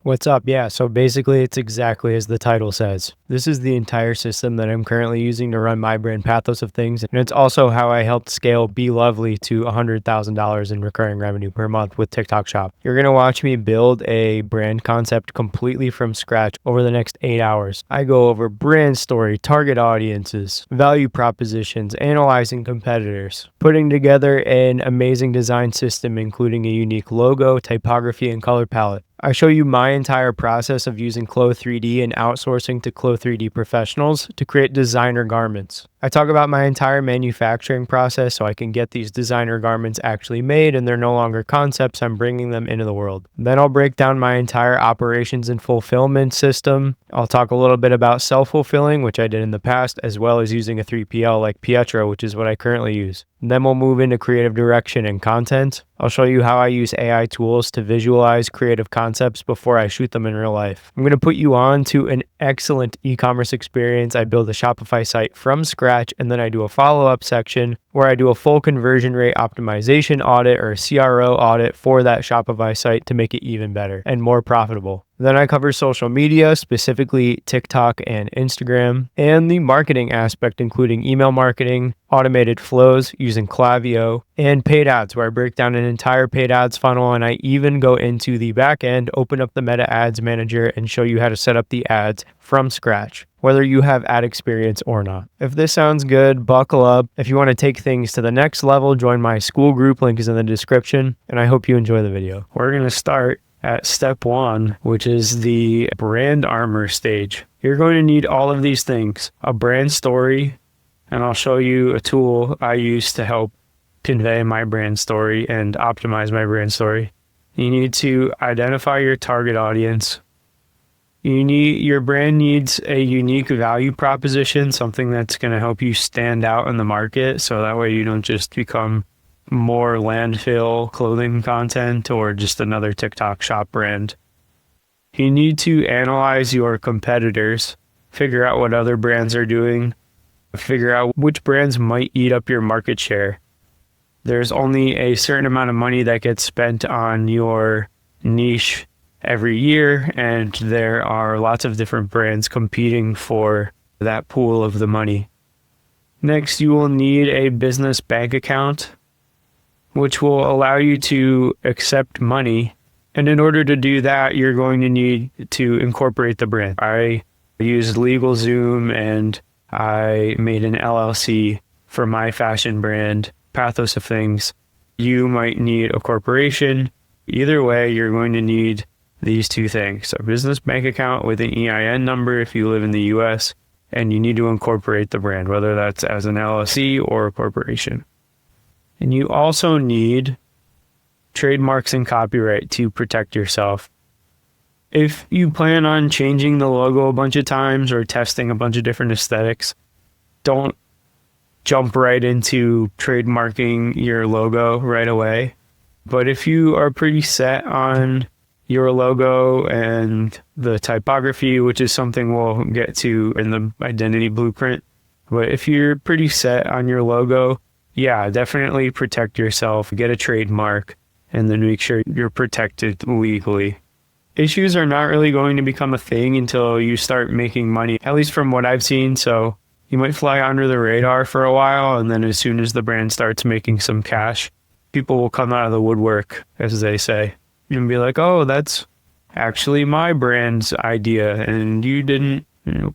What's up? Yeah, so basically it's exactly as the title says. This is the entire system that I'm currently using to run my brand Pathos of Things, and it's also how I helped scale Be Lovely to $100,000 in recurring revenue per month with TikTok Shop. You're going to watch me build a brand concept completely from scratch over the next 8 hours. I go over brand story, target audiences, value propositions, analyzing competitors, putting together an amazing design system including a unique logo, typography, and color palette. I show you my entire process of using Clo 3D and outsourcing to Clo 3D professionals to create designer garments. I talk about my entire manufacturing process so I can get these designer garments actually made and they're no longer concepts, I'm bringing them into the world. Then I'll break down my entire operations and fulfillment system. I'll talk a little bit about self-fulfilling, which I did in the past, as well as using a 3PL like Pietro, which is what I currently use. Then we'll move into creative direction and content. I'll show you how I use AI tools to visualize creative concepts before I shoot them in real life. I'm going to put you on to an excellent e-commerce experience. I build a Shopify site from scratch, and then I do a follow-up section where I do a full conversion rate optimization audit or a CRO audit for that Shopify site to make it even better and more profitable. Then I cover social media, specifically TikTok and Instagram, and the marketing aspect, including email marketing, automated flows using Klaviyo, and paid ads, where I break down an entire paid ads funnel, and I even go into the back end, open up the Meta Ads Manager, and show you how to set up the ads from scratch, whether you have ad experience or not. If this sounds good, buckle up. If you want to take things to the next level, join my Skool group, link is in the description, and I hope you enjoy the video. We're going to start at step 1, which is the brand armor stage. You're going to need all of these things: a brand story, and I'll show you a tool I use to help convey my brand story and optimize my brand story. You need to identify your target audience. Your brand needs a unique value proposition, something that's going to help you stand out in the market, so that way you don't just become more landfill clothing content or just another TikTok shop brand. You need to analyze your competitors, figure out what other brands are doing, figure out which brands might eat up your market share. There's only a certain amount of money that gets spent on your niche every year, and there are lots of different brands competing for that pool of the money. Next, you will need a business bank account, which will allow you to accept money. And in order to do that, you're going to need to incorporate the brand. I used LegalZoom and I made an LLC for my fashion brand, Pathos of Things. You might need a corporation. Either way, you're going to need these two things: a business bank account with an EIN number if you live in the US, and you need to incorporate the brand, whether that's as an LLC or a corporation. And you also need trademarks and copyright to protect yourself. If you plan on changing the logo a bunch of times or testing a bunch of different aesthetics, don't jump right into trademarking your logo right away. But if you are pretty set on your logo and the typography, which is something we'll get to in the identity blueprint, but if you're pretty set on your logo, yeah, definitely protect yourself, get a trademark, and then make sure you're protected legally. Issues are not really going to become a thing until you start making money, at least from what I've seen. So you might fly under the radar for a while, and then as soon as the brand starts making some cash, people will come out of the woodwork, as they say, and be like, oh, that's actually my brand's idea, and you didn't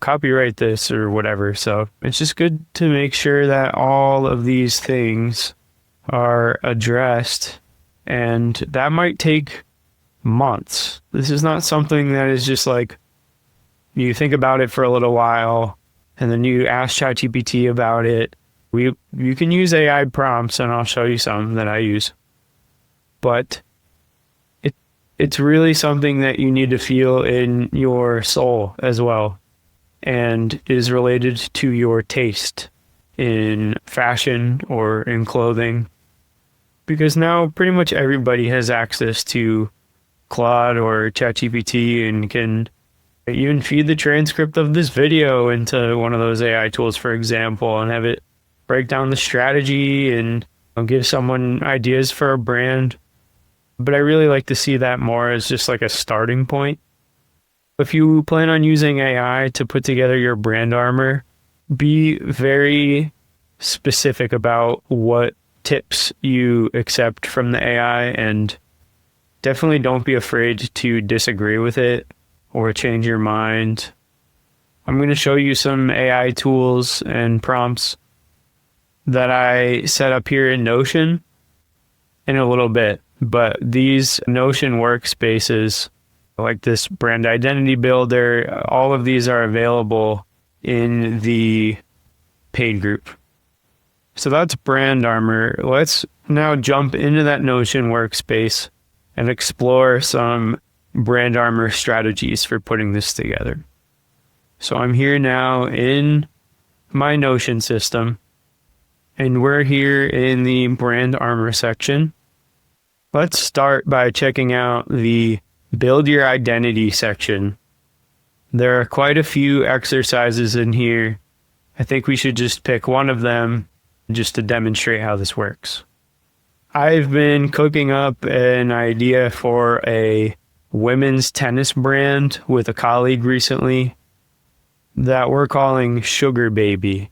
copyright this or whatever. So it's just good to make sure that all of these things are addressed, and that might take months. This is not something that is just like you think about it for a little while and then you ask ChatGPT about it. You can use AI prompts, and I'll show you some that I use, but it's really something that you need to feel in your soul as well, and is related to your taste in fashion or in clothing, because now pretty much everybody has access to Claude or ChatGPT and can even feed the transcript of this video into one of those AI tools, for example, and have it break down the strategy and give someone ideas for a brand. But I really like to see that more as just like a starting point. If you plan on using AI to put together your brand armor, be very specific about what tips you accept from the AI, and definitely don't be afraid to disagree with it or change your mind. I'm going to show you some AI tools and prompts that I set up here in Notion in a little bit, but these Notion workspaces, like this brand identity builder, all of these are available in the paid group. So that's brand armor. Let's now jump into that Notion workspace and explore some brand armor strategies for putting this together. So I'm here now in my Notion system, and we're here in the brand armor section. Let's start by checking out the build your identity section. There are quite a few exercises in here. I think we should just pick one of them just to demonstrate how this works. I've been cooking up an idea for a women's tennis brand with a colleague recently that we're calling Sugar Baby.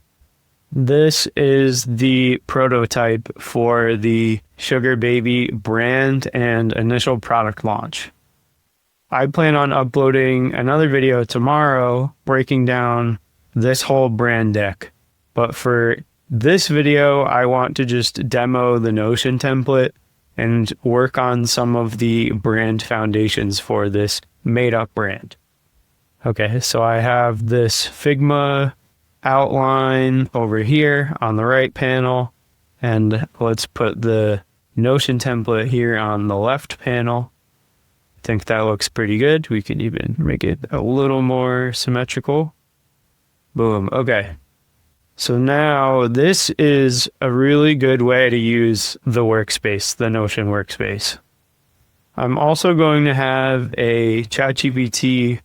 This is the prototype for the Sugar Baby brand and initial product launch. I plan on uploading another video tomorrow breaking down this whole brand deck. But for this video, I want to just demo the Notion template and work on some of the brand foundations for this made-up brand. Okay, so I have this Figma outline over here on the right panel, and let's put the Notion template here on the left panel. I think that looks pretty good. We can even make it a little more symmetrical. Boom. Okay. So now this is a really good way to use the workspace, the Notion workspace. I'm also going to have a ChatGPT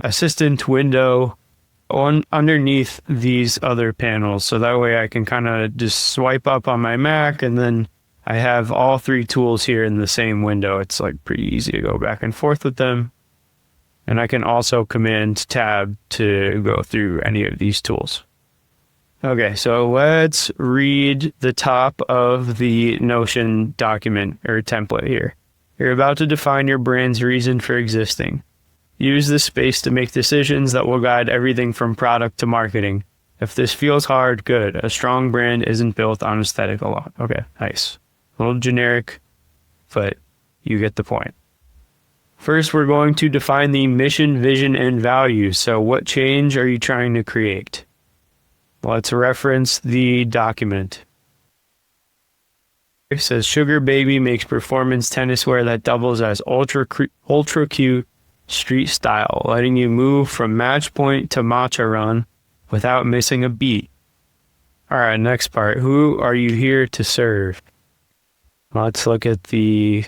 assistant window underneath these other panels. So that way I can kind of just swipe up on my Mac, and then I have all three tools here in the same window. It's like pretty easy to go back and forth with them. And I can also Command Tab to go through any of these tools. Okay, so let's read the top of the Notion document or template here. You're about to define your brand's reason for existing. Use this space to make decisions that will guide everything from product to marketing. If this feels hard, good. A strong brand isn't built on aesthetic alone. Okay, nice. A little generic, but you get the point. First, we're going to define the mission, vision, and values. So what change are you trying to create? Let's reference the document. It says Sugar Baby makes performance tennis wear that doubles as ultra cute street style, letting you move from match point to matcha run without missing a beat. All right, next part. Who are you here to serve? Let's look at the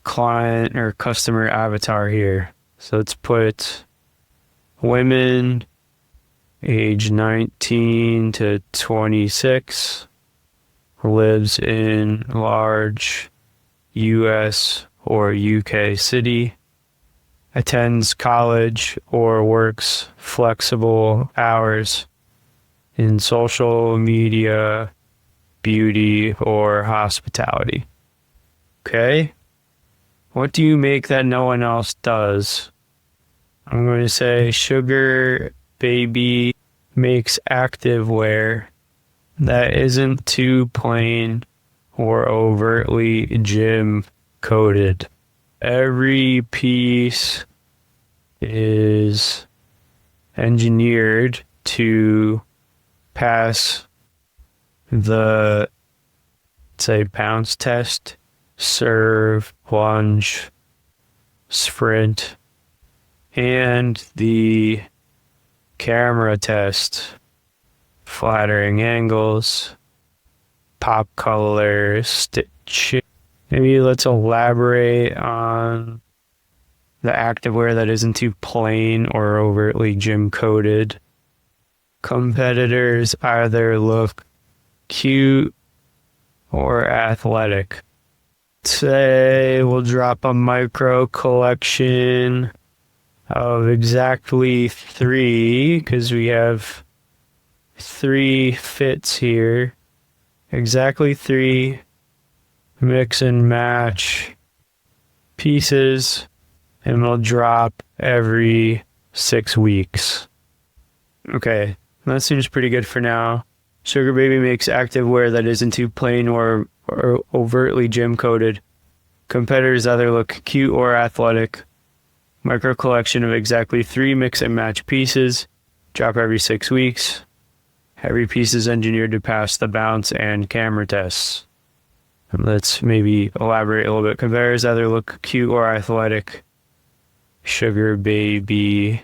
client or customer avatar here. So let's put women age 19 to 26, lives in large US or UK city, attends college or works flexible hours in social media, beauty, or hospitality. Okay. What do you make that no one else does? I'm going to say Sugar Baby makes activewear that isn't too plain or overtly gym coded. Every piece is engineered to pass the, say, bounce test, serve, lunge, sprint, and the camera test, flattering angles, pop color, stitch. Maybe let's elaborate on the activewear that isn't too plain or overtly gym coded. Competitors either look cute or athletic. Say we'll drop a micro collection of exactly 3, because we have 3 fits here. Exactly 3 mix and match pieces, and we'll drop every 6 weeks. Okay, that seems pretty good for now. Sugar Baby makes activewear that isn't too plain or overtly gym coated. Competitors either look cute or athletic. Micro collection of exactly 3 mix and match pieces. Drop every 6 weeks. Every piece is engineered to pass the bounce and camera tests. And let's maybe elaborate a little bit. Competitors either look cute or athletic. Sugar Baby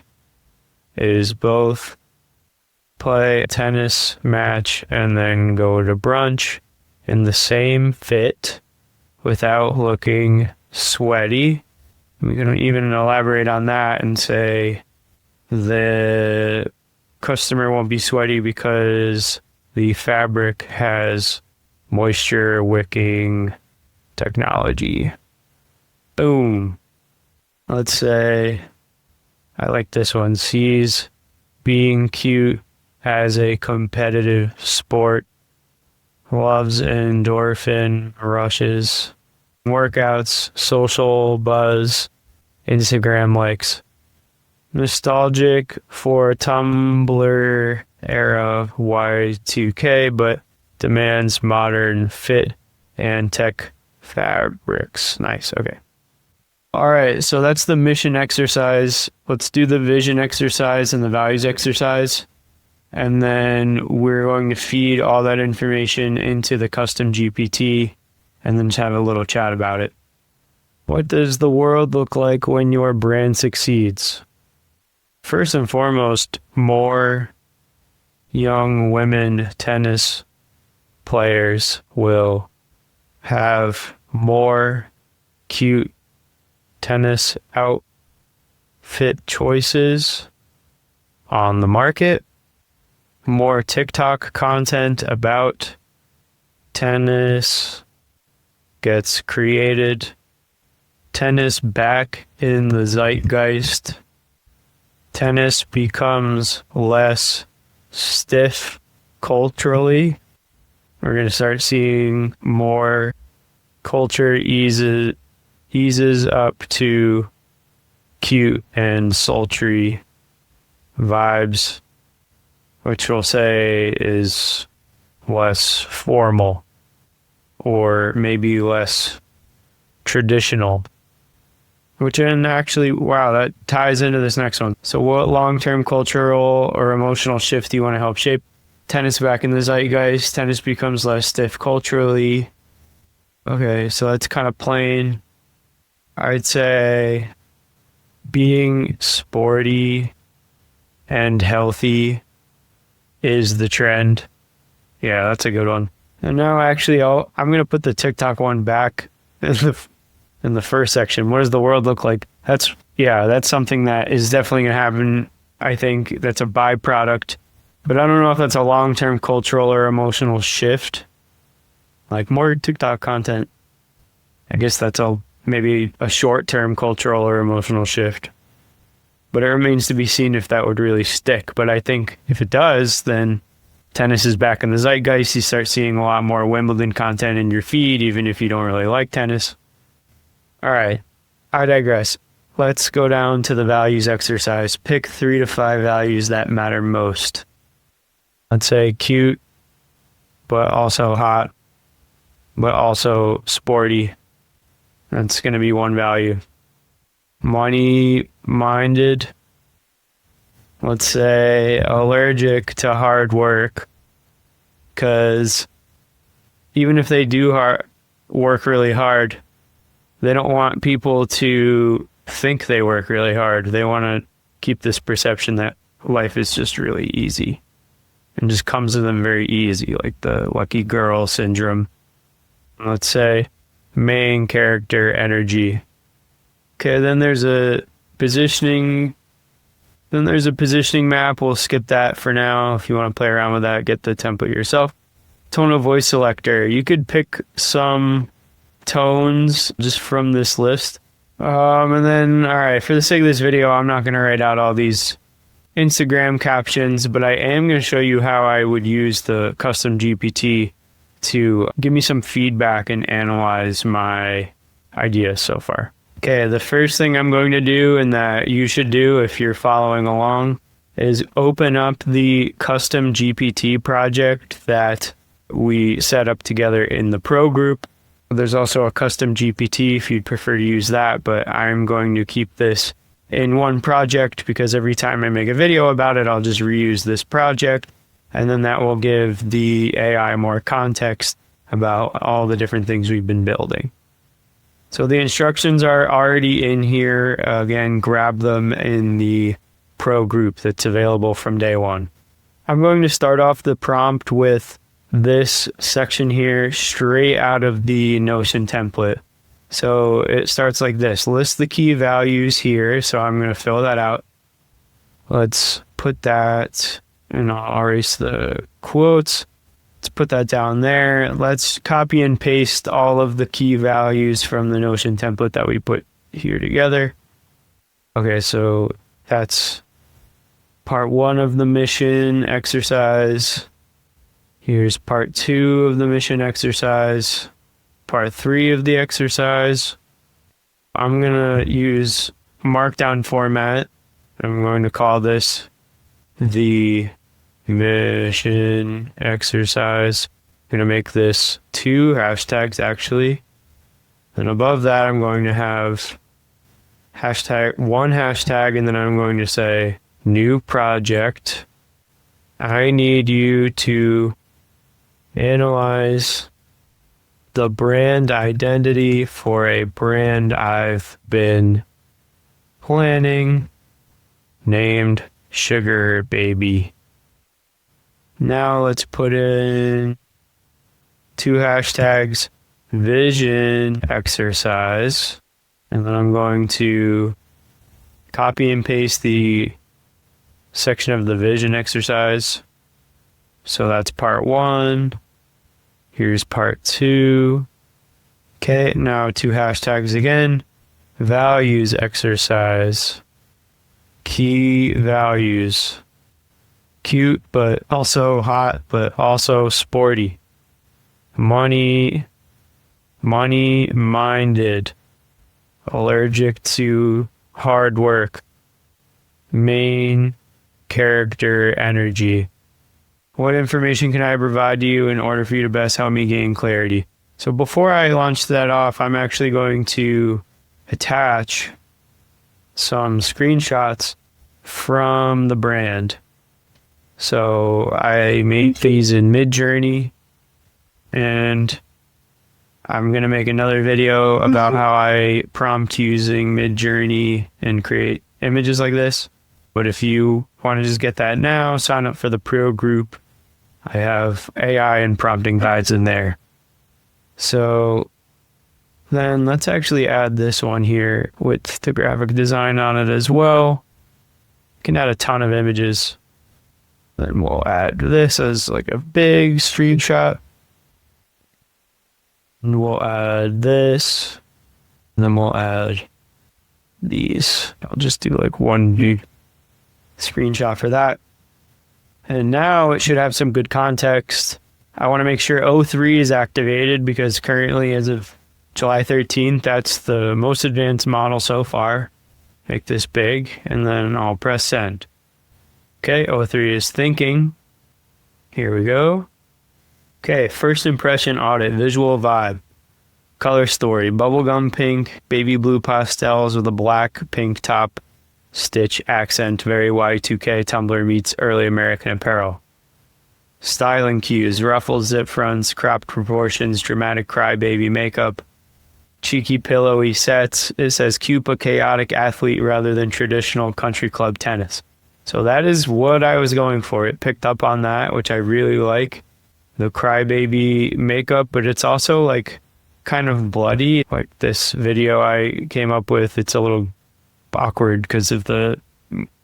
is both. Play tennis match and then go to brunch in the same fit without looking sweaty. We can even elaborate on that and say the customer won't be sweaty because the fabric has moisture wicking technology. Boom. Let's say I like this one. Sees being cute as a competitive sport. Loves endorphin rushes. Workouts, social buzz, Instagram likes. Nostalgic for Tumblr era Y2K, but demands modern fit and tech fabrics. Nice, okay. All right, so that's the mission exercise. Let's do the vision exercise and the values exercise. And then we're going to feed all that information into the custom GPT and then just have a little chat about it. What does the world look like when your brand succeeds? First and foremost, more young women tennis players will have more cute tennis outfit choices on the market. More TikTok content about tennis gets created. Tennis back in the zeitgeist. Tennis becomes less stiff culturally. We're going to start seeing more culture eases up to cute and sultry vibes, which we'll say is less formal or maybe less traditional. Which then actually, wow, that ties into this next one. So what long-term cultural or emotional shift do you want to help shape? Tennis back in the zeitgeist. Tennis becomes less stiff culturally. Okay, so that's kind of plain. I'd say being sporty and healthy is the trend. Yeah, that's a good one. And now actually I'm going to put the TikTok one back in the first section. What does the world look like? That's something that is definitely going to happen. I think that's a byproduct, but I don't know if that's a long-term cultural or emotional shift. Like more TikTok content. I guess that's maybe a short-term cultural or emotional shift. But it remains to be seen if that would really stick. But I think if it does, then tennis is back in the zeitgeist. You start seeing a lot more Wimbledon content in your feed, even if you don't really like tennis. All right, I digress. Let's go down to the values exercise. Pick 3 to 5 values that matter most. Let's say cute, but also hot, but also sporty. That's going to be one value. Money-minded. Let's say allergic to hard work. Because even if they do work really hard, they don't want people to think they work really hard. They want to keep this perception that life is just really easy and just comes to them very easy, like the lucky girl syndrome. Let's say main character energy. Okay, then there's a positioning map. We'll skip that for now. If you want to play around with that, get the template yourself. Tone of voice selector. You could pick some tones just from this list And then, all right, for the sake of this video, I'm not going to write out all these Instagram captions, but I am going to show you how I would use the custom GPT to give me some feedback and analyze my ideas so far. Okay, the first thing I'm going to do, and that you should do if you're following along, is open up the custom GPT project that we set up together in the Pro group. There's also a custom GPT if you'd prefer to use that, but I'm going to keep this in one project because every time I make a video about it, I'll just reuse this project, and then that will give the AI more context about all the different things we've been building. So the instructions are already in here. Again, grab them in the Pro group that's available from day one. I'm going to start off the prompt with this section here straight out of the Notion template. So it starts like this: list the key values here. So I'm going to fill that out. Let's put that, and I'll erase the quotes. Let's put that down there. Let's copy and paste all of the key values from the Notion template that we put here together. Okay, so that's part 1 of the mission exercise. Here's part 2 of the mission exercise. Part 3 of the exercise. I'm going to use Markdown format. I'm going to call this the mission exercise. I'm going to make this 2 hashtags actually. And above that, I'm going to have one hashtag, and then I'm going to say new project. I need you to analyze the brand identity for a brand I've been planning named Sugar Baby. Now let's put in 2 hashtags, vision exercise, and then I'm going to copy and paste the section of the vision exercise. So that's part 1. Here's part 2. Okay, now 2 hashtags again, values exercise, key values. Cute, but also hot, but also sporty. Money minded, allergic to hard work, main character energy. What information can I provide to you in order for you to best help me gain clarity? So before I launch that off, I'm actually going to attach some screenshots from the brand. So I made these in Midjourney, and I'm going to make another video about how I prompt using Midjourney and create images like this. But if you want to just get that now, sign up for the Pro group. I have AI and prompting guides in there. So then let's actually add this one here with the graphic design on it as well. You can add a ton of images. Then we'll add this as like a big screenshot. And we'll add this. And then we'll add these. I'll just do like one big screenshot for that. And now it should have some good context. I want to make sure O3 is activated because currently, as of July 13th, that's the most advanced model so far. Make this big, and then I'll press send. Okay, O3 is thinking. Here we go. Okay, first impression audit, visual vibe. Color story, bubblegum pink, baby blue pastels with a black pink top stitch accent, very Y2K Tumblr meets early American apparel. Styling cues, ruffled zip fronts, cropped proportions, dramatic crybaby makeup, cheeky pillowy sets. It says Cupa chaotic athlete rather than traditional country club tennis. So that is what I was going for. It picked up on that, which I really like. The crybaby makeup, but it's also like kind of bloody. Like this video I came up with, it's a little awkward because of the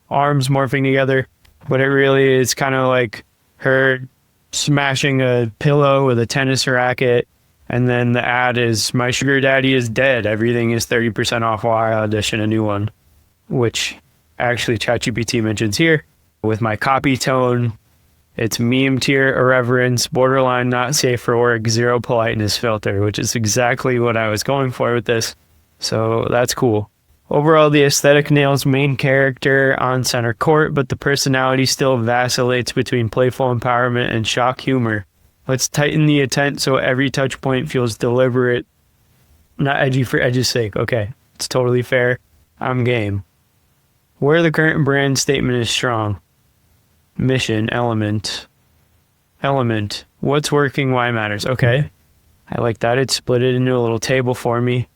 arms morphing together, but it really is kind of like her smashing a pillow with a tennis racket And then the ad is, my sugar daddy is dead. Everything is 30% off while I audition a new one, which actually ChatGPT mentions here. With my copy tone, it's meme tier irreverence, borderline not safe for work, zero politeness filter, which is exactly what I was going for with this. So that's cool. Overall, the aesthetic nails main character on center court, but the personality still vacillates between playful empowerment and shock humor. Let's tighten the intent so every touch point feels deliberate, not edgy for edge's sake. Okay, it's totally fair. I'm game. Where the current brand statement is strong. Mission, element. What's working, why matters. Okay, I like that. It split it into a little table for me.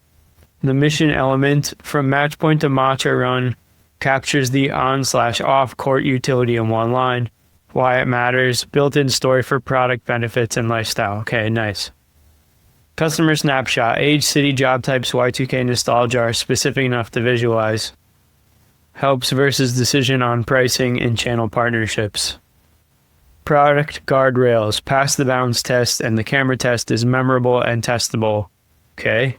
The mission element, from match point to matcha run, captures the on/off court utility in one line. Why it matters, built-in story for product benefits and lifestyle. Okay, nice. Customer snapshot, age, city, job types, Y2K nostalgia are specific enough to visualize. Helps versus decision on pricing and channel partnerships. Product guardrails, pass the bounds test, and the camera test is memorable and testable. Okay.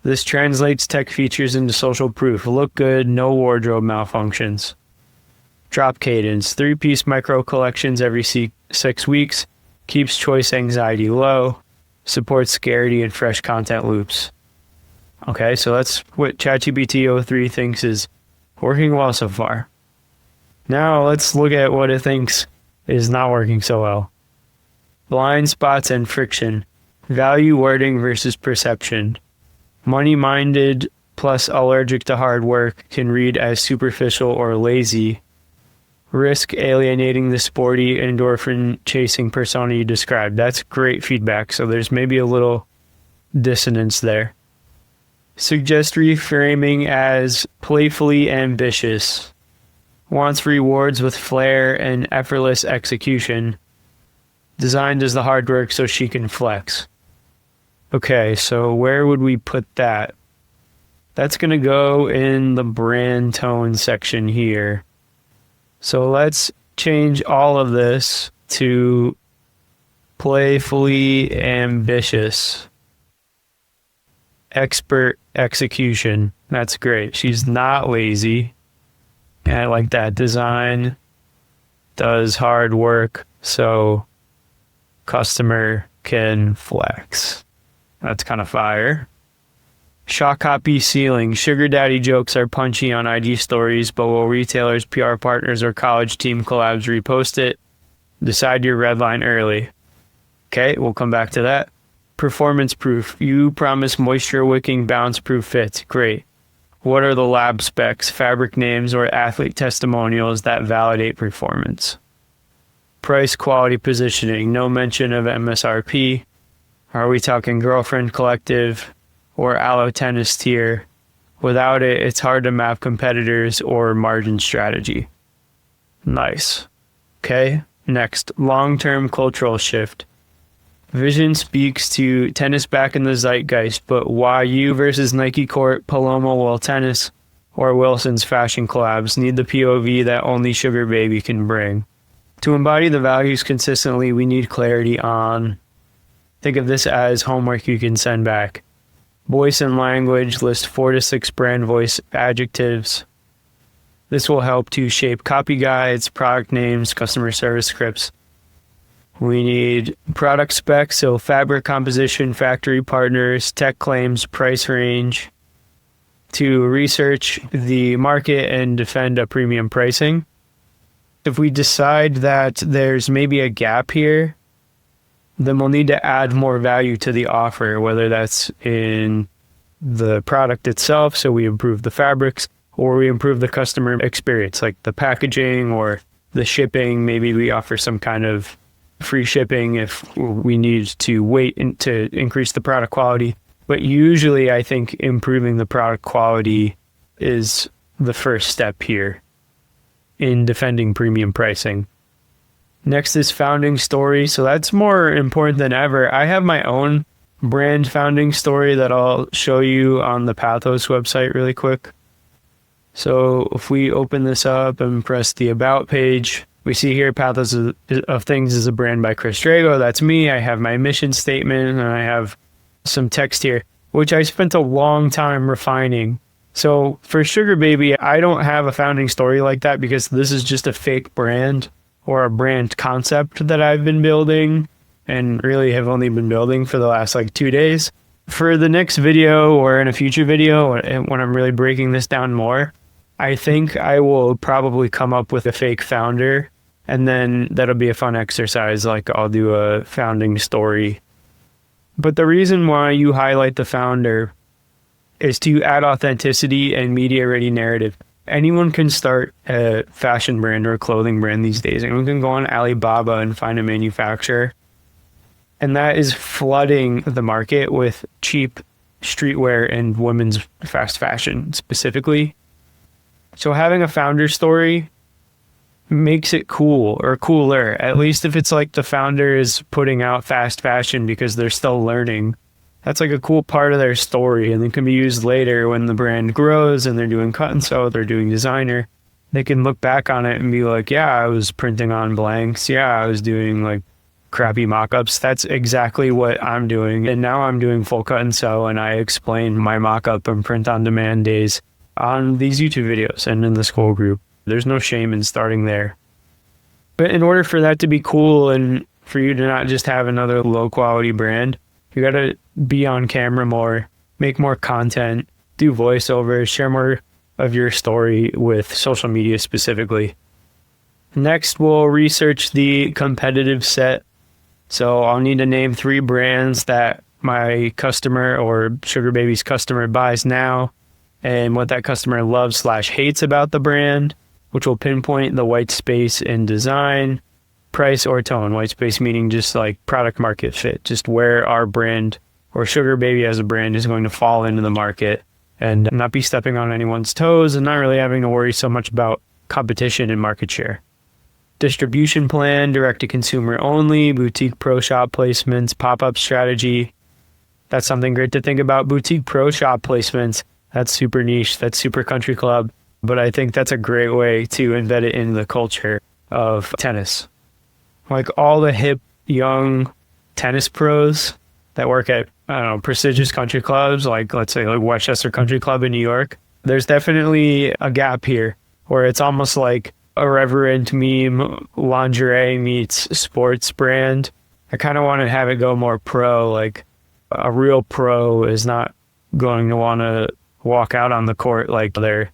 This translates tech features into social proof. Look good, no wardrobe malfunctions. Drop cadence, 3-piece micro collections every 6 weeks. Keeps choice anxiety low. Supports scarcity and fresh content loops. Okay, so that's what ChatGPT 03 thinks is working well so far. Now let's look at what it thinks is not working so well. Blind spots and friction. Value wording versus perception. Money-minded plus allergic to hard work can read as superficial or lazy. Risk alienating the sporty endorphin-chasing persona you described. That's great feedback, so there's maybe a little dissonance there. Suggest reframing as playfully ambitious. Wants rewards with flair and effortless execution. Designed as the hard work so she can flex. Okay, so where would we put that? That's going to go in the brand tone section here. So let's change all of this to playfully ambitious. Expert execution. That's great. She's not lazy. And I like that. Design does hard work so customer can flex. That's kind of fire. Shock copy ceiling. Sugar daddy jokes are punchy on IG stories, but will retailers, PR partners, or college team collabs repost it? Decide your red line early. Okay, we'll come back to that. Performance proof. You promise moisture wicking bounce proof fits. Great. What are the lab specs, fabric names, or athlete testimonials that validate performance? Price quality positioning. No mention of MSRP. Are we talking girlfriend collective or aloe tennis tier? Without it, it's hard to map competitors or margin strategy. Nice. Okay, next, long-term cultural shift. Vision speaks to tennis back in the zeitgeist, but YU versus Nike Court, Paloma Will Tennis, or Wilson's fashion collabs need the POV that only Sugar Baby can bring. To embody the values consistently, we need clarity on... Think of this as homework you can send back. Voice and language, list 4 to 6 brand voice adjectives. This will help to shape copy guides, product names, customer service scripts. We need product specs, so fabric composition, factory partners, tech claims, price range. To research the market and defend a premium pricing. If we decide that there's maybe a gap here, then we'll need to add more value to the offer, whether that's in the product itself, so we improve the fabrics, or we improve the customer experience, like the packaging or the shipping. Maybe we offer some kind of free shipping if we need to wait to increase the product quality. But usually I think improving the product quality is the first step here in defending premium pricing. Next is founding story. So that's more important than ever. I have my own brand founding story that I'll show you on the Pathos website really quick. So if we open this up and press the About page, we see here Pathos of Things is a brand by Chris Drago. That's me. I have my mission statement and I have some text here, which I spent a long time refining. So for Sugar Baby, I don't have a founding story like that because this is just a fake brand or a brand concept that I've been building and really have only been building for the last like 2 days. For the next video or in a future video, when I'm really breaking this down more, I think I will probably come up with a fake founder, and then that'll be a fun exercise. Like I'll do a founding story. But the reason why you highlight the founder is to add authenticity and media-ready narrative. Anyone can start a fashion brand or a clothing brand these days. Anyone can go on Alibaba and find a manufacturer. And that is flooding the market with cheap streetwear and women's fast fashion specifically. So having a founder story makes it cool or cooler, at least if it's like the founder is putting out fast fashion because they're still learning. That's like a cool part of their story, and it can be used later when the brand grows and they're doing cut and sew, they're doing designer. They can look back on it and be like, yeah, I was printing on blanks. Yeah, I was doing like crappy mock-ups. That's exactly what I'm doing. And now I'm doing full cut and sew, and I explain my mock-up and print on demand days on these YouTube videos and in the Skool group. There's no shame in starting there. But in order for that to be cool and for you to not just have another low quality brand, you got to be on camera more, make more content, do voiceovers, share more of your story with social media specifically. Next, we'll research the competitive set. So I'll need to name 3 brands that my customer or Sugar Baby's customer buys now and what that customer loves/hates about the brand, which will pinpoint the white space in design, price, or tone. White space meaning just like product market fit, just where our brand or Sugar Baby as a brand is going to fall into the market and not be stepping on anyone's toes and not really having to worry so much about competition and market share. Distribution plan, direct to consumer only, boutique pro shop placements, pop-up strategy. That's something great to think about. Boutique pro shop placements, that's super niche, that's super country club, but I think that's a great way to embed it in the culture of tennis. Like all the hip, young tennis pros that work at, I don't know, prestigious country clubs, like let's say like Westchester Country Club in New York, there's definitely a gap here where it's almost like irreverent meme lingerie meets sports brand. I kind of want to have it go more pro. Like a real pro is not going to want to walk out on the court like they're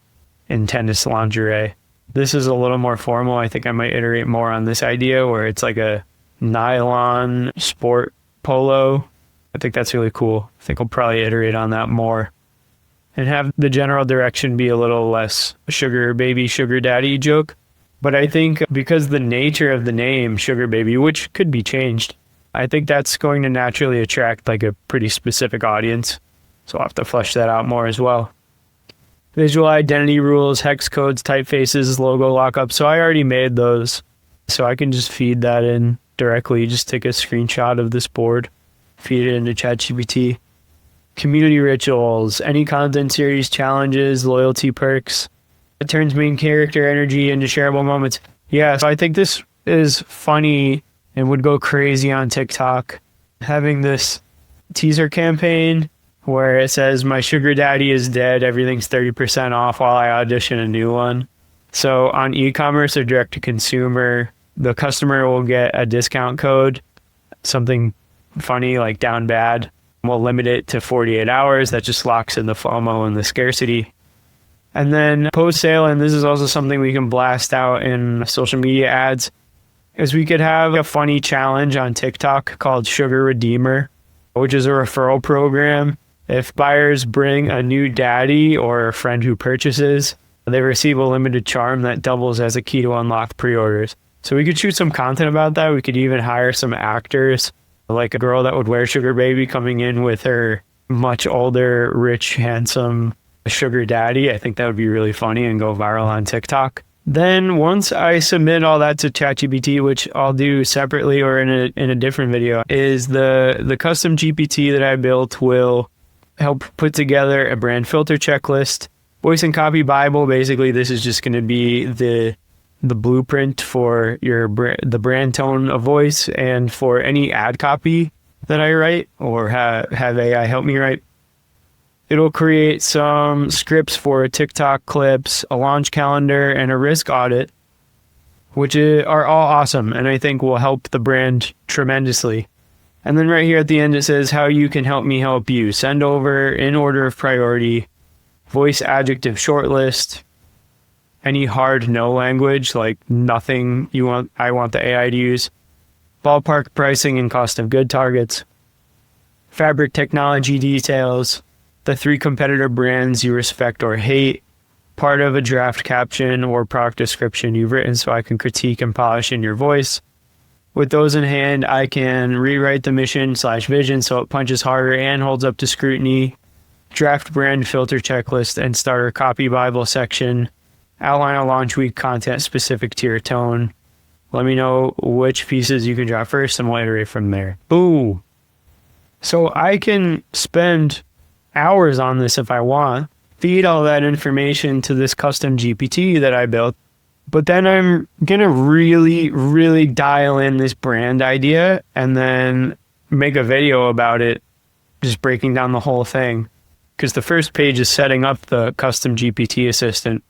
in tennis lingerie. This is a little more formal. I think I might iterate more on this idea where it's like a nylon sport polo. I think that's really cool. I think I'll probably iterate on that more and have the general direction be a little less Sugar Baby, Sugar Daddy joke. But I think because the nature of the name Sugar Baby, which could be changed, I think that's going to naturally attract like a pretty specific audience. So I'll have to flesh that out more as well. Visual identity rules, hex codes, typefaces, logo lockup. So I already made those. So I can just feed that in directly. Just take a screenshot of this board, feed it into ChatGPT. Community rituals, any content series, challenges, loyalty perks. It turns main character energy into shareable moments. Yeah, so I think this is funny and would go crazy on TikTok. Having this teaser campaign where it says, my sugar daddy is dead, everything's 30% off while I audition a new one. So on e-commerce or direct to consumer, the customer will get a discount code, something funny like down bad. We'll limit it to 48 hours. That just locks in the FOMO and the scarcity. And then post-sale, and this is also something we can blast out in social media ads, is we could have a funny challenge on TikTok called Sugar Redeemer, which is a referral program. If buyers bring a new daddy or a friend who purchases, they receive a limited charm that doubles as a key to unlock pre-orders. So we could shoot some content about that. We could even hire some actors, like a girl that would wear Sugar Baby coming in with her much older, rich, handsome sugar daddy. I think that would be really funny and go viral on TikTok. Then once I submit all that to ChatGPT, which I'll do separately or in a different video, is the custom GPT that I built will help put together a brand filter checklist, voice and copy Bible. Basically, this is just going to be the blueprint for the brand tone of voice and for any ad copy. that I write or have AI help me write. It'll create some scripts for TikTok clips, a launch calendar, and a risk audit, which are all awesome and I think will help the brand tremendously. And then right here at the end, it says how you can help me help you. Send over in order of priority, voice adjective shortlist, any hard no language, like nothing I want the AI to use, ballpark pricing and cost of good targets, fabric technology details, the 3 competitor brands you respect or hate, part of a draft caption or product description you've written so I can critique and polish in your voice. With those in hand, I can rewrite the mission/vision so it punches harder and holds up to scrutiny, draft brand filter checklist and starter copy Bible section, outline a launch week content specific to your tone. Let me know which pieces you can drop first and we'll iterate from there. Boom. So I can spend hours on this if I want, feed all that information to this custom GPT that I built, but then I'm going to really, really dial in this brand idea and then make a video about it, just breaking down the whole thing. Because the first page is setting up the custom GPT assistant.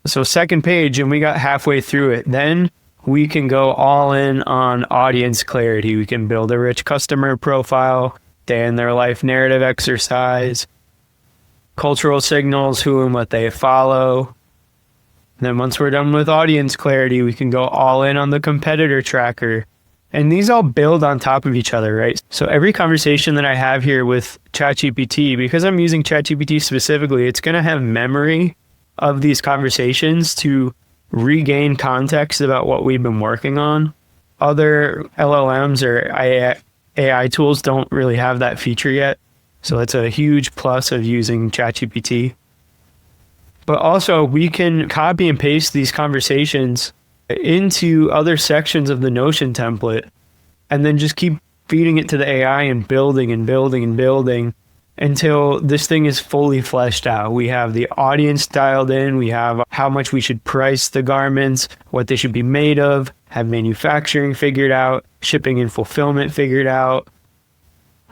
So second page, and we got halfway through it. Then we can go all in on audience clarity. We can build a rich customer profile, day in their life narrative exercise, cultural signals, who and what they follow. And then once we're done with audience clarity, we can go all in on the competitor tracker. And these all build on top of each other, right? So every conversation that I have here with ChatGPT, because I'm using ChatGPT specifically, it's going to have memory of these conversations to regain context about what we've been working on. Other LLMs or AI tools don't really have that feature yet. So that's a huge plus of using ChatGPT. But also we can copy and paste these conversations into other sections of the Notion template and then just keep feeding it to the AI and building and building and building until this thing is fully fleshed out. We have the audience dialed in, we have how much we should price the garments, what they should be made of, have manufacturing figured out, shipping and fulfillment figured out,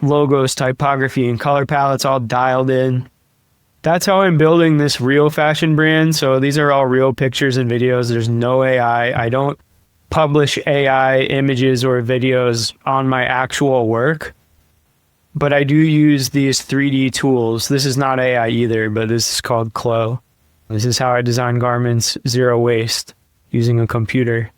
logos, typography, and color palettes all dialed in. That's how I'm building this real fashion brand. So these are all real pictures and videos. There's no AI. I don't publish AI images or videos on my actual work, but I do use these 3D tools. This is not AI either, but this is called Clo. This is how I design garments, zero waste, using a computer,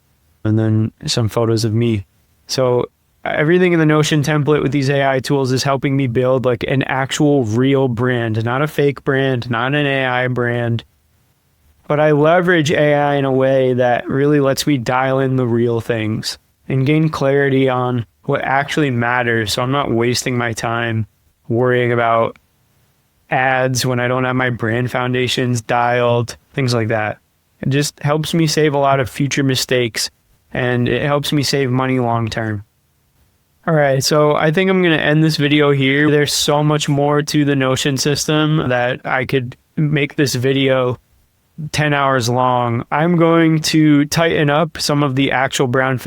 and then some photos of me. So everything in the Notion template with these AI tools is helping me build like an actual real brand, not a fake brand, not an AI brand. But I leverage AI in a way that really lets me dial in the real things and gain clarity on what actually matters. So I'm not wasting my time worrying about ads when I don't have my brand foundations dialed, things like that. It just helps me save a lot of future mistakes and it helps me save money long term. All right, so I think I'm going to end this video here. There's so much more to the Notion system that I could make this video 10 hours long. I'm going to tighten up some of the actual brand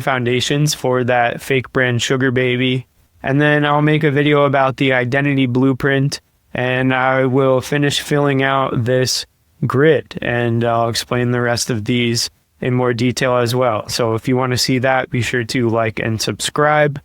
foundations for that fake brand Sugar Baby. And then I'll make a video about the identity blueprint and I will finish filling out this grid and I'll explain the rest of these in more detail as well. So if you want to see that, be sure to like and subscribe.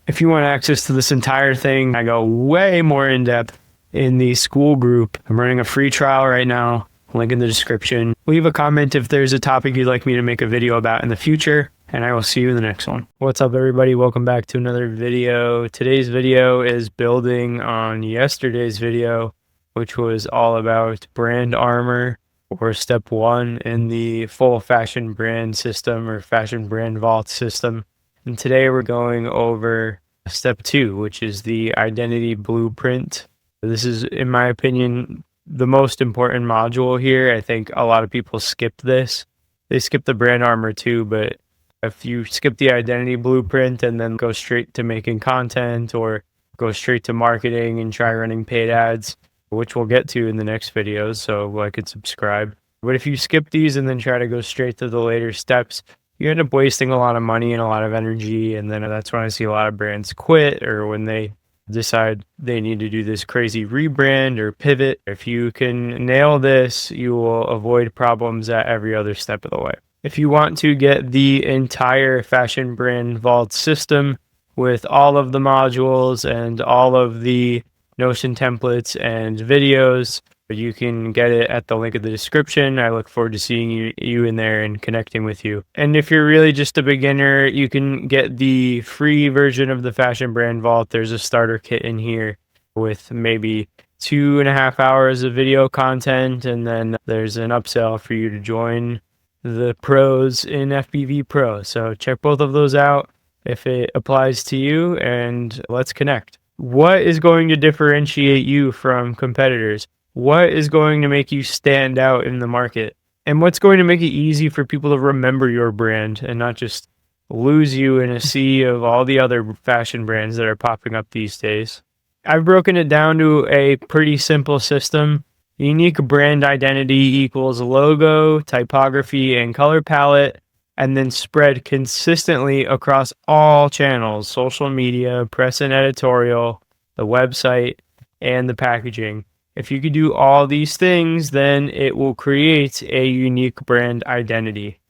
If you want access to this entire thing, I go way more in depth in the Skool group. I'm running a free trial right now, link in the description. Leave a comment if there's a topic you'd like me to make a video about in the future, and I will see you in the next one. What's up, everybody? Welcome back to another video. Today's video is building on yesterday's video, which was all about brand armor, or step 1 in the full fashion brand system or fashion brand vault system. And today we're going over step 2, which is the identity blueprint. This is, in my opinion, the most important module here. I think a lot of people skip this. They skip the brand armor too, but if you skip the identity blueprint and then go straight to making content or go straight to marketing and try running paid ads, which we'll get to in the next videos, so like and subscribe. But if you skip these and then try to go straight to the later steps, you end up wasting a lot of money and a lot of energy. And then that's when I see a lot of brands quit, or when they decide they need to do this crazy rebrand or pivot. If you can nail this, you will avoid problems at every other step of the way. If you want to get the entire Fashion Brand Vault system with all of the modules and all of the Notion templates and videos, you can get it at the link in the description. I look forward to seeing you in there and connecting with you. And if you're really just a beginner, you can get the free version of the Fashion Brand Vault. There's a starter kit in here with maybe 2.5 hours of video content, and then there's an upsell for you to join the pros in FBV Pro. So check both of those out if it applies to you, and let's connect. What is going to differentiate you from competitors? What is going to make you stand out in the market? And what's going to make it easy for people to remember your brand and not just lose you in a sea of all the other fashion brands that are popping up these days? I've broken it down to a pretty simple system. Unique brand identity equals logo, typography, and color palette, and then spread consistently across all channels: social media, press and editorial, the website, and the packaging. If you could do all these things, then it will create a unique brand identity.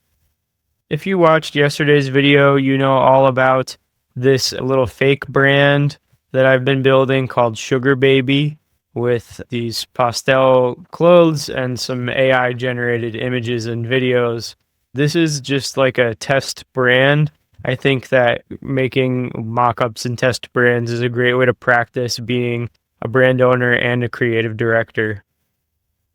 If you watched yesterday's video, you know all about this little fake brand that I've been building called Sugar Baby, with these pastel clothes and some AI generated images and videos. This is just like a test brand. I think that making mock-ups and test brands is a great way to practice being a brand owner and a creative director.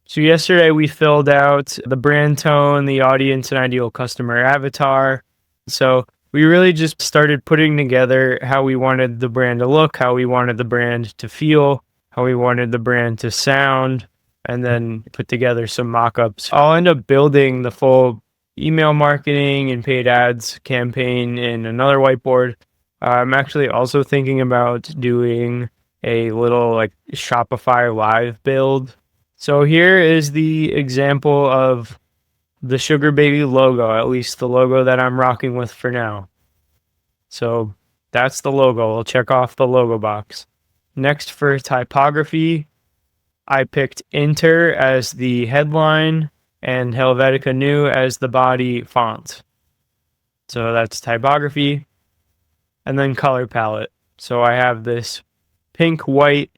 So yesterday we filled out the brand tone, the audience and ideal customer avatar. So we really just started putting together how we wanted the brand to look, how we wanted the brand to feel, how we wanted the brand to sound, and then put together some mock-ups. I'll end up building the full email marketing and paid ads campaign in another whiteboard. I'm actually also thinking about doing a little like Shopify live build. So here is the example of the Sugar Baby logo, at least the logo that I'm rocking with for now. So that's the logo. I'll check off the logo box. Next, for typography, I picked Inter as the headline and Helvetica Neue as the body font. So that's typography. And then color palette. So I have this pink, white,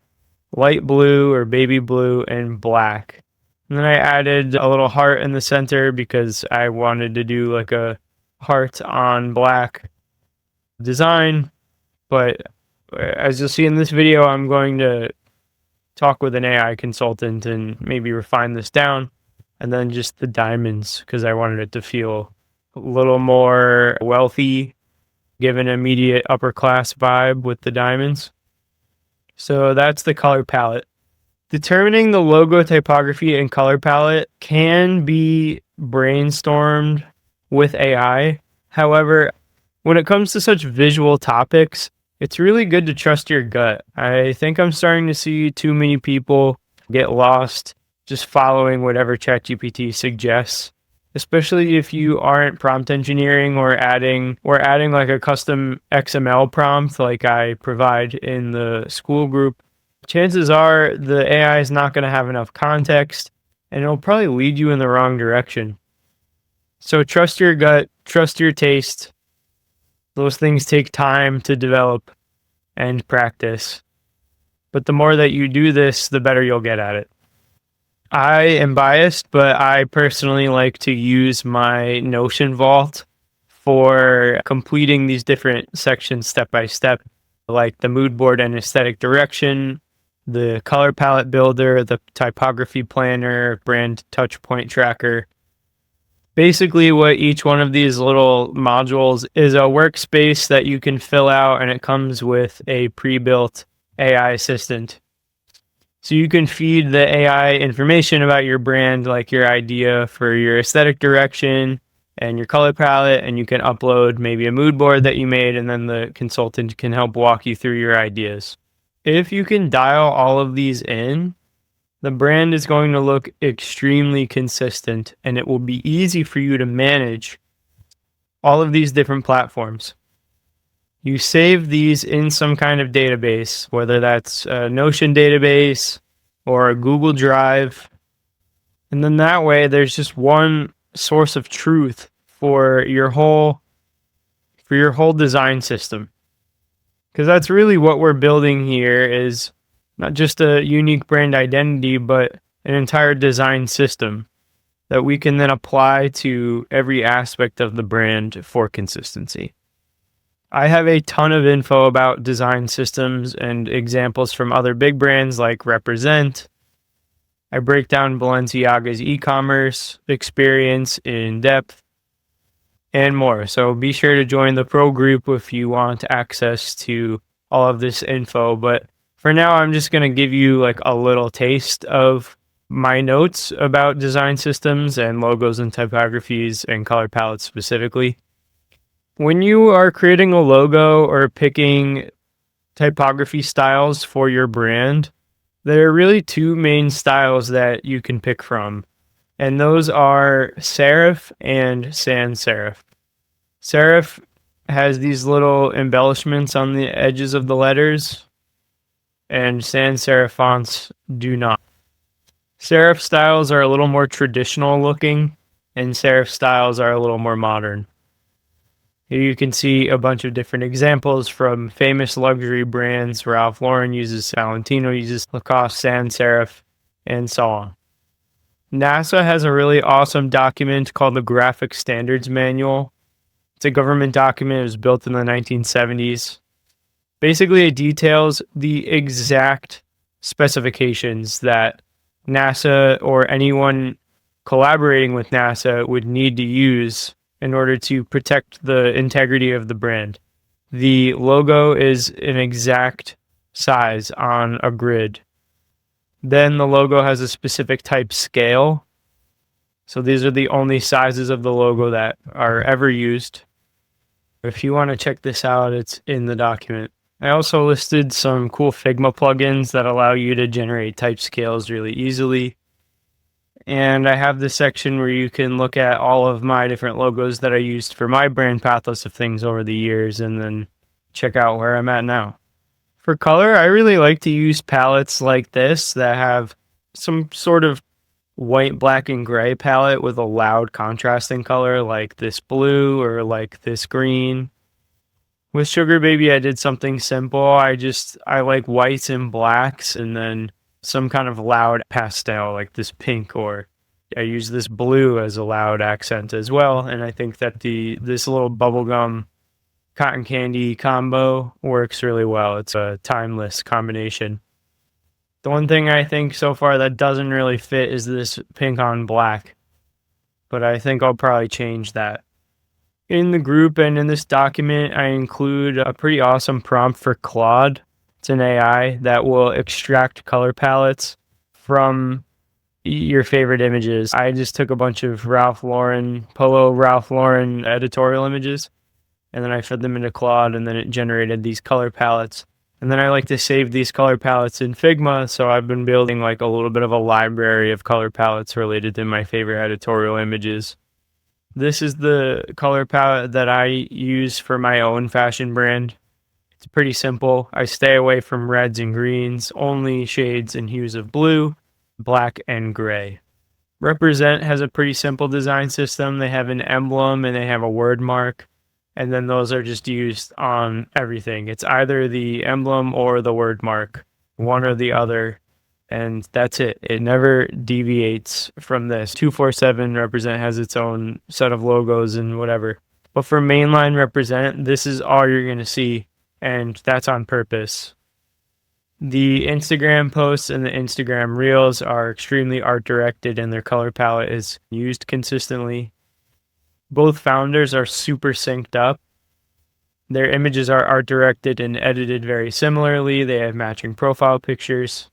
light blue or baby blue, and black. And then I added a little heart in the center because I wanted to do like a heart on black design. But as you'll see in this video, I'm going to talk with an AI consultant and maybe refine this down. And then just the diamonds, because I wanted it to feel a little more wealthy, give an immediate upper class vibe with the diamonds. So that's the color palette. Determining the logo, typography, and color palette can be brainstormed with AI. However, when it comes to such visual topics, it's really good to trust your gut. I think I'm starting to see too many people get lost just following whatever ChatGPT suggests, especially if you aren't prompt engineering or adding like a custom XML prompt like I provide in the Skool group. Chances are the AI is not going to have enough context, and it'll probably lead you in the wrong direction. So trust your gut, trust your taste. Those things take time to develop and practice. But the more that you do this, the better you'll get at it. I am biased, but I personally like to use my Notion Vault for completing these different sections step by step, like the mood board and aesthetic direction, the color palette builder, the typography planner, brand touch point tracker. Basically, what each one of these little modules is a workspace that you can fill out, and it comes with a pre-built AI assistant. So you can feed the AI information about your brand, like your idea for your aesthetic direction and your color palette, and you can upload maybe a mood board that you made, and then the consultant can help walk you through your ideas. If you can dial all of these in, the brand is going to look extremely consistent, and it will be easy for you to manage all of these different platforms. You save these in some kind of database, whether that's a Notion database or a Google Drive. And then that way there's just one source of truth for your whole design system. Because that's really what we're building here, is not just a unique brand identity, but an entire design system that we can then apply to every aspect of the brand for consistency. I have a ton of info about design systems and examples from other big brands like Represent. I break down Balenciaga's e-commerce experience in depth and more. So be sure to join the pro group if you want access to all of this info. But for now, I'm just going to give you like a little taste of my notes about design systems and logos and typographies and color palettes specifically. When you are creating a logo or picking typography styles for your brand, there are really two main styles that you can pick from, and those are serif and sans serif. Serif has these little embellishments on the edges of the letters, and sans serif fonts do not. Serif styles are a little more traditional looking, and serif styles are a little more modern. Here you can see a bunch of different examples from famous luxury brands. Ralph Lauren uses, Valentino uses, Lacoste sans serif, and so on. NASA has a really awesome document called the Graphic Standards Manual. It's a government document. It was built in the 1970s. Basically, it details the exact specifications that NASA or anyone collaborating with NASA would need to use in order to protect the integrity of the brand. The logo is an exact size on a grid. Then the logo has a specific type scale. So these are the only sizes of the logo that are ever used. If you want to check this out, it's in the document. I also listed some cool Figma plugins that allow you to generate type scales really easily. And I have this section where you can look at all of my different logos that I used for my brand pathos of things over the years, and then check out where I'm at now. For color, I really like to use palettes like this that have some sort of white, black, and gray palette with a loud contrasting color like this blue or like this green. With Sugar Baby, I did something simple. I like whites and blacks, and then some kind of loud pastel like this pink, or I use this blue as a loud accent as well. And I think that this little bubblegum cotton candy combo works really well. It's a timeless combination. The one thing I think so far that doesn't really fit is this pink on black, but I think I'll probably change that. In the group and in this document, I include a pretty awesome prompt for Claude. It's an AI that will extract color palettes from your favorite images. I just took a bunch of Polo Ralph Lauren editorial images, and then I fed them into Claude, and then it generated these color palettes. And then I like to save these color palettes in Figma, so I've been building like a little bit of a library of color palettes related to my favorite editorial images. This is the color palette that I use for my own fashion brand. It's pretty simple. I stay away from reds and greens, only shades and hues of blue, black, and gray. Represent has a pretty simple design system. They have an emblem and they have a word mark, and then those are just used on everything. It's either the emblem or the word mark, one or the other, and that's it. It never deviates from this. 247 Represent has its own set of logos and whatever. But for mainline Represent, this is all you're going to see, and that's on purpose. The Instagram posts and the Instagram reels are extremely art directed, and their color palette is used consistently. Both founders are super synced up. Their images are art directed and edited very similarly. They have matching profile pictures.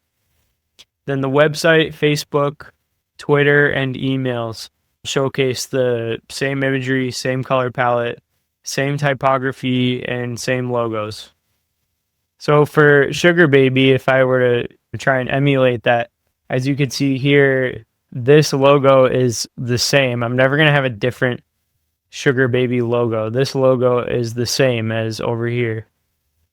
Then the website, Facebook, Twitter, and emails showcase the same imagery, same color palette, same typography, and same logos. So for Sugar Baby, if I were to try and emulate that, as you can see here, this logo is the same. I'm never going to have a different Sugar Baby logo. This logo is the same as over here.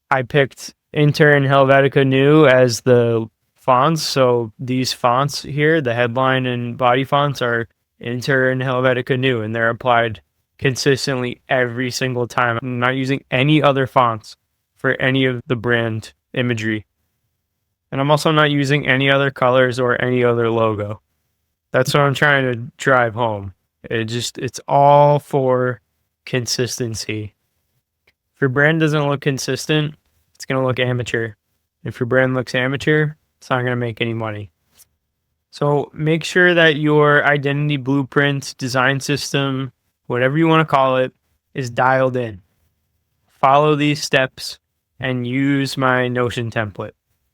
I picked Inter and Helvetica New as the fonts. So these fonts here, the headline and body fonts, are Inter and Helvetica New, and they're applied consistently every single time. I'm not using any other fonts for any of the brand imagery. And I'm also not using any other colors or any other logo. That's what I'm trying to drive home. It's all for consistency. If your brand doesn't look consistent, it's going to look amateur. If your brand looks amateur, it's not going to make any money. So make sure that your identity blueprint, design system, whatever you want to call it, is dialed in. Follow these steps and use my Notion template.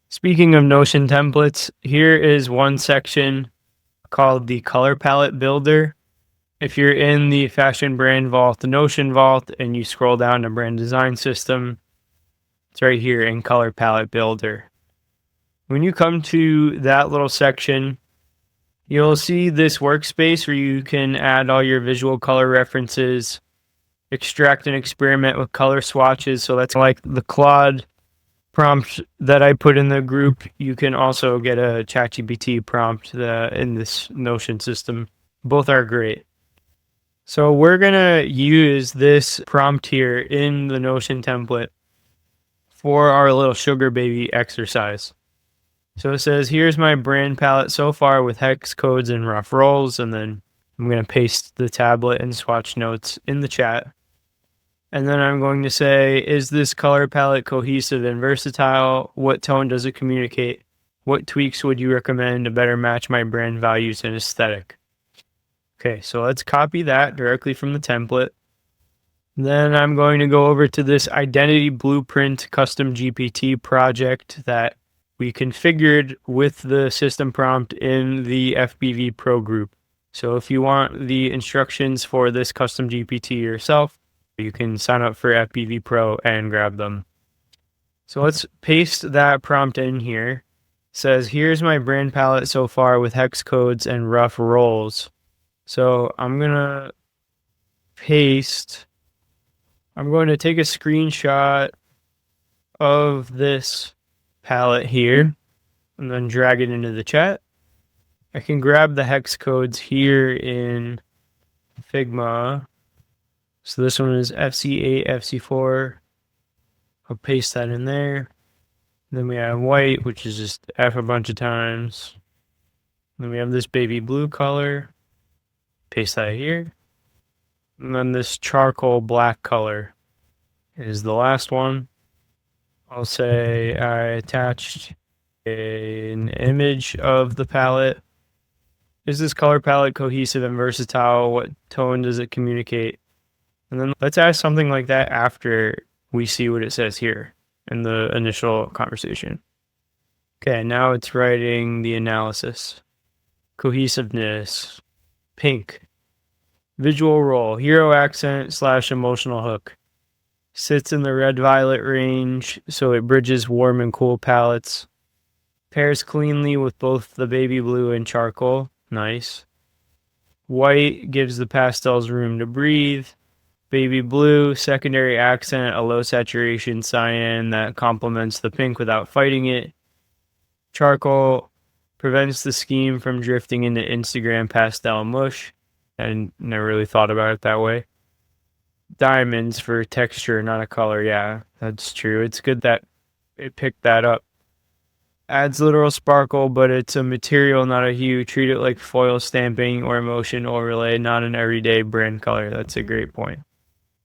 Speaking of Notion templates, here is one section called the Color Palette Builder. If you're in the Fashion Brand Vault, the Notion Vault, and you scroll down to Brand Design System, it's right here in Color Palette Builder. When you come to that little section, you'll see this workspace where you can add all your visual color references, extract and experiment with color swatches. So that's like the Claude prompt that I put in the group. You can also get a ChatGPT prompt in this Notion system. Both are great. So we're going to use this prompt here in the Notion template for our little sugar baby exercise. So it says, here's my brand palette so far with hex codes and rough rolls. And then I'm going to paste the tablet and swatch notes in the chat. And then I'm going to say, is this color palette cohesive and versatile? What tone does it communicate? What tweaks would you recommend to better match my brand values and aesthetic? Okay, so let's copy that directly from the template. Then I'm going to go over to this identity blueprint custom GPT project that we configured with the system prompt in the FBV Pro group. So if you want the instructions for this custom GPT yourself, you can sign up for FBV Pro and grab them. So let's paste that prompt in here. It says, here's my brand palette so far with hex codes and rough rolls. So I'm going to take a screenshot of this palette here and then drag it into the chat. I can grab the hex codes here in Figma. So this one is FC8, FC4. I'll paste that in there. Then we have white, which is just F a bunch of times. Then we have this baby blue color. Paste that here. And then this charcoal black color is the last one. I'll say I attached an image of the palette. Is this color palette cohesive and versatile? What tone does it communicate? And then let's ask something like that after we see what it says here in the initial conversation. Okay, now it's writing the analysis. Cohesiveness. Pink. Visual role. Hero accent / emotional hook. Sits in the red-violet range, so it bridges warm and cool palettes. Pairs cleanly with both the baby blue and charcoal. Nice. White gives the pastels room to breathe. Baby blue, secondary accent, a low saturation cyan that complements the pink without fighting it. Charcoal prevents the scheme from drifting into Instagram pastel mush. I never really thought about it that way. Diamonds for texture, not a color. Yeah, that's true. It's good that it picked that up. Adds literal sparkle, but it's a material, not a hue. Treat it like foil stamping or motion overlay, not an everyday brand color. That's a great point.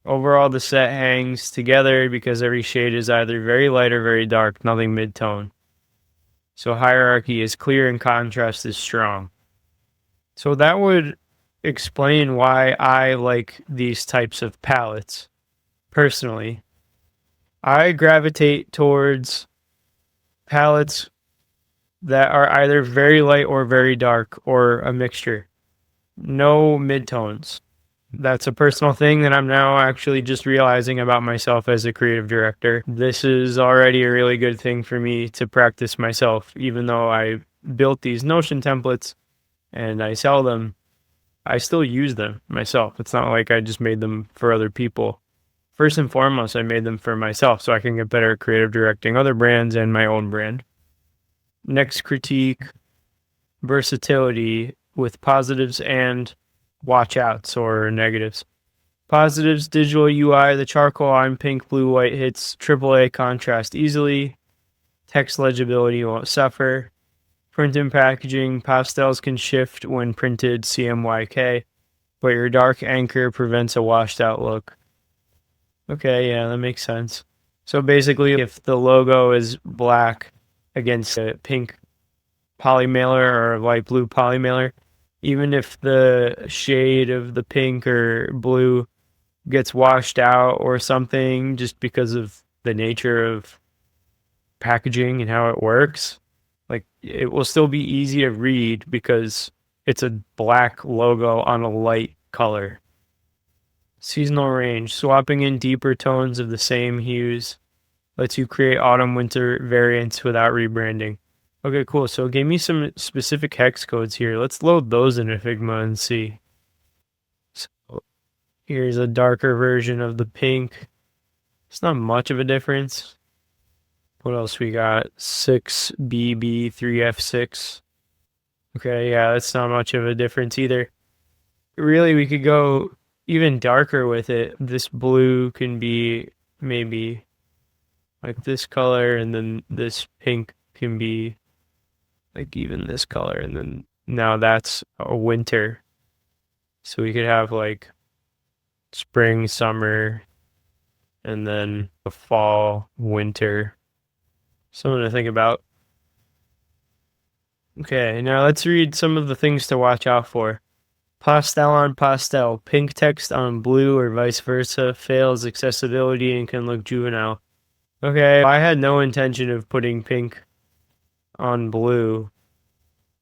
Overall, the set hangs together because every shade is either very light or very dark, nothing mid-tone. So hierarchy is clear and contrast is strong. So that would explain why I like these types of palettes. Personally, I gravitate towards palettes that are either very light or very dark or a mixture. No midtones. That's a personal thing that I'm now actually just realizing about myself as a creative director. This is already a really good thing for me to practice myself, even though I built these Notion templates and I sell them. I still use them myself. It's not like I just made them for other people. First and foremost, I made them for myself so I can get better at creative directing other brands and my own brand. Next critique, versatility with positives and watch outs or negatives. Positives, digital UI, the charcoal on pink, blue, white hits AAA contrast easily. Text legibility won't suffer. Print and packaging, pastels can shift when printed CMYK, but your dark anchor prevents a washed out look. Okay, yeah, that makes sense. So basically, if the logo is black against a pink polymailer or a light blue polymailer, even if the shade of the pink or blue gets washed out or something just because of the nature of packaging and how it works, like it will still be easy to read because it's a black logo on a light color. Seasonal range, swapping in deeper tones of the same hues lets you create autumn winter variants without rebranding. Okay, cool. So it gave me some specific hex codes here. Let's load those into Figma and see. So here's a darker version of the pink. It's not much of a difference. What else we got? 6BB3F6. Okay, yeah, that's not much of a difference either. Really, we could go even darker with it. This blue can be maybe like this color, and then this pink can be like even this color, and then now that's a winter. So we could have like spring, summer, and then a fall, winter. Something to think about. Okay, now let's read some of the things to watch out for. Pastel on pastel, pink text on blue or vice versa, fails accessibility and can look juvenile. Okay, I had no intention of putting pink on blue.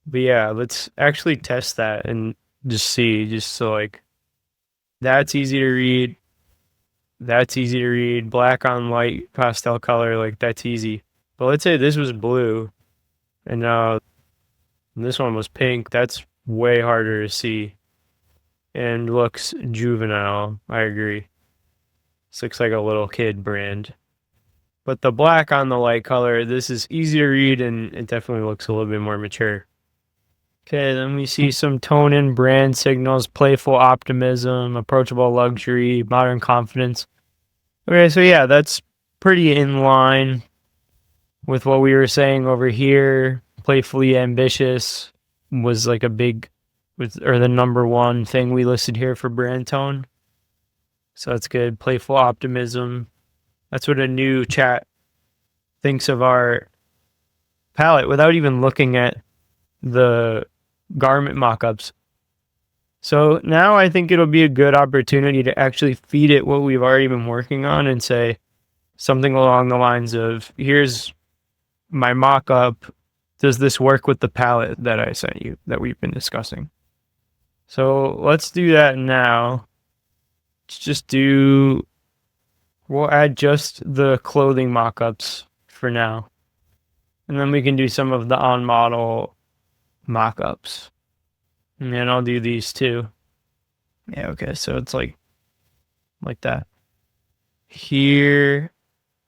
But yeah, let's actually test that and just see, just so like, that's easy to read. That's easy to read. Black on light pastel color, like that's easy. But let's say this was blue and now this one was pink. That's way harder to see and looks juvenile. I agree. This looks like a little kid brand. But the black on the light color, this is easy to read and it definitely looks a little bit more mature. Okay, then we see some tone and brand signals, playful optimism, approachable luxury, modern confidence. Okay, so yeah, that's pretty in line with what we were saying over here. Playfully ambitious was like a big, or the number one thing we listed here for brand tone. So that's good. Playful optimism. That's what a new chat thinks of our palette without even looking at the garment mockups. So now I think it'll be a good opportunity to actually feed it what we've already been working on and say something along the lines of, here's my mockup. Does this work with the palette that I sent you that we've been discussing? So let's do that now. Let's just do, we'll add just the clothing mockups for now. And then we can do some of the on-model mockups. And then I'll do these too. Yeah, okay, so it's like that. Here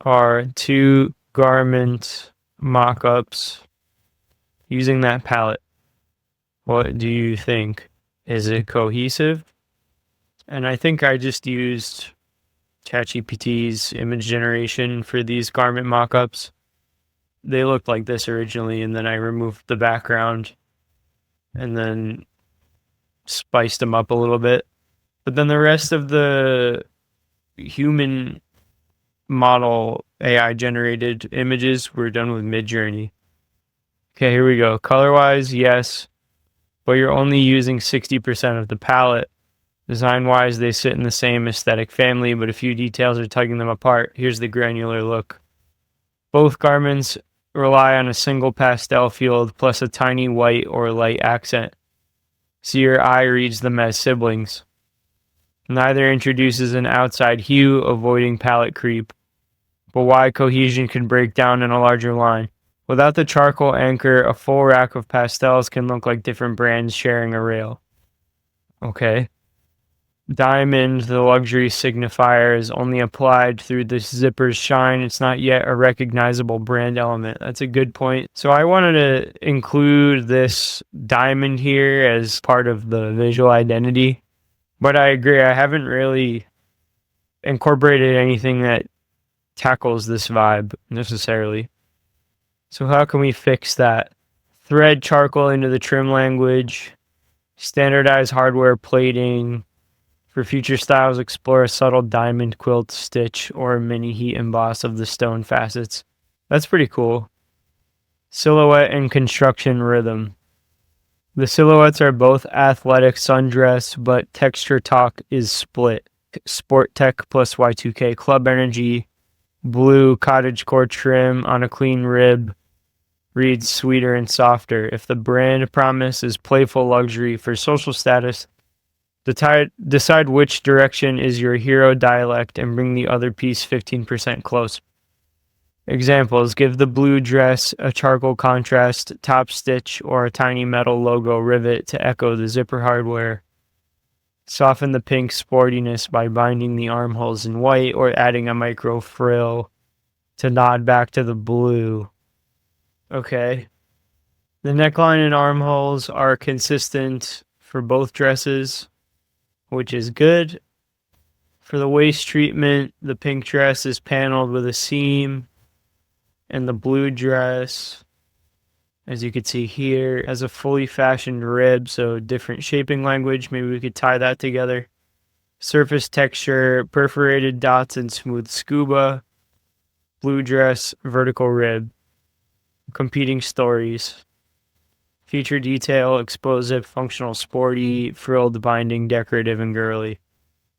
are 2 garment mockups using that palette. What do you think? Is it cohesive? And I think I just used ChatGPT's image generation for these garment mockups. They looked like this originally, and then I removed the background and then spiced them up a little bit. But then the rest of the human model AI generated images were done with Midjourney. Okay, here we go. Color-wise, yes, but you're only using 60% of the palette. Design-wise, they sit in the same aesthetic family, but a few details are tugging them apart. Here's the granular look. Both garments rely on a single pastel field plus a tiny white or light accent, so your eye reads them as siblings. Neither introduces an outside hue, avoiding palette creep, but why cohesion can break down in a larger line. Without the charcoal anchor, a full rack of pastels can look like different brands sharing a rail. Okay. Diamond, the luxury signifier, is only applied through the zipper's shine. It's not yet a recognizable brand element. That's a good point. So I wanted to include this diamond here as part of the visual identity. But I agree, I haven't really incorporated anything that tackles this vibe necessarily. So how can we fix that? Thread charcoal into the trim language, standardize hardware plating. For future styles, explore a subtle diamond quilt stitch or a mini heat emboss of the stone facets. That's pretty cool. Silhouette and construction rhythm. The silhouettes are both athletic sundress, but texture talk is split. Sport Tech plus Y2K Club Energy, blue cottagecore trim on a clean rib, reads sweeter and softer. If the brand promise is playful luxury for social status, decide which direction is your hero dialect and bring the other piece 15% close. Examples: give the blue dress a charcoal contrast top stitch or a tiny metal logo rivet to echo the zipper hardware. Soften the pink sportiness by binding the armholes in white or adding a micro frill to nod back to the blue. Okay. The neckline and armholes are consistent for both dresses, which is good. For the waist treatment, the pink dress is paneled with a seam, and the blue dress, as you can see here, has a fully fashioned rib, so different shaping language. Maybe we could tie that together. Surface texture, perforated dots and smooth scuba. Blue dress, vertical rib. Competing stories. Feature detail, explosive, functional, sporty, frilled, binding, decorative, and girly.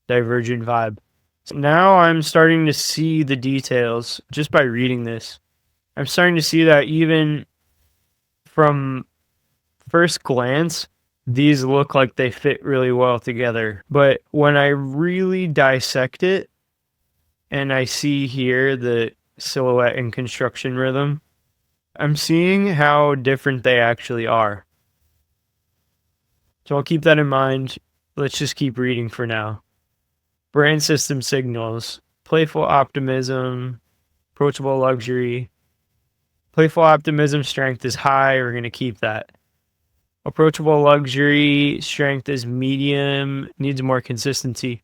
Divergent vibe. So now I'm starting to see the details just by reading this. I'm starting to see that even from first glance, these look like they fit really well together. But when I really dissect it, and I see here the silhouette and construction rhythm, I'm seeing how different they actually are. So I'll keep that in mind. Let's just keep reading for now. Brand system signals. Playful optimism. Approachable luxury. Playful optimism strength is high. We're going to keep that. Approachable luxury strength is medium. Needs more consistency.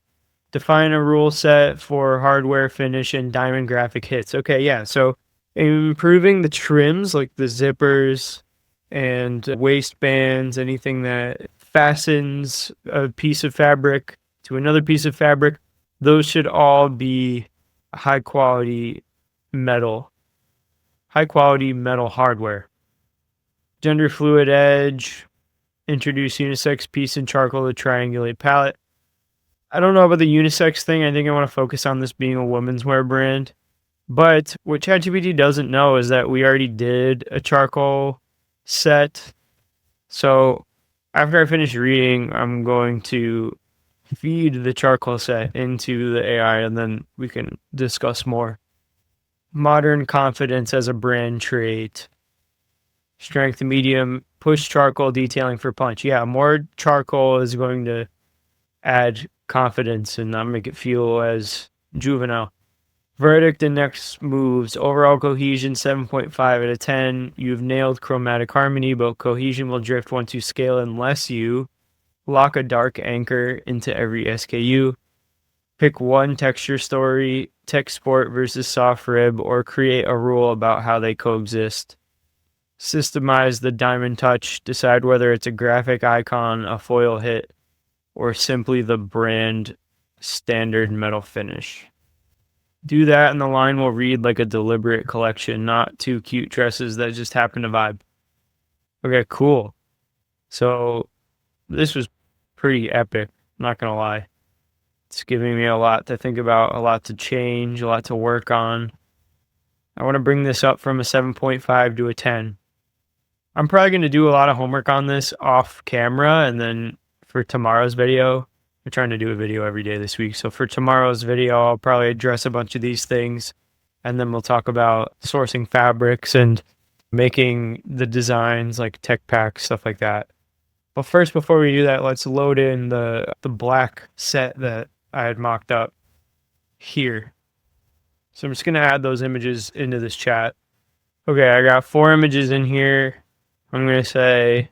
Define a rule set for hardware finish and diamond graphic hits. Okay, yeah. So improving the trims like the zippers and waistbands, anything that fastens a piece of fabric to another piece of fabric, those should all be high quality metal hardware. Gender fluid edge, introduce unisex piece in charcoal to triangulate palette. I don't know about the unisex thing. I think I want to focus on this being a women's wear brand. But what ChatGPT doesn't know is that we already did a charcoal set. So after I finish reading, I'm going to feed the charcoal set into the AI and then we can discuss more. Modern confidence as a brand trait. Strength medium, push charcoal detailing for punch. Yeah, more charcoal is going to add confidence and not make it feel as juvenile. Verdict and next moves. Overall cohesion 7.5 out of 10. You've nailed chromatic harmony, but cohesion will drift once you scale unless you lock a dark anchor into every SKU. Pick one texture story, tech sport versus soft rib, or create a rule about how they coexist. Systemize the diamond touch. Decide whether it's a graphic icon, a foil hit, or simply the brand standard metal finish. Do that and the line will read like a deliberate collection, not two cute dresses that just happen to vibe. Okay, cool. So this was pretty epic, not gonna lie. It's giving me a lot to think about, a lot to change, a lot to work on. I want to bring this up from a 7.5 to a 10. I'm probably going to do a lot of homework on this off camera, and then for tomorrow's video, I'm trying to do a video every day this week. So for tomorrow's video, I'll probably address a bunch of these things, and then we'll talk about sourcing fabrics and making the designs like tech packs, stuff like that. But first, before we do that, let's load in the black set that I had mocked up here. So I'm just going to add those images into this chat. Okay, I got 4 images in here. I'm going to say,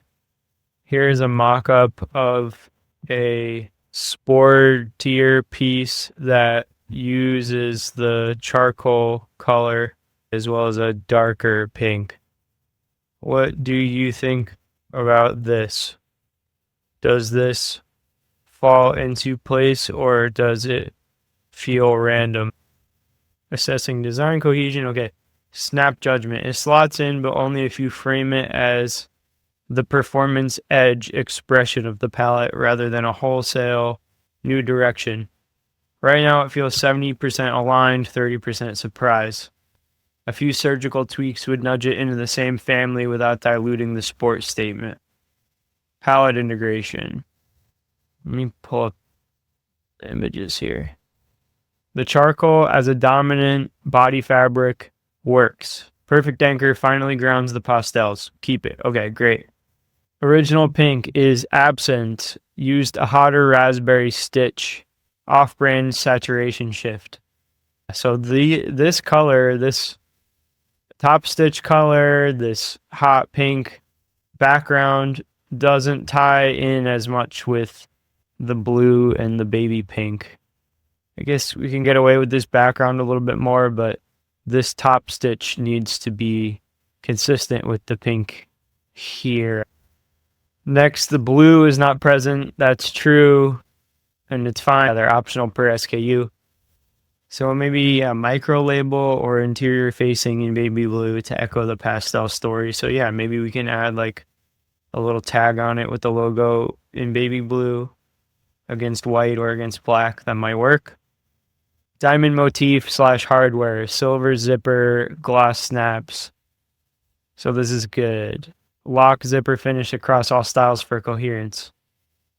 here's a mock-up of a sportier piece that uses the charcoal color as well as a darker pink. What do you think about this? Does this fall into place or does it feel random? Assessing design cohesion. Okay. Snap judgment. It slots in, but only if you frame it as the performance edge expression of the palette rather than a wholesale new direction. Right now it feels 70% aligned, 30% surprise. A few surgical tweaks would nudge it into the same family without diluting the sport statement. Palette integration. Let me pull up the images here. The charcoal as a dominant body fabric works. Perfect anchor finally grounds the pastels. Keep it. Okay, great. Original pink is absent. Used a hotter raspberry stitch. Off-brand saturation shift. So this color, this top stitch color, this hot pink background doesn't tie in as much with the blue and the baby pink. I guess we can get away with this background a little bit more, but this top stitch needs to be consistent with the pink here. Next, the blue is not present. That's true, and it's fine. They're optional per SKU. So maybe a micro label or interior facing in baby blue to echo the pastel story. So yeah, maybe we can add like a little tag on it with the logo in baby blue against white or against black. That might work. Diamond motif / hardware, silver zipper, gloss snaps. So this is good. Lock zipper finish across all styles for coherence.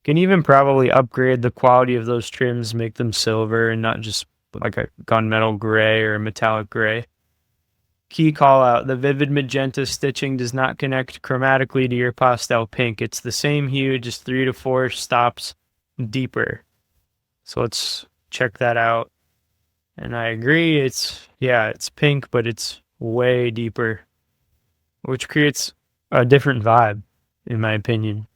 Can even probably upgrade the quality of those trims, make them silver and not just like a gunmetal gray or a metallic gray. Key call out, the vivid magenta stitching does not connect chromatically to your pastel pink. It's the same hue, just 3 to 4 stops deeper. So let's check that out. And I agree, it's pink, but it's way deeper, which creates a different vibe, in my opinion.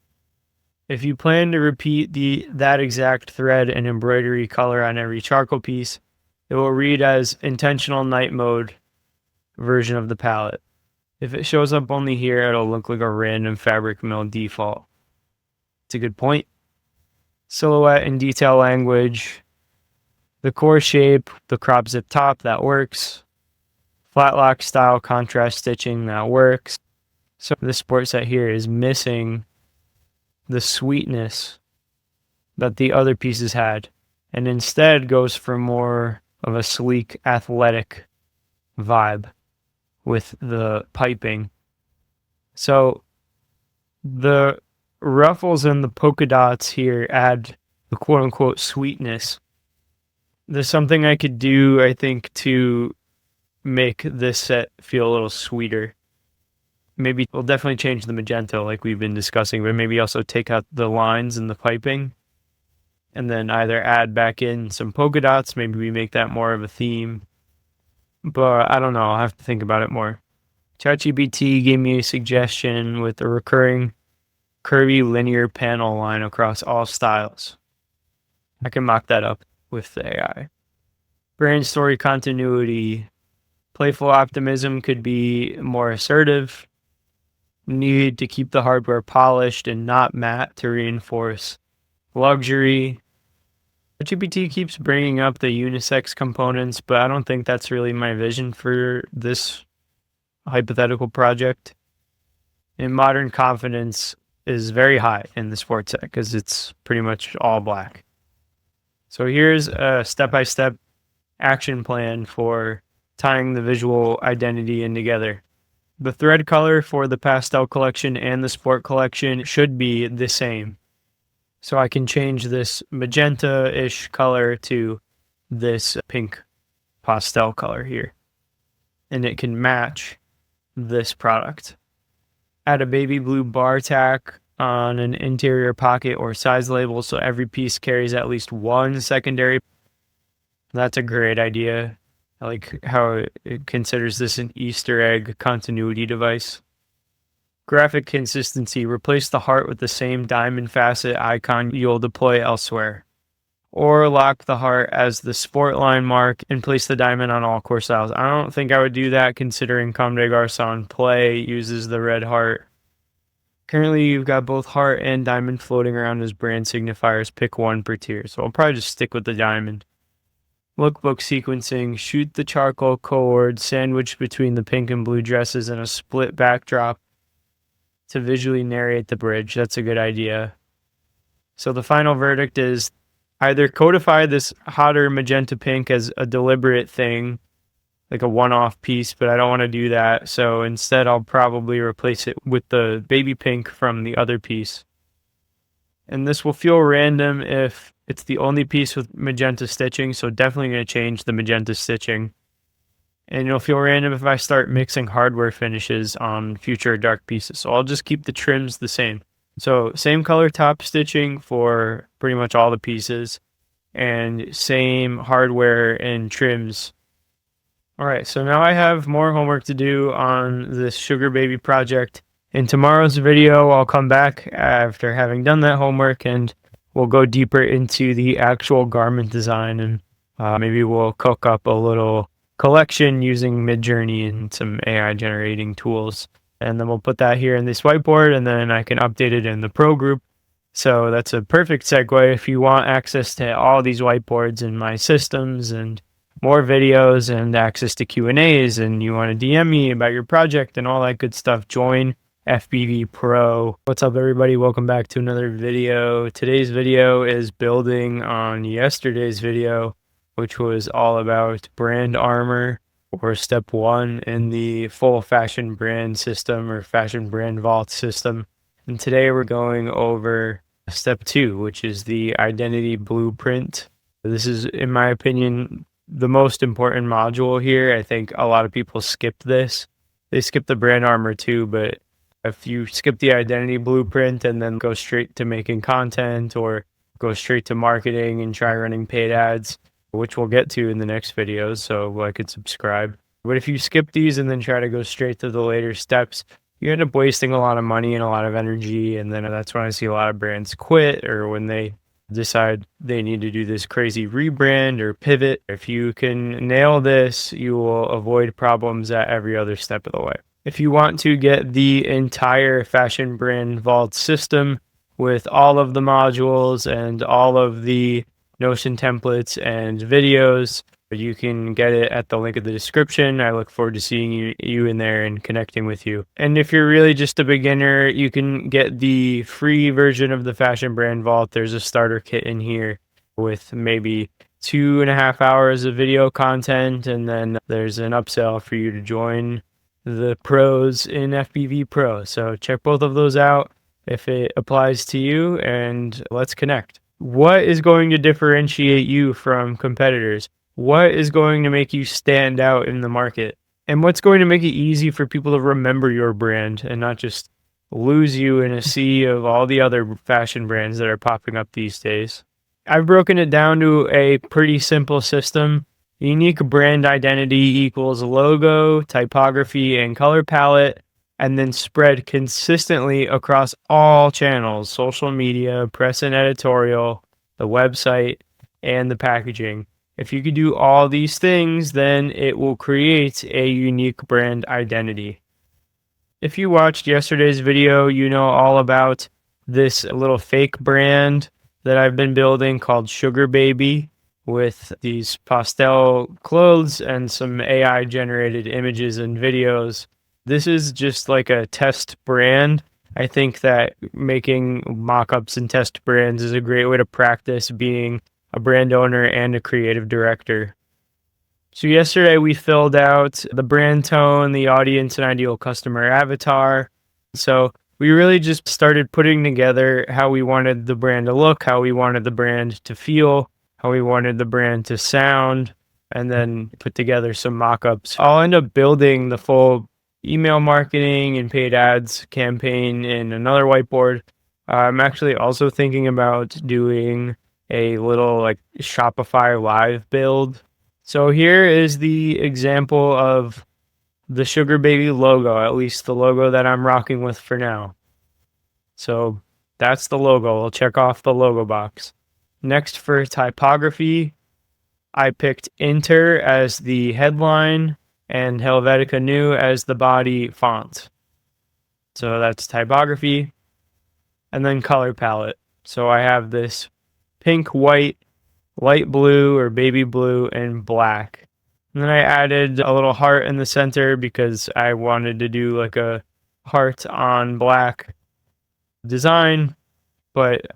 If you plan to repeat that exact thread and embroidery color on every charcoal piece, it will read as intentional night mode version of the palette. If it shows up only here, it'll look like a random fabric mill default. It's a good point. Silhouette and detail language. The core shape, the crop zip top, that works. Flat lock style contrast stitching, that works. So this sport set here is missing the sweetness that the other pieces had, and instead goes for more of a sleek, athletic vibe with the piping. So the ruffles and the polka dots here add the quote-unquote sweetness. There's something I could do, I think, to make this set feel a little sweeter. Maybe we'll definitely change the magenta like we've been discussing, but maybe also take out the lines and the piping and then either add back in some polka dots. Maybe we make that more of a theme, but I don't know. I'll have to think about it more. ChatGPT gave me a suggestion with a recurring curvy linear panel line across all styles. I can mock that up with the AI. Brand story continuity. Playful optimism could be more assertive. Need to keep the hardware polished and not matte to reinforce luxury. GPT keeps bringing up the unisex components, but I don't think that's really my vision for this hypothetical project. And modern confidence is very high in the sports set because it's pretty much all black. So here's a step-by-step action plan for tying the visual identity in together. The thread color for the pastel collection and the sport collection should be the same. So I can change this magenta-ish color to this pink pastel color here. And it can match this product. Add a baby blue bar tack on an interior pocket or size label so every piece carries at least one secondary. That's a great idea. I like how it considers this an Easter egg continuity device. Graphic consistency. Replace the heart with the same diamond facet icon you'll deploy elsewhere. Or lock the heart as the sport line mark and place the diamond on all core styles. I don't think I would do that considering Comme des Garçons Play uses the red heart. Currently, you've got both heart and diamond floating around as brand signifiers. Pick one per tier. So I'll probably just stick with the diamond. Lookbook sequencing. Shoot the charcoal cord sandwiched between the pink and blue dresses in a split backdrop to visually narrate the bridge. That's a good idea. So the final verdict is either codify this hotter magenta pink as a deliberate thing, like a one-off piece, but I don't want to do that. So instead, I'll probably replace it with the baby pink from the other piece. And this will feel random if it's the only piece with magenta stitching, so definitely going to change the magenta stitching. And it'll feel random if I start mixing hardware finishes on future dark pieces. So I'll just keep the trims the same. So same color top stitching for pretty much all the pieces and same hardware and trims. All right, so now I have more homework to do on this Sugar Baby project. In tomorrow's video, I'll come back after having done that homework and we'll go deeper into the actual garment design and maybe we'll cook up a little collection using Midjourney and some AI generating tools. And then we'll put that here in this whiteboard and then I can update it in the pro group. So that's a perfect segue if you want access to all these whiteboards in my systems and more videos and access to Q&As and you want to DM me about your project and all that good stuff, join FBV Pro. What's up everybody? Welcome back to another video. Today's video is building on yesterday's video, which was all about brand armor or step 1 in the full fashion brand system or fashion brand vault system. And today we're going over step 2, which is the identity blueprint. This is, in my opinion, the most important module here. I think a lot of people skip this. They skip the brand armor too, but if you skip the identity blueprint and then go straight to making content or go straight to marketing and try running paid ads, which we'll get to in the next videos, so like and subscribe. But if you skip these and then try to go straight to the later steps, you end up wasting a lot of money and a lot of energy, and then that's when I see a lot of brands quit or when they decide they need to do this crazy rebrand or pivot. If you can nail this, you will avoid problems at every other step of the way. If you want to get the entire fashion brand vault system with all of the modules and all of the Notion templates and videos, you can get it at the link in the description. I look forward to seeing you in there and connecting with you. And if you're really just a beginner, you can get the free version of the Fashion Brand Vault. There's a starter kit in here with maybe 2.5 hours of video content, and then there's an upsell for you to join the pros in FBV Pro. So check both of those out if it applies to you, and let's connect. What is going to differentiate you from competitors? What is going to make you stand out in the market? And what's going to make it easy for people to remember your brand and not just lose you in a sea of all the other fashion brands that are popping up these days? I've broken it down to a pretty simple system. Unique brand identity equals logo, typography, and color palette, and then spread consistently across all channels: social media, press and editorial, the website, and the packaging. If you could do all these things, then it will create a unique brand identity. If you watched yesterday's video, you know all about this little fake brand that I've been building called Sugar Baby, with these pastel clothes and some AI generated images and videos. This is just like a test brand. I think that making mock-ups and test brands is a great way to practice being a brand owner and a creative director. So yesterday we filled out the brand tone, the audience and ideal customer avatar. So we really just started putting together how we wanted the brand to look, how we wanted the brand to feel, how we wanted the brand to sound, and then put together some mock-ups. I'll end up building the full email marketing and paid ads campaign in another whiteboard, I'm actually also thinking about doing a little like Shopify live build. So here is the example of the Sugar Baby logo, at least the logo that I'm rocking with for now. So that's the logo. I'll check off the logo box. Next, for typography, I picked Inter as the headline and Helvetica Neue as the body font. So that's typography. And then color palette. So I have this pink, white, light blue or baby blue, and black. And then I added a little heart in the center because I wanted to do like a heart on black design. But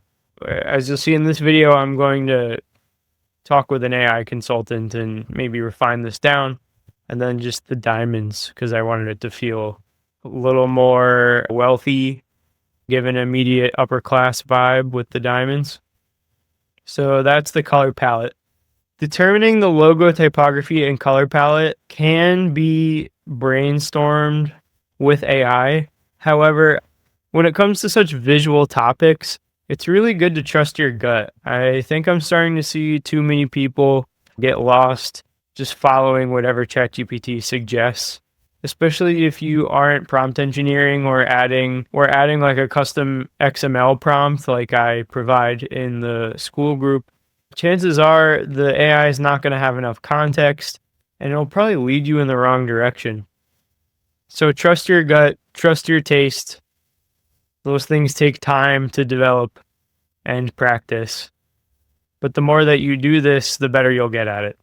as you'll see in this video, I'm going to talk with an AI consultant and maybe refine this down. And then just the diamonds, because I wanted it to feel a little more wealthy, give an immediate upper class vibe with the diamonds. So that's the color palette. Determining the logo typography and color palette can be brainstormed with AI. However, when it comes to such visual topics, it's really good to trust your gut. I think I'm starting to see too many people get lost just following whatever ChatGPT suggests, especially if you aren't prompt engineering or adding like a custom XML prompt like I provide in the Skool group. Chances are the AI is not going to have enough context and it'll probably lead you in the wrong direction. So trust your gut, trust your taste. Those things take time to develop and practice. But the more that you do this, the better you'll get at it.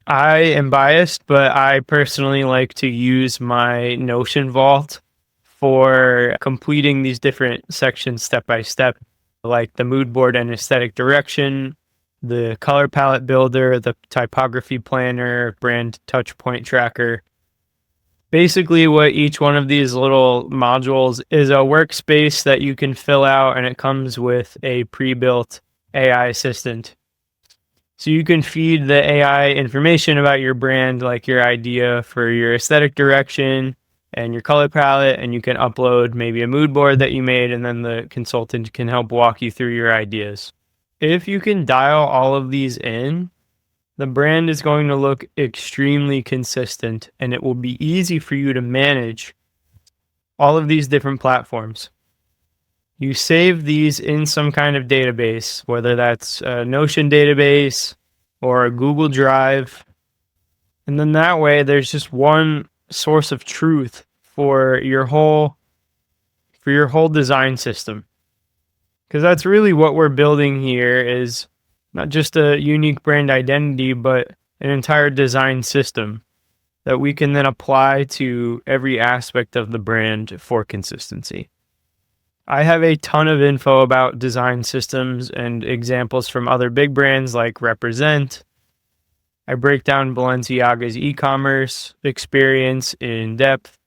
I am biased, but I personally like to use my Notion vault for completing these different sections step by step, like the mood board and aesthetic direction, the color palette builder, the typography planner, brand touch point tracker. Basically, what each one of these little modules is a workspace that you can fill out, and it comes with a pre-built AI assistant. So you can feed the AI information about your brand, like your idea for your aesthetic direction and your color palette, and you can upload maybe a mood board that you made, and then the consultant can help walk you through your ideas. If you can dial all of these in, the brand is going to look extremely consistent, and it will be easy for you to manage all of these different platforms. You save these in some kind of database, whether that's a Notion database or a Google Drive. And then that way, there's just one source of truth for your whole design system. Because that's really what we're building here, is not just a unique brand identity, but an entire design system that we can then apply to every aspect of the brand for consistency. I have a ton of info about design systems and examples from other big brands like Represent. I break down Balenciaga's e-commerce experience in depth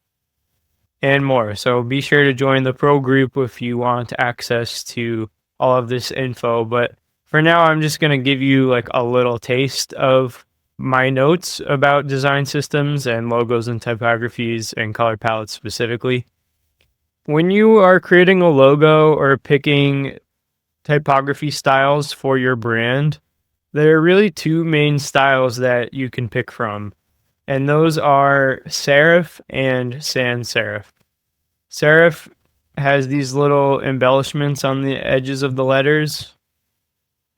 and more. So be sure to join the pro group if you want access to all of this info. But for now, I'm just going to give you like a little taste of my notes about design systems and logos and typographies and color palettes specifically. When you are creating a logo or picking typography styles for your brand, there are really two main styles that you can pick from, and those are serif and sans serif. Serif has these little embellishments on the edges of the letters,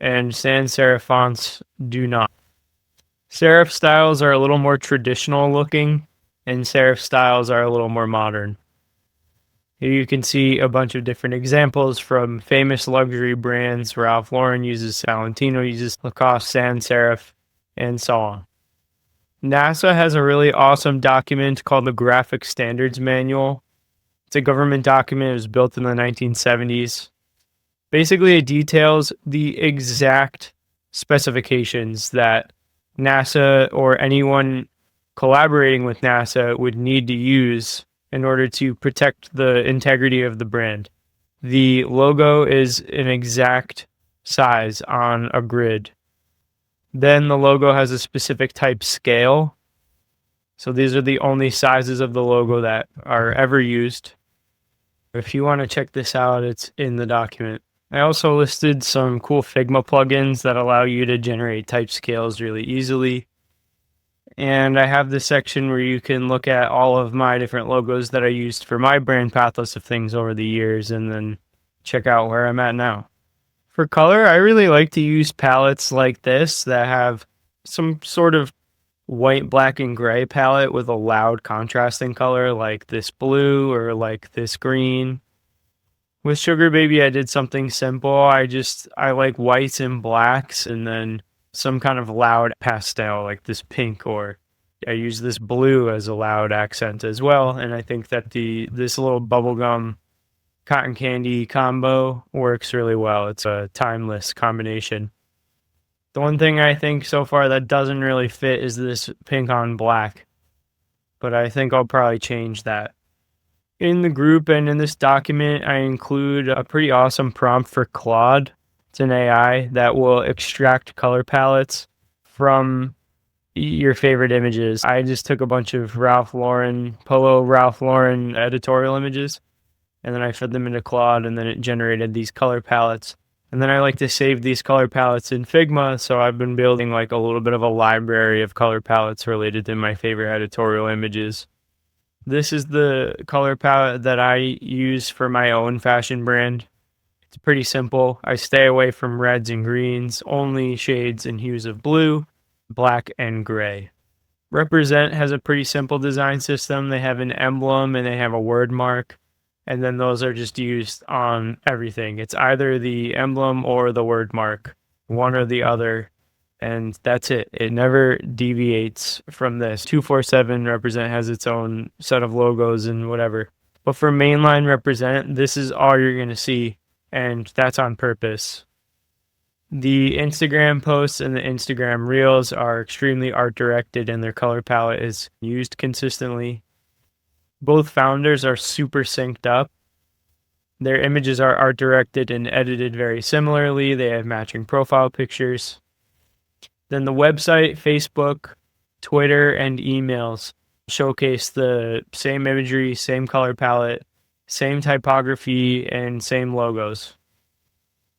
and sans serif fonts do not. Serif styles are a little more traditional looking, and serif styles are a little more modern. Here you can see a bunch of different examples from famous luxury brands. Ralph Lauren uses, Valentino uses, Lacoste sans serif, and so on. NASA has a really awesome document called the Graphic Standards Manual. It's a government document. It was built in the 1970s. Basically, it details the exact specifications that NASA or anyone collaborating with NASA would need to use in order to protect the integrity of the brand. The logo is an exact size on a grid. Then the logo has a specific type scale. So these are the only sizes of the logo that are ever used. If you want to check this out, it's in the document. I also listed some cool Figma plugins that allow you to generate type scales really easily. And I have this section where you can look at all of my different logos that I used for my brand pathos of things over the years, and then check out where I'm at now. For color, I really like to use palettes like this that have some sort of white, black, and gray palette with a loud contrasting color like this blue or like this green. With Sugar Baby, I did something simple. I like whites and blacks and then some kind of loud pastel like this pink, or I use this blue as a loud accent as well. And I think that this little bubblegum cotton candy combo works really well. It's a timeless combination. The one thing I think so far that doesn't really fit is this pink on black, but I think I'll probably change that. In the group and in this document, I include a pretty awesome prompt for Claude. It's an AI that will extract color palettes from your favorite images. I just took a bunch of Polo Ralph Lauren editorial images, and then I fed them into Claude, and then it generated these color palettes. And then I like to save these color palettes in Figma, so I've been building like a little bit of a library of color palettes related to my favorite editorial images. This is the color palette that I use for my own fashion brand. It's pretty simple. I stay away from reds and greens, only shades and hues of blue, black, and gray. Represent has a pretty simple design system. They have an emblem and they have a word mark, and then those are just used on everything. It's either the emblem or the word mark, one or the other, and that's it. It never deviates from this. 247 Represent has its own set of logos and whatever. But for mainline Represent, this is all you're going to see, and that's on purpose. The Instagram posts and the Instagram reels are extremely art directed, and their color palette is used consistently. Both founders are super synced up. Their images are art directed and edited very similarly. They have matching profile pictures. Then the website, Facebook, Twitter, and emails showcase the same imagery, same color palette, same typography, and same logos.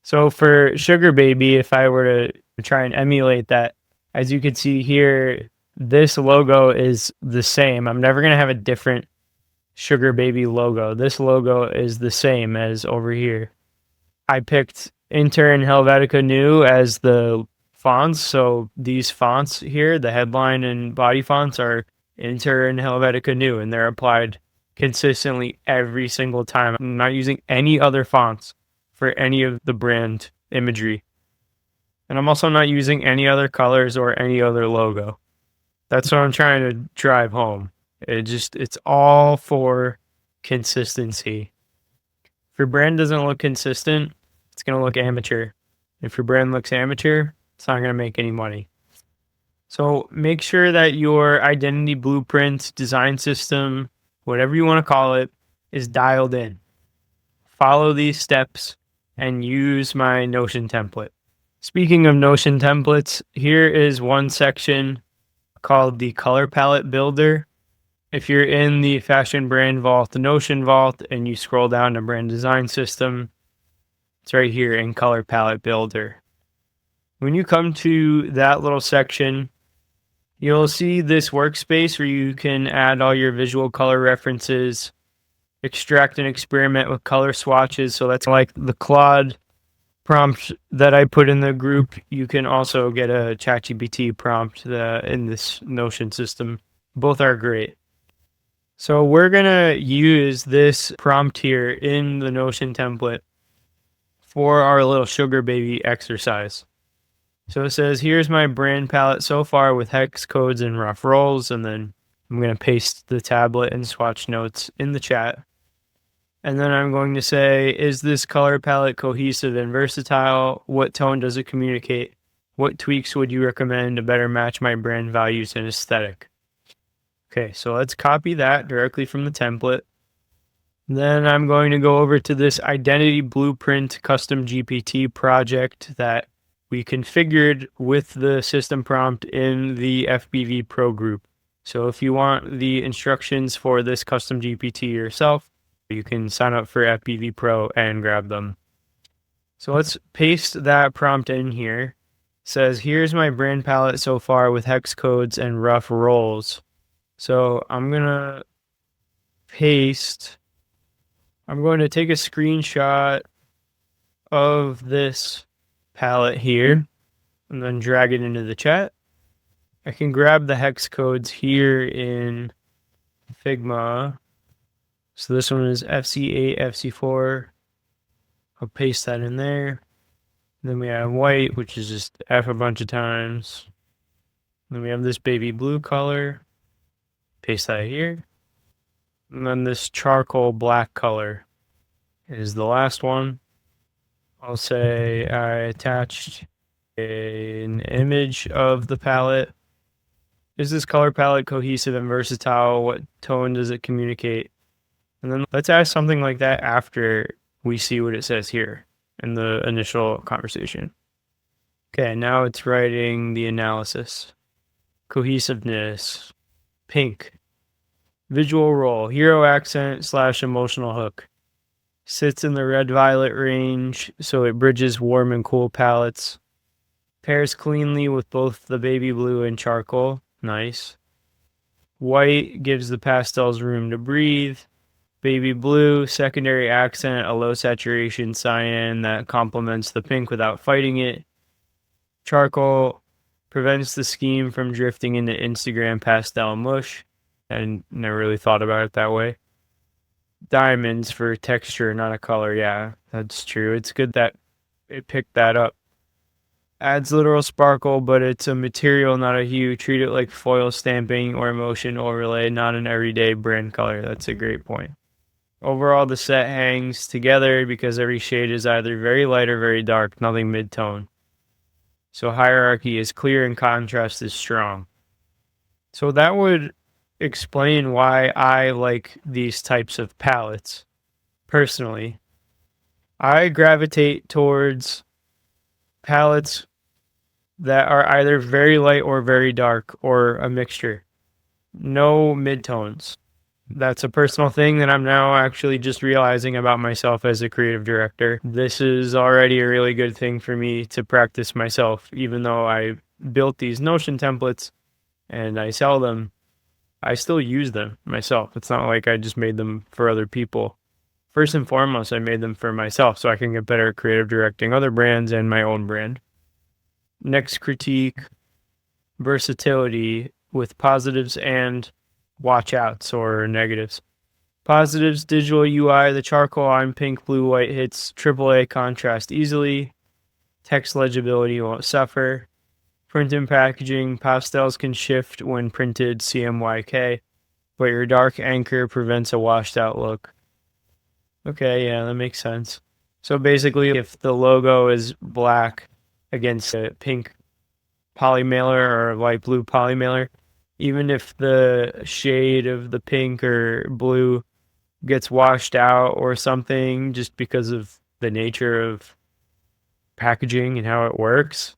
So for Sugar Baby, if I were to try and emulate that, as you can see here, this logo is the same. I'm never going to have a different Sugar Baby logo. This logo is the same as over here. I picked Inter and Helvetica New as the fonts. So these fonts here, the headline and body fonts, are Inter and Helvetica New, and they're applied consistently every single time. I'm not using any other fonts for any of the brand imagery. And I'm also not using any other colors or any other logo. That's what I'm trying to drive home. It's all for consistency. If your brand doesn't look consistent, it's going to look amateur. If your brand looks amateur, it's not going to make any money. So make sure that your identity blueprint, design system, whatever you want to call it, is dialed in. Follow these steps and use my Notion template. Speaking of Notion templates, here is one section called the Color Palette Builder. If you're in the Fashion Brand Vault, the Notion Vault, and you scroll down to Brand Design System, it's right here in Color Palette Builder. When you come to that little section, you'll see this workspace where you can add all your visual color references, extract and experiment with color swatches. So that's like the Claude prompt that I put in the group. You can also get a ChatGPT prompt in this Notion system. Both are great. So we're going to use this prompt here in the Notion template for our little Sugar Baby exercise. So it says, here's my brand palette so far with hex codes and rough rolls. And then I'm going to paste the tablet and swatch notes in the chat. And then I'm going to say, is this color palette cohesive and versatile? What tone does it communicate? What tweaks would you recommend to better match my brand values and aesthetic? Okay, so let's copy that directly from the template. Then I'm going to go over to this Identity Blueprint Custom GPT project that we configured with the system prompt in the FBV Pro group. So if you want the instructions for this custom GPT yourself, You can sign up for FPV Pro and grab them. So let's paste that prompt in here. It says, here's my brand palette so far with hex codes and rough rolls. So I'm going to take a screenshot of this palette here and then drag it into the chat. I can grab the hex codes here in Figma. So this one is FC8, FC4. I'll paste that in there. Then we have white, which is just F a bunch of times. Then we have this baby blue color. Paste that here. And then this charcoal black color is the last one. I'll say I attached an image of the palette. Is this color palette cohesive and versatile? What tone does it communicate? And then let's ask something like that after we see what it says here in the initial conversation. Okay, now it's writing the analysis. Cohesiveness. Pink. Visual role. Hero accent / emotional hook. Sits in the red-violet range, so it bridges warm and cool palettes. Pairs cleanly with both the baby blue and charcoal. Nice. White gives the pastels room to breathe. Baby blue, secondary accent, a low saturation cyan that complements the pink without fighting it. Charcoal prevents the scheme from drifting into Instagram pastel mush. I never really thought about it that way. Diamonds for texture, not a color. Yeah, that's true. It's good that it picked that up. Adds literal sparkle, but it's a material, not a hue. Treat it like foil stamping or motion overlay, not an everyday brand color. That's a great point. Overall, the set hangs together because every shade is either very light or very dark, nothing mid-tone. So hierarchy is clear and contrast is strong. So that would explain why I like these types of palettes. Personally, I gravitate towards palettes that are either very light or very dark or a mixture. No midtones. That's a personal thing that I'm now actually just realizing about myself as a creative director. This is already a really good thing for me to practice myself, even though I built these Notion templates and I sell them. I still use them myself. It's not like I just made them for other people. First and foremost, I made them for myself so I can get better at creative directing other brands and my own brand. Next critique, versatility with positives and watch outs or negatives. Positives, digital UI, the charcoal on pink, blue, white hits AAA contrast easily. Text legibility won't suffer. Print and packaging, pastels can shift when printed CMYK, but your dark anchor prevents a washed out look. Okay, yeah, that makes sense. So basically, if the logo is black against a pink polymailer or light blue polymailer, even if the shade of the pink or blue gets washed out or something just because of the nature of packaging and how it works,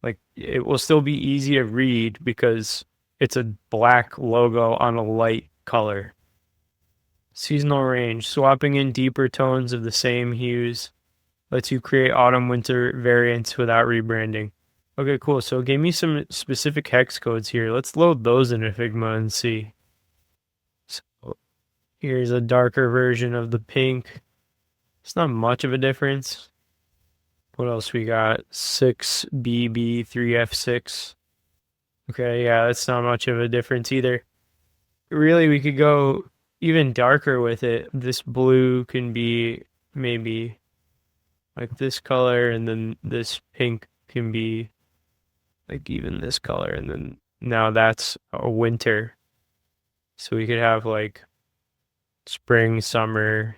like it will still be easy to read because it's a black logo on a light color. Seasonal range, swapping in deeper tones of the same hues lets you create autumn-winter variants without rebranding. Okay, cool. So it gave me some specific hex codes here. Let's load those into Figma and see. So here's a darker version of the pink. It's not much of a difference. What else we got? 6BB3F6. Okay, yeah, that's not much of a difference either. Really, we could go even darker with it. This blue can be maybe like this color, and then this pink can be like even this color, and then now that's a winter. So we could have like spring, summer,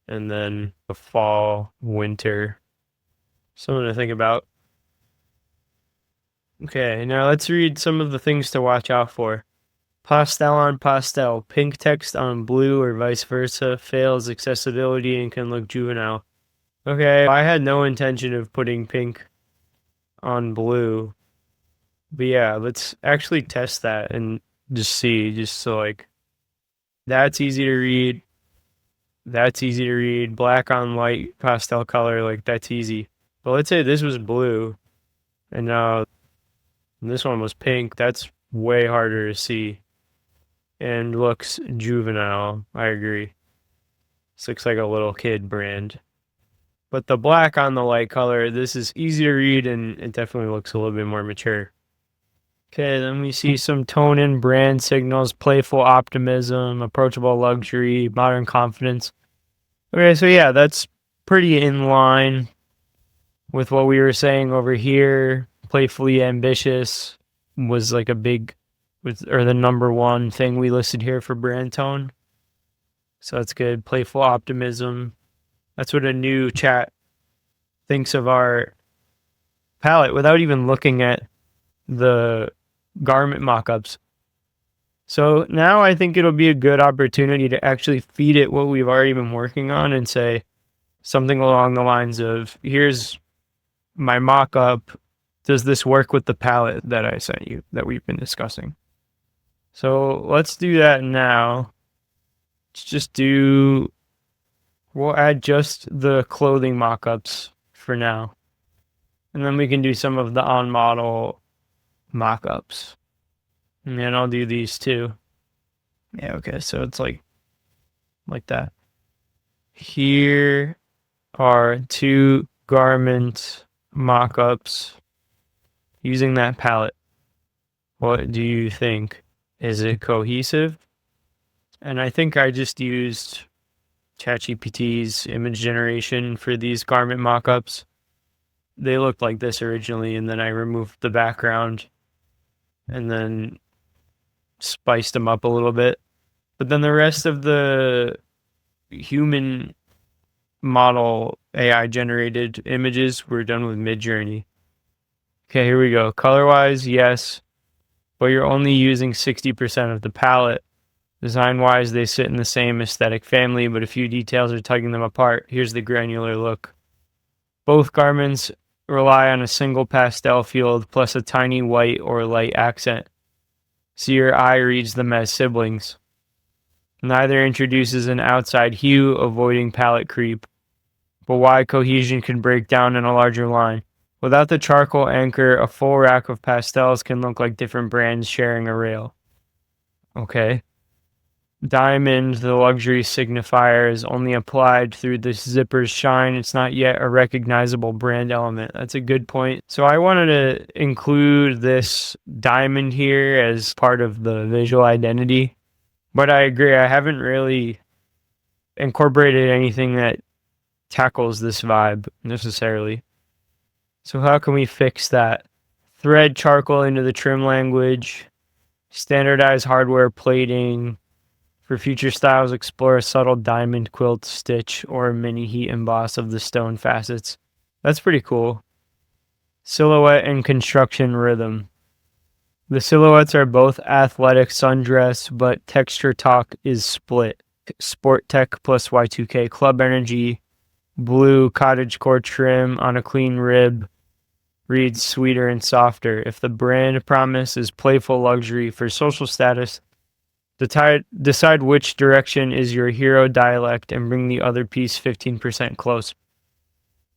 and then a fall, winter. Something to think about. Okay, now let's read some of the things to watch out for. Pastel on pastel, pink text on blue or vice versa, fails accessibility and can look juvenile. Okay, I had no intention of putting pink on blue. But yeah, let's actually test that and just see, just so like, that's easy to read. That's easy to read. Black on light pastel color, like that's easy. But let's say this was blue and now this one was pink. That's way harder to see and looks juvenile. I agree. This looks like a little kid brand. But the black on the light color, this is easy to read and it definitely looks a little bit more mature. Okay, then we see some tone and brand signals, playful optimism, approachable luxury, modern confidence. Okay, so yeah, that's pretty in line with what we were saying over here. Playfully ambitious was like a big, or the number one thing we listed here for brand tone. So that's good. Playful optimism. That's what a new chat thinks of our palette without even looking at the garment mockups. So now I think it'll be a good opportunity to actually feed it what we've already been working on and say something along the lines of, here's my mockup. Does this work with the palette that I sent you that we've been discussing? So let's do that now. Let's just we'll add just the clothing mockups for now. And then we can do some of the on-model mockups. And then I'll do these too. Yeah, okay, so it's like that. Here are 2 garment mockups using that palette. What do you think? Is it cohesive? And I think I just used ChatGPT's image generation for these garment mockups. They looked like this originally, and then I removed the background and then spiced them up a little bit. But then the rest of the human model AI generated images were done with Midjourney. Okay, here we go. Color-wise, yes, but you're only using 60% of the palette. Design-wise, they sit in the same aesthetic family, but a few details are tugging them apart. Here's the granular look. Both garments rely on a single pastel field plus a tiny white or light accent, so your eye reads them as siblings. Neither introduces an outside hue, avoiding palette creep, but why cohesion can break down in a larger line. Without the charcoal anchor, a full rack of pastels can look like different brands sharing a rail. Okay. Diamond, the luxury signifier, is only applied through the zipper's shine. It's not yet a recognizable brand element. That's a good point. So I wanted to include this diamond here as part of the visual identity. But I agree, I haven't really incorporated anything that tackles this vibe necessarily. So how can we fix that? Thread charcoal into the trim language. Standardize hardware plating. For future styles, explore a subtle diamond quilt stitch or a mini heat emboss of the stone facets. That's pretty cool. Silhouette and construction rhythm. The silhouettes are both athletic sundress, but texture talk is split. Sport Tech plus Y2K Club Energy. Blue cottagecore trim on a clean rib. Reads sweeter and softer. If the brand promise is playful luxury for social status, decide which direction is your hero dialect and bring the other piece 15% close.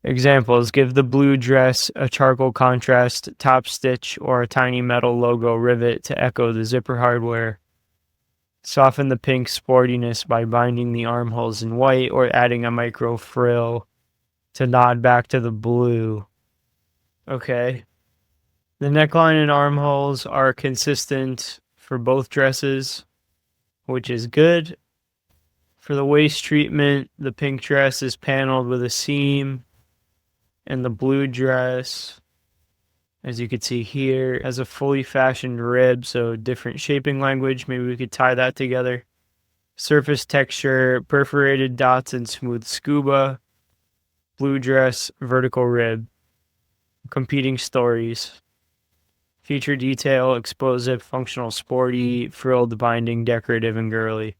Examples: give the blue dress a charcoal contrast top stitch or a tiny metal logo rivet to echo the zipper hardware. Soften the pink sportiness by binding the armholes in white or adding a micro frill to nod back to the blue. Okay. The neckline and armholes are consistent for both dresses, which is good. For the waist treatment, the pink dress is paneled with a seam, and the blue dress, as you can see here, has a fully fashioned rib, so different shaping language. Maybe we could tie that together. Surface texture, perforated dots and smooth scuba. Blue dress, vertical rib. Competing stories. Feature detail, explosive, functional, sporty, frilled, binding, decorative, and girly.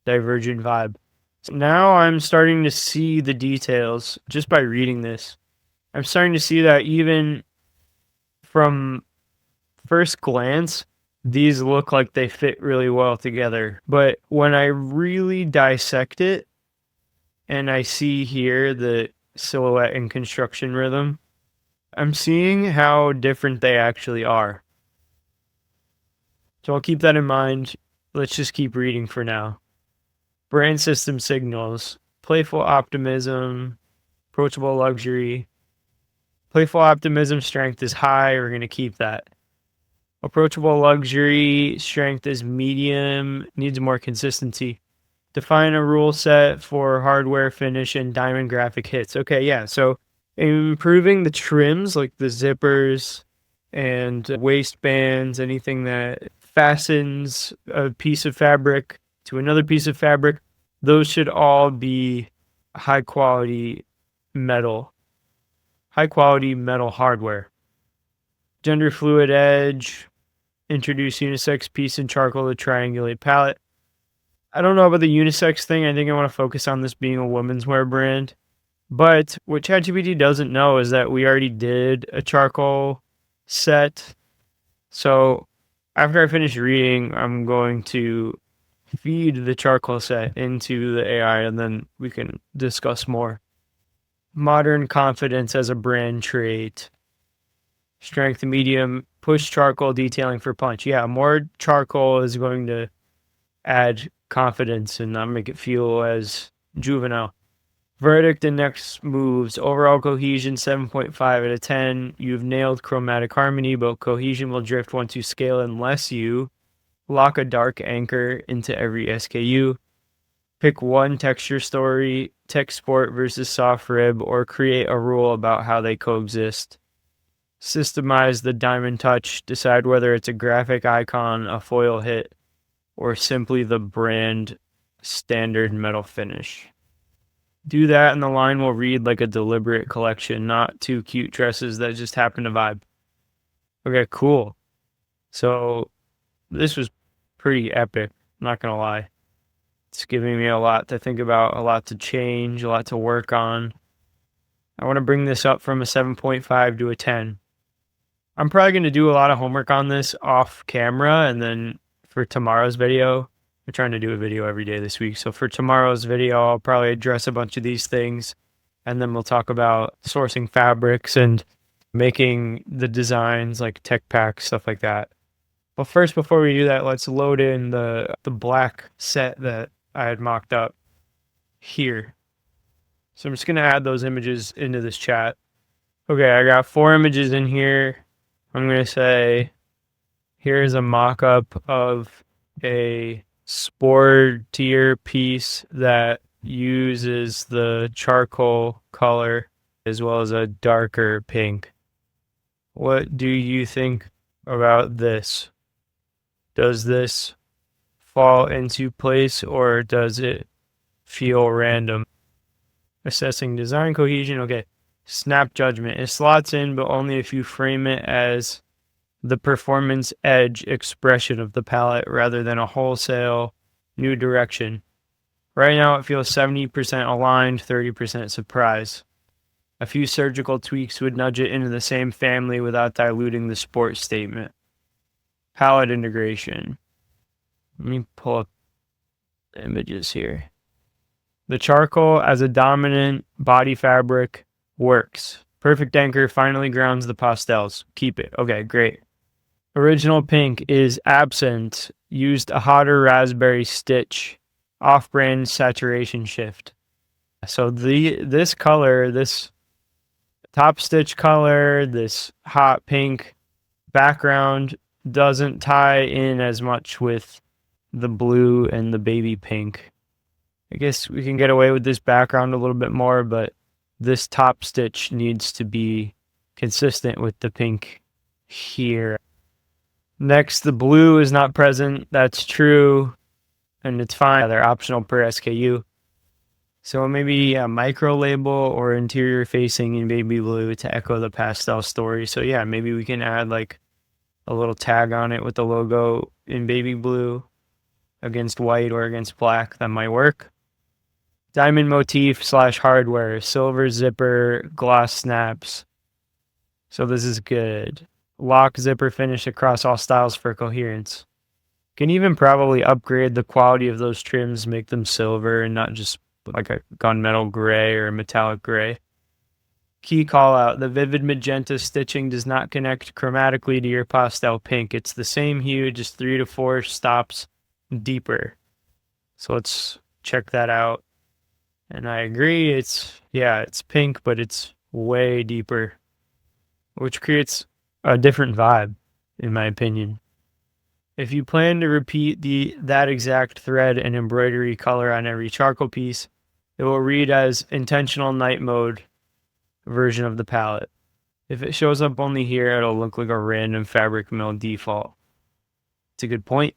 Divergent vibe. So now I'm starting to see the details just by reading this. I'm starting to see that even from first glance, these look like they fit really well together. But when I really dissect it, and I see here the silhouette and construction rhythm, I'm seeing how different they actually are. So I'll keep that in mind. Let's just keep reading for now. Brand system signals: playful optimism, approachable luxury. Playful optimism strength is high. We're going to keep that. Approachable luxury strength is medium, needs more consistency. Define a rule set for hardware finish and diamond graphic hits. Okay, yeah. So improving the trims like the zippers and waistbands, anything that fastens a piece of fabric to another piece of fabric, those should all be high quality metal hardware. Gender fluid edge, introduce unisex piece and charcoal to triangulate palette. I don't know about the unisex thing. I think I want to focus on this being a women's wear brand. But what ChatGPT doesn't know is that we already did a charcoal set. So after I finish reading, I'm going to feed the charcoal set into the AI and then we can discuss more. Modern confidence as a brand trait. Strength medium, push charcoal detailing for punch. Yeah, more charcoal is going to add confidence and not make it feel as juvenile. Verdict and next moves. Overall cohesion 7.5 out of 10. You've nailed chromatic harmony, but cohesion will drift once you scale unless you lock a dark anchor into every SKU. Pick one texture story, tech sport versus soft rib, or create a rule about how they coexist. Systemize the diamond touch. Decide whether it's a graphic icon, a foil hit, or simply the brand standard metal finish. Do that and the line will read like a deliberate collection, not two cute dresses that just happen to vibe. Okay, cool. So this was pretty epic, not gonna lie. It's giving me a lot to think about, a lot to change, a lot to work on. I want to bring this up from a 7.5 to a 10. I'm probably going to do a lot of homework on this off camera, and then for tomorrow's video, we're trying to do a video every day this week. So for tomorrow's video, I'll probably address a bunch of these things, and then we'll talk about sourcing fabrics and making the designs like tech packs, stuff like that. But first, before we do that, let's load in the black set that I had mocked up here. So I'm just going to add those images into this chat. Okay, I got 4 images in here. I'm going to say, here's a mock-up of a sportier piece that uses the charcoal color as well as a darker pink. What do you think about this? Does this fall into place or does it feel random? Assessing design cohesion. Okay. Snap judgment. It slots in, but only if you frame it as the performance edge expression of the palette rather than a wholesale new direction. Right now it feels 70% aligned, 30% surprise. A few surgical tweaks would nudge it into the same family without diluting the sport statement. Palette integration. Let me pull up the images here. The charcoal as a dominant body fabric works. Perfect anchor finally grounds the pastels. Keep it. Okay, great. Original pink is absent. Used a hotter raspberry stitch. Off-brand saturation shift. So this color, this top stitch color, this hot pink background doesn't tie in as much with the blue and the baby pink. I guess we can get away with this background a little bit more, but this top stitch needs to be consistent with the pink here. Next, the blue is not present. That's true, and it's fine. They're optional per SKU. So maybe a micro label or interior facing in baby blue to echo the pastel story. So yeah, maybe we can add like a little tag on it with the logo in baby blue against white or against black. That might work. Diamond motif / hardware, silver zipper, gloss snaps. So this is good. Lock zipper finish across all styles for coherence. Can even probably upgrade the quality of those trims, make them silver and not just like a gunmetal gray or a metallic gray. Key call out, the vivid magenta stitching does not connect chromatically to your pastel pink. It's the same hue, just 3 to 4 stops deeper. So let's check that out. And I agree, it's pink, but it's way deeper, which creates a different vibe, in my opinion. If you plan to repeat that exact thread and embroidery color on every charcoal piece, it will read as intentional night mode version of the palette. If it shows up only here, it'll look like a random fabric mill default. It's a good point.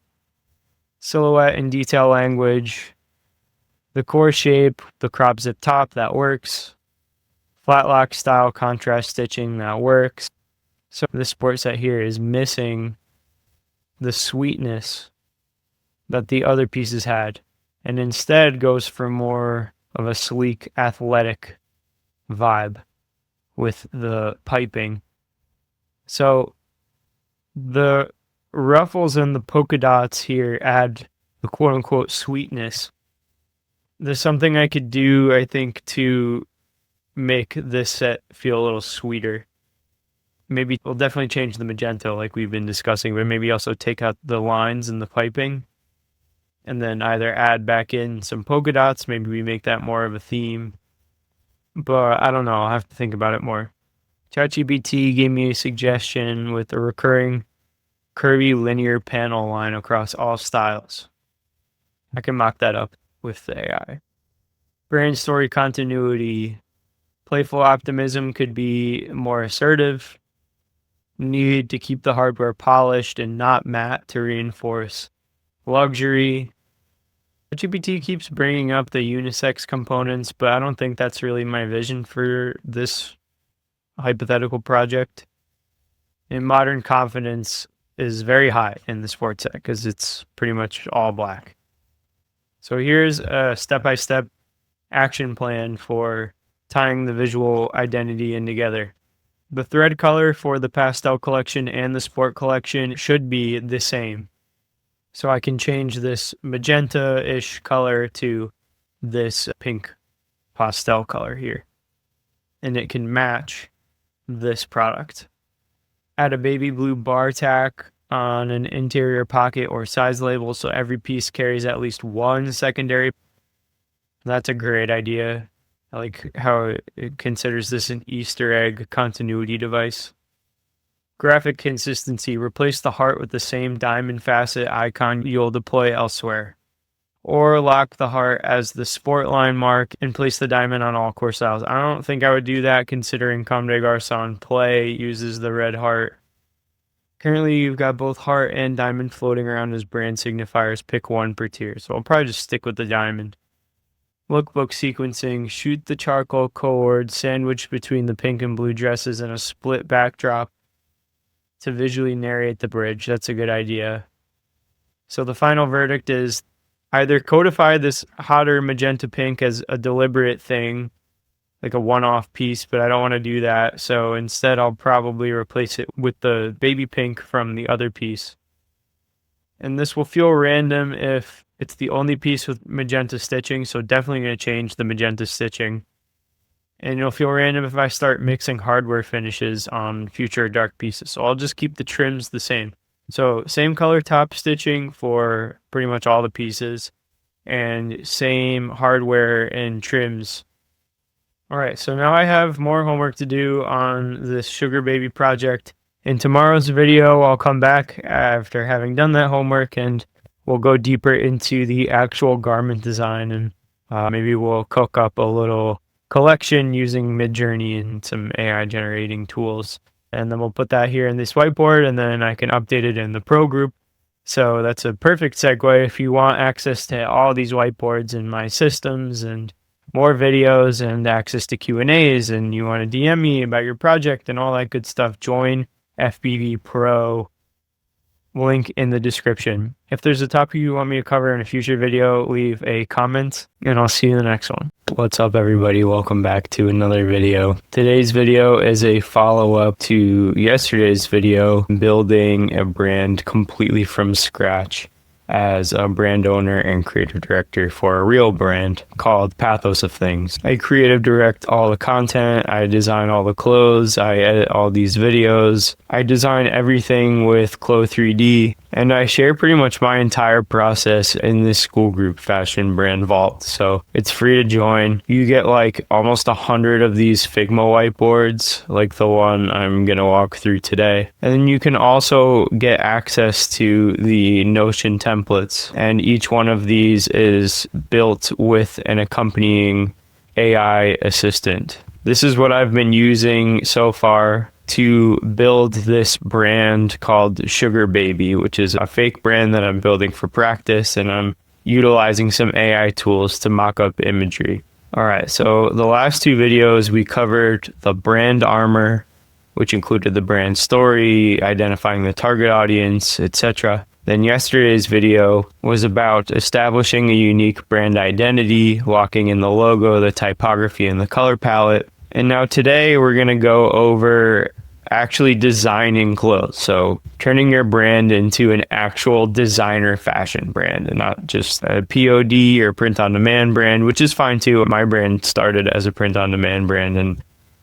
Silhouette and detail language. The core shape, the crop zip top, that works. Flat lock style contrast stitching, that works. So this sport set here is missing the sweetness that the other pieces had, and instead goes for more of a sleek, athletic vibe with the piping. So the ruffles and the polka dots here add the quote-unquote sweetness. There's something I could do, I think, to make this set feel a little sweeter. Maybe we'll definitely change the magenta like we've been discussing, but maybe also take out the lines and the piping and then either add back in some polka dots. Maybe we make that more of a theme, but I don't know. I'll have to think about it more. ChatGPT gave me a suggestion with a recurring curvy linear panel line across all styles. I can mock that up with the AI. Brand story continuity. Playful optimism could be more assertive. Need to keep the hardware polished and not matte to reinforce luxury. GPT keeps bringing up the unisex components, but I don't think that's really my vision for this hypothetical project. And modern confidence is very high in the sports set because it's pretty much all black. So here's a step-by-step action plan for tying the visual identity in together. The thread color for the pastel collection and the sport collection should be the same. So I can change this magenta-ish color to this pink pastel color here. And it can match this product. Add a baby blue bar tack on an interior pocket or size label so every piece carries at least one secondary. That's a great idea. I like how it considers this an Easter egg continuity device. Graphic consistency. Replace the heart with the same diamond facet icon you'll deploy elsewhere. Or lock the heart as the sport line mark and place the diamond on all core styles. I don't think I would do that considering Comme des Garçons Play uses the red heart. Currently, you've got both heart and diamond floating around as brand signifiers. Pick one per tier. So I'll probably just stick with the diamond. Lookbook sequencing. Shoot the charcoal cord sandwiched between the pink and blue dresses in a split backdrop to visually narrate the bridge. That's a good idea. So the final verdict is either codify this hotter magenta pink as a deliberate thing, like a one-off piece, but I don't want to do that. So instead, I'll probably replace it with the baby pink from the other piece. And this will feel random if it's the only piece with magenta stitching, so definitely going to change the magenta stitching. And it'll feel random if I start mixing hardware finishes on future dark pieces. So I'll just keep the trims the same. So same color top stitching for pretty much all the pieces and same hardware and trims. All right, so now I have more homework to do on this Sugar Baby project. In tomorrow's video, I'll come back after having done that homework and we'll go deeper into the actual garment design and maybe we'll cook up a little collection using Midjourney and some AI generating tools. And then we'll put that here in this whiteboard and then I can update it in the pro group. So that's a perfect segue if you want access to all these whiteboards in my systems and more videos and access to Q&As and you want to DM me about your project and all that good stuff, join FBV Pro. Link in the description. If there's a topic you want me to cover in a future video, leave a comment and I'll see you in the next one. What's up, everybody? Welcome back to another video. Today's video is a follow-up to yesterday's video, building a brand completely from scratch. as a brand owner and creative director for a real brand called Pathos of Things. I creative direct all the content, I design all the clothes, I edit all these videos, I design everything with Clo 3D, and I share pretty much my entire process in this Skool Group fashion brand vault. So it's free to join. You get like almost 100 of these Figma whiteboards, like the one I'm gonna walk through today. And then you can also get access to the Notion templates, and each one of these is built with an accompanying AI assistant. This is what I've been using so far to build this brand called Sugar Baby, which is a fake brand that I'm building for practice, and I'm utilizing some AI tools to mock up imagery. All right, so the last two videos we covered the brand armor, which included the brand story, identifying the target audience, etc. Then yesterday's video was about establishing a unique brand identity, locking in the logo, the typography, and the color palette. And now today we're going to go over actually designing clothes. So turning your brand into an actual designer fashion brand and not just a POD or print on demand brand, which is fine too. My brand started as a print on demand brand, and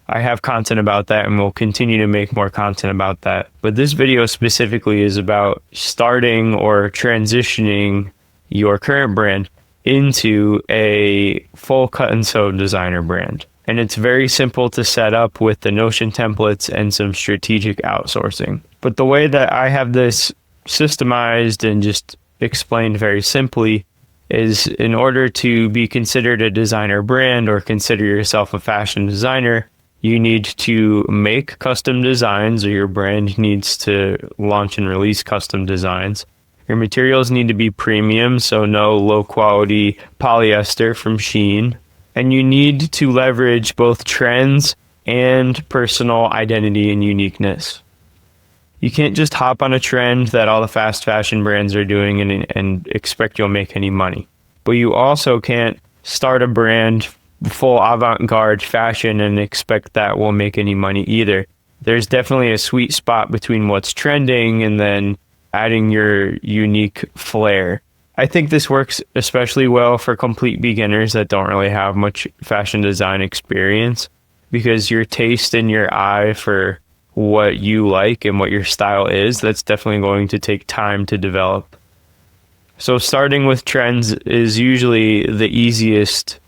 I have content about that, and we'll continue to make more content about that. But this video specifically is about starting or transitioning your current brand into a full cut and sew designer brand. And it's very simple to set up with the Notion templates and some strategic outsourcing. But the way that I have this systemized and just explained very simply is, in order to be considered a designer brand or consider yourself a fashion designer, you need to make custom designs, or your brand needs to launch and release custom designs. Your materials need to be premium, so no low quality polyester from Shein. And you need to leverage both trends and personal identity and uniqueness. You can't just hop on a trend that all the fast fashion brands are doing and expect you'll make any money. But you also can't start a brand full avant-garde fashion and expect that will make any money either. There's definitely a sweet spot between what's trending and then adding your unique flair. I think this works especially well for complete beginners that don't really have much fashion design experience, because your taste and your eye for what you like and what your style is, that's definitely going to take time to develop. So starting with trends is usually the easiest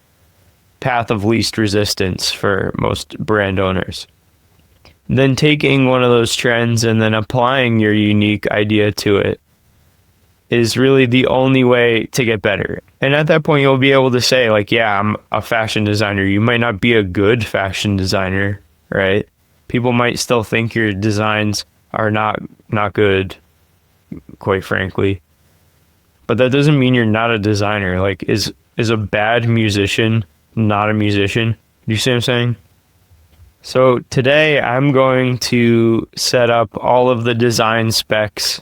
path of least resistance for most brand owners. Then taking one of those trends and then applying your unique idea to it is really the only way to get better. And at that point, you'll be able to say, like, yeah, I'm a fashion designer. You might not be a good fashion designer, right? People might still think your designs are not good, quite frankly. But that doesn't mean you're not a designer. Like, is a bad musician not a musician? You see what I'm saying? So today I'm going to set up all of the design specs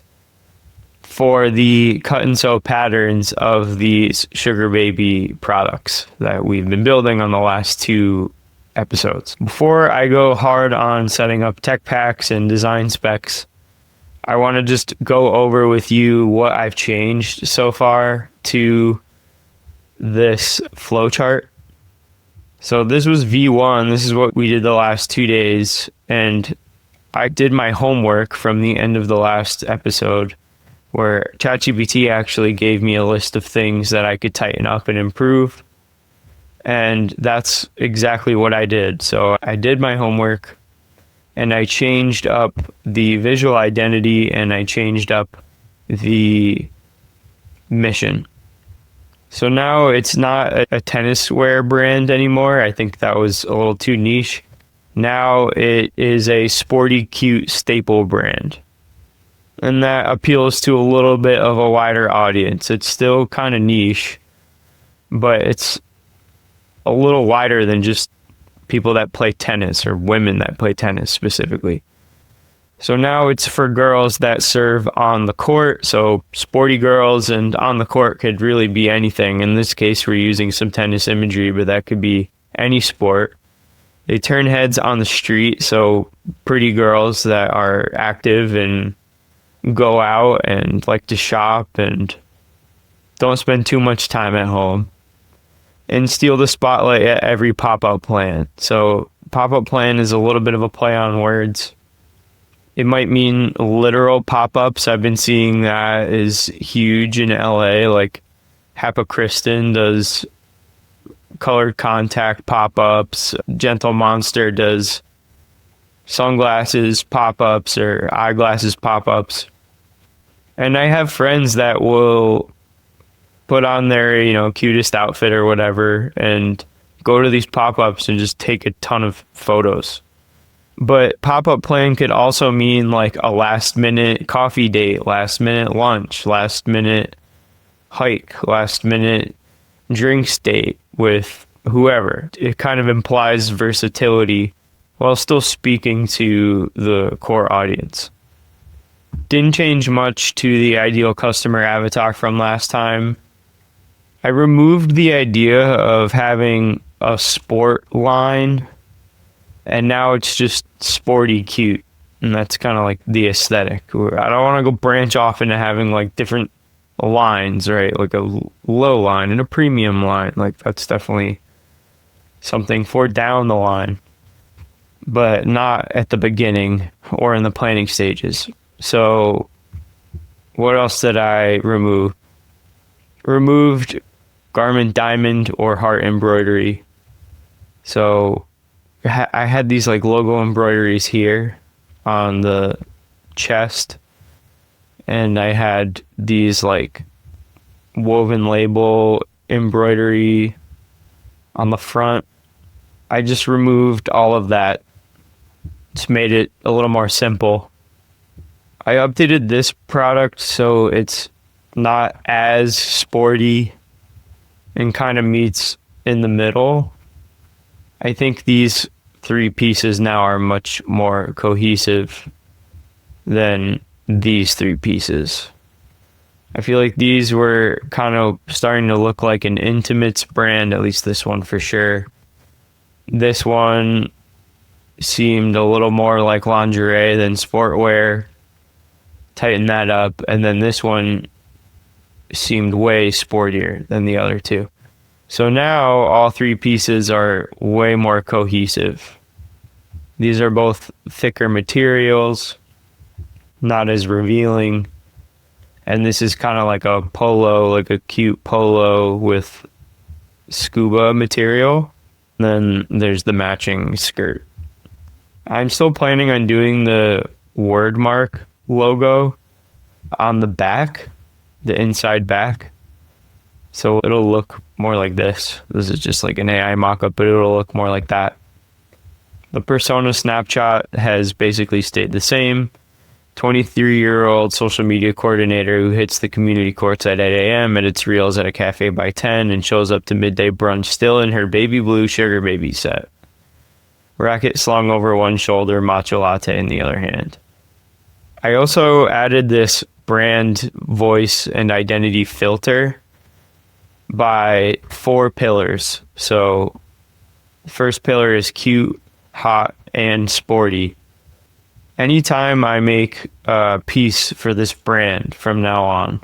for the cut and sew patterns of these Sugar Baby products that we've been building on the last two episodes. Before I go hard on setting up tech packs and design specs, I want to just go over with you what I've changed so far to this flowchart. So this was V1. This is what we did the last 2 days. And I did my homework from the end of the last episode, where ChatGPT actually gave me a list of things that I could tighten up and improve. And that's exactly what I did. So I did my homework, and I changed up the visual identity, and I changed up the mission. So now it's not a tennis wear brand anymore. I think that was a little too niche. Now it is a sporty, cute staple brand. And that appeals to a little bit of a wider audience. It's still kind of niche, but it's a little wider than just people that play tennis or women that play tennis specifically. So now it's for girls that serve on the court. So sporty girls, and on the court could really be anything. In this case, we're using some tennis imagery, but that could be any sport. They turn heads on the street. So pretty girls that are active and go out and like to shop and don't spend too much time at home, and steal the spotlight at every pop-up plan. So pop-up plan is a little bit of a play on words. It might mean literal pop-ups. I've been seeing that is huge in LA. Like Hapa Kristen does colored contact pop-ups. Gentle Monster does sunglasses pop-ups or eyeglasses pop-ups. And I have friends that will put on their, cutest outfit or whatever and go to these pop-ups and just take a ton of photos. But pop-up plan could also mean like a last-minute coffee date, last-minute lunch, last-minute hike, last-minute drinks date with whoever. It kind of implies versatility while still speaking to the core audience. Didn't change much to the ideal customer avatar from last time. I removed the idea of having a sport line, and now it's just sporty cute. And that's kind of like the aesthetic. I don't want to go branch off into having like different lines, right? Like a low line and a premium line. Like that's definitely something for down the line, but not at the beginning or in the planning stages. So what else did I remove? Removed garment diamond or heart embroidery. So I had these like logo embroideries here on the chest, and I had these like woven label embroidery on the front. I just removed all of that. It's made it a little more simple. I updated this product so it's not as sporty and kind of meets in the middle. I think these three pieces now are much more cohesive than these three pieces. I feel like these were kind of starting to look like an intimates brand, at least this one for sure. This one seemed a little more like lingerie than sportwear. Tighten that up. And then this one seemed way sportier than the other two. So now all three pieces are way more cohesive. These are both thicker materials, not as revealing. And this is kind of like a polo, like a cute polo with scuba material. And then there's the matching skirt. I'm still planning on doing the wordmark logo on the back, the inside back. So it'll look more like this. This is just like an AI mock-up, but it'll look more like that. The persona snapshot has basically stayed the same. 23-year-old social media coordinator who hits the community courts at 8 a.m., edits reels at a cafe by 10, and shows up to midday brunch still in her baby blue sugar baby set. Racket slung over one shoulder, matcha latte in the other hand. I also added this brand voice and identity filter by 4 pillars. So the first pillar is cute, hot, and sporty. Anytime I make a piece for this brand from now on,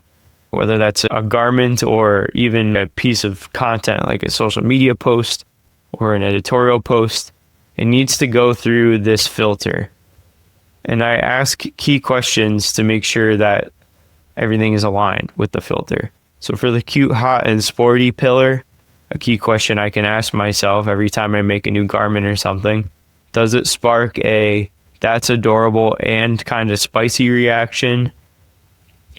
whether that's a garment or even a piece of content like a social media post or an editorial post, it needs to go through this filter. And I ask key questions to make sure that everything is aligned with the filter. So for the cute, hot, and sporty pillar, a key question I can ask myself every time I make a new garment or something, does it spark a that's adorable and kind of spicy reaction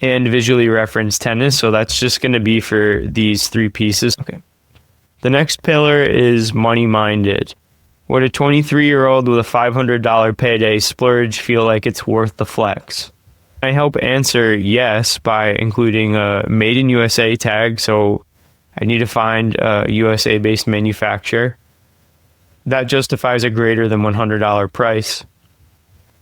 and visually referenced tennis? So that's just going to be for these 3 pieces. Okay. The next pillar is money-minded. Would a 23-year-old with a $500 payday splurge feel like it's worth the flex? I help answer yes by including a made in USA tag. So I need to find a USA-based manufacturer. That justifies a greater than $100 price.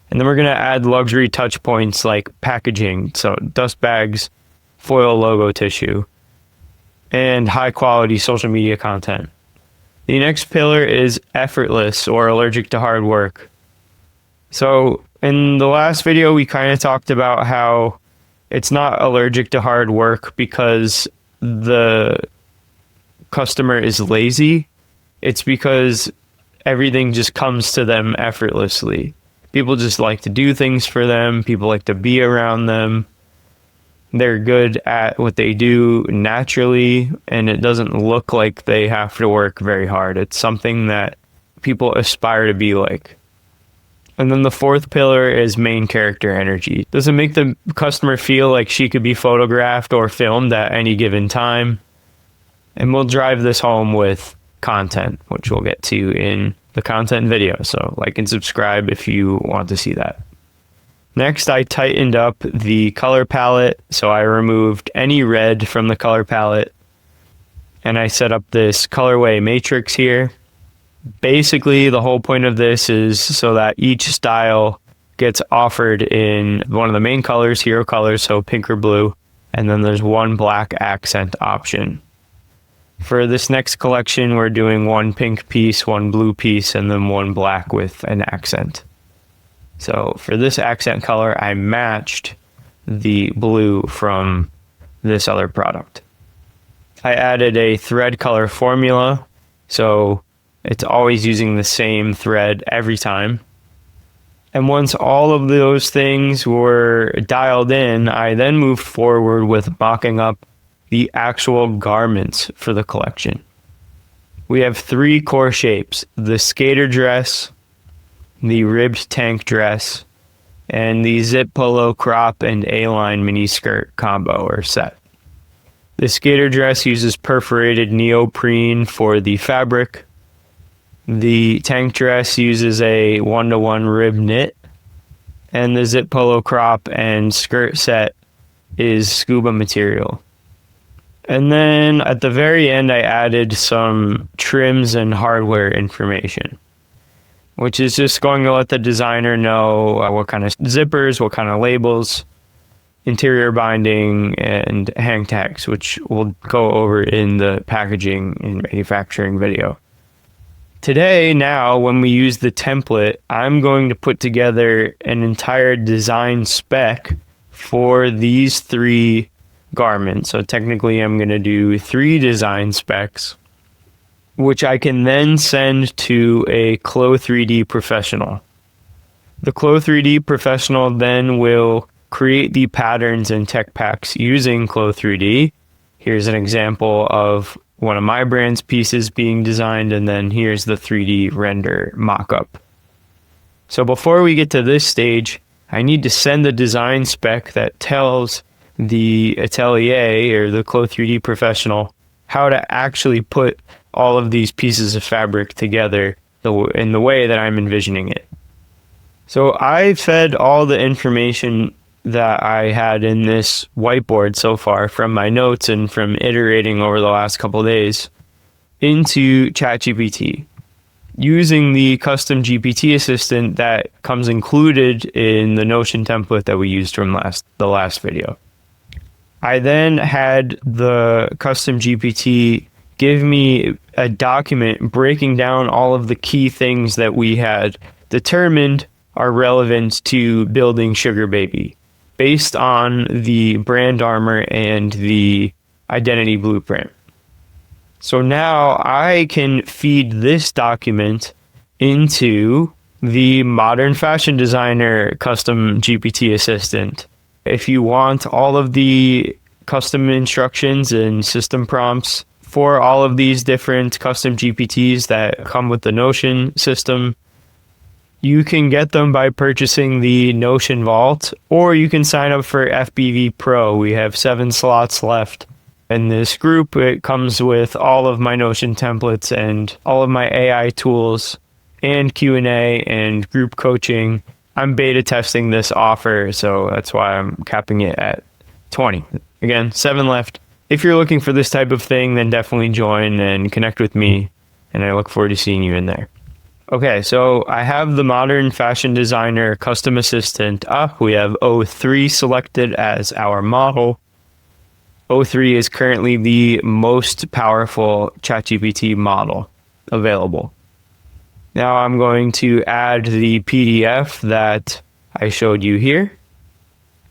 And then we're going to add luxury touch points like packaging, so dust bags, foil logo tissue, and high quality social media content. The next pillar is effortless or allergic to hard work. So in the last video, we kind of talked about how it's not allergic to hard work because the customer is lazy. It's because everything just comes to them effortlessly. People just like to do things for them. People like to be around them. They're good at what they do naturally, and it doesn't look like they have to work very hard. It's something that people aspire to be like. And then the fourth pillar is main character energy. Does it make the customer feel like she could be photographed or filmed at any given time? And we'll drive this home with content, which we'll get to in the content video. So like and subscribe if you want to see that. Next, I tightened up the color palette. So I removed any red from the color palette. And I set up this colorway matrix here. Basically, the whole point of this is so that each style gets offered in one of the main colors, hero colors, so pink or blue, and then there's one black accent option. For this next collection, we're doing one pink piece, one blue piece, and then one black with an accent. So for this accent color, I matched the blue from this other product. I added a thread color formula, so it's always using the same thread every time. And once all of those things were dialed in, I then moved forward with mocking up the actual garments for the collection. We have 3 core shapes: the skater dress, the ribbed tank dress, and the zip polo crop and A-line mini skirt combo or set. The skater dress uses perforated neoprene for the fabric. The tank dress uses a 1-to-1 rib knit, and the zip polo crop and skirt set is scuba material. And then at the very end, I added some trims and hardware information, which is just going to let the designer know what kind of zippers, what kind of labels, interior binding, and hang tags, which we'll go over in the packaging and manufacturing video. Today, now, when we use the template, I'm going to put together an entire design spec for these 3 garments. So technically, I'm going to do 3 design specs, which I can then send to a Clo 3D professional. The Clo 3D professional then will create the patterns and tech packs using Clo 3D. Here's an example of one of my brand's pieces being designed, and then here's the 3D render mock-up. So before we get to this stage, I need to send the design spec that tells the atelier or the Clo 3D professional how to actually put all of these pieces of fabric together in the way that I'm envisioning it. So I fed all the information that I had in this whiteboard so far from my notes and from iterating over the last couple days into ChatGPT using the custom GPT assistant that comes included in the Notion template that we used from the last video. I then had the custom GPT give me a document breaking down all of the key things that we had determined are relevant to building Sugar Baby, based on the brand armor and the identity blueprint. So now I can feed this document into the Modern Fashion Designer custom GPT assistant. If you want all of the custom instructions and system prompts for all of these different custom GPTs that come with the Notion system, you can get them by purchasing the Notion Vault, or you can sign up for FBV Pro. We have 7 slots left in this group. It comes with all of my Notion templates and all of my AI tools and Q&A and group coaching. I'm beta testing this offer, so that's why I'm capping it at 20. Again, 7 left. If you're looking for this type of thing, then definitely join and connect with me, and I look forward to seeing you in there. Okay, so I have the Modern Fashion Designer Custom Assistant up. We have O3 selected as our model. O3 is currently the most powerful ChatGPT model available. Now I'm going to add the PDF that I showed you here.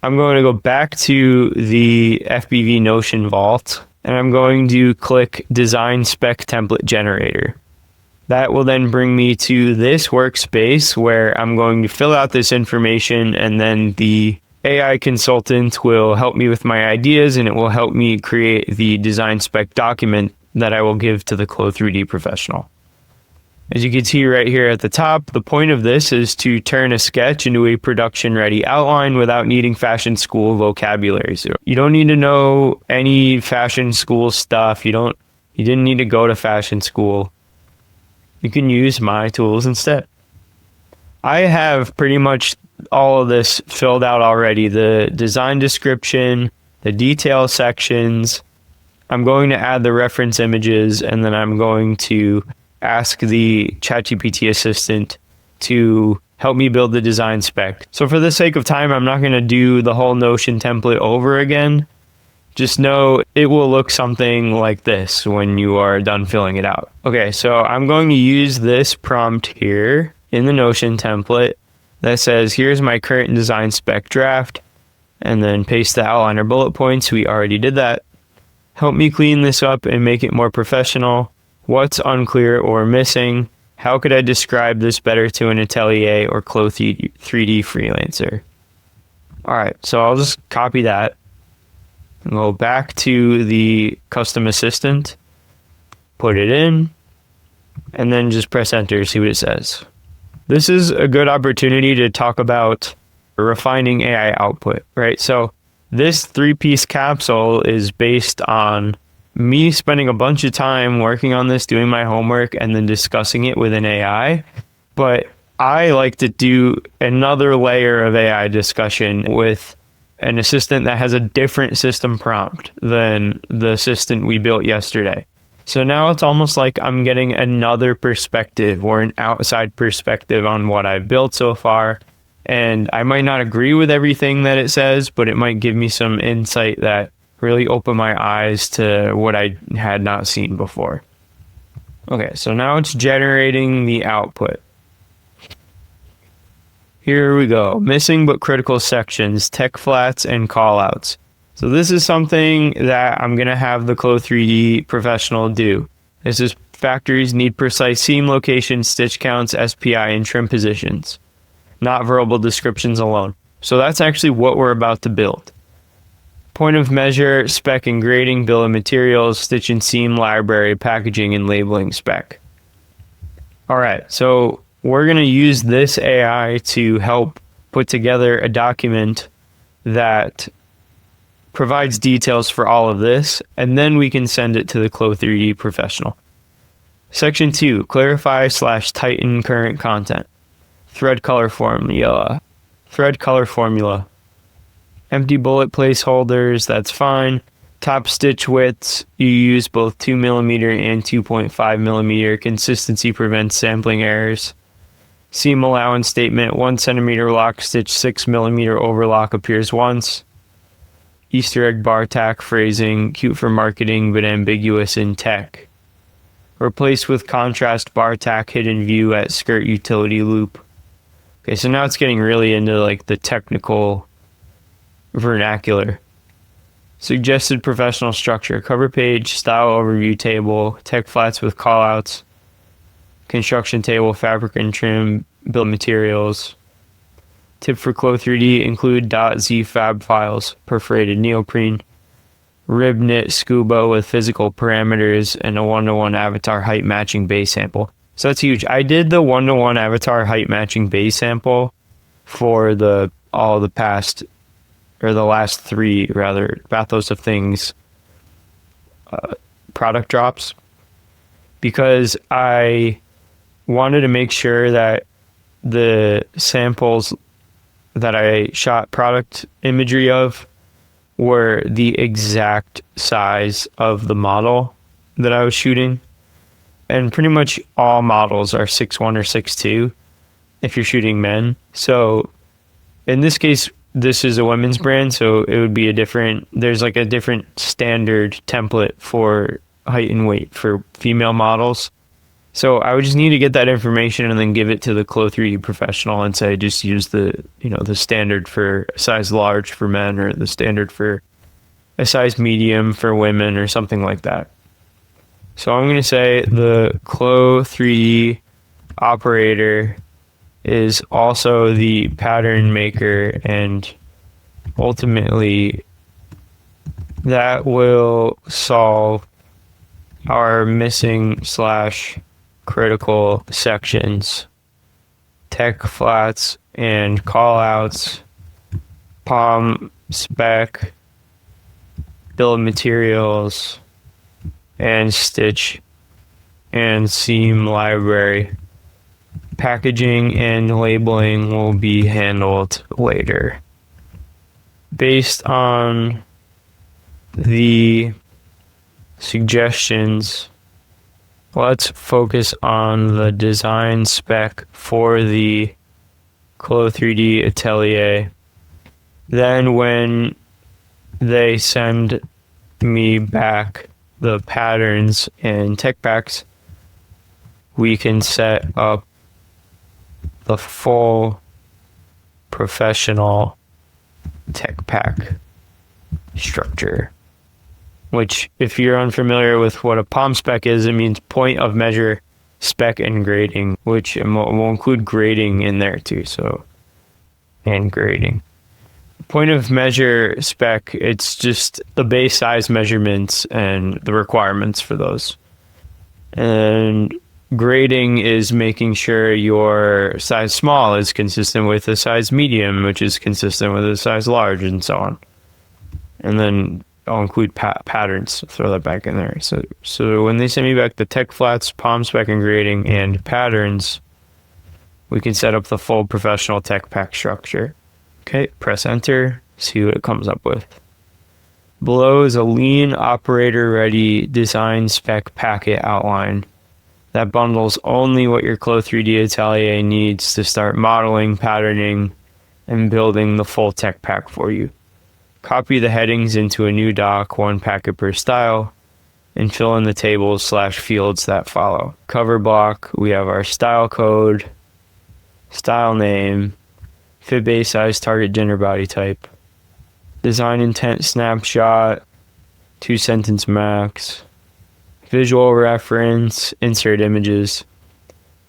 I'm going to go back to the FBV Notion Vault, and I'm going to click Design Spec Template Generator. That will then bring me to this workspace where I'm going to fill out this information, and then the AI consultant will help me with my ideas, and it will help me create the design spec document that I will give to the Clo3D professional. As you can see right here at the top, the point of this is to turn a sketch into a production-ready outline without needing fashion school vocabulary. So you don't need to know any fashion school stuff. You didn't need to go to fashion school. You can use my tools instead. I have pretty much all of this filled out already. The design description, the detail sections. I'm going to add the reference images, and then I'm going to ask the ChatGPT assistant to help me build the design spec. So for the sake of time, I'm not going to do the whole Notion template over again. Just know it will look something like this when you are done filling it out. Okay, so I'm going to use this prompt here in the Notion template that says, here's my current design spec draft, and then paste the outline or bullet points. We already did that. Help me clean this up and make it more professional. What's unclear or missing? How could I describe this better to an atelier or Clo3D freelancer? All right, so I'll just copy that and go back to the custom assistant, put it in, and then just press enter, see what it says. This is a good opportunity to talk about refining AI output, right? So this 3-piece capsule is based on me spending a bunch of time working on this, doing my homework, and then discussing it with an AI. But I like to do another layer of AI discussion with an assistant that has a different system prompt than the assistant we built yesterday. So now it's almost like I'm getting another perspective or an outside perspective on what I've built so far. And I might not agree with everything that it says, but it might give me some insight that really opened my eyes to what I had not seen before. Okay, so now it's generating the output. Here we go. Missing but critical sections, tech flats, and callouts. So this is something that I'm going to have the Clo3D professional do. This is factories need precise seam locations, stitch counts, SPI, and trim positions, not verbal descriptions alone. So that's actually what we're about to build. Point of measure, spec and grading, bill of materials, stitch and seam library, packaging, and labeling spec. All right, so we're going to use this AI to help put together a document that provides details for all of this, and then we can send it to the Clo3D professional. Section 2, clarify/tighten current content. Thread color formula. Empty bullet placeholders, that's fine. Top stitch widths, you use both 2mm and 2.5mm. Consistency prevents sampling errors. Seam allowance statement, 1 cm lock stitch, 6mm overlock appears once. Easter egg bar tack phrasing, cute for marketing but ambiguous in tech. Replace with contrast bar tack hidden view at skirt utility loop. Okay, so now it's getting really into like the technical vernacular. Suggested professional structure, cover page, style overview table, tech flats with callouts, construction table, fabric and trim, bill of materials. Tip for Clo3D, include .z fab files, perforated neoprene, rib knit scuba with physical parameters, and a 1-to-1 avatar height matching base sample. So that's huge. I did the 1-to-1 avatar height matching base sample for the last 3 Bathos of Things product drops, because I wanted to make sure that the samples that I shot product imagery of were the exact size of the model that I was shooting. And pretty much all models are 6'1" or 6'2" if you're shooting men. So in this case, this is a women's brand, so it would be there's like a different standard template for height and weight for female models. So I would just need to get that information and then give it to the Clo3D professional and say, just use the standard for size large for men, or the standard for a size medium for women or something like that. So I'm going to say the Clo 3D operator is also the pattern maker, and ultimately that will solve our missing / critical sections, tech flats and callouts, POM spec, bill of materials, and stitch and seam library. Packaging and labeling will be handled later. Based on the suggestions, let's focus on the design spec for the Clo 3D Atelier. Then when they send me back the patterns and tech packs, we can set up the full professional tech pack structure, which, if you're unfamiliar with what a POM spec is, it means point of measure spec and grading, which will include grading in there too. So, and grading. Point of measure spec, it's just the base size measurements and the requirements for those. And grading is making sure your size small is consistent with a size medium, which is consistent with a size large, and so on. And then I'll include patterns, throw that back in there. So when they send me back the tech flats, POM spec and grading, and patterns, we can set up the full professional tech pack structure. Okay, press enter, see what it comes up with. Below is a lean operator ready design spec packet outline that bundles only what your Clo 3D Atelier needs to start modeling, patterning, and building the full tech pack for you. Copy the headings into a new doc, 1 packet per style, and fill in the tables / fields that follow. Cover block, we have our style code, style name, fit base size, target gender body type, design intent snapshot, 2-sentence max, visual reference, insert images,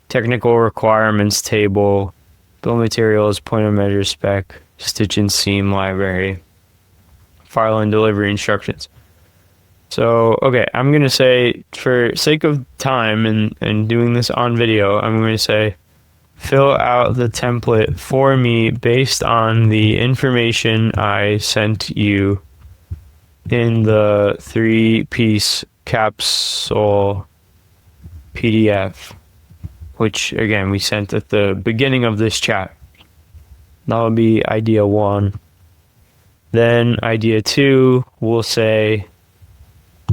technical requirements table, bill of materials, point of measure spec, stitch and seam library, file and delivery instructions. So, okay, I'm going to say, for sake of time and doing this on video, I'm going to say, fill out the template for me based on the information I sent you in the 3-piece capsule PDF, which again we sent at the beginning of this chat. That will be idea 1. Then idea 2 will say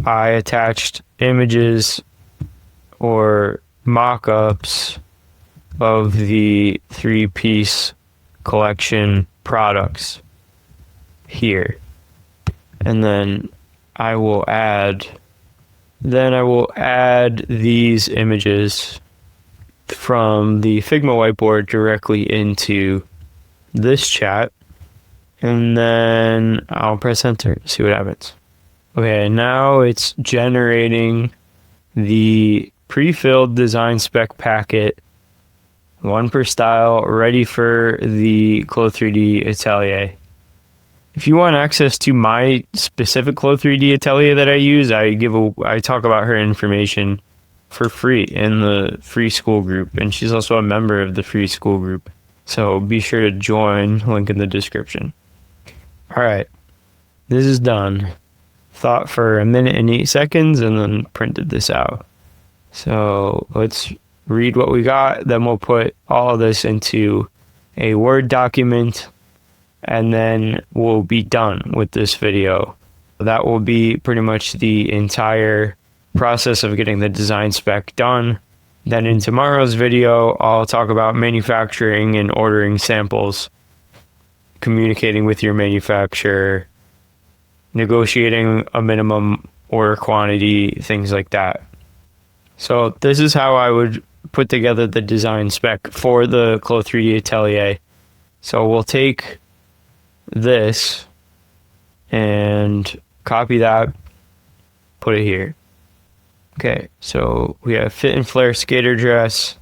I attached images or mock-ups of the 3-piece collection products here. And then I will add these images from the Figma whiteboard directly into this chat. And then I'll press enter, see what happens. Okay, now it's generating the pre-filled design spec packet, 1 per style, ready for the Clo 3D Atelier. If you want access to my specific Clo 3D Atelier that I use, I talk about her information for free in the free Skool group, and she's also a member of the free Skool group. So be sure to join, link in the description. All right, this is done. Thought for 1 minute and 8 seconds and then printed this out. So let's read what we got, then we'll put all of this into a Word document, and then we'll be done with this video. That will be pretty much the entire process of getting the design spec done. Then in tomorrow's video, I'll talk about manufacturing and ordering samples, communicating with your manufacturer, negotiating a minimum order quantity, things like that. So this is how I would put together the design spec for the Clo 3D Atelier. So we'll take this and copy that, put it here. Okay, so we have fit and flare skater dress.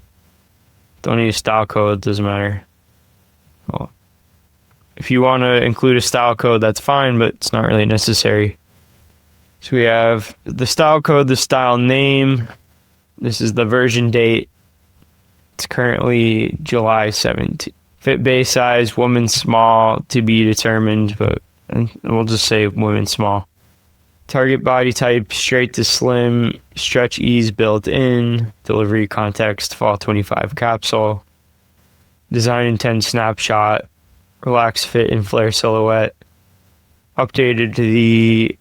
Don't need a style code, doesn't matter. Well, if you want to include a style code, that's fine, but it's not really necessary. So we have the style code, the style name. This is the version date. It's currently July 17th. Fit base size, woman small, to be determined, but we'll just say woman small. Target body type, straight to slim, stretch ease built in, delivery context, fall 25 capsule. Design intent snapshot, relaxed fit and flare silhouette. Updated to the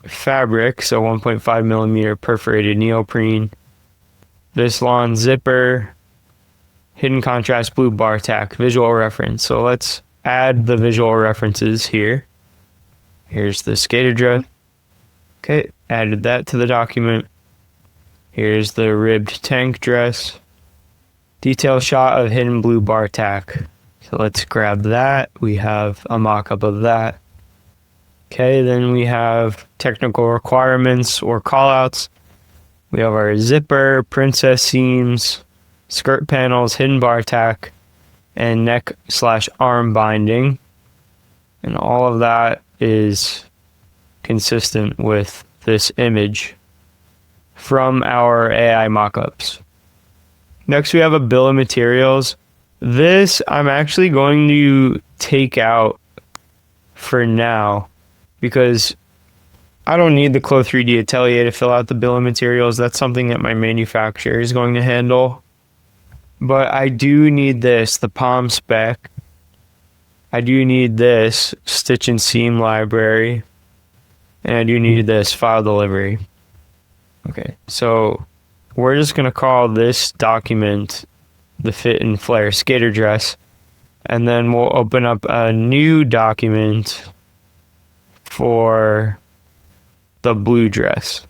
fabric, so 1.5 millimeter perforated neoprene. This lawn zipper, hidden contrast blue bar tack, visual reference. So let's add the visual references here. Here's the skater dress. Okay, added that to the document. Here's the ribbed tank dress. Detail shot of hidden blue bar tack. So let's grab that. We have a mock-up of that. Okay, then we have technical requirements or callouts. We have our zipper, princess seams, skirt panels, hidden bar tack, and neck/arm binding. And all of that is consistent with this image from our AI mockups. Next, we have a bill of materials. This I'm actually going to take out for now because I don't need the Clo 3D Atelier to fill out the bill of materials. That's something that my manufacturer is going to handle. But I do need this, the palm spec. I do need this stitch and seam library. And I do need this file delivery. Okay, so we're just going to call this document the fit and flare skater dress. And then we'll open up a new document for the blue dress,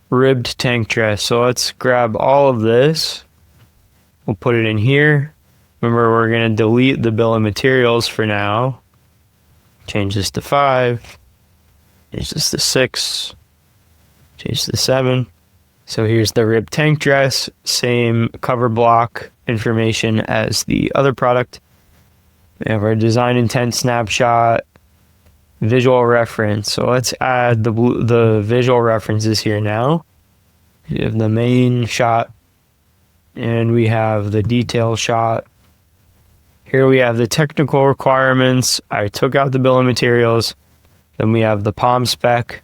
ribbed tank dress. So let's grab all of this. We'll put it in here. Remember, we're going to delete the bill of materials for now. Change this to 5. Change this to 6. Change to 7. So here's the ribbed tank dress. Same cover block information as the other product. We have our design intent snapshot, visual reference. So let's add the visual references here now. We have the main shot, and we have the detail shot. Here we have the technical requirements. I took out the bill of materials. Then we have the palm spec,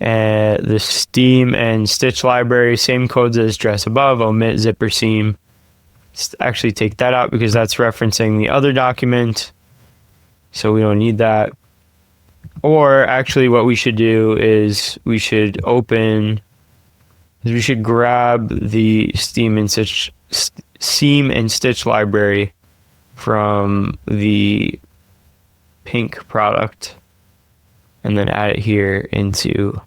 and the steam and stitch library, same codes as dress above, omit zipper seam. Actually take that out because that's referencing the other document, so we don't need that. Or actually what we should do is we should grab the seam and stitch library from the pink product and then add it here into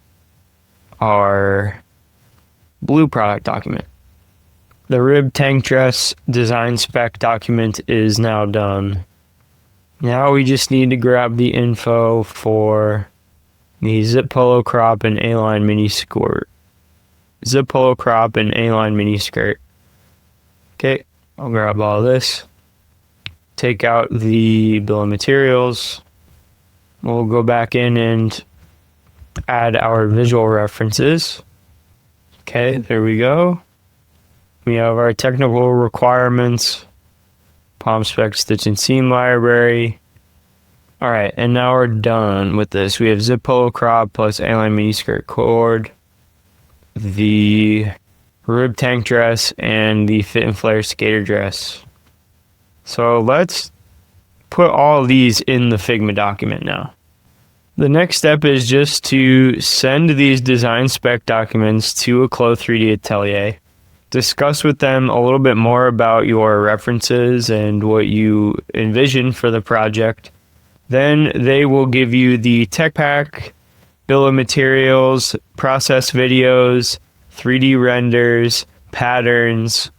our blue product document. The rib tank dress design spec document is now done. Now we just need to grab the info for the zip polo crop and A-line mini skirt. Zip polo crop and A-line mini skirt. Okay, I'll grab all of this. Take out the bill of materials. We'll go back in and add our visual references. Okay, there we go. We have our technical requirements, palm spec stitch and seam library. All right, and now we're done with this. We have zip polo crop plus A-line mini skirt cord, the rib tank dress, and the fit and flare skater dress. So let's put all these in the Figma document now. The next step is just to send these design spec documents to a Clo 3D Atelier. Discuss with them a little bit more about your references and what you envision for the project. Then they will give you the tech pack, bill of materials, process videos, 3D renders, patterns,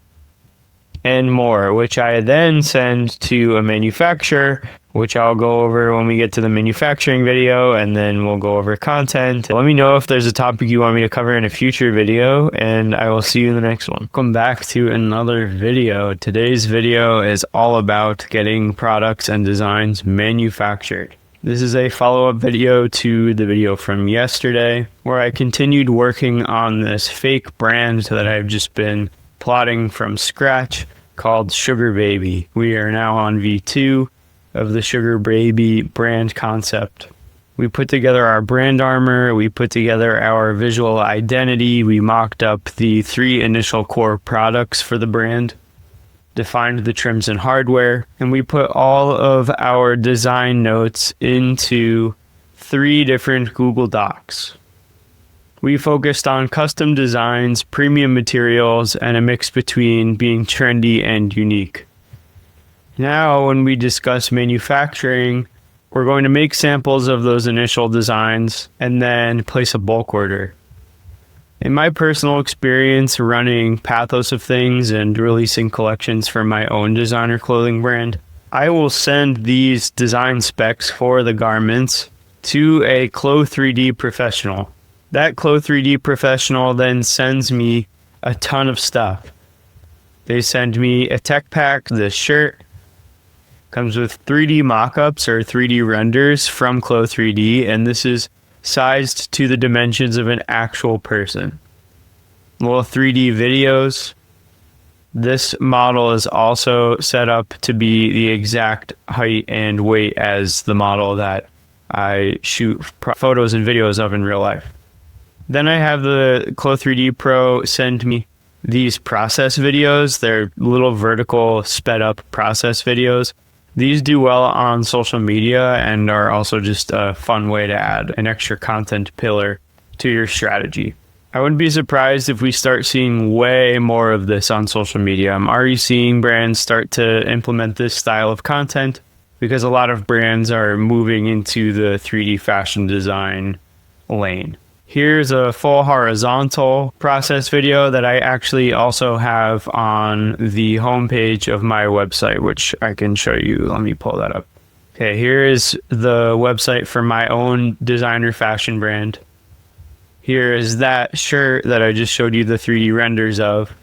and more, which I then send to a manufacturer which I'll go over when we get to the manufacturing video, and then we'll go over content. Let me know if there's a topic you want me to cover in a future video, and I will see you in the next one. Welcome back to another video. Today's video is all about getting products and designs manufactured. This is a follow-up video to the video from yesterday, where I continued working on this fake brand that I've just been plotting from scratch called Sugar Baby. We are now on V2 of the Sugar Baby brand concept. We put together our brand armor, we put together our visual identity, we mocked up the 3 initial core products for the brand, defined the trims and hardware, and we put all of our design notes into 3 different Google Docs. We focused on custom designs, premium materials, and a mix between being trendy and unique. Now, when we discuss manufacturing, we're going to make samples of those initial designs and then place a bulk order. In my personal experience running Pathos of Things and releasing collections for my own designer clothing brand, I will send these design specs for the garments to a Clo 3D professional. That Clo 3D professional then sends me a ton of stuff. They send me a tech pack. The shirt comes with 3D mock-ups or 3D renders from Clo 3D, and this is sized to the dimensions of an actual person. Little 3D videos. This model is also set up to be the exact height and weight as the model that I shoot photos and videos of in real life. Then I have the Clo 3D Pro send me these process videos. They're little vertical sped up process videos. These do well on social media and are also just a fun way to add an extra content pillar to your strategy. I wouldn't be surprised if we start seeing way more of this on social media. I'm already seeing brands start to implement this style of content because a lot of brands are moving into the 3D fashion design lane. Here's a full horizontal process video that I actually also have on the homepage of my website, which I can show you. Let me pull that up. Okay, here is the website for my own designer fashion brand. Here is that shirt that I just showed you the 3D renders of.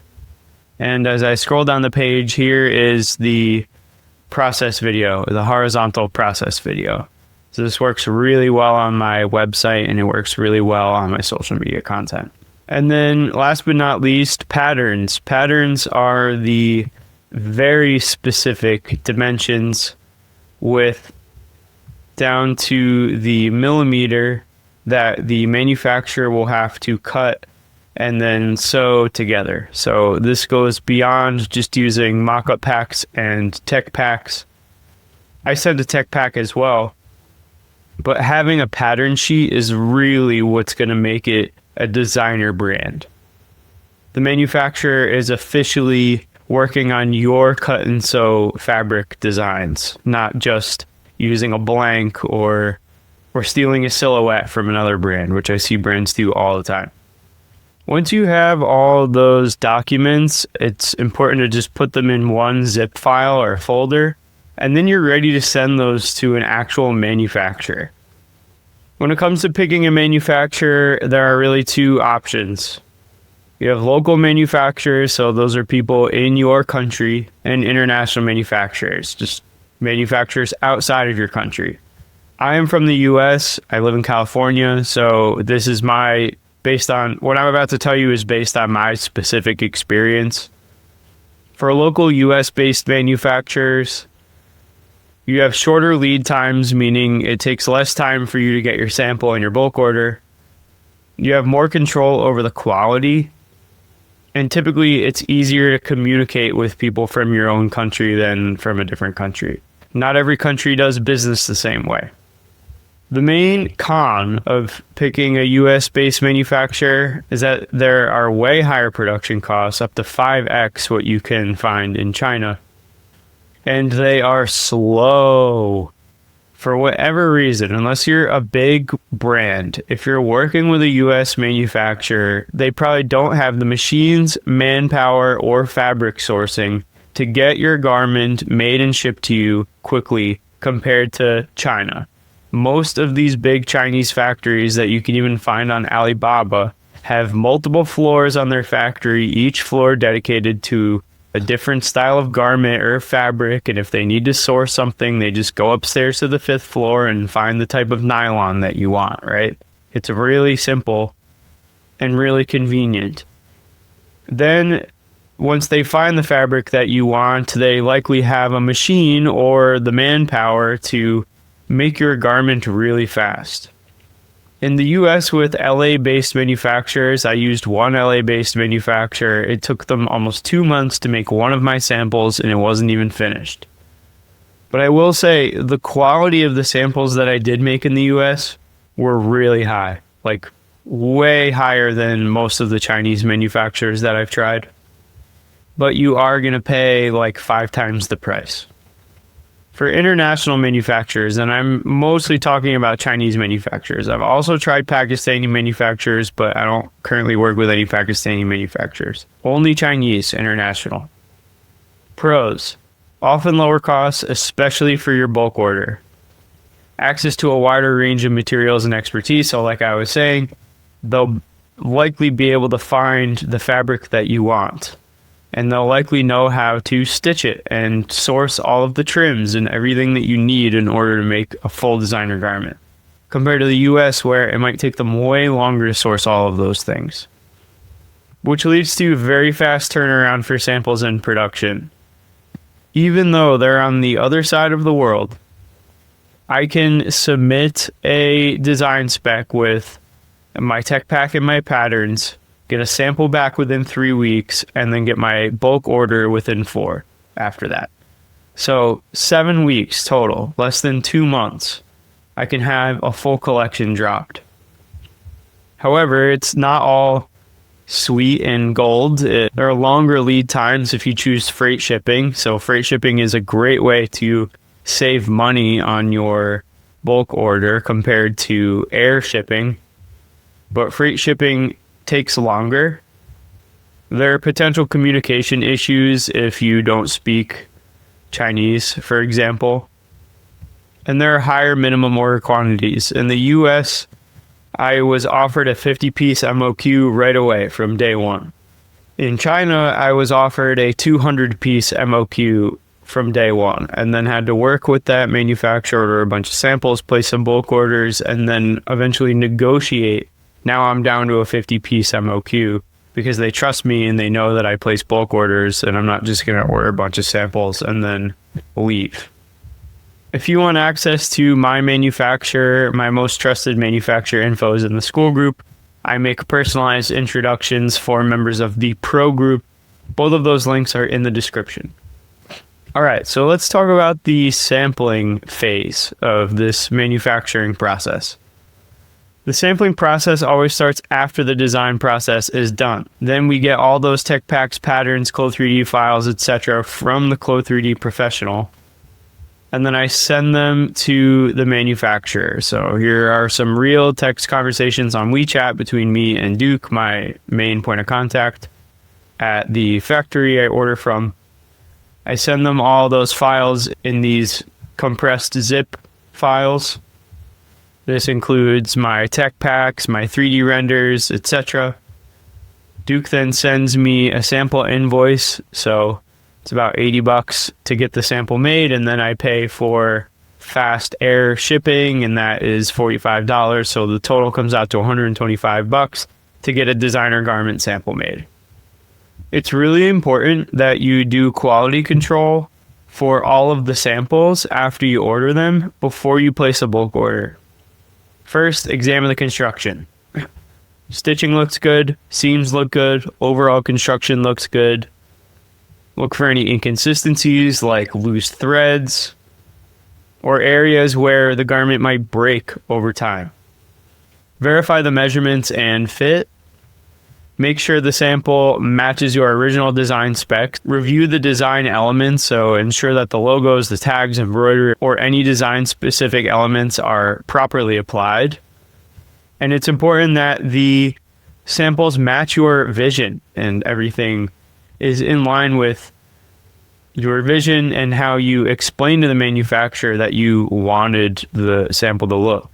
And as I scroll down the page, here is the process video, the horizontal process video. So this works really well on my website and it works really well on my social media content. And then last but not least, patterns. Patterns are the very specific dimensions with down to the millimeter that the manufacturer will have to cut and then sew together. So this goes beyond just using mock-up packs and tech packs. I send a tech pack as well. But having a pattern sheet is really what's going to make it a designer brand. The manufacturer is officially working on your cut and sew fabric designs, not just using a blank or stealing a silhouette from another brand, which I see brands do all the time. Once you have all those documents, it's important to just put them in one zip file or folder, and then you're ready to send those to an actual manufacturer. When it comes to picking a manufacturer, there are really 2 options. You have local manufacturers, so those are people in your country, and international manufacturers, just manufacturers outside of your country. I am from the US, I live in California, so this is based on what I'm about to tell you is based on my specific experience. For local US-based manufacturers, you have shorter lead times, meaning it takes less time for you to get your sample and your bulk order. You have more control over the quality, and typically it's easier to communicate with people from your own country than from a different country. Not every country does business the same way. The main con of picking a US-based manufacturer is that there are way higher production costs, up to 5x what you can find in China. And they are slow. For whatever reason, unless you're a big brand, if you're working with a US manufacturer, they probably don't have the machines, manpower, or fabric sourcing to get your garment made and shipped to you quickly compared to China. Most of these big Chinese factories that you can even find on Alibaba have multiple floors on their factory, each floor dedicated to a different style of garment or fabric. And if they need to source something, they just go upstairs to the 5th floor and find the type of nylon that you want, right? It's really simple and really convenient. Then once they find the fabric that you want, they likely have a machine or the manpower to make your garment really fast. In the US with LA-based manufacturers, I used one LA-based manufacturer. It took them almost 2 months to make one of my samples, and it wasn't even finished. But I will say the quality of the samples that I did make in the US were really high, like way higher than most of the Chinese manufacturers that I've tried. But you are going to pay like 5 times the price. For international manufacturers, and I'm mostly talking about Chinese manufacturers. I've also tried Pakistani manufacturers, but I don't currently work with any Pakistani manufacturers. Only Chinese international. Pros: often lower costs, especially for your bulk order. Access to a wider range of materials and expertise. So like I was saying, they'll likely be able to find the fabric that you want. And they'll likely know how to stitch it and source all of the trims and everything that you need in order to make a full designer garment. Compared to the US, where it might take them way longer to source all of those things. Which leads to very fast turnaround for samples and production. Even though they're on the other side of the world, I can submit a design spec with my tech pack and my patterns, get a sample back within 3 weeks, and then get my bulk order within 4 after that. So 7 weeks total, less than 2 months, I can have a full collection dropped. However, it's not all sweet and gold. There are longer lead times if you choose freight shipping. So freight shipping is a great way to save money on your bulk order compared to air shipping. But freight shipping takes longer. There are potential communication issues if you don't speak Chinese, for example. And there are higher minimum order quantities. In the US, I was offered a 50-piece MOQ right away from day one. In China, I was offered a 200-piece MOQ from day one, and then had to work with that manufacturer, order a bunch of samples, place some bulk orders, and then eventually negotiate. Now I'm down to a 50-piece MOQ because they trust me and they know that I place bulk orders and I'm not just going to order a bunch of samples and then leave. If you want access to my manufacturer, my most trusted manufacturer info is in the Skool group. I make personalized introductions for members of the Pro group. Both of those links are in the description. All right, so let's talk about the sampling phase of this manufacturing process. The sampling process always starts after the design process is done. Then we get all those tech packs, patterns, Clo3D files, etc. from the Clo3D professional. And then I send them to the manufacturer. So here are some real text conversations on WeChat between me and Duke, my main point of contact at the factory I order from. I send them all those files in these compressed zip files. This includes my tech packs, my 3D renders, etc. Duke then sends me a sample invoice, so it's about $80 to get the sample made, and then I pay for fast air shipping, and that is $45, so the total comes out to $125 to get a designer garment sample made. It's really important that you do quality control for all of the samples after you order them before you place a bulk order. First, examine the construction. Stitching looks good, seams look good, overall construction looks good. Look for any inconsistencies like loose threads or areas where the garment might break over time. Verify the measurements and fit. Make sure the sample matches your original design specs. Review the design elements, so ensure that the logos, the tags, embroidery, or any design-specific elements are properly applied. And it's important that the samples match your vision and everything is in line with your vision and how you explain to the manufacturer that you wanted the sample to look.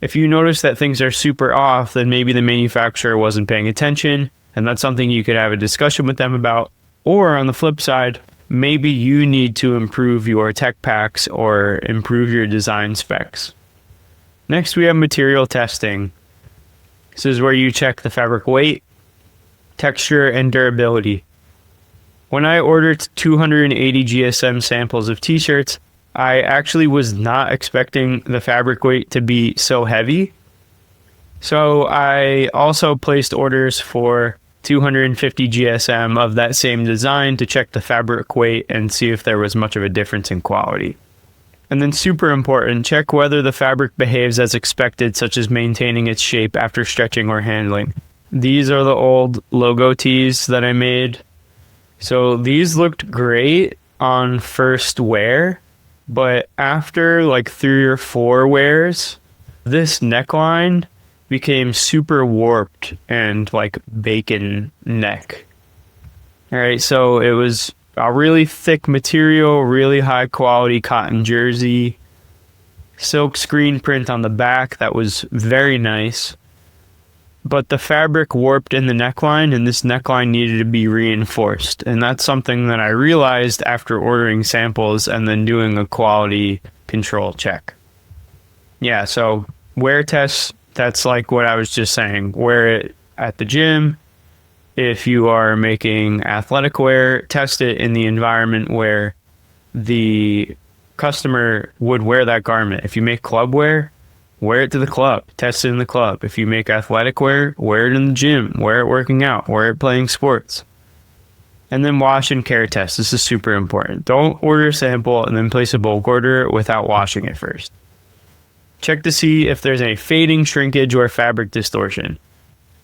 If you notice that things are super off, then maybe the manufacturer wasn't paying attention, and that's something you could have a discussion with them about. Or on the flip side, maybe you need to improve your tech packs or improve your design specs. Next, we have material testing. This is where you check the fabric weight, texture, and durability. When I ordered 280 GSM samples of t-shirts, I actually was not expecting the fabric weight to be so heavy. So I also placed orders for 250 GSM of that same design to check the fabric weight and see if there was much of a difference in quality. And then super important, check whether the fabric behaves as expected, such as maintaining its shape after stretching or handling. These are the old logo tees that I made. So these looked great on first wear, but after like 3 or 4 wears, this neckline became super warped and like bacon neck. All right, so it was a really thick material, really high quality cotton jersey, silk screen print on the back that was very nice. But the fabric warped in the neckline, and this neckline needed to be reinforced. And that's something that I realized after ordering samples and then doing a quality control check. Yeah, so wear tests, that's like what I was just saying. Wear it at the gym. If you are making athletic wear, test it in the environment where the customer would wear that garment. If you make club wear, wear it to the club, test it in the club. If you make athletic wear, wear it in the gym, wear it working out, wear it playing sports. And then wash and care test. This is super important. Don't order a sample and then place a bulk order without washing it first. Check to see if there's any fading, shrinkage, or fabric distortion.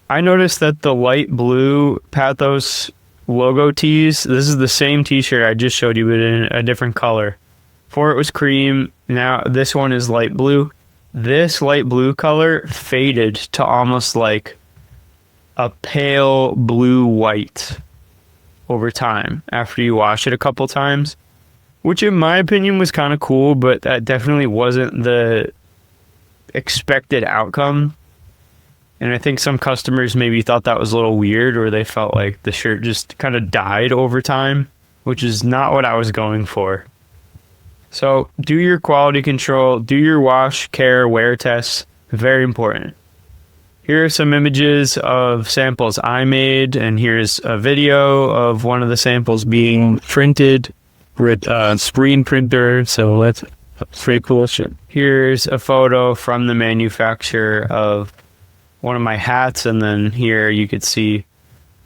I noticed that the light blue Pathos logo tees, this is the same t-shirt I just showed you, but in a different color. Before it was cream, now this one is light blue. This light blue color faded to almost like a pale blue-white over time after you wash it a couple times, which in my opinion was kind of cool, but that definitely wasn't the expected outcome. And I think some customers maybe thought that was a little weird, or they felt like the shirt just kind of died over time, which is not what I was going for. So do your quality control, do your wash, care, wear tests. Very important. Here are some images of samples I made, and here's a video of one of the samples being printed with a screen printer. So that's pretty cool shit. Here's a photo from the manufacturer of one of my hats, and then here you could see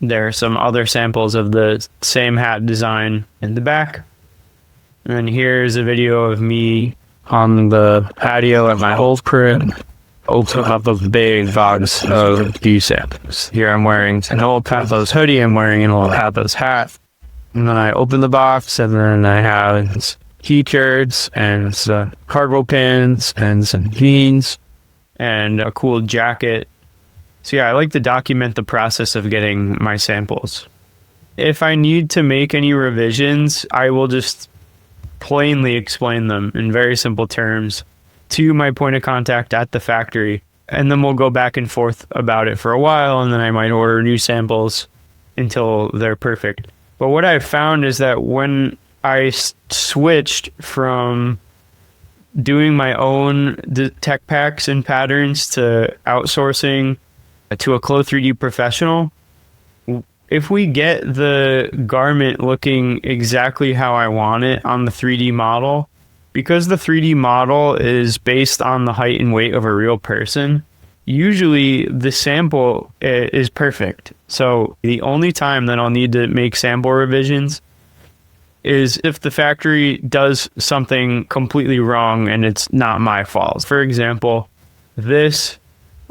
there are some other samples of the same hat design in the back. And then here's a video of me on the patio at my old crib, open up a big box of these samples. Here I'm wearing an old Pathos hoodie, I'm wearing an old Pathos hat. And then I open the box, and then I have t-shirts and some cargo pins and some jeans and a cool jacket. So yeah, I like to document the process of getting my samples. If I need to make any revisions, I will just plainly explain them in very simple terms to my point of contact at the factory, and then we'll go back and forth about it for a while, and then I might order new samples until they're perfect. But what I've found is that when I switched from doing my own tech packs and patterns to outsourcing to a Clo 3D professional, if we get the garment looking exactly how I want it on the 3D model, because the 3D model is based on the height and weight of a real person, usually the sample is perfect. So the only time that I'll need to make sample revisions is if the factory does something completely wrong and it's not my fault. For example, this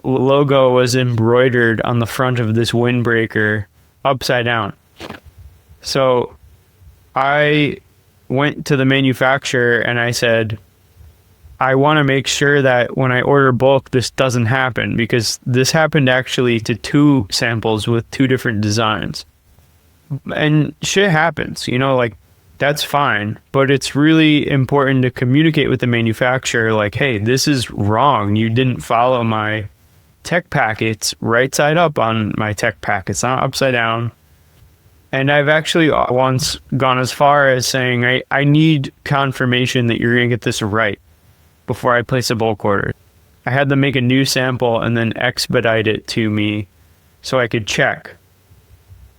logo was embroidered on the front of this windbreaker upside down. So I went to the manufacturer and I said, I want to make sure that when I order bulk, this doesn't happen, because this happened actually to 2 samples with 2 different designs. And shit happens, you know, like that's fine. But it's really important to communicate with the manufacturer like, hey, this is wrong. You didn't follow my tech pack. It's right side up on my tech pack. It's not upside down. And I've actually once gone as far as saying, I need confirmation that you're going to get this right before I place a bulk order. I had them make a new sample and then expedite it to me so I could check,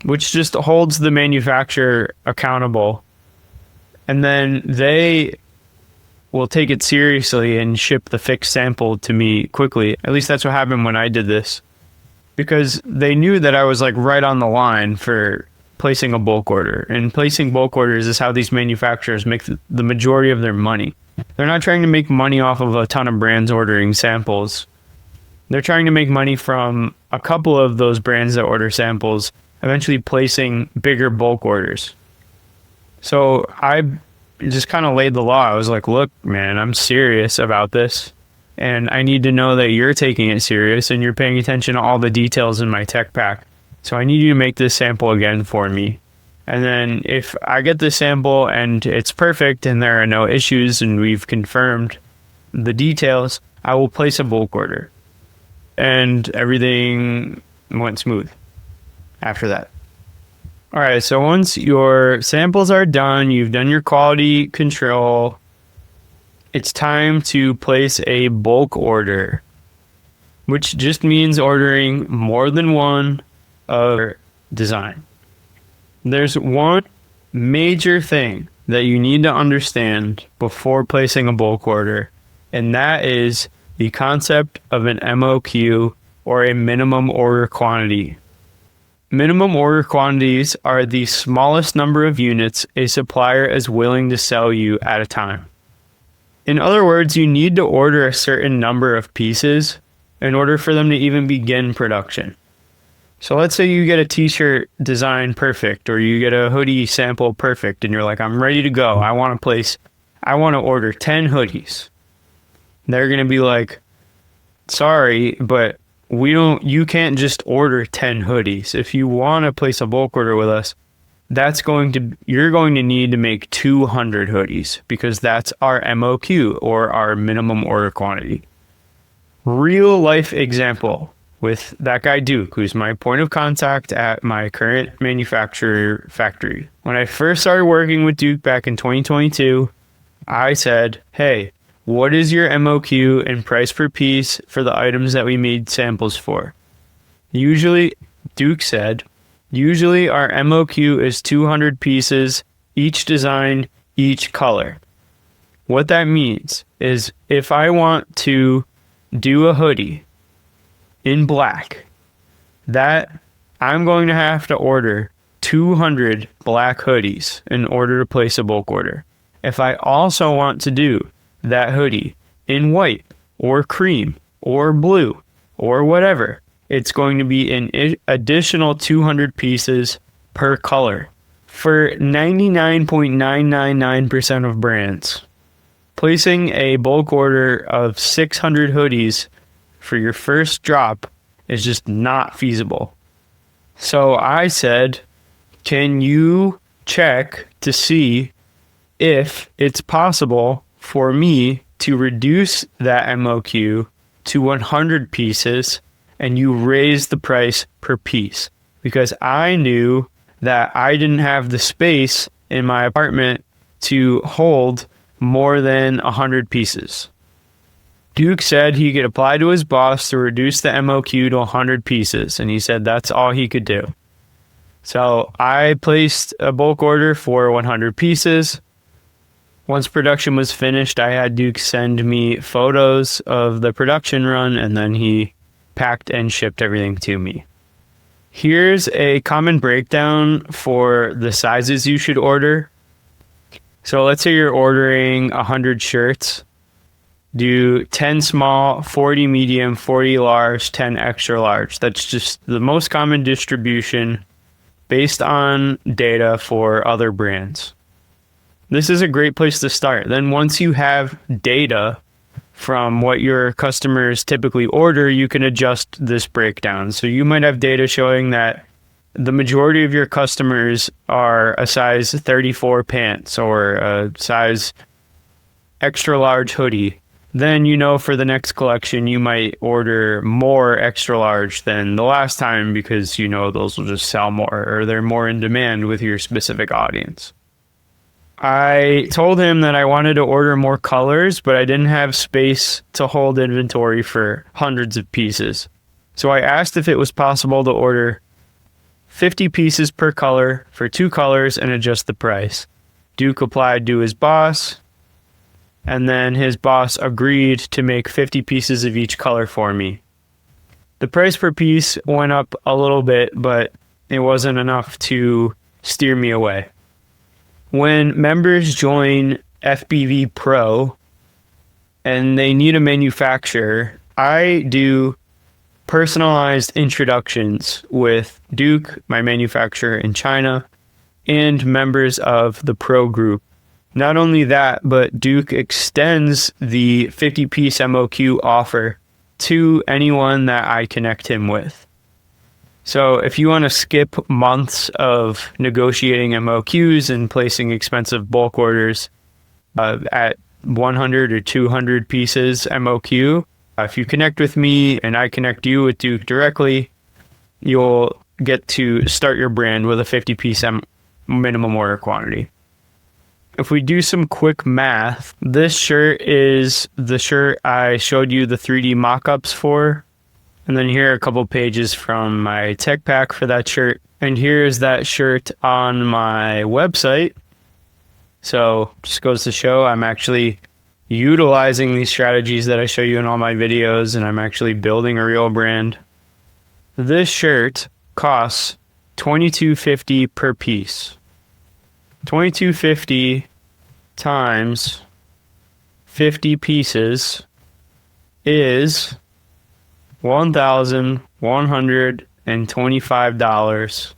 which just holds the manufacturer accountable. And then they will take it seriously and ship the fixed sample to me quickly. At least that's what happened when I did this, because they knew that I was like right on the line for placing a bulk order. And placing bulk orders is how these manufacturers make the majority of their money. They're not trying to make money off of a ton of brands ordering samples. They're trying to make money from a couple of those brands that order samples, eventually placing bigger bulk orders. So I just kind of laid the law. I was like, look, man, I'm serious about this. And I need to know that you're taking it serious and you're paying attention to all the details in my tech pack. So I need you to make this sample again for me. And then if I get the sample and it's perfect and there are no issues and we've confirmed the details, I will place a bulk order. And everything went smooth after that. All right, so once your samples are done, you've done your quality control, it's time to place a bulk order, which just means ordering more than one of design. There's one major thing that you need to understand before placing a bulk order, and that is the concept of an MOQ, or a minimum order quantity. Minimum order quantities are the smallest number of units a supplier is willing to sell you at a time. In other words, you need to order a certain number of pieces in order for them to even begin production. So let's say you get a t-shirt design perfect, or you get a hoodie sample perfect, and you're like, I'm ready to go. I want to order 10 hoodies. They're going to be like, sorry, but you can't just order 10 hoodies. If you want to place a bulk order with us, you're going to need to make 200 hoodies, because that's our MOQ, or our minimum order quantity. Real life example with that guy Duke, who's my point of contact at my current manufacturer factory. When I first started working with Duke back in 2022, I said, hey, what is your MOQ and price per piece for the items that we made samples for? Duke said, usually our MOQ is 200 pieces, each design, each color. What that means is if I want to do a hoodie in black, that I'm going to have to order 200 black hoodies in order to place a bulk order. If I also want to do that hoodie in white or cream or blue or whatever, it's going to be an additional 200 pieces per color. For 99.999% of brands, placing a bulk order of 600 hoodies for your first drop is just not feasible. So I said, can you check to see if it's possible for me to reduce that MOQ to 100 pieces and you raise the price per piece? Because I knew that I didn't have the space in my apartment to hold more than 100 pieces. Duke said he could apply to his boss to reduce the MOQ to 100 pieces, and he said that's all he could do. So I placed a bulk order for 100 pieces. Once production was finished, I had Duke send me photos of the production run, and then he packed and shipped everything to me. Here's a common breakdown for the sizes you should order. So let's say you're ordering 100 shirts. Do 10 small, 40 medium, 40 large, 10 extra large. That's just the most common distribution based on data for other brands. This is a great place to start. Then once you have data from what your customers typically order, you can adjust this breakdown. So you might have data showing that the majority of your customers are a size 34 pants or a size extra large hoodie, then for the next collection you might order more extra large than the last time because those will just sell more or they're more in demand with your specific audience. I told him that I wanted to order more colors, but I didn't have space to hold inventory for hundreds of pieces. So I asked if it was possible to order 50 pieces per color for 2 colors and adjust the price. Duke applied to his boss, and then his boss agreed to make 50 pieces of each color for me. The price per piece went up a little bit, but it wasn't enough to steer me away. When members join FBV Pro and they need a manufacturer, I do personalized introductions with Duke, my manufacturer in China, and members of the Pro group. Not only that, but Duke extends the 50-piece MOQ offer to anyone that I connect him with. So if you want to skip months of negotiating MOQs and placing expensive bulk orders at 100 or 200 pieces MOQ, if you connect with me and I connect you with Duke directly, you'll get to start your brand with a 50-piece minimum order quantity. If we do some quick math, this shirt is the shirt I showed you the 3D mock-ups for. And then here are a couple pages from my tech pack for that shirt. And here's that shirt on my website. So just goes to show I'm actually utilizing these strategies that I show you in all my videos, and I'm actually building a real brand. This shirt costs $22.50 per piece. $22.50 times 50 pieces is $1,125.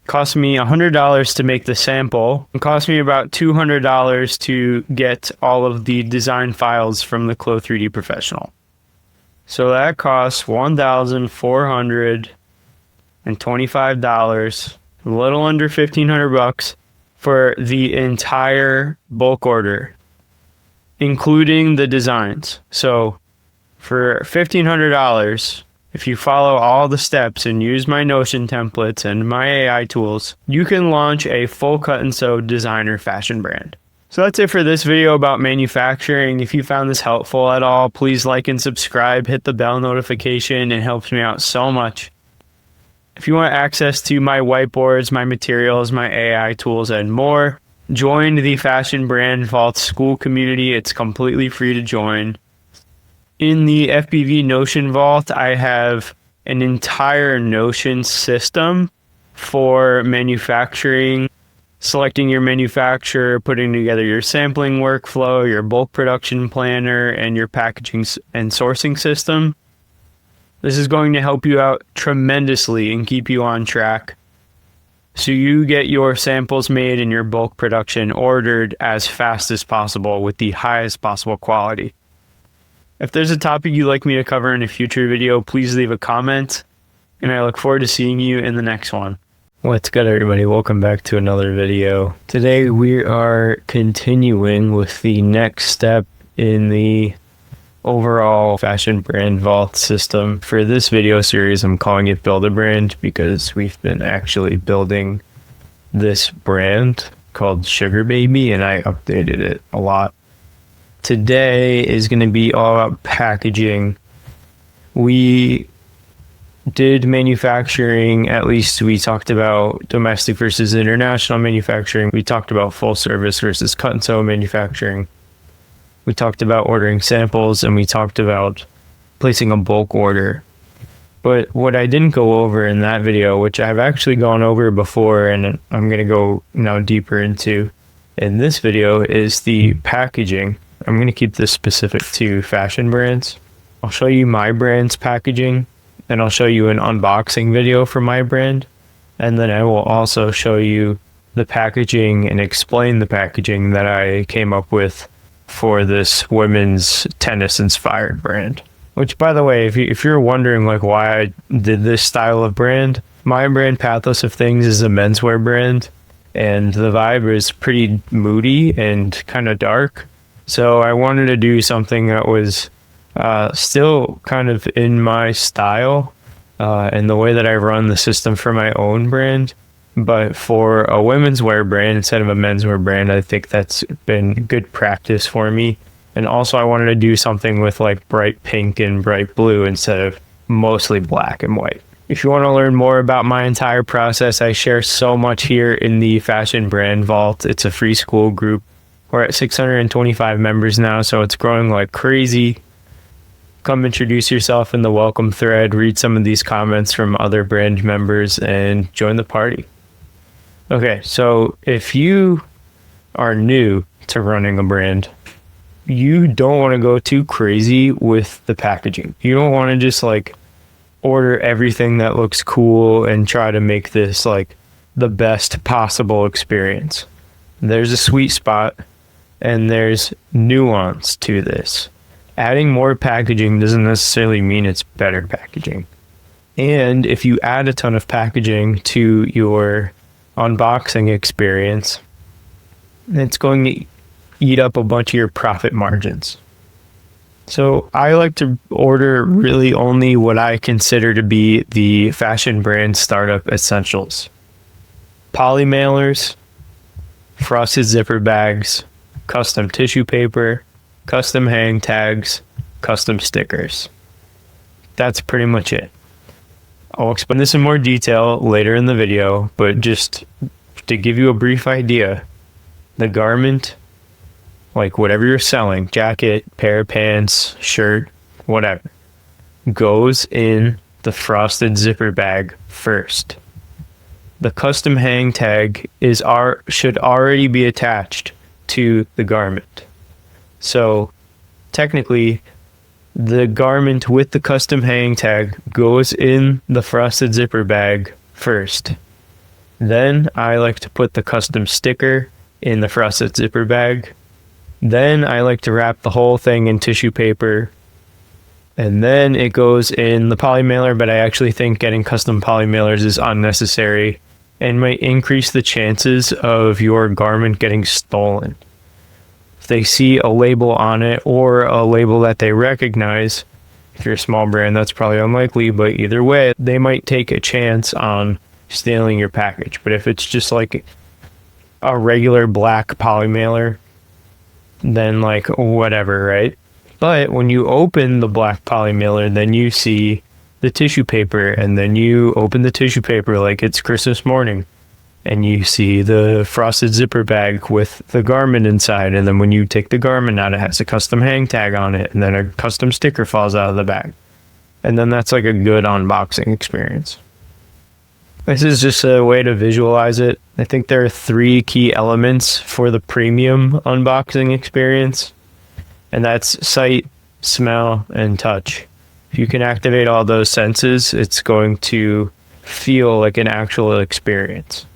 Cost me $100 to make the sample. It cost me about $200 to get all of the design files from the Clo 3D Professional. So that costs $1,425, a little under $1,500 for the entire bulk order, including the designs. So for $1,500, if you follow all the steps and use my Notion templates and my AI tools, you can launch a full cut and sew designer fashion brand. So that's it for this video about manufacturing. If you found this helpful at all, please like and subscribe, hit the bell notification. It helps me out so much. If you want access to my whiteboards, my materials, my AI tools, and more, join the Fashion Brand Vault Skool community. It's completely free to join. In the FBV Notion Vault, I have an entire Notion system for manufacturing, selecting your manufacturer, putting together your sampling workflow, your bulk production planner, and your packaging and sourcing system. This is going to help you out tremendously and keep you on track, so you get your samples made and your bulk production ordered as fast as possible with the highest possible quality. If there's a topic you'd like me to cover in a future video, please leave a comment, and I look forward to seeing you in the next one. What's good, everybody? Welcome back to another video. Today we are continuing with the next step in the overall Fashion Brand Vault system. For this video series, I'm calling it Build a Brand because we've been actually building this brand called Sugar Baby, and I updated it a lot. Today is going to be all about packaging. We did manufacturing, at least we talked about domestic versus international manufacturing. We talked about full service versus cut and sew manufacturing. We talked about ordering samples, and we talked about placing a bulk order. But what I didn't go over in that video, which I've actually gone over before and I'm going to go now deeper into in this video, is the packaging. I'm going to keep this specific to fashion brands. I'll show you my brand's packaging, and I'll show you an unboxing video for my brand. And then I will also show you the packaging and explain the packaging that I came up with for this women's tennis inspired brand. Which, by the way, if you're wondering like why I did this style of brand, My brand, Pathos of Things, is a menswear brand, and the vibe is pretty moody and kind of dark. So I wanted to do something that was still kind of in my style and the way that I run the system for my own brand. But for a women's wear brand instead of a menswear brand, I think that's been good practice for me. And also I wanted to do something with like bright pink and bright blue instead of mostly black and white. If you want to learn more about my entire process, I share so much here in the Fashion Brand Vault. It's a free Skool group. We're at 625 members now, so it's growing like crazy. Come introduce yourself in the welcome thread, read some of these comments from other brand members, and join the party. Okay, so if you are new to running a brand, you don't want to go too crazy with the packaging. You don't want to just like order everything that looks cool and try to make this like the best possible experience. There's a sweet spot and there's nuance to this. Adding more packaging doesn't necessarily mean it's better packaging. And if you add a ton of packaging to your unboxing experience, it's going to eat up a bunch of your profit margins. So I like to order really only what I consider to be the fashion brand startup essentials. Poly mailers, frosted zipper bags, custom tissue paper, custom hang tags, custom stickers. That's pretty much it. I'll explain this in more detail later in the video, but just to give you a brief idea, the garment, like whatever you're selling, jacket, pair of pants, shirt, whatever, goes in the frosted zipper bag first. The custom hang tag should already be attached to the garment. So technically, the garment with the custom hang tag goes in the frosted zipper bag first. Then I like to put the custom sticker in the frosted zipper bag. Then I like to wrap the whole thing in tissue paper, and then it goes in the poly mailer, but I actually think getting custom poly mailers is unnecessary and might increase the chances of your garment getting stolen. If they see a label on it or a label that they recognize, if you're a small brand, that's probably unlikely, but either way, they might take a chance on stealing your package. But if it's just like a regular black poly mailer, then like whatever, right? But when you open the black poly mailer, then you see the tissue paper, and then you open the tissue paper like it's Christmas morning, and you see the frosted zipper bag with the garment inside, and then when you take the garment out, it has a custom hang tag on it, and then a custom sticker falls out of the bag. And then that's like a good unboxing experience. This is just a way to visualize it. I think there are 3 key elements for the premium unboxing experience, and that's sight, smell, and touch. If you can activate all those senses, it's going to feel like an actual experience.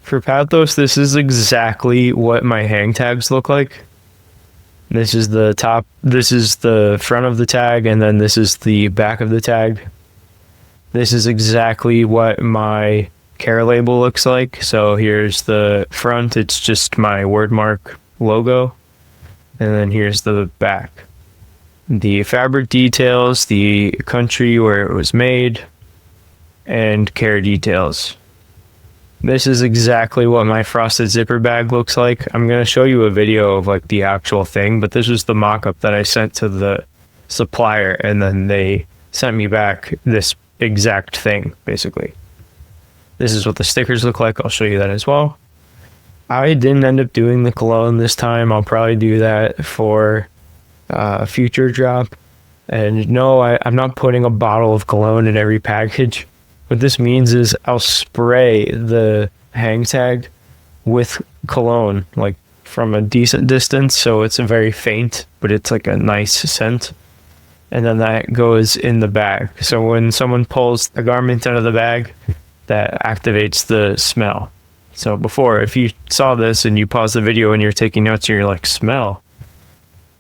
For Pathos, this is exactly what my hang tags look like. This is the top, this is the front of the tag, and then this is the back of the tag. This is exactly what my care label looks like. So here's the front, it's just my wordmark logo. And then here's the back. The fabric details, the country where it was made, and care details. This is exactly what my frosted zipper bag looks like. I'm going to show you a video of like the actual thing, but this was the mock-up that I sent to the supplier, and then they sent me back this exact thing, basically. This is what the stickers look like. I'll show you that as well. I didn't end up doing the cologne this time. I'll probably do that for a future drop. And no, I'm not putting a bottle of cologne in every package. What this means is I'll spray the hang tag with cologne, like from a decent distance, so it's a very faint, but it's like a nice scent. And then that goes in the bag. So when someone pulls a garment out of the bag, that activates the smell. So before, if you saw this and you pause the video and you're taking notes and you're like, smell.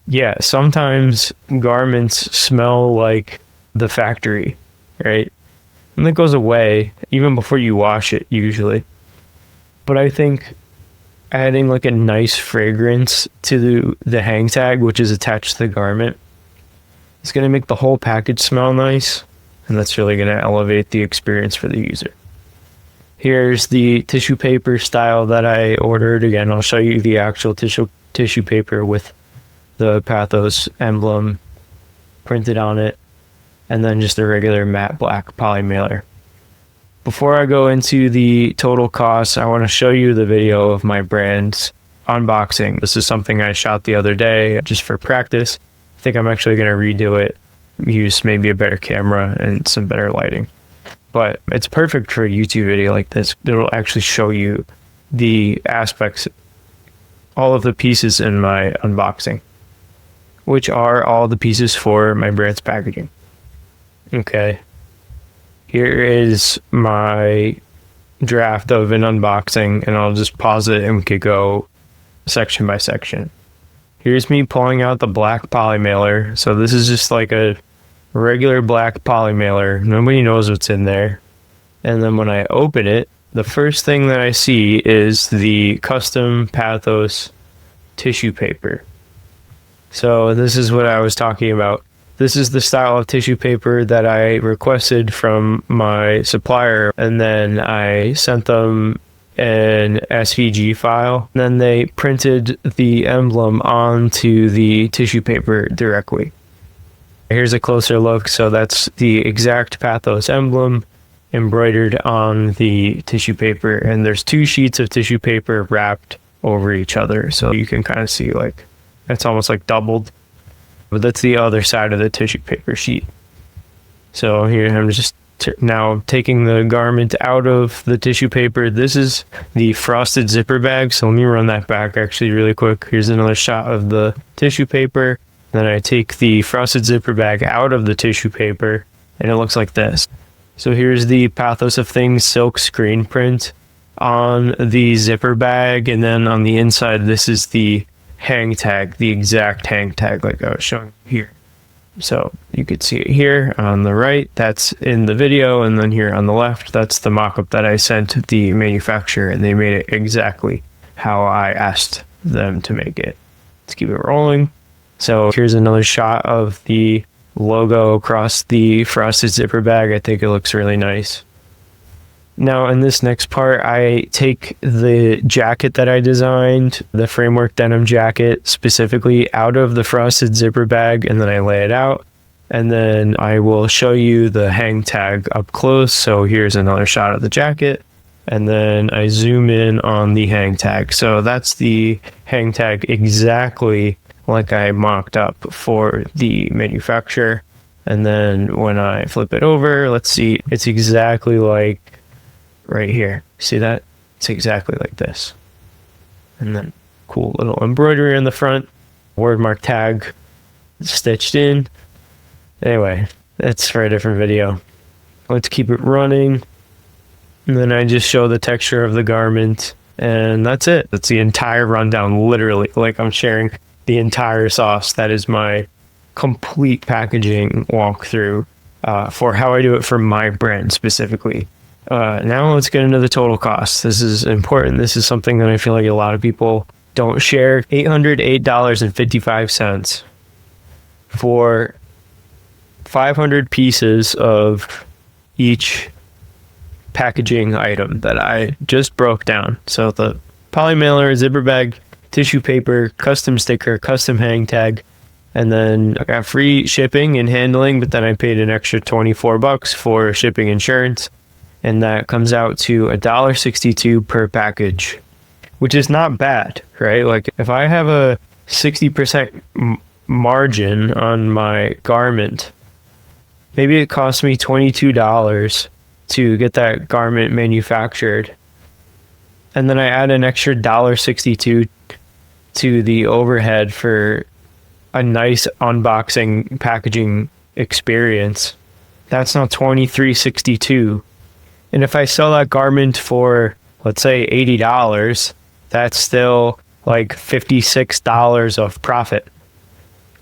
Yeah, sometimes garments smell like the factory, right? and it goes away even before you wash it usually. But I think adding like a nice fragrance to the hang tag, which is attached to the garment, is going to make the whole package smell nice, and that's really going to elevate the experience for the user. Here's the tissue paper style that I ordered. Again, I'll show you the actual tissue paper with the Pathos emblem printed on it, and then just a regular matte black poly mailer. Before I go into the total cost, I want to show you the video of my brand's unboxing. This is something I shot the other day just for practice. I think I'm actually going to redo it, use maybe a better camera and some better lighting. But it's perfect for a YouTube video like this. It'll actually show you the aspects, all of the pieces in my unboxing, which are all the pieces for my brand's packaging. Okay. Here is my draft of an unboxing, and I'll just pause it and we could go section by section. Here's me pulling out the black poly mailer. So this is just like a regular black poly mailer. Nobody knows what's in there. And then when I open it, the first thing that I see is the custom Pathos tissue paper. So this is what I was talking about. This is the style of tissue paper that I requested from my supplier, and then I sent them an SVG file. Then they printed the emblem onto the tissue paper directly. Here's a closer look. So that's the exact Pathos emblem embroidered on the tissue paper, and there's 2 sheets of tissue paper wrapped over each other. So you can kind of see like it's almost like doubled. But that's the other side of the tissue paper sheet. So here I'm just now taking the garment out of the tissue paper. This is the frosted zipper bag. So let me run that back actually really quick. Here's another shot of the tissue paper. Then I take the frosted zipper bag out of the tissue paper, and it looks like this. So here's the Pathos of Things silk screen print on the zipper bag. And then on the inside, this is the hang tag, the exact hang tag like I was showing here. So you could see it here on the right, that's in the video, and then here on the left, that's the mock-up that I sent the manufacturer, and they made it exactly how I asked them to make it. Let's keep it rolling. So here's another shot of the logo across the frosted zipper bag. I think it looks really nice. Now in this next part, I take the jacket that I designed, the framework denim jacket specifically, out of the frosted zipper bag, and then I lay it out. And then I will show you the hang tag up close. So here's another shot of the jacket, and then I zoom in on the hang tag. So that's the hang tag exactly like I mocked up for the manufacturer. And then when I flip it over, let's see, it's exactly like right here. See that? It's exactly like this. And then cool little embroidery in the front, word mark tag stitched in. Anyway, that's for a different video. Let's keep it running. And then I just show the texture of the garment, and that's it. That's the entire rundown, literally. Like I'm sharing the entire sauce. That is my complete packaging walkthrough for how I do it for my brand specifically. Now let's get into the total cost. This is important. This is something that I feel like a lot of people don't share. $808.55 for 500 pieces of each packaging item that I just broke down. So the poly mailer, zipper bag, tissue paper, custom sticker, custom hang tag, and then I got free shipping and handling, but then I paid an extra $24 for shipping insurance. And that comes out to $1.62 per package, which is not bad, right? Like if I have a 60% margin on my garment, maybe it costs me $22 to get that garment manufactured. And then I add an extra $1.62 to the overhead for a nice unboxing packaging experience. That's now $23.62. And if I sell that garment for, let's say, $80, that's still like $56 of profit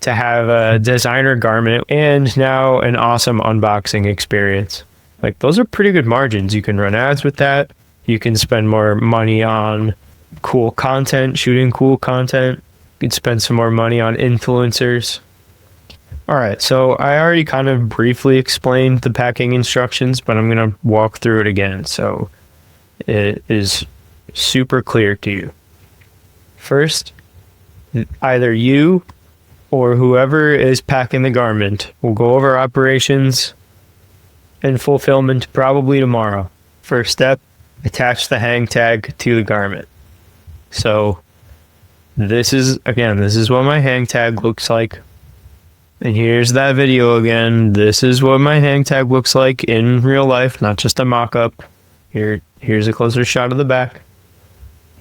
to have a designer garment and now an awesome unboxing experience. Like, those are pretty good margins. You can run ads with that. You can spend more money on cool content, shooting cool content. You can spend some more money on influencers. All right, so I already kind of briefly explained the packing instructions, but I'm going to walk through it again so it is super clear to you. First, either you or whoever is packing the garment will go over operations and fulfillment probably tomorrow. First step, attach the hang tag to the garment. So this is what my hang tag looks like. And here's that video again. This is what my hang tag looks like in real life, not just a mock-up. Here's a closer shot of the back.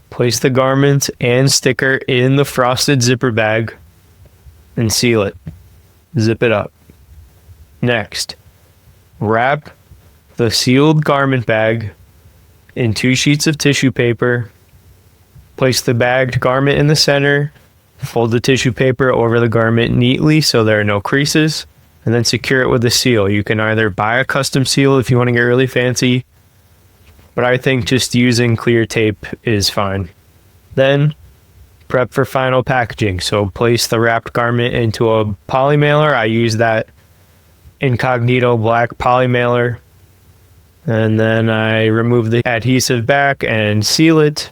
Place the garment and sticker in the frosted zipper bag and seal it. Zip it up. Next, wrap the sealed garment bag in 2 sheets of tissue paper. Place the bagged garment in the center. Fold the tissue paper over the garment neatly so there are no creases, and then secure it with a seal. You can either buy a custom seal if you want to get really fancy, but I think just using clear tape is fine. Then prep for final packaging. So place the wrapped garment into a poly mailer. I use that Incognito black poly mailer, and then I remove the adhesive back and seal it.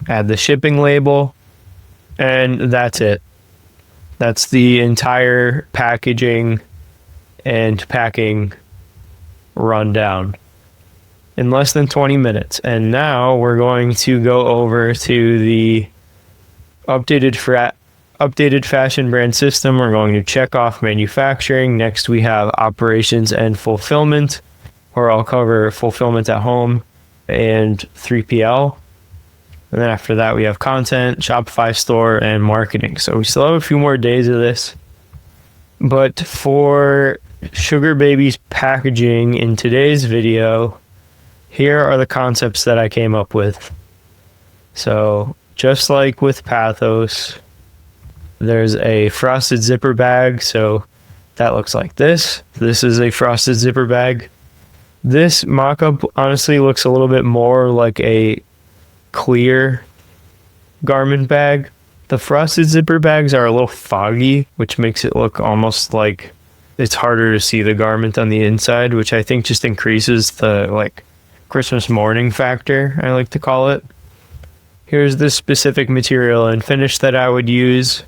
Add the shipping label. And that's it. That's the entire packaging and packing rundown in less than 20 minutes. And now we're going to go over to the updated fashion brand system. We're going to check off manufacturing. Next, we have operations and fulfillment, where I'll cover fulfillment at home and 3PL. And then after that, we have content, Shopify store, and marketing. So we still have a few more days of this. But for Sugar Baby's packaging in today's video, here are the concepts that I came up with. So just like with Pathos, there's a frosted zipper bag. So that looks like this. This is a frosted zipper bag. This mock-up honestly looks a little bit more like a clear garment bag. The frosted zipper bags are a little foggy, which makes it look almost like it's harder to see the garment on the inside, which I think just increases the Christmas morning factor, I like to call it. Here's the specific material and finish that I would use.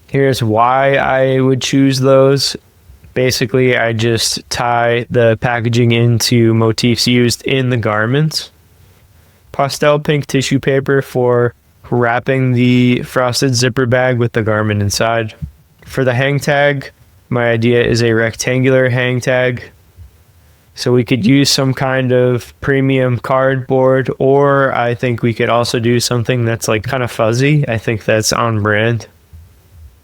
Here's why I would choose those. Basically, I just tie the packaging into motifs used in the garments. Pastel pink tissue paper for wrapping the frosted zipper bag with the garment inside. For the hang tag, my idea is a rectangular hang tag. So we could use some kind of premium cardboard, or I think we could also do something that's kind of fuzzy. I think that's on brand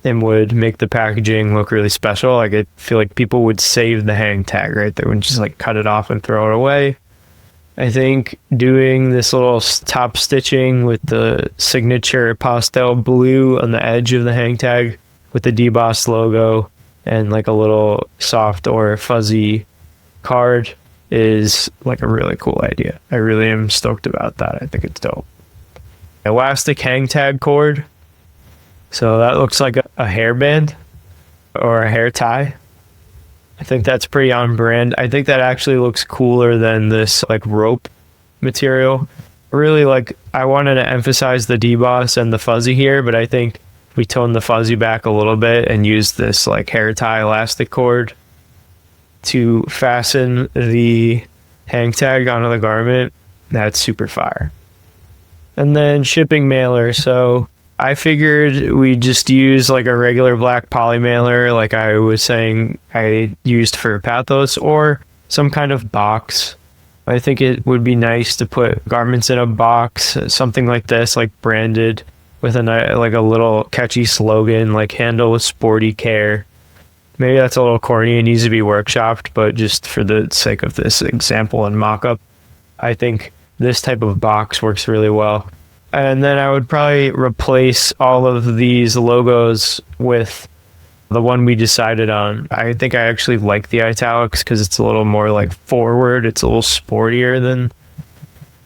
and would make the packaging look really special. I feel like people would save the hang tag, right? They wouldn't just cut it off and throw it away. I think doing this little top stitching with the signature pastel blue on the edge of the hang tag with the DBoss logo and a little soft or fuzzy card is a really cool idea. I really am stoked about that. I think it's dope. Elastic hang tag cord. So that looks like a hairband or a hair tie. I think that's pretty on brand. I think that actually looks cooler than this rope material. Really I wanted to emphasize the DBoss and the fuzzy here, but I think we tone the fuzzy back a little bit and use this hair tie elastic cord to fasten the hang tag onto the garment. That's super fire. And then shipping mailer. So I figured we just use a regular black poly mailer like I was saying I used for Pathos, or some kind of box. I think it would be nice to put garments in a box, something like this, branded with a little catchy slogan handle with sporty care. Maybe that's a little corny and needs to be workshopped, but just for the sake of this example and mock-up, I think this type of box works really well. And then I would probably replace all of these logos with The one we decided on, I think I actually like the italics because it's a little more like forward. It's a little sportier than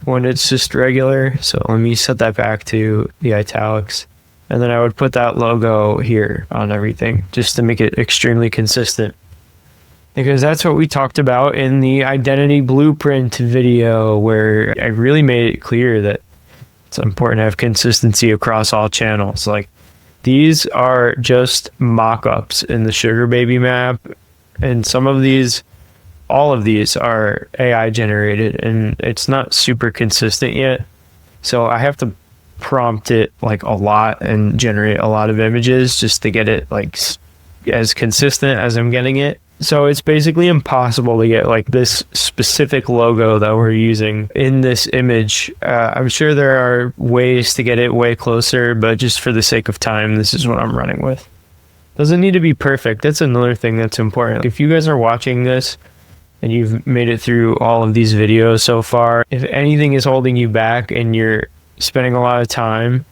when it's just regular. So let me set that back to the italics. And then I would put that logo here on everything just to make it extremely consistent. Because that's what we talked about in the identity blueprint video, where I really made it clear that it's important to have consistency across all channels. Like, these are just mock-ups in the Sugar Baby map, and all of these are AI generated, and it's not super consistent yet. So I have to prompt it like a lot and generate a lot of images just to get it like as consistent as I'm getting it. So it's basically impossible to get like this specific logo that we're using in this image. I'm sure there are ways to get it way closer, but just for the sake of time, this is what I'm running with. Doesn't need to be perfect. That's another thing that's important. If you guys are watching this and you've made it through all of these videos so far, if anything is holding you back and you're spending a lot of time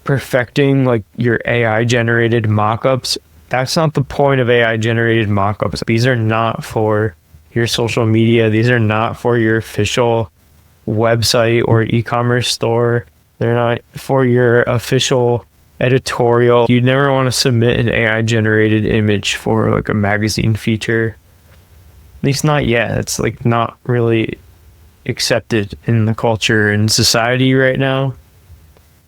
perfecting like your AI generated mockups, that's not the point of AI generated mockups. These are not for your social media. These are not for your official website or e-commerce store. They're not for your official editorial. You'd never want to submit an AI generated image for like a magazine feature. At least not yet. It's like not really accepted in the culture and society right now.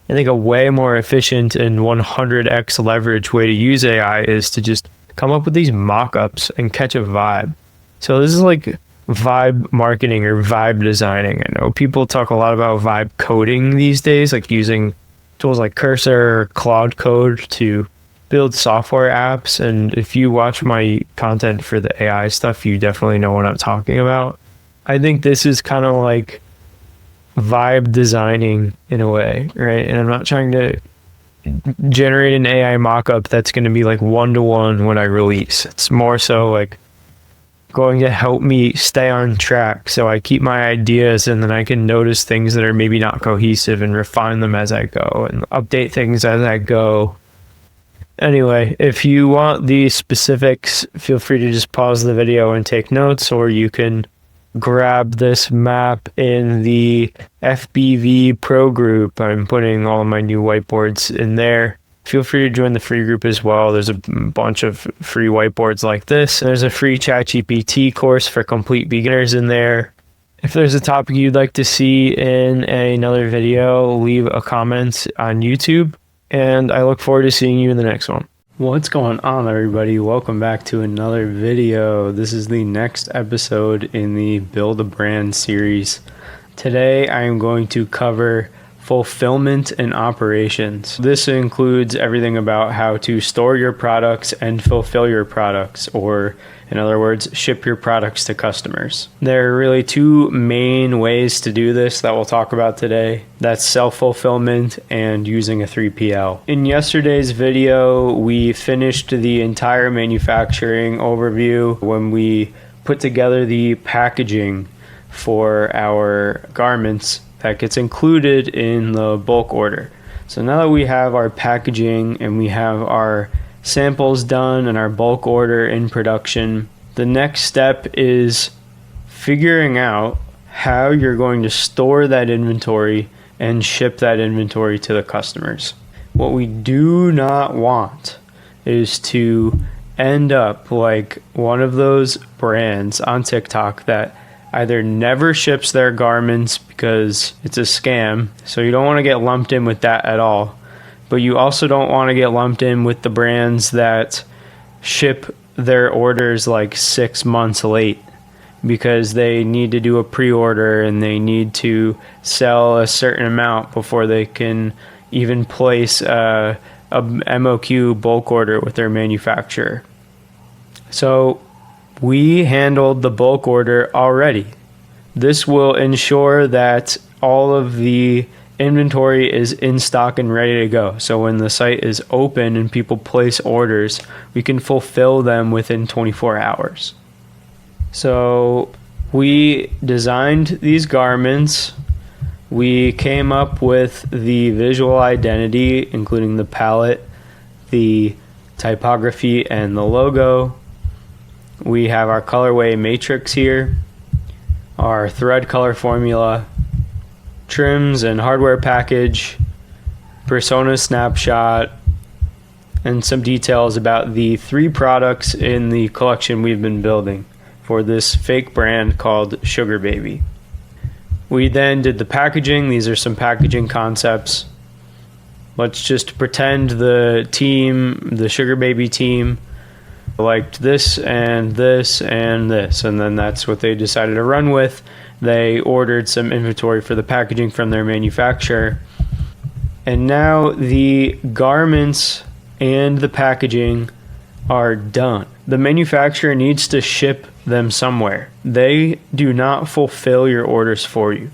I think a way more efficient and 100x leverage way to use AI is to just come up with these mock-ups and catch a vibe. So this is like vibe marketing or vibe designing. I know people talk a lot about vibe coding these days, like using tools like Cursor or Claude Code to build software apps. And if you watch my content for the AI stuff, you definitely know what I'm talking about. I think this is kind of like vibe designing in a way, right? And I'm not trying to generate an AI mockup that's going to be like one-to-one when I release. It's more so like going to help me stay on track so I keep my ideas, and then I can notice things that are maybe not cohesive and refine them as I go and update things as I go. Anyway, if you want the specifics, feel free to just pause the video and take notes, or you can grab this map in the FBV Pro group. I'm putting all of my new whiteboards in there. Feel free to join the free group as well. There's a bunch of free whiteboards like this. There's a free ChatGPT course for complete beginners in there. If there's a topic you'd like to see in another video, leave a comment on YouTube, and I look forward to seeing you in the next one. What's going on, everybody? Welcome back to another video. This is the next episode in the Build a Brand series. Today I am going to cover fulfillment and operations. This includes everything about how to store your products and fulfill your products, or in other words, ship your products to customers. There are really two main ways to do this that we'll talk about today. That's self-fulfillment and using a 3PL. In yesterday's video, we finished the entire manufacturing overview when we put together the packaging for our garments that gets included in the bulk order. So now that we have our packaging and we have our samples done and our bulk order in production, the next step is figuring out how you're going to store that inventory and ship that inventory to the customers. What we do not want is to end up like one of those brands on TikTok that either never ships their garments because it's a scam, so you don't want to get lumped in with that at all. But you also don't want to get lumped in with the brands that ship their orders like 6 months late because they need to do a pre-order and they need to sell a certain amount before they can even place a MOQ bulk order with their manufacturer. So we handled the bulk order already. This will ensure that all of the inventory is in stock and ready to go. So when the site is open and people place orders, we can fulfill them within 24 hours. So we designed these garments. We came up with the visual identity, including the palette, the typography and the logo. We have our colorway matrix here, our thread color formula, trims and hardware package, persona snapshot, and some details about the 3 products in the collection we've been building for this fake brand called Sugar Baby. We then did the packaging. These are some packaging concepts. Let's just pretend the team, the Sugar Baby team, liked this and this and this, and then that's what they decided to run with. They ordered some inventory for the packaging from their manufacturer, and now the garments and the packaging are done. The manufacturer needs to ship them somewhere. They do not fulfill your orders for you.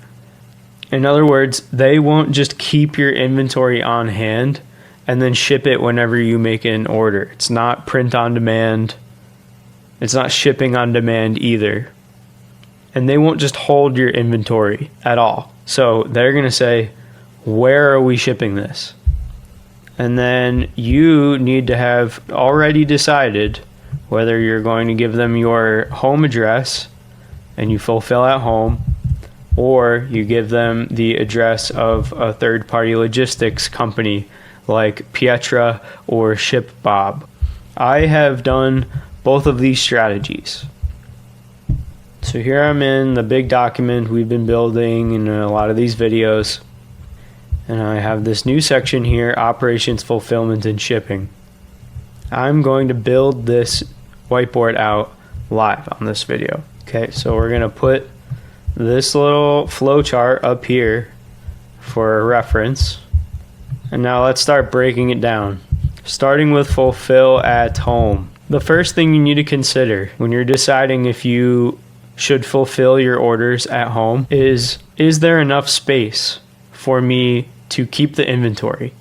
In other words, they won't just keep your inventory on hand and then ship it whenever you make an order. It's not print on demand. It's not shipping on demand either. And they won't just hold your inventory at all. So they're going to say, where are we shipping this? And then you need to have already decided whether you're going to give them your home address and you fulfill at home, or you give them the address of a third-party logistics company like Pietra or ShipBob. I have done both of these strategies. So here I'm in the big document we've been building in a lot of these videos. And I have this new section here, operations, fulfillment, and shipping. I'm going to build this whiteboard out live on this video. Okay, so we're going to put this little flow chart up here for reference. And now let's start breaking it down. Starting with fulfill at home. The first thing you need to consider when you're deciding if you should fulfill your orders at home is there enough space for me to keep the inventory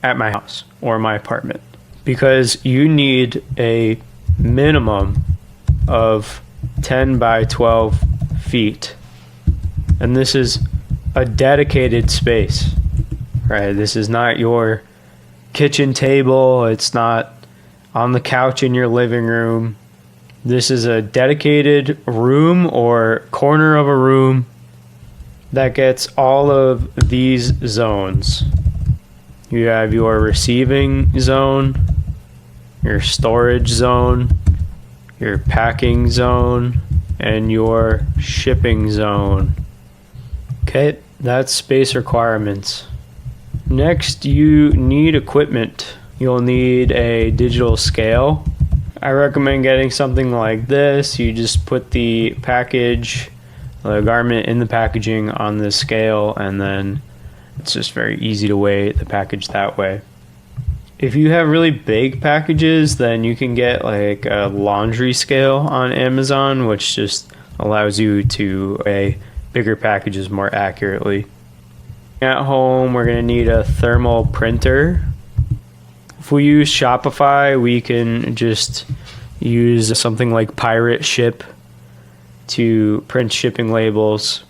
at my house or my apartment? Because you need a minimum of 10 by 12 feet. And this is a dedicated space, right? This is not your kitchen table. It's not on the couch in your living room. This is a dedicated room or corner of a room that gets all of these zones. You have your receiving zone, your storage zone, your packing zone, and your shipping zone. Okay, that's space requirements. Next, you need equipment. You'll need a digital scale. I recommend getting something like this. You just put the package, the garment in the packaging on the scale, and then it's just very easy to weigh the package that way. If you have really big packages, then you can get like a laundry scale on Amazon, which just allows you to weigh bigger packages more accurately. At home, we're going to need a thermal printer. If we use Shopify, we can just use something like Pirate Ship to print shipping labels.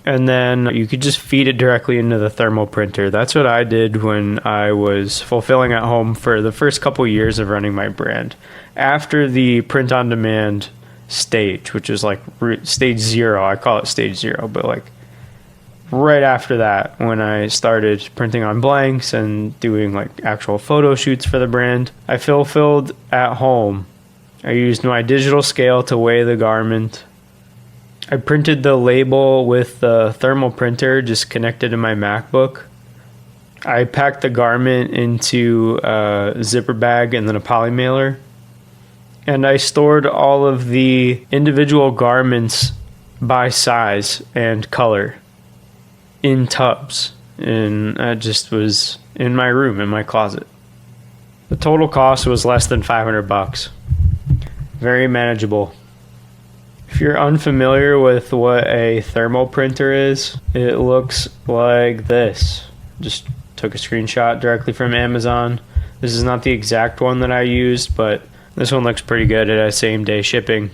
And then you could just feed it directly into the thermal printer. That's what I did when I was fulfilling at home for the first couple years of running my brand. After the print on demand stage, which is like stage 0, I call it stage 0, but like right after that, when I started printing on blanks and doing like actual photo shoots for the brand, I fulfilled at home. I used my digital scale to weigh the garment. I printed the label with the thermal printer just connected to my MacBook. I packed the garment into a zipper bag and then a poly mailer. And I stored all of the individual garments by size and color in tubs. And that just was in my room, in my closet. The total cost was less than $500. Very manageable. If you're unfamiliar with what a thermal printer is, it looks like this. Just took a screenshot directly from Amazon. This is not the exact one that I used, but this one looks pretty good. It has same day shipping.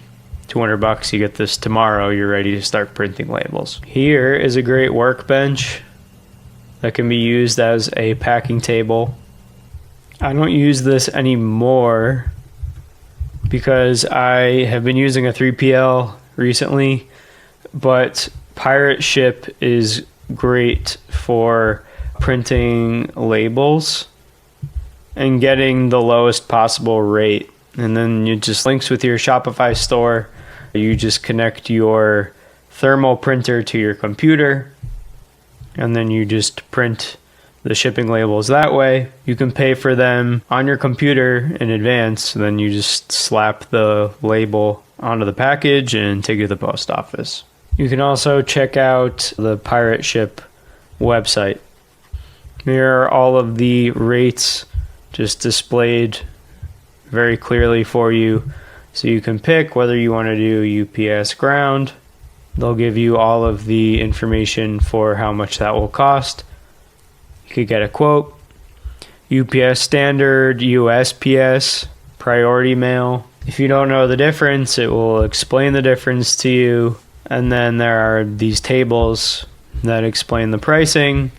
$200, you get this tomorrow, you're ready to start printing labels. Here is a great workbench that can be used as a packing table. I don't use this anymore because I have been using a 3PL recently, but Pirate Ship is great for printing labels and getting the lowest possible rate. And then you just links with your Shopify store. You just connect your thermal printer to your computer, and then you just print the shipping labels that way. You can pay for them on your computer in advance, then you just slap the label onto the package and take it to the post office. You can also check out the Pirate Ship website. Here are all of the rates just displayed very clearly for you, so you can pick whether you want to do UPS ground. They'll give you all of the information for how much that will cost. You could get a quote. UPS standard, USPS, priority mail. If you don't know the difference, it will explain the difference to you. And then there are these tables that explain the pricing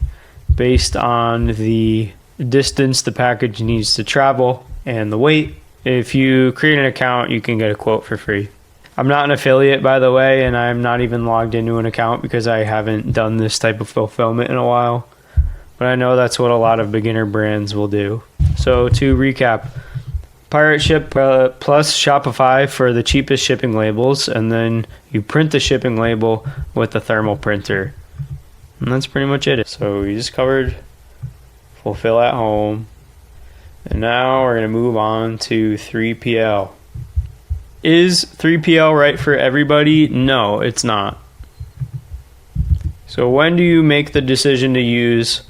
based on the distance the package needs to travel and the weight. If you create an account, you can get a quote for free. I'm not an affiliate, by the way, and I'm not even logged into an account because I haven't done this type of fulfillment in a while. But I know that's what a lot of beginner brands will do. So to recap, Pirate Ship plus Shopify for the cheapest shipping labels, and then you print the shipping label with the thermal printer. And that's pretty much it. So we just covered fulfill at home. And now we're going to move on to 3PL. Is 3PL right for everybody? No, it's not. So when do you make the decision to use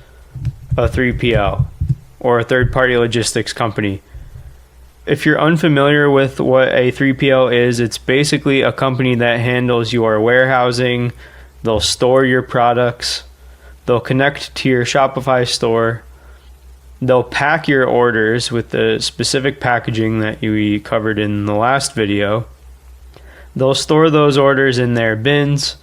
a 3PL or a third-party logistics company? If you're unfamiliar with what a 3PL is, it's basically a company that handles your warehousing. They'll store your products. They'll connect to your Shopify store. They'll pack your orders with the specific packaging that we covered in the last video. They'll store those orders in their bins,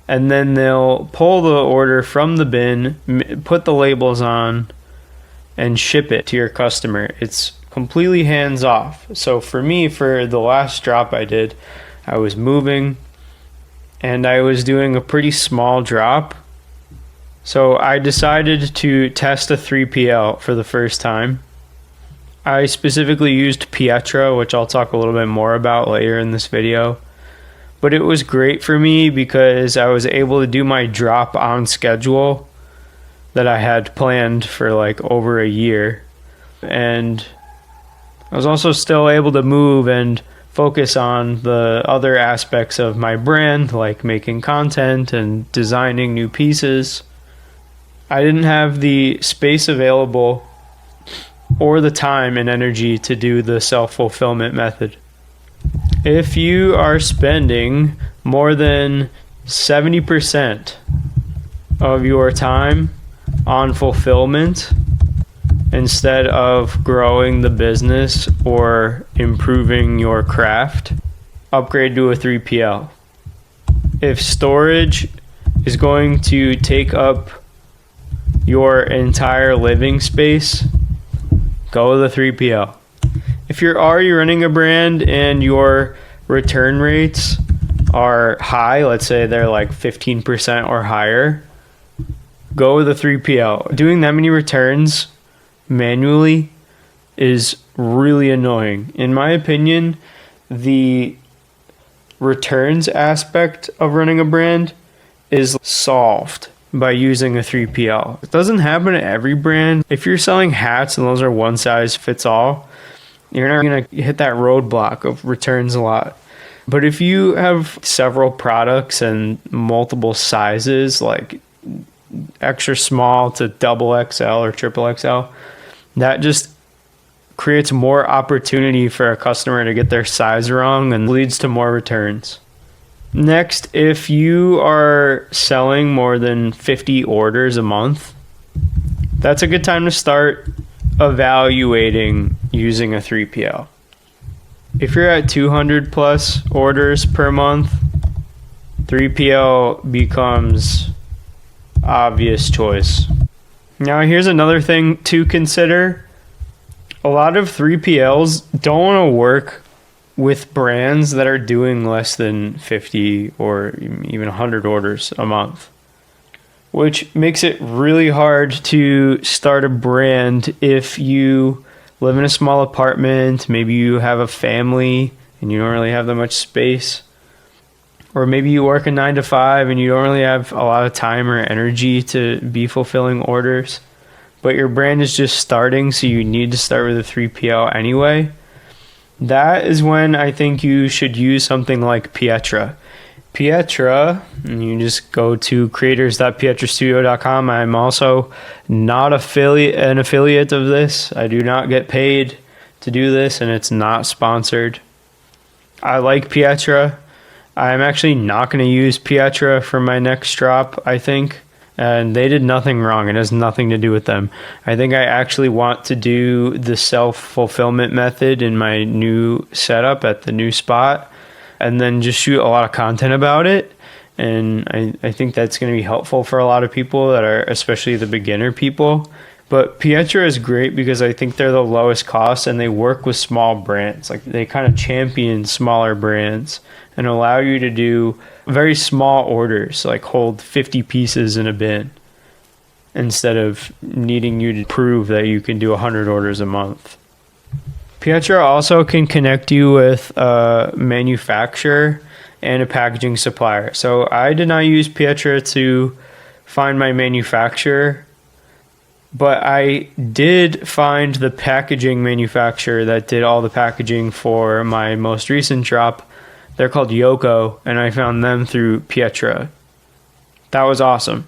and then they'll pull the order from the bin, put the labels on, and ship it to your customer. It's completely hands off. So for me, for the last drop I did, I was moving and I was doing a pretty small drop. So I decided to test a 3PL for the first time. I specifically used Pietro, which I'll talk a little bit more about later in this video. But it was great for me because I was able to do my drop on schedule that I had planned for like over a year. And I was also still able to move and focus on the other aspects of my brand, like making content and designing new pieces. I didn't have the space available or the time and energy to do the self-fulfillment method. If you are spending more than 70% of your time on fulfillment instead of growing the business or improving your craft, upgrade to a 3PL. If storage is going to take up your entire living space, go with a 3PL. If you're already running a brand and your return rates are high, let's say they're like 15% or higher, go with a 3PL. Doing that many returns manually is really annoying. In my opinion, the returns aspect of running a brand is solved by using a 3PL. It doesn't happen at every brand. If you're selling hats and those are one size fits all, you're not going to hit that roadblock of returns a lot. But if you have several products and multiple sizes, like extra small to double XL or triple XL, that just creates more opportunity for a customer to get their size wrong and leads to more returns. Next, if you are selling more than 50 orders a month, that's a good time to start evaluating using a 3PL. If you're at 200 plus orders per month, 3PL becomes obvious choice. Now, here's another thing to consider. A lot of 3PLs don't want to work with brands that are doing less than 50 or even 100 orders a month, which makes it really hard to start a brand if you live in a small apartment, maybe you have a family and you don't really have that much space, or maybe you work a 9 to 5 and you don't really have a lot of time or energy to be fulfilling orders, but your brand is just starting, so you need to start with a 3PL anyway. That is when I think you should use something like Pietra. Pietra, and you just go to creators.pietrastudio.com. I'm also not an affiliate of this. I do not get paid to do this, and it's not sponsored. I like Pietra. I'm actually not going to use Pietra for my next drop, I think. And they did nothing wrong. It has nothing to do with them. I think I actually want to do the self-fulfillment method in my new setup at the new spot, and then just shoot a lot of content about it. And I think that's going to be helpful for a lot of people that are, especially the beginner people. But Pietra is great because I think they're the lowest cost and they work with small brands. Like, they kind of champion smaller brands and allow you to do very small orders, like hold 50 pieces in a bin, instead of needing you to prove that you can do 100 orders a month. Pietra also can connect you with a manufacturer and a packaging supplier. So I did not use Pietra to find my manufacturer, but I did find the packaging manufacturer that did all the packaging for my most recent drop. They're called Yoko, and I found them through Pietra. That was awesome.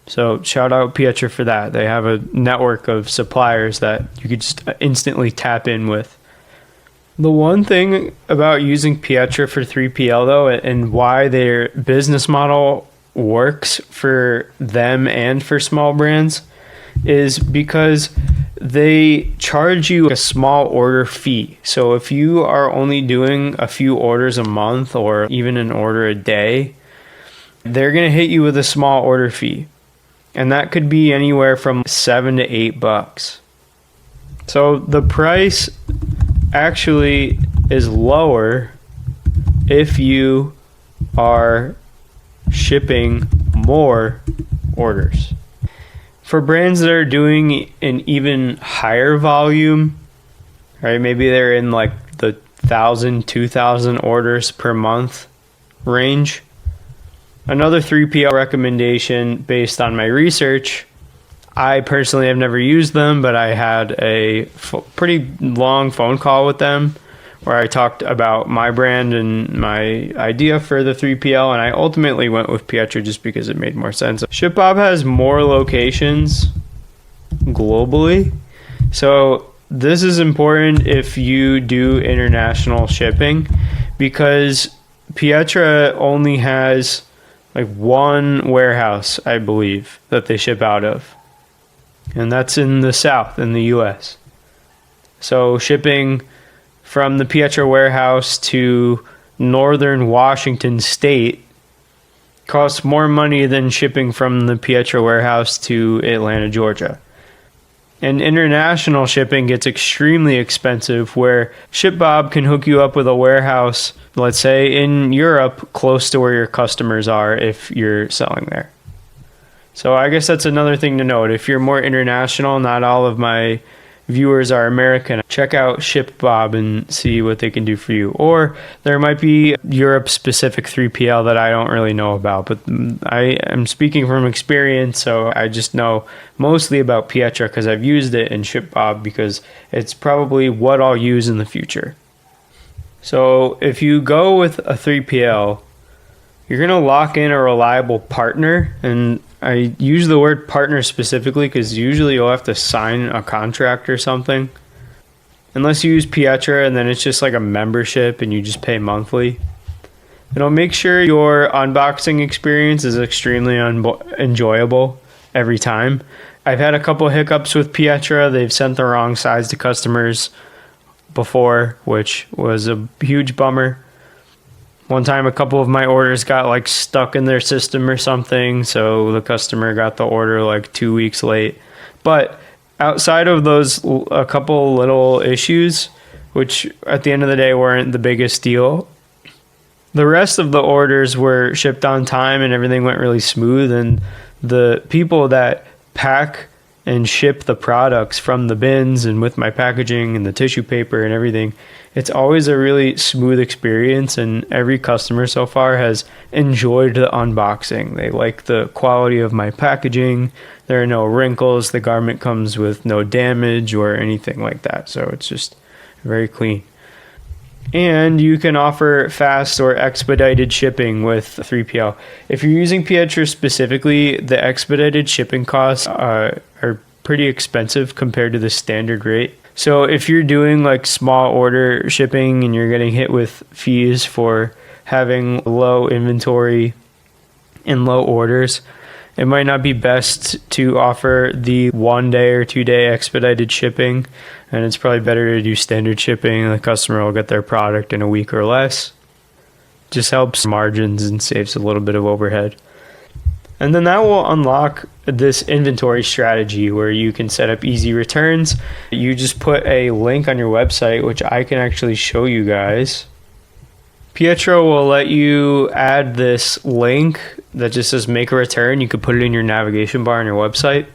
So shout out Pietra for that. They have a network of suppliers that you could just instantly tap in with. The one thing about using Pietra for 3PL though, and why their business model works for them and for small brands, is because they charge you a small order fee. So if you are only doing a few orders a month or even an order a day, they're going to hit you with a small order fee. And that could be anywhere from $7 to $8. So the price actually is lower if you are shipping more orders. For brands that are doing an even higher volume, right? Maybe they're in like the 1,000, 2,000 orders per month range. Another 3PL recommendation based on my research, I personally have never used them, but I had a pretty long phone call with them where I talked about my brand and my idea for the 3PL, and I ultimately went with Pietra just because it made more sense. ShipBob has more locations globally, so this is important if you do international shipping, because Pietra only has like one warehouse, I believe, that they ship out of, and that's in the South, in the US. So shipping from the Pietra warehouse to northern Washington state costs more money than shipping from the Pietra warehouse to Atlanta, Georgia. And international shipping gets extremely expensive, where ShipBob can hook you up with a warehouse, let's say in Europe, close to where your customers are if you're selling there. So I guess that's another thing to note. If you're more international, not all of my viewers are American, check out ShipBob and see what they can do for you. Or there might be Europe-specific 3PL that I don't really know about, but I am speaking from experience, so I just know mostly about Pietra because I've used it, and ShipBob because it's probably what I'll use in the future. So if you go with a 3PL, you're going to lock in a reliable partner, and I use the word partner specifically because usually you'll have to sign a contract or something. Unless you use Pietra, and then it's just like a membership and you just pay monthly. It'll make sure your unboxing experience is extremely enjoyable every time. I've had a couple hiccups with Pietra. They've sent the wrong size to customers before, which was a huge bummer. One time a couple of my orders got like stuck in their system or something, so the customer got the order like 2 weeks late. But Outside of those a couple little issues, which at the end of the day weren't the biggest deal, the rest of the orders were shipped on time and everything went really smooth. And the people that pack and ship the products from the bins and with my packaging and the tissue paper and everything, it's always a really smooth experience, and every customer so far has enjoyed the unboxing. They like the quality of my packaging. There are no wrinkles. The garment comes with no damage or anything like that, so it's just very clean. And you can offer fast or expedited shipping with 3PL. If you're using Pietra specifically, the expedited shipping costs are pretty expensive compared to the standard rate. So if you're doing like small order shipping and you're getting hit with fees for having low inventory and low orders, it might not be best to offer the 1 day or 2 day expedited shipping, and it's probably better to do standard shipping, and the customer will get their product in a week or less. Just helps margins and saves a little bit of overhead. And then that will unlock this inventory strategy where you can set up easy returns. You just put a link on your website, which I can actually show you guys. Pietra will let you add this link that just says make a return. You could put it in your navigation bar on your website.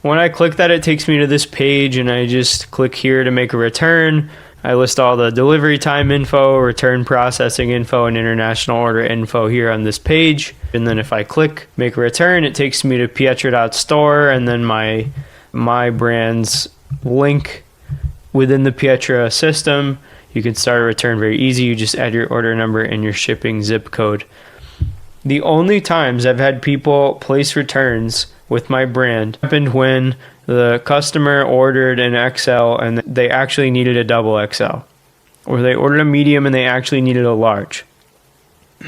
When I click that, it takes me to this page, and I just click here to make a return. I list all the delivery time info, return processing info, and international order info here on this page. And then if I click make a return, it takes me to Pietra.store and then my brand's link within the Pietra system. You can start a return very easy. You just add your order number and your shipping zip code. The only times I've had people place returns with my brand happened when the customer ordered an XL and they actually needed a double XL, or they ordered a medium and they actually needed a large.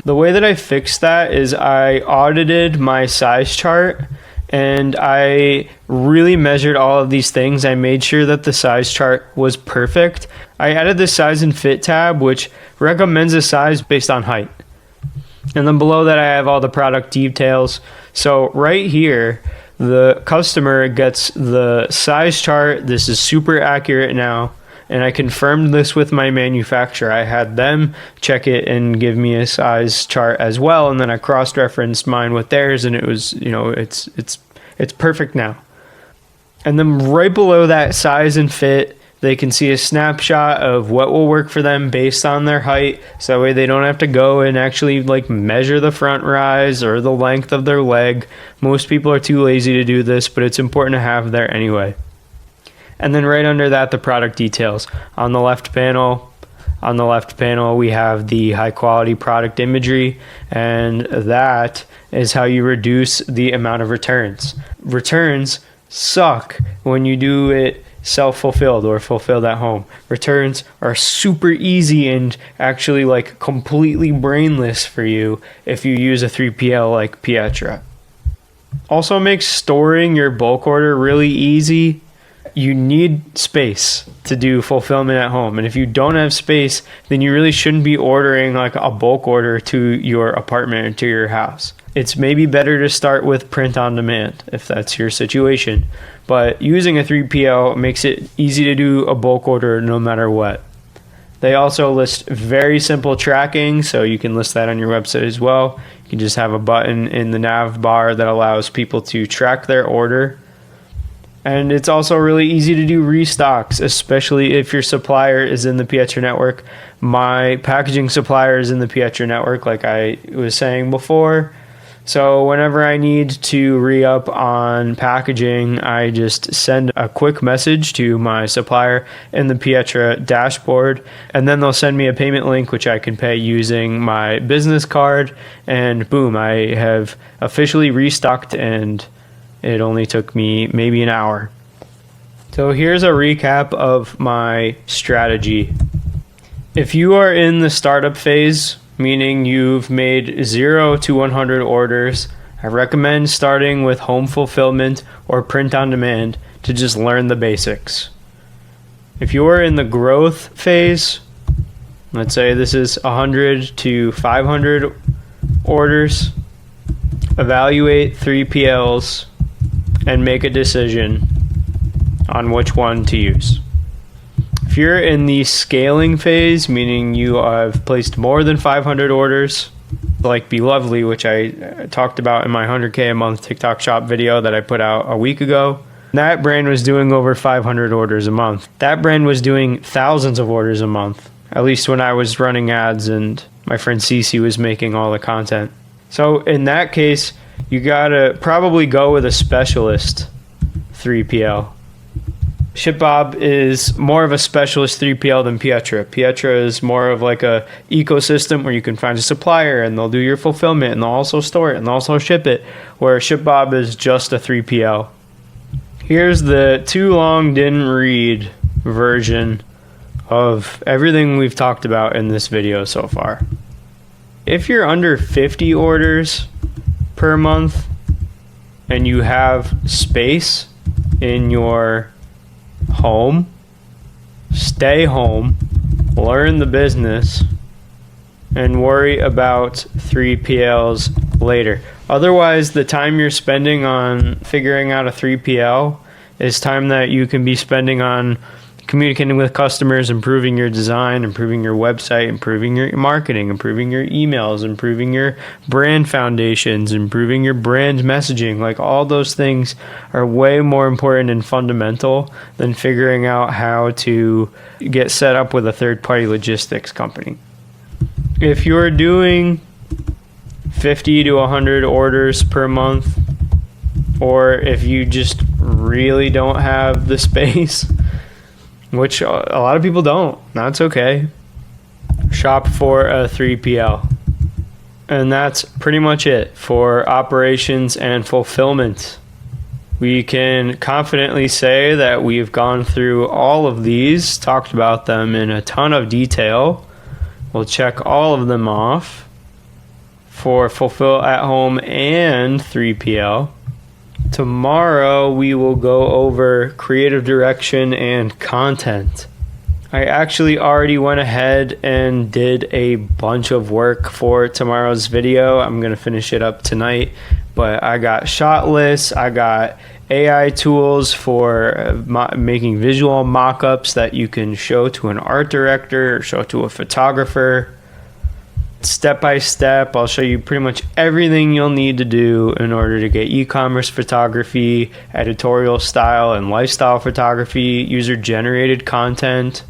The way that I fixed that is I audited my size chart, and I really measured all of these things. I made sure that the size chart was perfect. I added the size and fit tab, which recommends a size based on height. And then below that, I have all the product details. So right here, the customer gets the size chart. This is super accurate now. And I confirmed this with my manufacturer. I had them check it and give me a size chart as well. And then I cross-referenced mine with theirs, and it was, it's perfect now. And then right below that size and fit, they can see a snapshot of what will work for them based on their height. So that way they don't have to go and actually measure the front rise or the length of their leg. Most people are too lazy to do this, but it's important to have there anyway. And then right under that, the product details. On the left panel, we have the high quality product imagery, and that is how you reduce the amount of returns. Returns suck when you do it self-fulfilled or fulfilled at home. Returns are super easy and actually completely brainless for you if you use a 3PL like Pietra. Also makes storing your bulk order really easy. You need space to do fulfillment at home. And if you don't have space, then you really shouldn't be ordering a bulk order to your apartment or to your house. It's maybe better to start with print on demand if that's your situation. But using a 3PL makes it easy to do a bulk order no matter what. They also list very simple tracking, so you can list that on your website as well. You can just have a button in the nav bar that allows people to track their order. And it's also really easy to do restocks, especially if your supplier is in the Pietra network. My packaging supplier is in the Pietra network, like I was saying before. So whenever I need to re-up on packaging, I just send a quick message to my supplier in the Pietra dashboard, and then they'll send me a payment link, which I can pay using my business card, and boom, I have officially restocked, and it only took me maybe an hour. So here's a recap of my strategy. If you are in the startup phase, meaning you've made 0 to 100 orders, I recommend starting with home fulfillment or print on demand to just learn the basics. If you are in the growth phase, let's say this is 100 to 500 orders, evaluate 3PLs and make a decision. on which one to use. If you're in the scaling phase, meaning you have placed more than 500 orders, like Be Lovely, which I talked about in my 100K a month TikTok shop video that I put out a week ago, that brand was doing over 500 orders a month. That brand was doing thousands of orders a month, at least when I was running ads and my friend Cece was making all the content. So in that case, you gotta probably go with a specialist 3PL. ShipBob is more of a specialist 3PL than Pietra. Pietra is more of like a ecosystem where you can find a supplier and they'll do your fulfillment and they'll also store it and they'll also ship it, where ShipBob is just a 3PL. Here's the too long didn't read version of everything we've talked about in this video so far. If you're under 50 orders per month and you have space in your home, stay home, learn the business, and worry about 3PLs later. Otherwise, the time you're spending on figuring out a 3PL is time that you can be spending on communicating with customers, improving your design, improving your website, improving your marketing, improving your emails, improving your brand foundations, improving your brand messaging. Like, all those things are way more important and fundamental than figuring out how to get set up with a third-party logistics company. If you're doing 50 to 100 orders per month, or if you just really don't have the space, which a lot of people don't, that's okay, shop for a 3PL. And that's pretty much it for operations and fulfillment. We can confidently say that we've gone through all of these, talked about them in a ton of detail. We'll check all of them off for Fulfill at Home and 3PL. Tomorrow we will go over creative direction and content. I actually already went ahead and did a bunch of work for tomorrow's video. I'm going to finish it up tonight, but I got shot lists, I got AI tools for making visual mock-ups that you can show to an art director or show to a photographer. Step by step, I'll show you pretty much everything you'll need to do in order to get e-commerce photography, editorial style and lifestyle photography, user-generated content,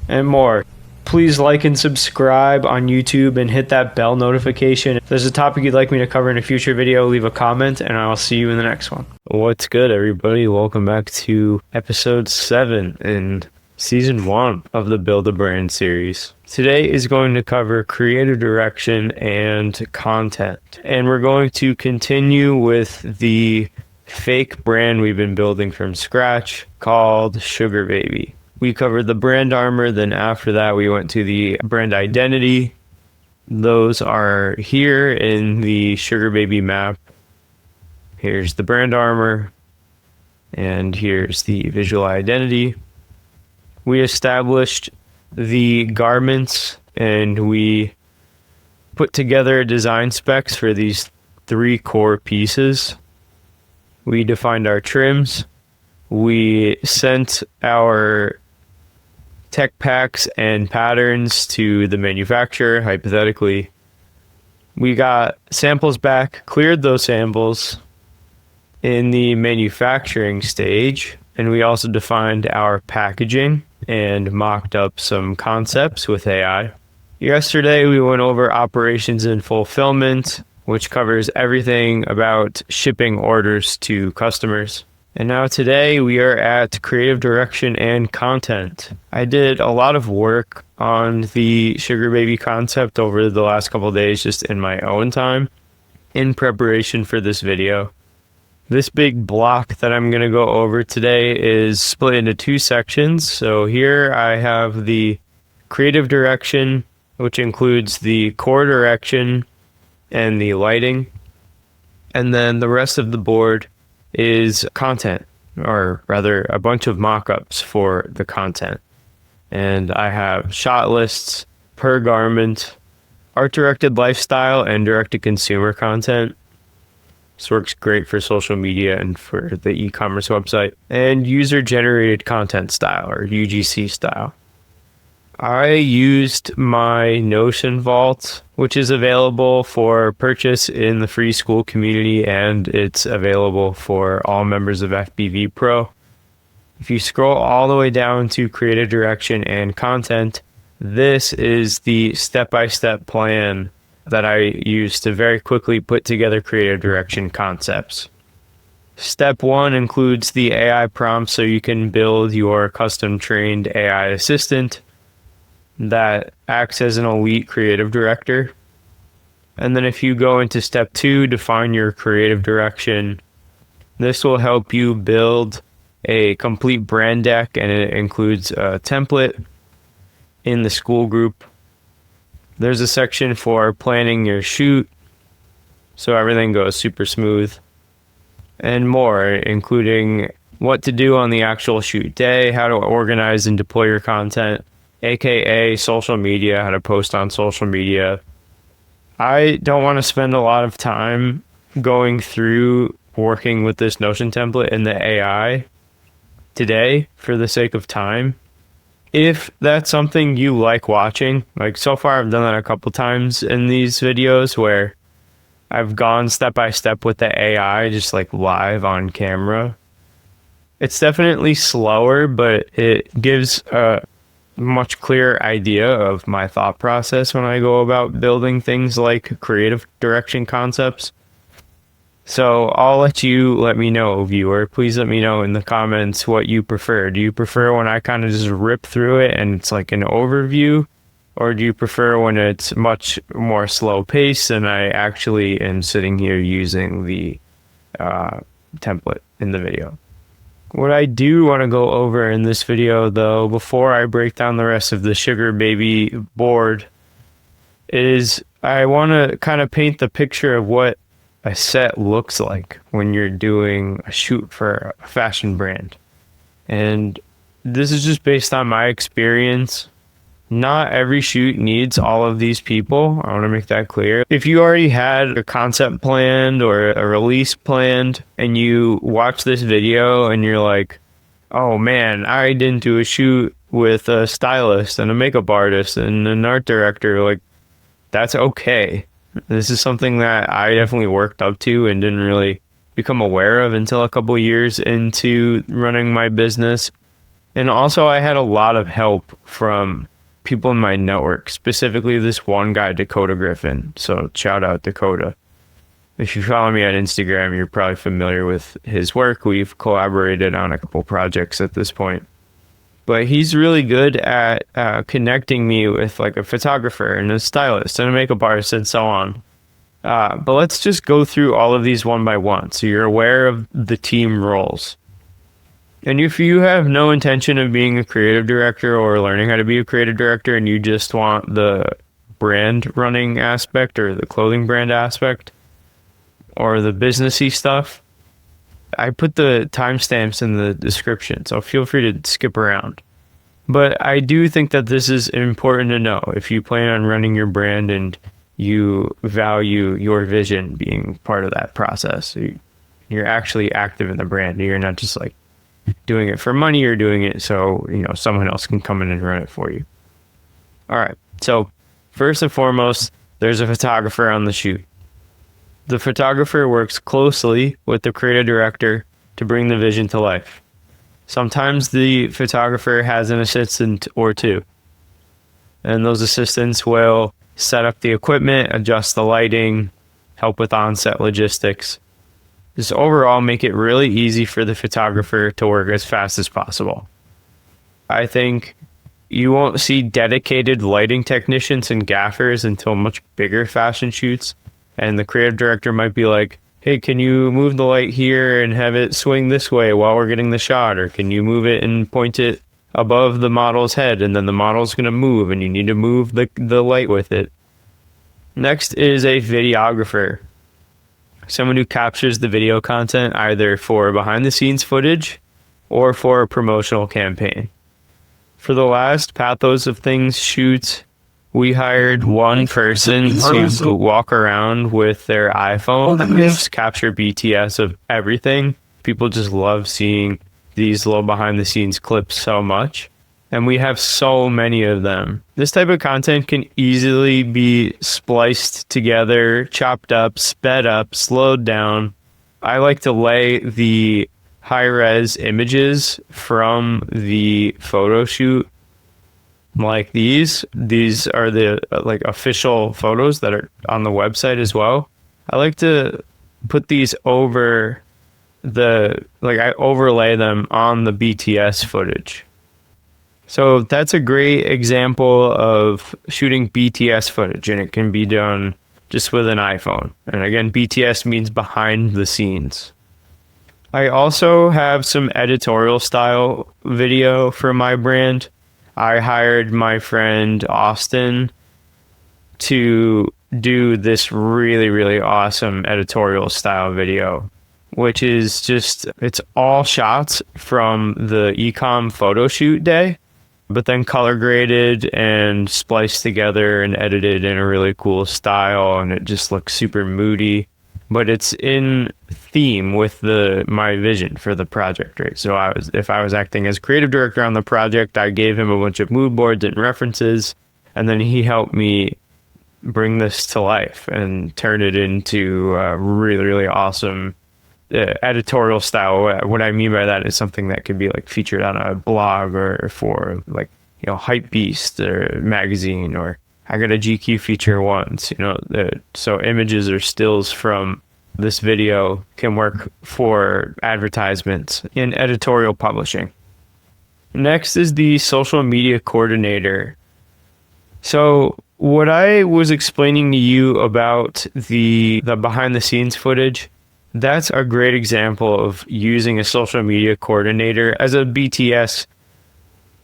and more. Please like and subscribe on YouTube and hit that bell notification. If there's a topic you'd like me to cover in a future video, leave a comment and I'll see you in the next one. What's good, everybody? Welcome back to episode 7 in season 1 of the Build a Brand series. Today is going to cover creative direction and content. And we're going to continue with the fake brand we've been building from scratch called Sugar Baby. We covered the brand armor, then after that we went to the brand identity. Those are here in the Sugar Baby map. Here's the brand armor, and here's the visual identity. We established the garments and we put together design specs for these 3 core pieces. We defined our trims. We sent our tech packs and patterns to the manufacturer, hypothetically. We got samples back, cleared those samples in the manufacturing stage, and we also defined our packaging and mocked up some concepts with AI. Yesterday, we went over operations and fulfillment, which covers everything about shipping orders to customers. And now today, we are at creative direction and content. I did a lot of work on the Sugar Baby concept over the last couple of days, just in my own time, in preparation for this video. This big block that I'm going to go over today is split into 2 sections. So here I have the creative direction, which includes the core direction and the lighting. And then the rest of the board is content, or rather a bunch of mock-ups for the content. And I have shot lists per garment, art-directed lifestyle and direct-to-consumer content, This works great for social media and for the e-commerce website. And user-generated content style, or UGC style. I used my Notion Vault, which is available for purchase in the free Skool community, and it's available for all members of FBV Pro. If you scroll all the way down to creative direction and content, this is the step-by-step plan that I use to very quickly put together creative direction concepts. Step 1 includes the AI prompt, so you can build your custom trained AI assistant that acts as an elite creative director. And then if you go into step 2, define your creative direction, this will help you build a complete brand deck, and it includes a template in the Skool group. There's a section for planning your shoot, so everything goes super smooth, and more, including what to do on the actual shoot day, how to organize and deploy your content, aka social media, how to post on social media. I don't want to spend a lot of time going through working with this Notion template in the AI today for the sake of time. If that's something you like watching, like so far I've done that a couple times in these videos where I've gone step by step with the AI, just like live on camera. It's definitely slower, but it gives a much clearer idea of my thought process when I go about building things like creative direction concepts. So I'll let me know, viewer. Please let me know in the comments what you prefer. Do you prefer when I kind of just rip through it and it's like an overview? Or do you prefer when it's much more slow paced and I actually am sitting here using the template in the video? What I do want to go over in this video, though, before I break down the rest of the Sugar Baby board, is I want to kind of paint the picture of what a set looks like when you're doing a shoot for a fashion brand. And this is just based on my experience. Not every shoot needs all of these people. I want to make that clear. If you already had a concept planned or a release planned and you watch this video and you're like, oh man, I didn't do a shoot with a stylist and a makeup artist and an art director, like, that's okay. This is something that I definitely worked up to and didn't really become aware of until a couple years into running my business. And also I had a lot of help from people in my network, specifically this one guy, Dakota Griffin. So shout out Dakota. If you follow me on Instagram, you're probably familiar with his work. We've collaborated on a couple projects at this point. But he's really good at connecting me with like a photographer and a stylist and a makeup artist and so on. But let's just go through all of these one by one so you're aware of the team roles. And if you have no intention of being a creative director or learning how to be a creative director and you just want the brand running aspect or the clothing brand aspect or the businessy stuff, I put the timestamps in the description, so feel free to skip around. But I do think that this is important to know if you plan on running your brand and you value your vision being part of that process. You're actually active in the brand. You're not just like doing it for money, you're doing it so, someone else can come in and run it for you. All right. So first and foremost, there's a photographer on the shoot. The photographer works closely with the creative director to bring the vision to life. Sometimes the photographer has an assistant or two, and those assistants will set up the equipment, adjust the lighting, help with on-set logistics. Just overall make it really easy for the photographer to work as fast as possible. I think you won't see dedicated lighting technicians and gaffers until much bigger fashion shoots. And the creative director might be like, hey, can you move the light here and have it swing this way while we're getting the shot? Or can you move it and point it above the model's head and then the model's going to move and you need to move the light with it. Next is a videographer. Someone who captures the video content either for behind the scenes footage or for a promotional campaign. For the last Pathos of Things shoots, We hired one person to walk around with their iPhone and just capture BTS of everything. People just love seeing these little behind the scenes clips so much. And we have so many of them. This type of content can easily be spliced together, chopped up, sped up, slowed down. I like to lay the high-res images from the photo shoot like these. These are the like official photos that are on the website as well. I like to put these over I overlay them on the BTS footage. So that's a great example of shooting BTS footage, and it can be done just with an iPhone. And again, BTS means behind the scenes. I also have some editorial style video for my brand. I hired my friend Austin to do this really, really awesome editorial style video, which is just, it's all shots from the ecom photo shoot day, but then color graded and spliced together and edited in a really cool style, and it just looks super moody, but it's in theme with my vision for the project, right? So if I was acting as creative director on the project, I gave him a bunch of mood boards and references, and then he helped me bring this to life and turn it into a really, really awesome editorial style. What I mean by that is something that could be like featured on a blog or for like, Hypebeast or magazine, or I got a GQ feature once, so images or stills from this video can work for advertisements in editorial publishing. Next is the social media coordinator. So what I was explaining to you about the behind the scenes footage, that's a great example of using a social media coordinator as a BTS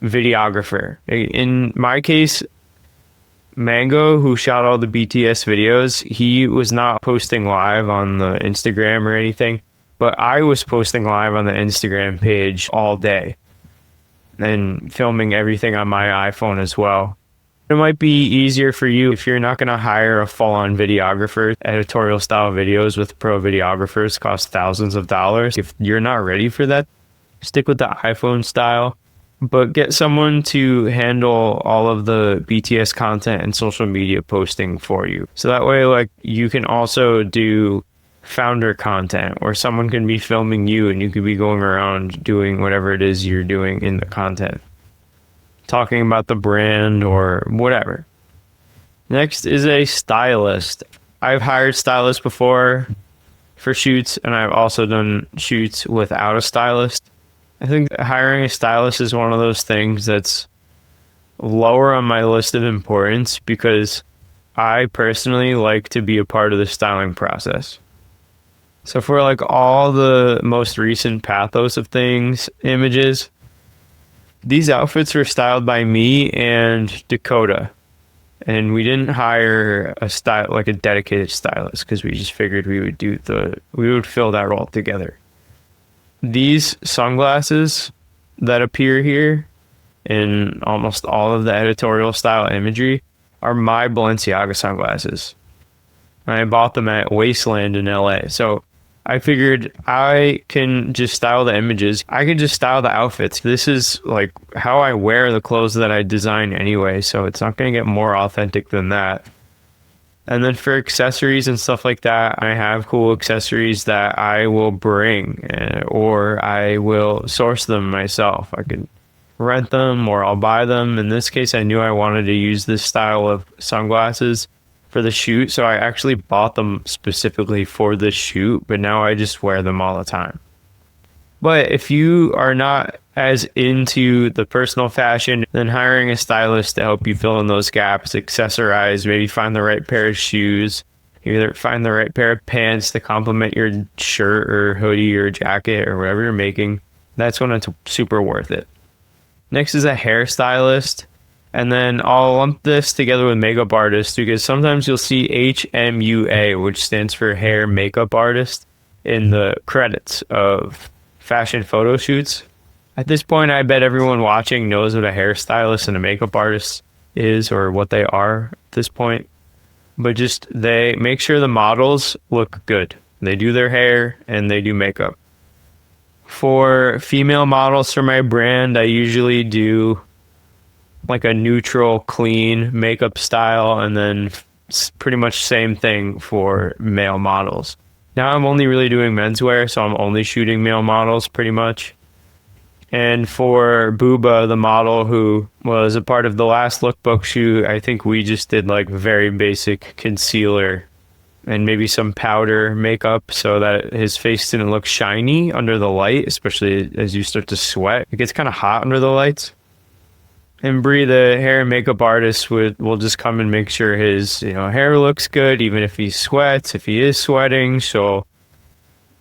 videographer. In my case, Mango, who shot all the BTS videos, he was not posting live on the Instagram or anything, but I was posting live on the Instagram page all day and filming everything on my iPhone as well. It might be easier for you if you're not going to hire a full-on videographer. Editorial style videos with pro videographers cost thousands of dollars. If you're not ready for that, stick with the iPhone style, but get someone to handle all of the BTS content and social media posting for you. So that way, like, you can also do founder content, or someone can be filming you and you could be going around doing whatever it is you're doing in the content, talking about the brand or whatever. Next is a stylist. I've hired stylists before for shoots, and I've also done shoots without a stylist. I think hiring a stylist is one of those things that's lower on my list of importance because I personally like to be a part of the styling process. So for like all the most recent Pathos of Things images, these outfits were styled by me and Dakota, and we didn't hire a dedicated stylist because we just figured we would fill that role together. These sunglasses that appear here in almost all of the editorial style imagery are my Balenciaga sunglasses. I bought them at Wasteland in LA. So I figured I can just style the images. I can just style the outfits. This is like how I wear the clothes that I design anyway, so it's not going to get more authentic than that. And then for accessories and stuff like that, I have cool accessories that I will bring, or I will source them myself. I can rent them or I'll buy them. In this case, I knew I wanted to use this style of sunglasses for the shoot, so I actually bought them specifically for the shoot, but now I just wear them all the time. But if you are not as into the personal fashion, then hiring a stylist to help you fill in those gaps, accessorize, maybe find the right pair of shoes, either find the right pair of pants to complement your shirt or hoodie or jacket or whatever you're making, that's when it's super worth it. Next is a hairstylist. And then I'll lump this together with makeup artist because sometimes you'll see HMUA, which stands for hair makeup artist, in the credits of fashion photo shoots. At this point, I bet everyone watching knows what a hairstylist and a makeup artist is or what they are at this point. But just they make sure the models look good. They do their hair and they do makeup. For female models for my brand, I usually do like a neutral, clean makeup style, and then pretty much same thing for male models. Now I'm only really doing menswear, so I'm only shooting male models pretty much. And for Booba, the model who was a part of the last lookbook shoot, I think we just did like very basic concealer and maybe some powder makeup so that his face didn't look shiny under the light, especially as you start to sweat. It gets kind of hot under the lights. And Bree, the hair and makeup artist, will just come and make sure his hair looks good, even if he sweats. If he is sweating, she'll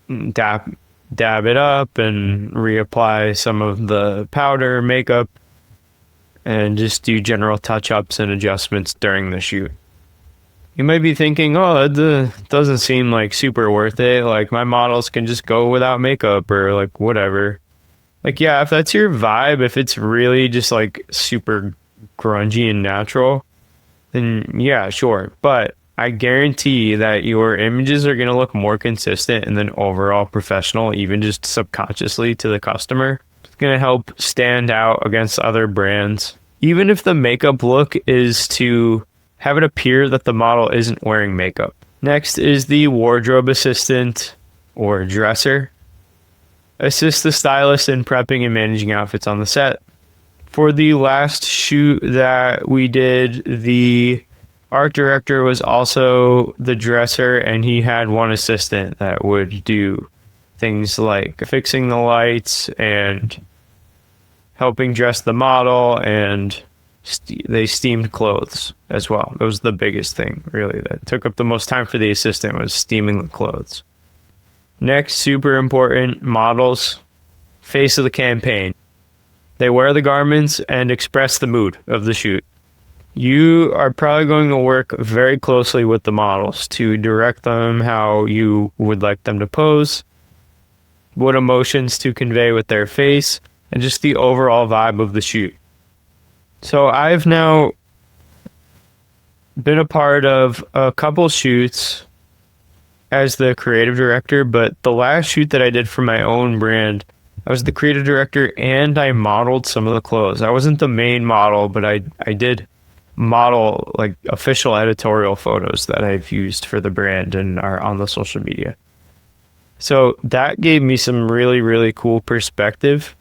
dab it up and reapply some of the powder makeup and just do general touch-ups and adjustments during the shoot. You might be thinking, oh, that doesn't seem like super worth it. Like my models can just go without makeup or like whatever. Like, yeah, if that's your vibe, if it's really just like super grungy and natural, then yeah, sure. But I guarantee that your images are going to look more consistent and then overall professional, even just subconsciously to the customer. It's going to help stand out against other brands. Even if the makeup look is to have it appear that the model isn't wearing makeup. Next is the wardrobe assistant or dresser. Assist the stylist in prepping and managing outfits on the set. For the last shoot that we did, the art director was also the dresser, and he had one assistant that would do things like fixing the lights and helping dress the model, and they steamed clothes as well. That was the biggest thing, really, that took up the most time for the assistant, was steaming the clothes. Next, super important, models, face of the campaign. They wear the garments and express the mood of the shoot. You are probably going to work very closely with the models to direct them how you would like them to pose, what emotions to convey with their face, and just the overall vibe of the shoot. So I've now been a part of a couple shoots as the creative director, but the last shoot that I did for my own brand, I was the creative director and I modeled some of the clothes. I wasn't the main model, but I did model like official editorial photos that I've used for the brand and are on the social media. So that gave me some really, really cool perspective,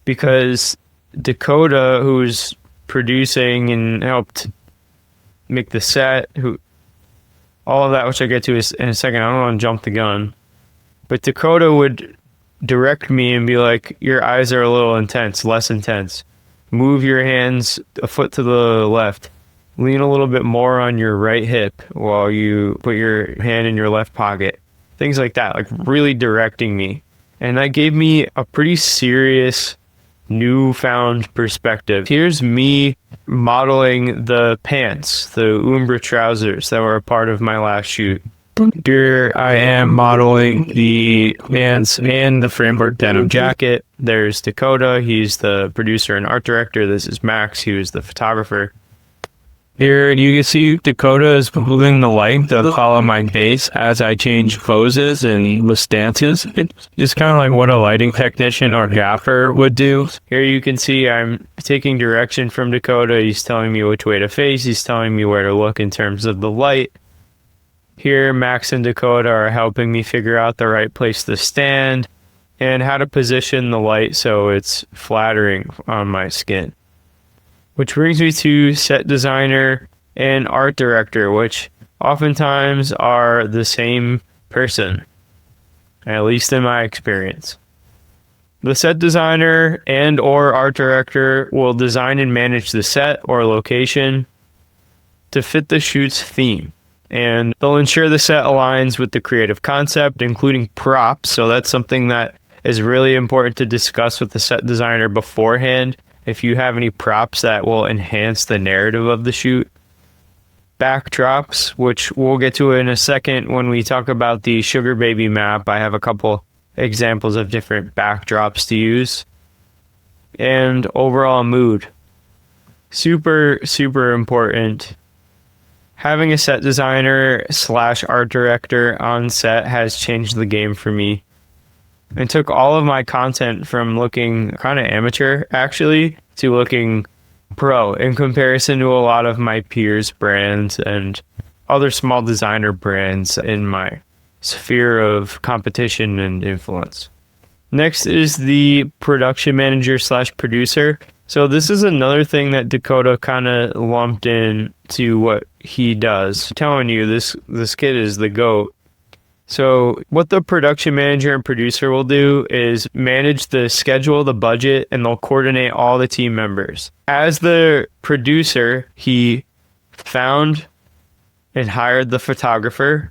because Dakota, who's producing and helped make the set, all of that, which I get to in a second, I don't want to jump the gun, but Dakota would direct me and be like, your eyes are a little intense, less intense. Move your hands a foot to the left. Lean a little bit more on your right hip while you put your hand in your left pocket. Things like that, like really directing me. And that gave me a pretty serious newfound perspective. Here's me modeling the pants, the Umbra trousers that were a part of my last shoot. Here I am modeling the pants and the framework denim jacket. There's Dakota, he's the producer and art director. This is Max, he was the photographer. Here you can see Dakota is moving the light to follow my face as I change poses and the stances. It's kind of like what a lighting technician or gaffer would do. Here you can see I'm taking direction from Dakota. He's telling me which way to face. He's telling me where to look in terms of the light. Here, Max and Dakota are helping me figure out the right place to stand and how to position the light so it's flattering on my skin. Which brings me to set designer and art director, which oftentimes are the same person, at least in my experience. The set designer and or art director will design and manage the set or location to fit the shoot's theme. And they'll ensure the set aligns with the creative concept, including props. So that's something that is really important to discuss with the set designer beforehand. If you have any props that will enhance the narrative of the shoot. Backdrops, which we'll get to in a second when we talk about the Sugar Baby map. I have a couple examples of different backdrops to use. And overall mood. Super, super important. Having a set designer / art director on set has changed the game for me. It took all of my content from looking kind of amateur, actually, to looking pro in comparison to a lot of my peers' brands and other small designer brands in my sphere of competition and influence. Next is the production manager / producer. So this is another thing that Dakota kind of lumped in to what he does. I'm telling you, this kid is the GOAT. So what the production manager and producer will do is manage the schedule, the budget, and they'll coordinate all the team members. As the producer, he found and hired the photographer.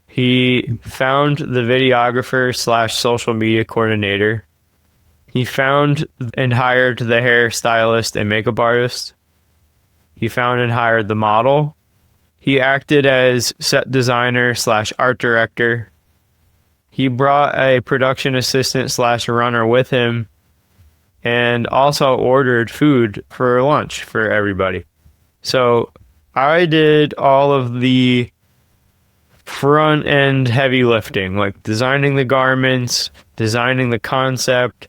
He found the videographer / social media coordinator. He found and hired the hairstylist and makeup artist. He found and hired the model. He acted as set designer / art director. He brought a production assistant / runner with him and also ordered food for lunch for everybody. So I did all of the front end heavy lifting, like designing the garments, designing the concept,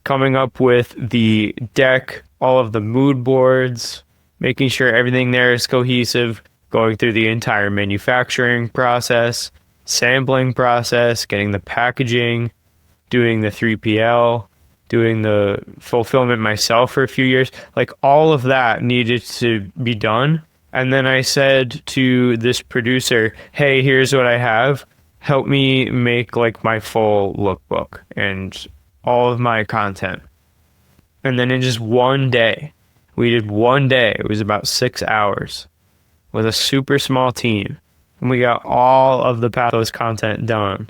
coming up with the deck, all of the mood boards, making sure everything there is cohesive, going through the entire manufacturing process, sampling process, getting the packaging, doing the 3PL, doing the fulfillment myself for a few years. Like all of that needed to be done. And then I said to this producer, hey, here's what I have. Help me make like my full lookbook and all of my content. And then in just one day, we did one day. It was about 6 hours with a super small team. And we got all of the Pathos content done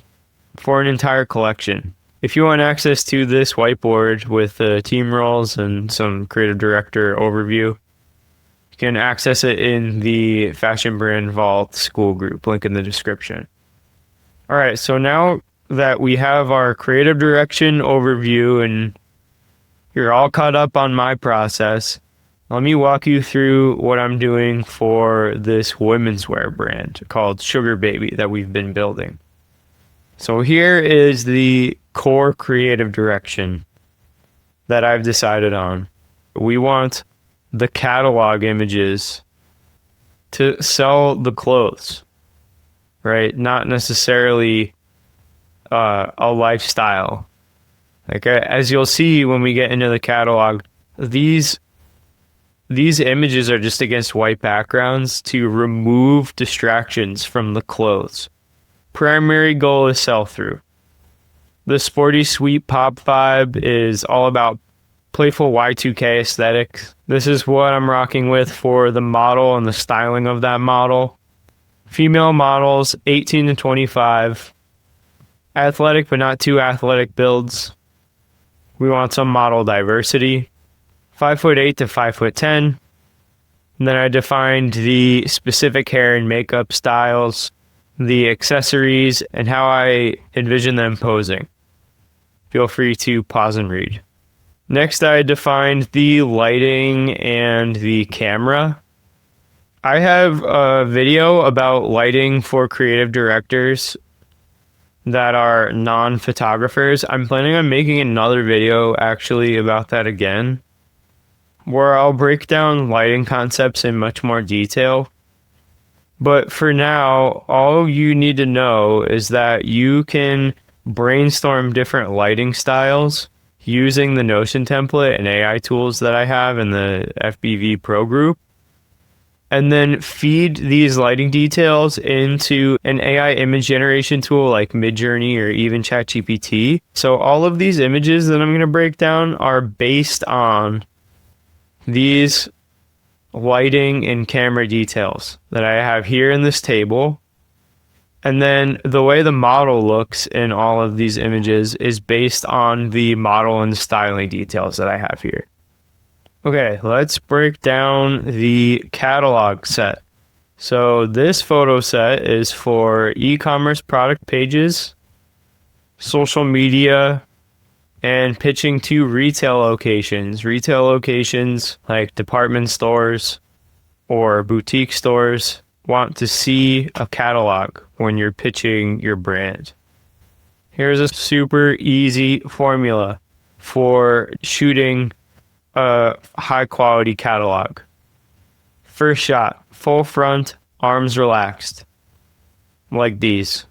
for an entire collection. If you want access to this whiteboard with team roles and some creative director overview, you can access it in the Fashion Brand Vault Skool group, link in the description. All right, so now that we have our creative direction overview and you're all caught up on my process, let me walk you through what I'm doing for this women's wear brand called Sugar Baby that we've been building. So here is the core creative direction that I've decided on. We want the catalog images to sell the clothes, right? Not necessarily a lifestyle. Like as you'll see when we get into the catalog, these images are just against white backgrounds to remove distractions from the clothes. Primary goal is sell-through. The sporty sweet pop vibe is all about playful Y2K aesthetics. This is what I'm rocking with for the model and the styling of that model. Female models, 18 to 25. Athletic, but not too athletic builds. We want some model diversity. 5'8" to 5'10". And then I defined the specific hair and makeup styles, the accessories, and how I envision them posing. Feel free to pause and read. Next, I defined the lighting and the camera. I have a video about lighting for creative directors that are non-photographers. I'm planning on making another video actually about that again, where I'll break down lighting concepts in much more detail. But for now, all you need to know is that you can brainstorm different lighting styles using the Notion template and AI tools that I have in the FBV Pro group, and then feed these lighting details into an AI image generation tool like Midjourney or even ChatGPT. So all of these images that I'm going to break down are based on these lighting and camera details that I have here in this table. And then the way the model looks in all of these images is based on the model and styling details that I have here. Okay, let's break down the catalog set. So this photo set is for e-commerce product pages, social media, and pitching to retail locations. Retail locations like department stores or boutique stores want to see a catalog when you're pitching your brand. Here's a super easy formula for shooting a high quality catalog. First shot, full front, arms relaxed, like these.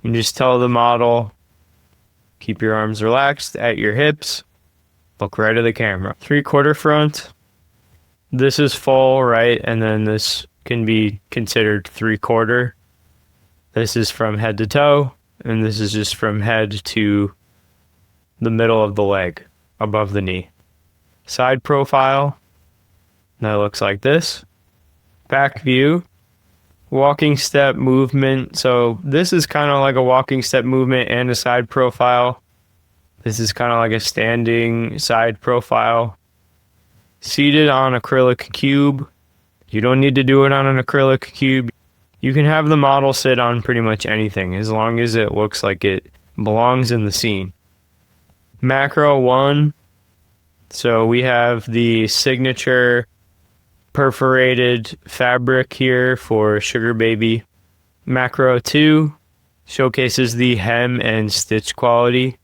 You just tell the model, keep your arms relaxed at your hips, look right at the camera. 3/4 front, this is full, right? And then this can be considered 3/4. This is from head to toe, and this is just from head to the middle of the leg, above the knee. Side profile, that looks like this. Back view, walking step movement. So this is kind of like a walking step movement and a side profile. This is kind of like a standing side profile. Seated on acrylic cube. You don't need to do it on an acrylic cube. You can have the model sit on pretty much anything as long as it looks like it belongs in the scene. Macro 1. So we have the signature perforated fabric here for Sugar Baby. Macro 2 showcases the hem and stitch quality,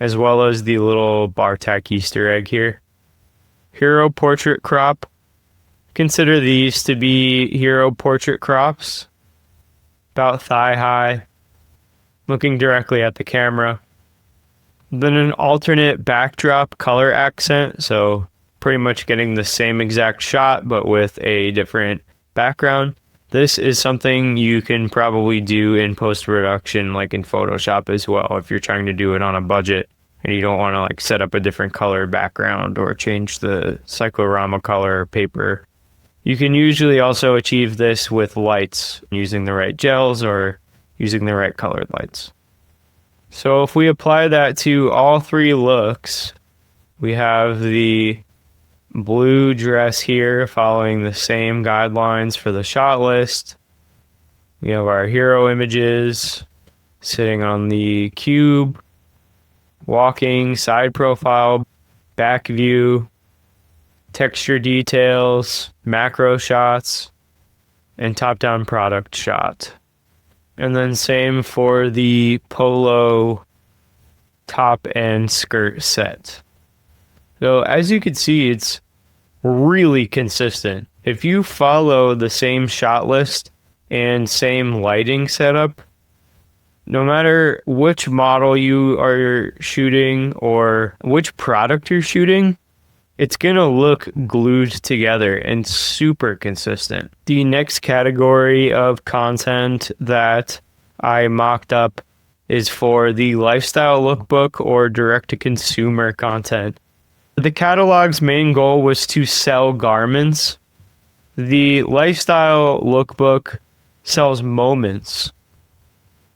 as well as the little bar tack Easter egg here. Hero portrait crop. Consider these to be hero portrait crops, about thigh high, looking directly at the camera. Then an alternate backdrop color accent, so pretty much getting the same exact shot but with a different background. This is something you can probably do in post-production, like in Photoshop as well, if you're trying to do it on a budget and you don't want to like set up a different color background or change the cyclorama color paper. You can usually also achieve this with lights, using the right gels or using the right colored lights. So if we apply that to all three looks, we have the blue dress here following the same guidelines for the shot list. We have our hero images sitting on the cube, walking, side profile, back view, texture details, macro shots, and top-down product shot. And then same for the polo top and skirt set. So as you can see, it's really consistent. If you follow the same shot list and same lighting setup, no matter which model you are shooting or which product you're shooting, it's gonna look glued together and super consistent. The next category of content that I mocked up is for the lifestyle lookbook or direct-to-consumer content. The catalog's main goal was to sell garments. The lifestyle lookbook sells moments,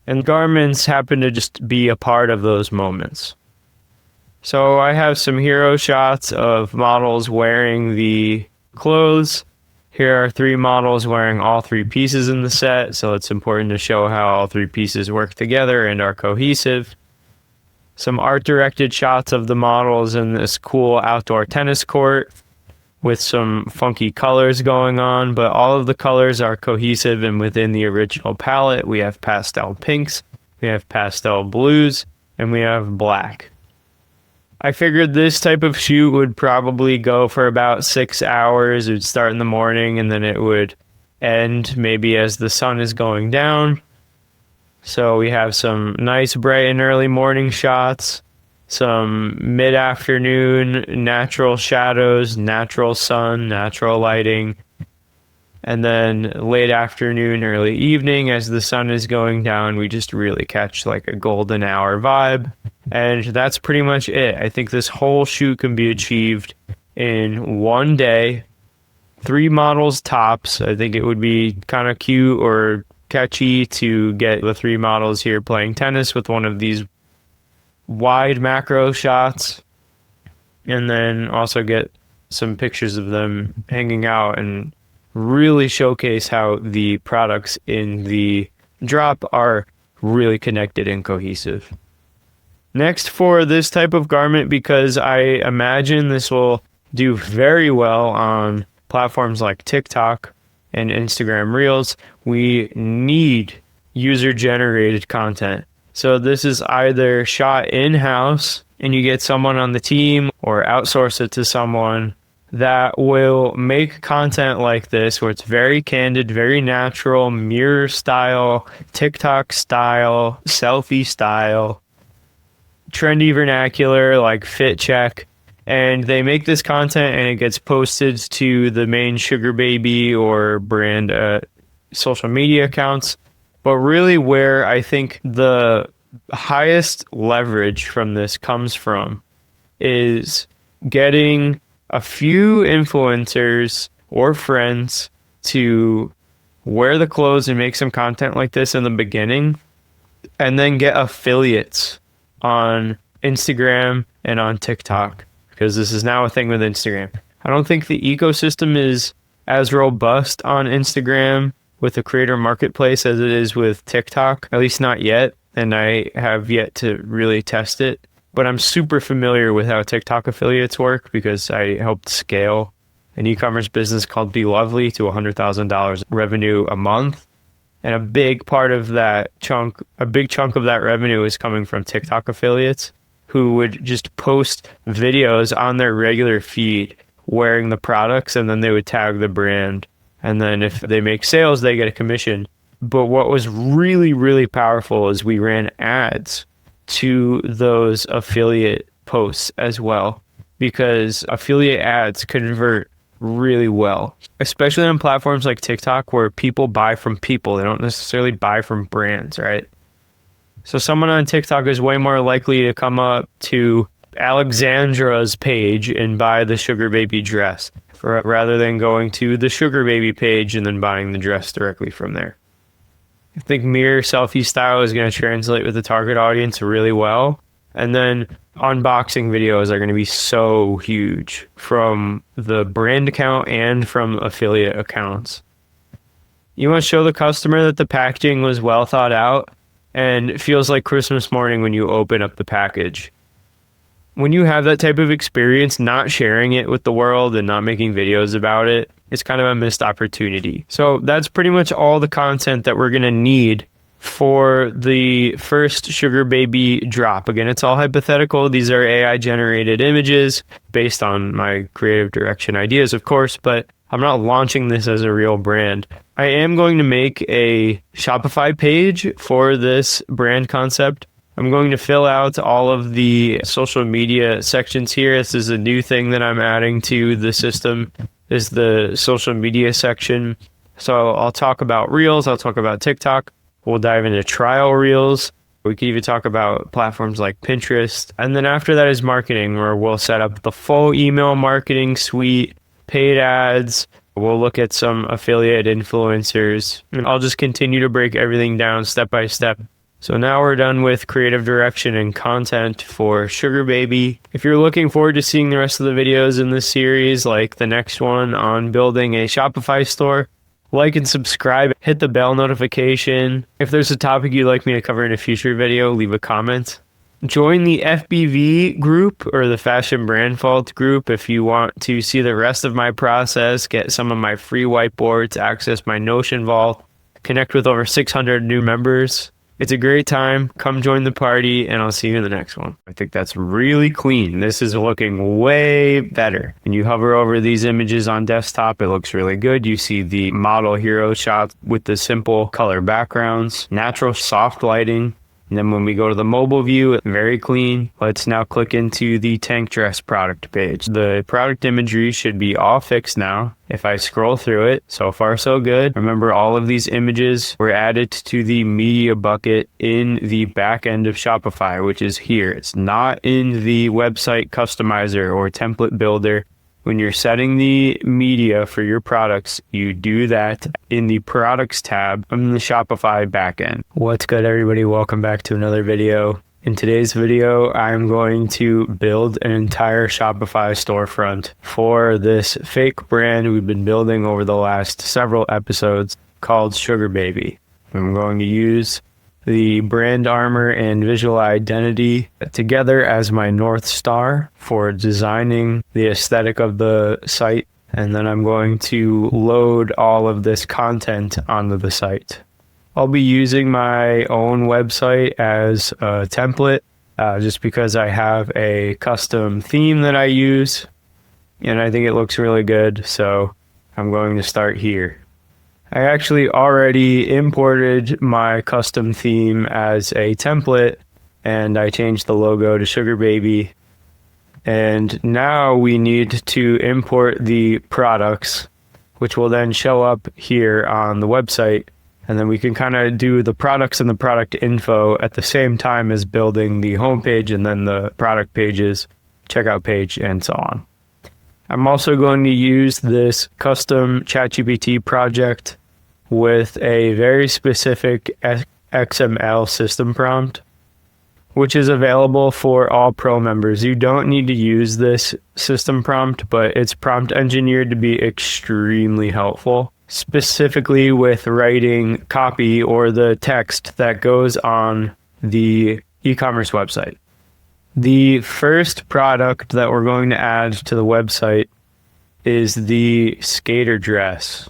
and garments happen to just be a part of those moments. So I have some hero shots of models wearing the clothes. Here are 3 models wearing all 3 pieces in the set, so it's important to show how all 3 pieces work together and are cohesive. Some art-directed shots of the models in this cool outdoor tennis court with some funky colors going on, but all of the colors are cohesive and within the original palette. We have pastel pinks, we have pastel blues, and we have black. I figured this type of shoot would probably go for about 6 hours. It would start in the morning and then it would end maybe as the sun is going down. So we have some nice bright and early morning shots, some mid-afternoon natural shadows, natural sun, natural lighting, and then late afternoon, early evening as the sun is going down, we just really catch like a golden hour vibe. And that's pretty much it. I think this whole shoot can be achieved in one day, 3 models tops. I think it would be kind of cute or catchy to get the 3 models here playing tennis with one of these wide macro shots, and then also get some pictures of them hanging out and really showcase how the products in the drop are really connected and cohesive. Next, for this type of garment, because I imagine this will do very well on platforms like TikTok and Instagram Reels, we need user-generated content. So this is either shot in-house and you get someone on the team, or outsource it to someone that will make content like this, where it's very candid, very natural, mirror style, TikTok style, selfie style, trendy vernacular, like fit check. And they make this content and it gets posted to the main Sugar Baby or brand social media accounts. But really where I think the highest leverage from this comes from is getting a few influencers or friends to wear the clothes and make some content like this in the beginning, and then get affiliates on Instagram and on TikTok, because this is now a thing with Instagram. I don't think the ecosystem is as robust on Instagram with the creator marketplace as it is with TikTok, at least not yet, and I have yet to really test it. But I'm super familiar with how TikTok affiliates work, because I helped scale an e-commerce business called Be Lovely to $100,000 revenue a month. And a big part of that chunk, a big chunk of that revenue is coming from TikTok affiliates who would just post videos on their regular feed wearing the products, and then they would tag the brand. And then if they make sales, they get a commission. But what was really, really powerful is we ran ads to those affiliate posts as well, because affiliate ads convert really well, especially on platforms like TikTok, where people buy from people. They don't necessarily buy from brands, right? So someone on TikTok is way more likely to come up to Alexandra's page and buy the Sugar Baby dress, rather than going to the Sugar Baby page and then buying the dress directly from there. I think mirror selfie style is going to translate with the target audience really well. And then unboxing videos are going to be so huge from the brand account and from affiliate accounts. You want to show the customer that the packaging was well thought out and it feels like Christmas morning when you open up the package. When you have that type of experience, not sharing it with the world and not making videos about it, it's kind of a missed opportunity. So that's pretty much all the content that we're going to need for the first Sugar Baby drop. Again, it's all hypothetical. These are AI generated images based on my creative direction ideas, of course, but I'm not launching this as a real brand. I am going to make a Shopify page for this brand concept. I'm going to fill out all of the social media sections here. This is a new thing that I'm adding to the system, is the social media section. So I'll talk about Reels, I'll talk about TikTok, we'll dive into trial Reels. We could even talk about platforms like Pinterest. And then after that is marketing, where we'll set up the full email marketing suite, paid ads. We'll look at some affiliate influencers, and I'll just continue to break everything down step by step. So now we're done with creative direction and content for Sugar Baby. If you're looking forward to seeing the rest of the videos in this series, like the next one on building a Shopify store, like and subscribe, hit the bell notification. If there's a topic you'd like me to cover in a future video, leave a comment. Join the FBV group, or the Fashion Brand Vault group, if you want to see the rest of my process, get some of my free whiteboards, access my Notion Vault, connect with over 600 new members. It's a great time. Come join the party, and I'll see you in the next one. I think that's really clean. This is looking way better. When you hover over these images on desktop, it looks really good. You see the model hero shots with the simple color backgrounds, natural soft lighting. And then when we go to the mobile view, very clean. Let's now click into the tank dress product page. The product imagery should be all fixed now. If I scroll through it, so far so good. Remember, all of these images were added to the media bucket in the back end of Shopify, which is here. It's not in the website customizer or template builder. When you're setting the media for your products, you do that in the products tab on the Shopify backend. What's good, everybody? Welcome back to another video. In today's video, I'm going to build an entire Shopify storefront for this fake brand we've been building over the last several episodes called Sugar Baby. I'm going to use the brand armor and visual identity together as my North Star for designing the aesthetic of the site. And then I'm going to load all of this content onto the site. I'll be using my own website as a template just because I have a custom theme that I use and I think it looks really good. So I'm going to start here. I actually already imported my custom theme as a template and I changed the logo to Sugar Baby. And now we need to import the products, which will then show up here on the website. And then we can kind of do the products and the product info at the same time as building the homepage and then the product pages, checkout page, and so on. I'm also going to use this custom ChatGPT project with a very specific XML system prompt, which is available for all pro members. You don't need to use this system prompt, but it's prompt engineered to be extremely helpful, specifically with writing copy or the text that goes on the e-commerce website. The first product that we're going to add to the website is the skater dress.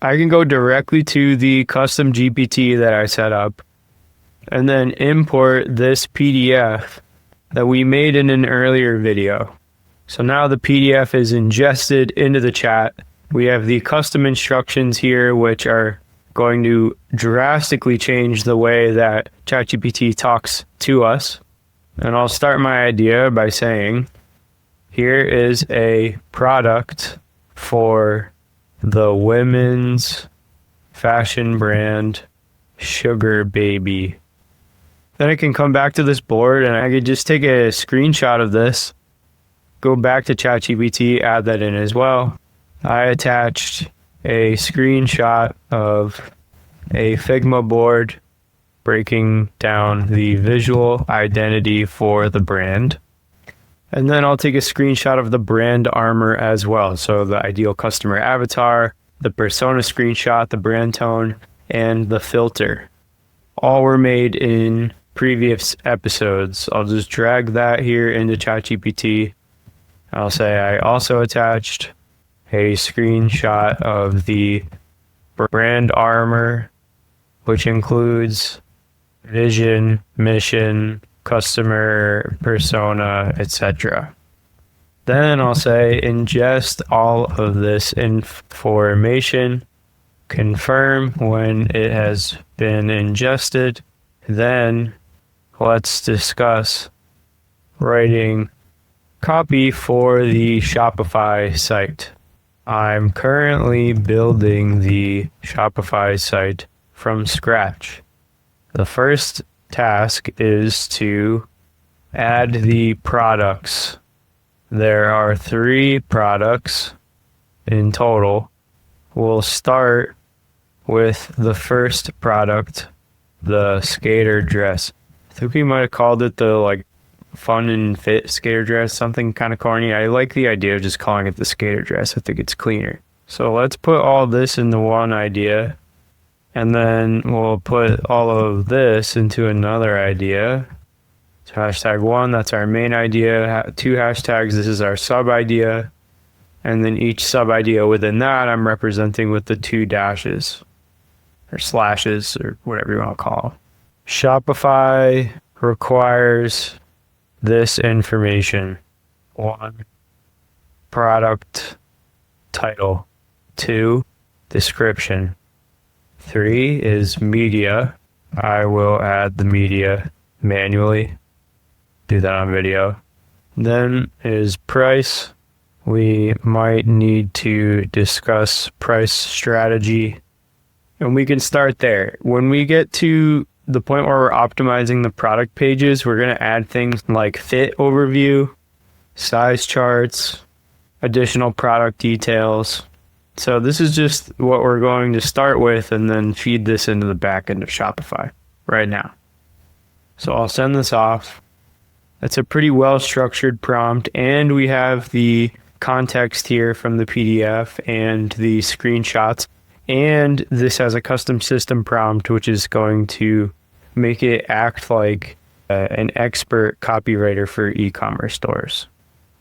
I can go directly to the custom GPT that I set up and then import this PDF that we made in an earlier video. So now the PDF is ingested into the chat. We have the custom instructions here, which are going to drastically change the way that ChatGPT talks to us. And I'll start my idea by saying, here is a product for the women's fashion brand Sugar Baby. Then I can come back to this board and I could just take a screenshot of this, go back to ChatGPT, add that in as well. I attached a screenshot of a Figma board breaking down the visual identity for the brand. And then I'll take a screenshot of the brand armor as well. So the ideal customer avatar, the persona screenshot, the brand tone, and the filter. All were made in previous episodes. I'll just drag that here into ChatGPT. I'll say I also attached a screenshot of the brand armor, which includes vision, mission, customer, persona, etc. Then I'll say ingest all of this information, confirm when it has been ingested. Then let's discuss writing copy for the Shopify site. I'm currently building the Shopify site from scratch. The first task is to add the products. There are 3 products in total. We'll start with the first product, the skater dress. I think we might have called it the fun and fit skater dress, something kind of corny. I like the idea of just calling it the skater dress. I think it's cleaner. So let's put all this into one idea. And then we'll put all of this into another idea. So #1, that's our main idea. 2 hashtags, this is our sub idea. And then each sub idea within that, I'm representing with the 2 dashes or slashes or whatever you want to call them. Shopify requires this information. 1, product title. 2, description. 3 is media. I will add the media manually. Do that on video. Then is price. We might need to discuss price strategy. And we can start there. When we get to the point where we're optimizing the product pages, we're going to add things like fit overview, size charts, additional product details. So this is just what we're going to start with and then feed this into the back end of Shopify right now. So I'll send this off. It's a pretty well-structured prompt, and we have the context here from the PDF and the screenshots. And this has a custom system prompt, which is going to make it act like an expert copywriter for e-commerce stores.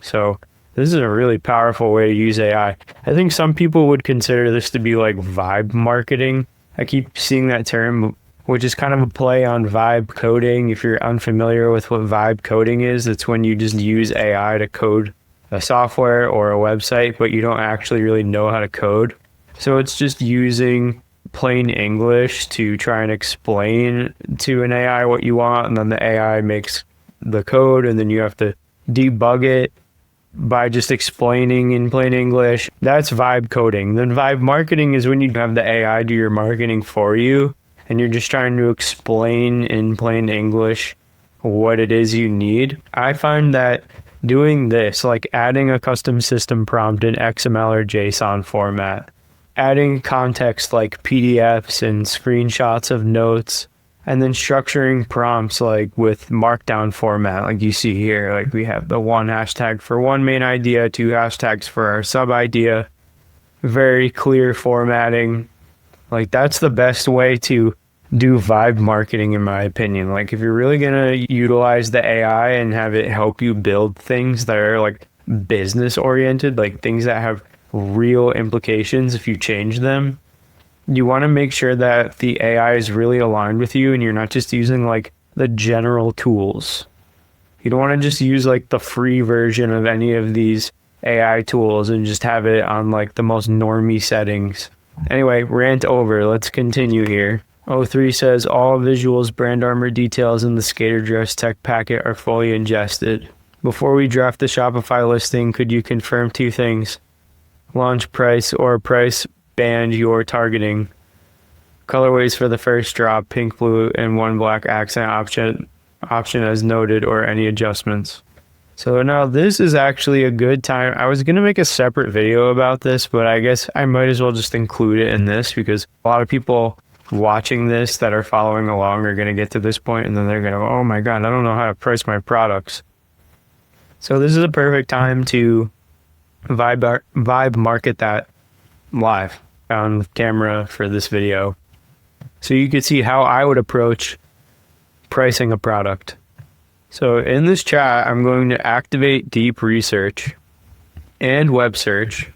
So this is a really powerful way to use AI. I think some people would consider this to be like vibe marketing. I keep seeing that term, which is kind of a play on vibe coding. If you're unfamiliar with what vibe coding is, it's when you just use AI to code a software or a website, but you don't actually really know how to code. So it's just using plain English to try and explain to an AI what you want, and then the AI makes the code, and then you have to debug it by just explaining in plain English. That's vibe coding. Then vibe marketing is when you have the AI do your marketing for you, and you're just trying to explain in plain English what it is you need. I find that doing this, like adding a custom system prompt in XML or JSON format, adding context like PDFs and screenshots of notes, and then structuring prompts like with markdown format, like you see here. Like we have the 1 hashtag for one main idea, 2 hashtags for our sub idea, very clear formatting. Like that's the best way to do vibe marketing, in my opinion. Like if you're really gonna utilize the AI and have it help you build things that are like business oriented, like things that have real implications if you change them, you want to make sure that the AI is really aligned with you and you're not just using like the general tools. You don't want to just use like the free version of any of these AI tools and just have it on like the most normie settings. Anyway, rant over. Let's continue here. O3 says all visuals, brand armor details in the skater dress tech packet are fully ingested. Before we draft the Shopify listing, could you confirm 2 things? Launch price or price band you're targeting. Colorways for the first drop, pink, blue, and 1 black accent option as noted, or any adjustments. So now this is actually a good time. I was going to make a separate video about this, but I guess I might as well just include it in this because a lot of people watching this that are following along are going to get to this point and then they're going to go, oh my God, I don't know how to price my products. So this is a perfect time to vibe market that live on camera for this video. So you could see how I would approach pricing a product. So in this chat, I'm going to activate deep research and web search.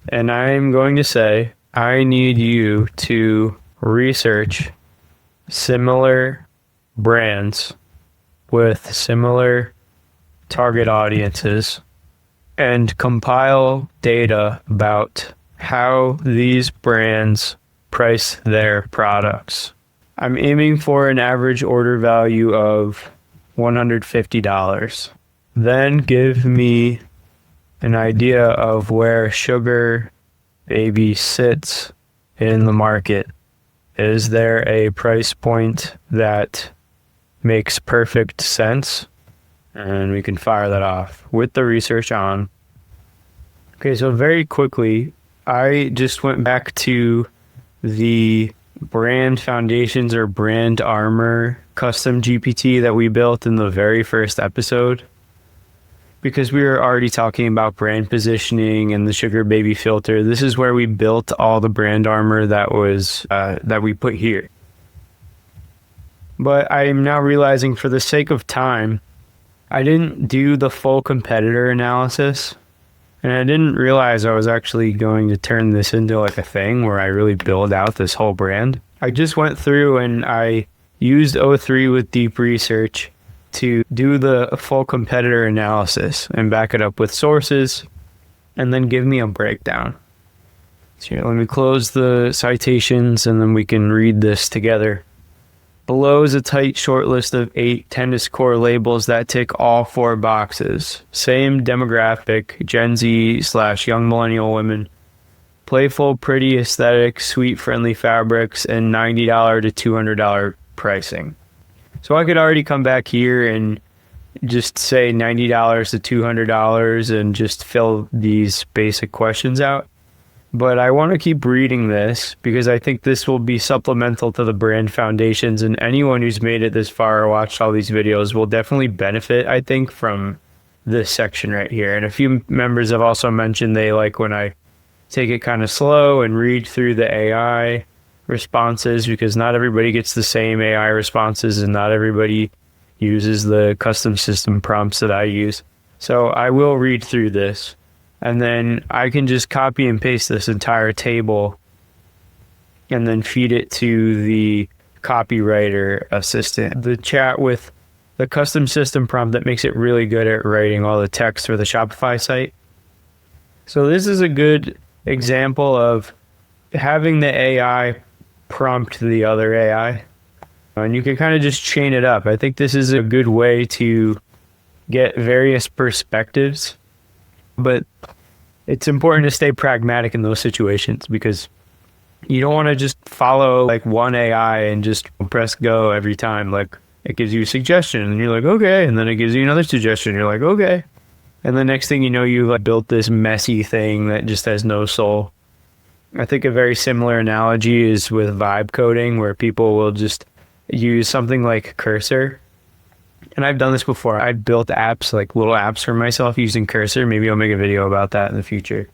And I'm going to say, I need you to research similar brands with similar target audiences and compile data about how these brands price their products. I'm aiming for an average order value of $150. Then give me an idea of where Sugar Baby sits in the market. Is there a price point that makes perfect sense? And we can fire that off with the research on. Okay, so very quickly, I just went back to the brand foundations or brand armor custom GPT that we built in the very first episode, because we were already talking about brand positioning and the Sugar Baby filter. This is where we built all the brand armor that was that we put here. But I am now realizing, for the sake of time, I didn't do the full competitor analysis, and I didn't realize I was actually going to turn this into like a thing where I really build out this whole brand. I just went through and I used O3 with deep research to do the full competitor analysis and back it up with sources and then give me a breakdown. So here, let me close the citations and then we can read this together. Below is a tight short list of 8 tennis core labels that tick all 4 boxes. Same demographic, Gen Z/young millennial women. Playful, pretty aesthetic, sweet, friendly fabrics, and $90 to $200 pricing. So I could already come back here and just say $90 to $200 and just fill these basic questions out. But I want to keep reading this because I think this will be supplemental to the brand foundations, and anyone who's made it this far or watched all these videos will definitely benefit, I think, from this section right here. And a few members have also mentioned they like when I take it kind of slow and read through the AI responses because not everybody gets the same AI responses and not everybody uses the custom system prompts that I use. So I will read through this and then I can just copy and paste this entire table and then feed it to the copywriter assistant. The chat with the custom system prompt that makes it really good at writing all the text for the Shopify site. So this is a good example of having the AI prompt the other AI. And you can kind of just chain it up. I think this is a good way to get various perspectives, but it's important to stay pragmatic in those situations because you don't want to just follow like one AI and just press go every time. Like it gives you a suggestion and you're like, okay. And then it gives you another suggestion. You're like, okay. And the next thing you know, you like built this messy thing that just has no soul. I think a very similar analogy is with vibe coding, where people will just use something like Cursor. And I've done this before. I've built apps, like little apps for myself using Cursor. Maybe I'll make a video about that in the future.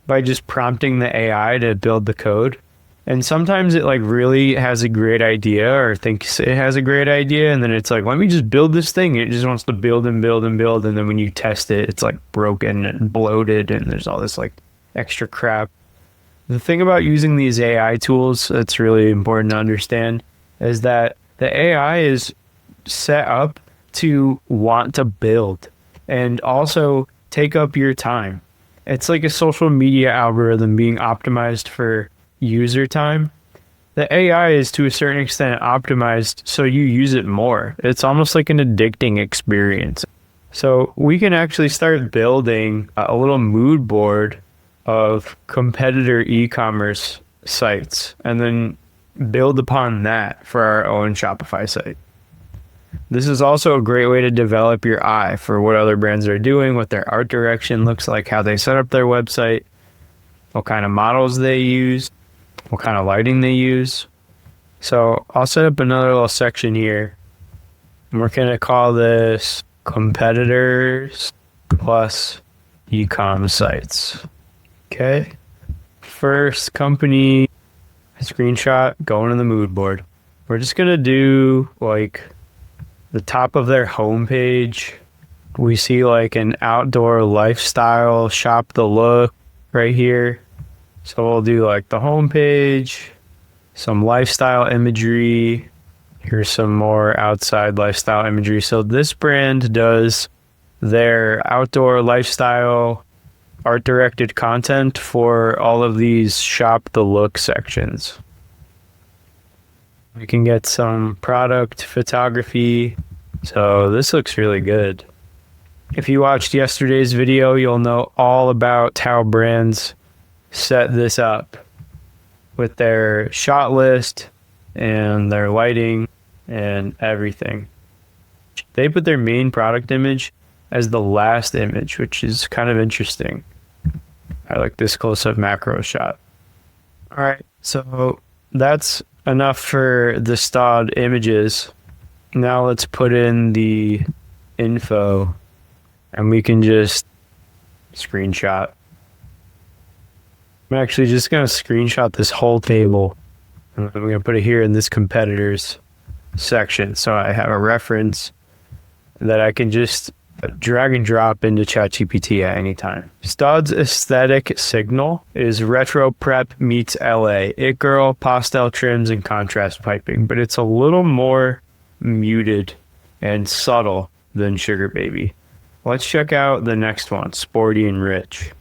By just prompting the AI to build the code. And sometimes it like really has a great idea or thinks it has a great idea. And then it's like, let me just build this thing. It just wants to build and build and build. And then when you test it, it's like broken and bloated and there's all this like extra crap. The thing about using these AI tools that's really important to understand is that the AI is set up to want to build and also take up your time. It's like a social media algorithm being optimized for user time. The AI is to a certain extent optimized so you use it more. It's almost like an addicting experience. So we can actually start building a little mood board of competitor e-commerce sites and then build upon that for our own Shopify site. This is also a great way to develop your eye for what other brands are doing, what their art direction looks like, how they set up their website, what kind of models they use, what kind of lighting they use. So I'll set up another little section here. And we're going to call this competitors plus e-com sites. Okay. First company screenshot going in the mood board. We're just going to do like the top of their homepage. We see like an outdoor lifestyle shop the look right here. So we'll do like the homepage, some lifestyle imagery. Here's some more outside lifestyle imagery. So this brand does their outdoor lifestyle art directed content for all of these shop the look sections. We can get some product photography. So this looks really good. If you watched yesterday's video, you'll know all about how brands set this up with their shot list and their lighting and everything. They put their main product image as the last image, which is kind of interesting. I like this close-up macro shot. All right, so that's enough for the styled images. Now let's put in the info and we can just screenshot. I'm actually just going to screenshot this whole table and I'm going to put it here in this competitors section. So I have a reference that I can just drag and drop into ChatGPT at any time. Stud's aesthetic signal is retro prep meets LA, it girl, pastel trims, and contrast piping, but it's a little more muted and subtle than Sugar Baby. Let's check out the next one, Sporty and Rich.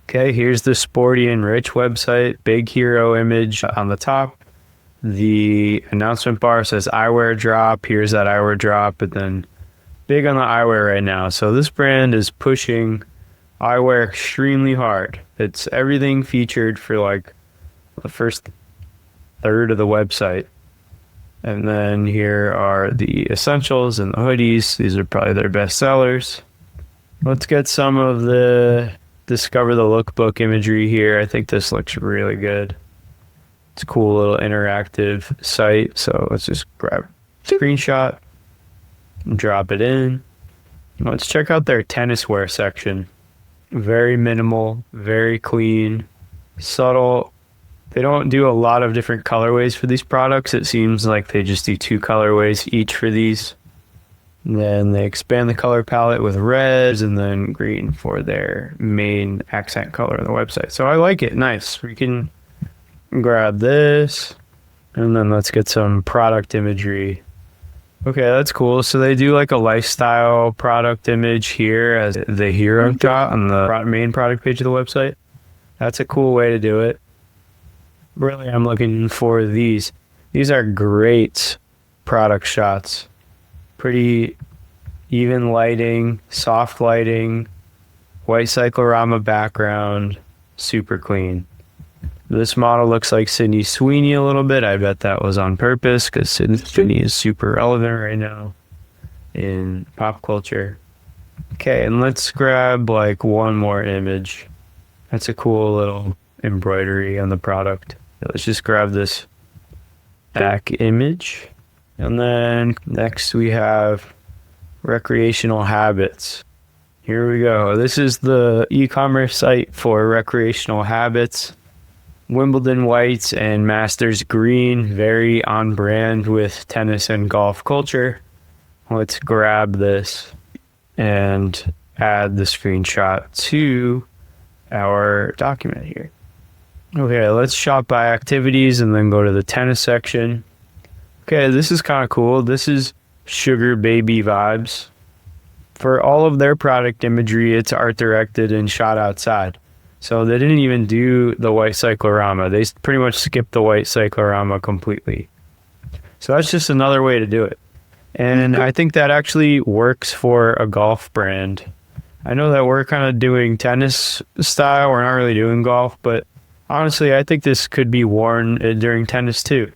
Okay, here's the Sporty and Rich website, big hero image on the top. The announcement bar says eyewear drop. Here's that eyewear drop, and then big on the eyewear right now. So this brand is pushing eyewear extremely hard. It's everything featured for like the first third of the website. And then here are the essentials and the hoodies. These are probably their best sellers. Let's get some of the Discover the Lookbook imagery here. I think this looks really good. It's a cool little interactive site. So let's just grab a screenshot and drop it in. Let's check out their tennis wear section. Very minimal, very clean, subtle They don't do a lot of different colorways for these products. It seems like they just do 2 colorways each for these. And then they expand the color palette with reds and then green for their main accent color on the website. So I like it. Nice. We can grab this and then let's get some product imagery. Okay, that's cool. So they do like a lifestyle product image here as the hero shot on the main product page of the website. That's a cool way to do it. Really, I'm looking for these. These are great product shots. Pretty even lighting, soft lighting, white cyclorama background, super clean. This model looks like Sydney Sweeney a little bit. I bet that was on purpose because Sydney Sweeney is super relevant right now in pop culture. Okay, and let's grab like one more image. That's a cool little embroidery on the product. Let's just grab this back image. And then next we have recreational habits. Here we go. This is the e-commerce site for recreational habits. Wimbledon whites and Masters green, very on brand with tennis and golf culture. Let's grab this and add the screenshot to our document here. Okay, let's shop by activities and then go to the tennis section. Okay, this is kind of cool. This is Sugar Baby Vibes. For all of their product imagery, it's art directed and shot outside. So they didn't even do the white cyclorama. They pretty much skipped the white cyclorama completely. So that's just another way to do it. And I think that actually works for a golf brand. I know that we're kind of doing tennis style. We're not really doing golf, but honestly, I think this could be worn during tennis too.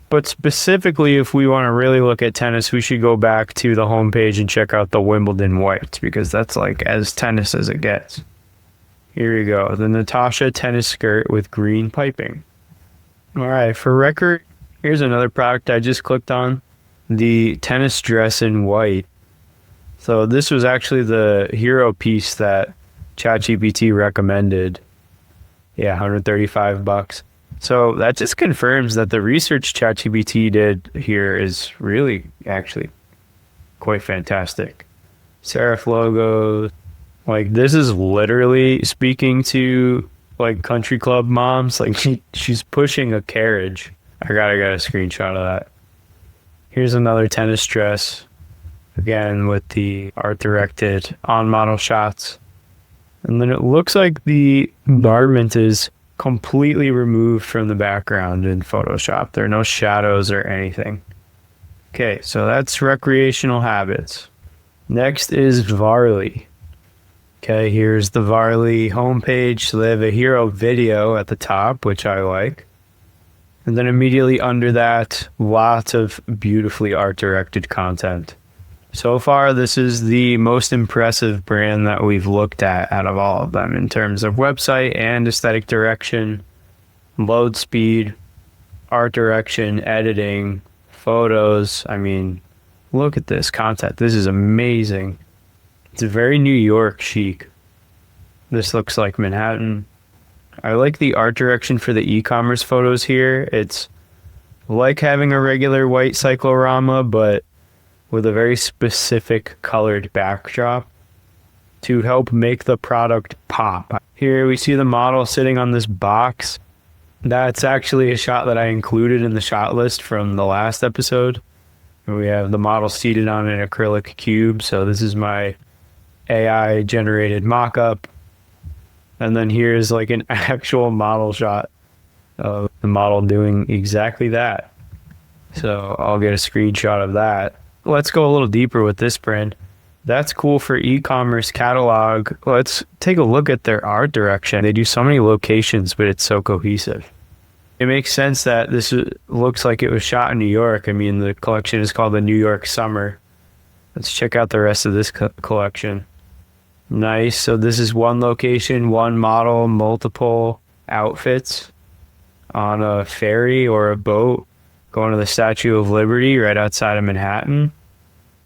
But specifically, if we want to really look at tennis, we should go back to the homepage and check out the Wimbledon whites because that's like as tennis as it gets. Here you go. The Natasha tennis skirt with green piping. All right, for record, here's another product I just clicked on. The tennis dress in white. So this was actually the hero piece that ChatGPT recommended. Yeah, $135. So that just confirms that the research ChatGPT did here is really actually quite fantastic. Serif logos. Like this is literally speaking to like country club moms. Like she's pushing a carriage. I gotta get a screenshot of that. Here's another tennis dress. Again with the art directed on model shots. And then it looks like the garment is completely removed from the background in Photoshop. There are no shadows or anything. Okay, so that's recreational habits. Next is Varley. Okay, here's the Varley homepage. So they have a hero video at the top, which I like. And then immediately under that, lots of beautifully art-directed content. So far, this is the most impressive brand that we've looked at out of all of them in terms of website and aesthetic direction, load speed, art direction, editing, photos. I mean, look at this content. This is amazing. It's very New York chic. This looks like Manhattan. I like the art direction for the e-commerce photos here. It's like having a regular white cyclorama, but with a very specific colored backdrop to help make the product pop. Here we see the model sitting on this box. That's actually a shot that I included in the shot list from the last episode. We have the model seated on an acrylic cube. So this is my AI generated mock-up. And then here's like an actual model shot of the model doing exactly that. So I'll get a screenshot of that. Let's go a little deeper with this brand. That's cool for e-commerce catalog. Let's take a look at their art direction. They do so many locations, but it's so cohesive. It makes sense that this looks like it was shot in New York. I mean, the collection is called the New York Summer. Let's check out the rest of this collection. Nice. So this is one location, one model, multiple outfits on a ferry or a boat going to the Statue of Liberty right outside of Manhattan.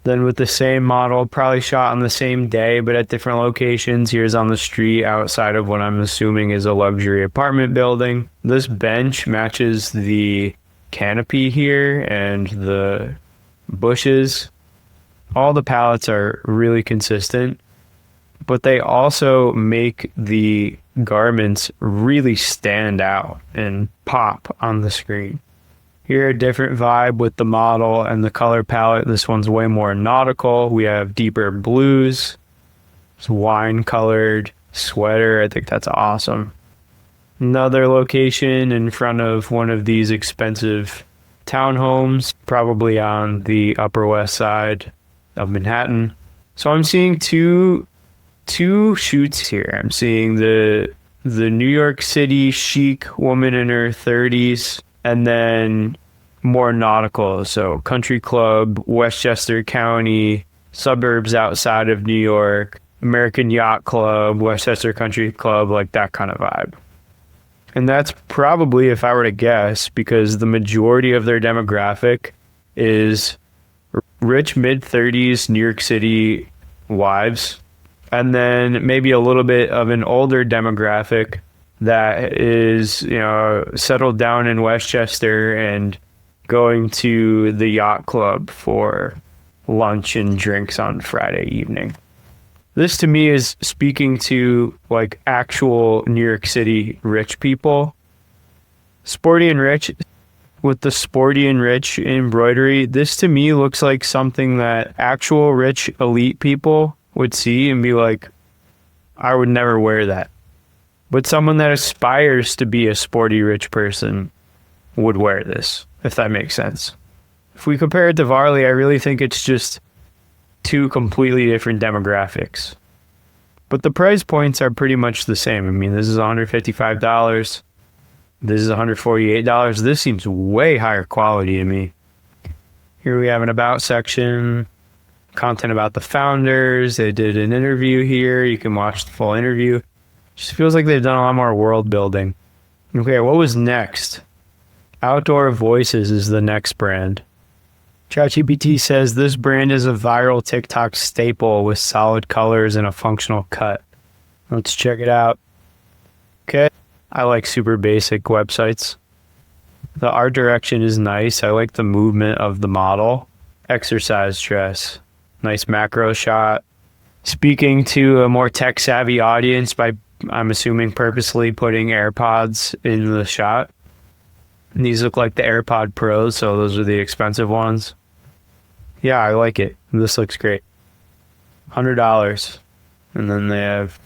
Then with the same model, probably shot on the same day, but at different locations. Here's on the street outside of what I'm assuming is a luxury apartment building. This bench matches the canopy here and the bushes. All the palettes are really consistent, but they also make the garments really stand out and pop on the screen. Here, a different vibe with the model and the color palette. This one's way more nautical. We have deeper blues. It's wine-colored sweater. I think that's awesome. Another location in front of one of these expensive townhomes, probably on the Upper West Side of Manhattan. So I'm seeing two shoots here. I'm seeing the New York City chic woman in her 30s, and then more nautical, so country club, Westchester County, suburbs outside of New York, American Yacht Club, Westchester Country Club, like that kind of vibe. And that's probably, if I were to guess, because the majority of their demographic is rich mid-30s New York City wives, and then maybe a little bit of an older demographic that is, settled down in Westchester and going to the yacht club for lunch and drinks on Friday evening. This to me is speaking to like actual New York City rich people. Sporty and rich, with the sporty and rich embroidery, this to me looks like something that actual rich elite people would see and be like, I would never wear that. But someone that aspires to be a sporty rich person would wear this, if that makes sense. If we compare it to Varley, I really think it's just two completely different demographics. But the price points are pretty much the same. I mean, this is $155. This is $148. This seems way higher quality to me. Here we have an about section, content about the founders. They did an interview here. You can watch the full interview. Just feels like they've done a lot more world building. Okay, what was next? Outdoor Voices is the next brand. ChatGPT says this brand is a viral TikTok staple with solid colors and a functional cut. Let's check it out. Okay, I like super basic websites. The art direction is nice. I like the movement of the model. Exercise dress. Nice macro shot. Speaking to a more tech-savvy audience by, I'm assuming, purposely putting AirPods in the shot. And these look like the AirPod Pros, so those are the expensive ones. Yeah, I like it. This looks great. $100. And then they have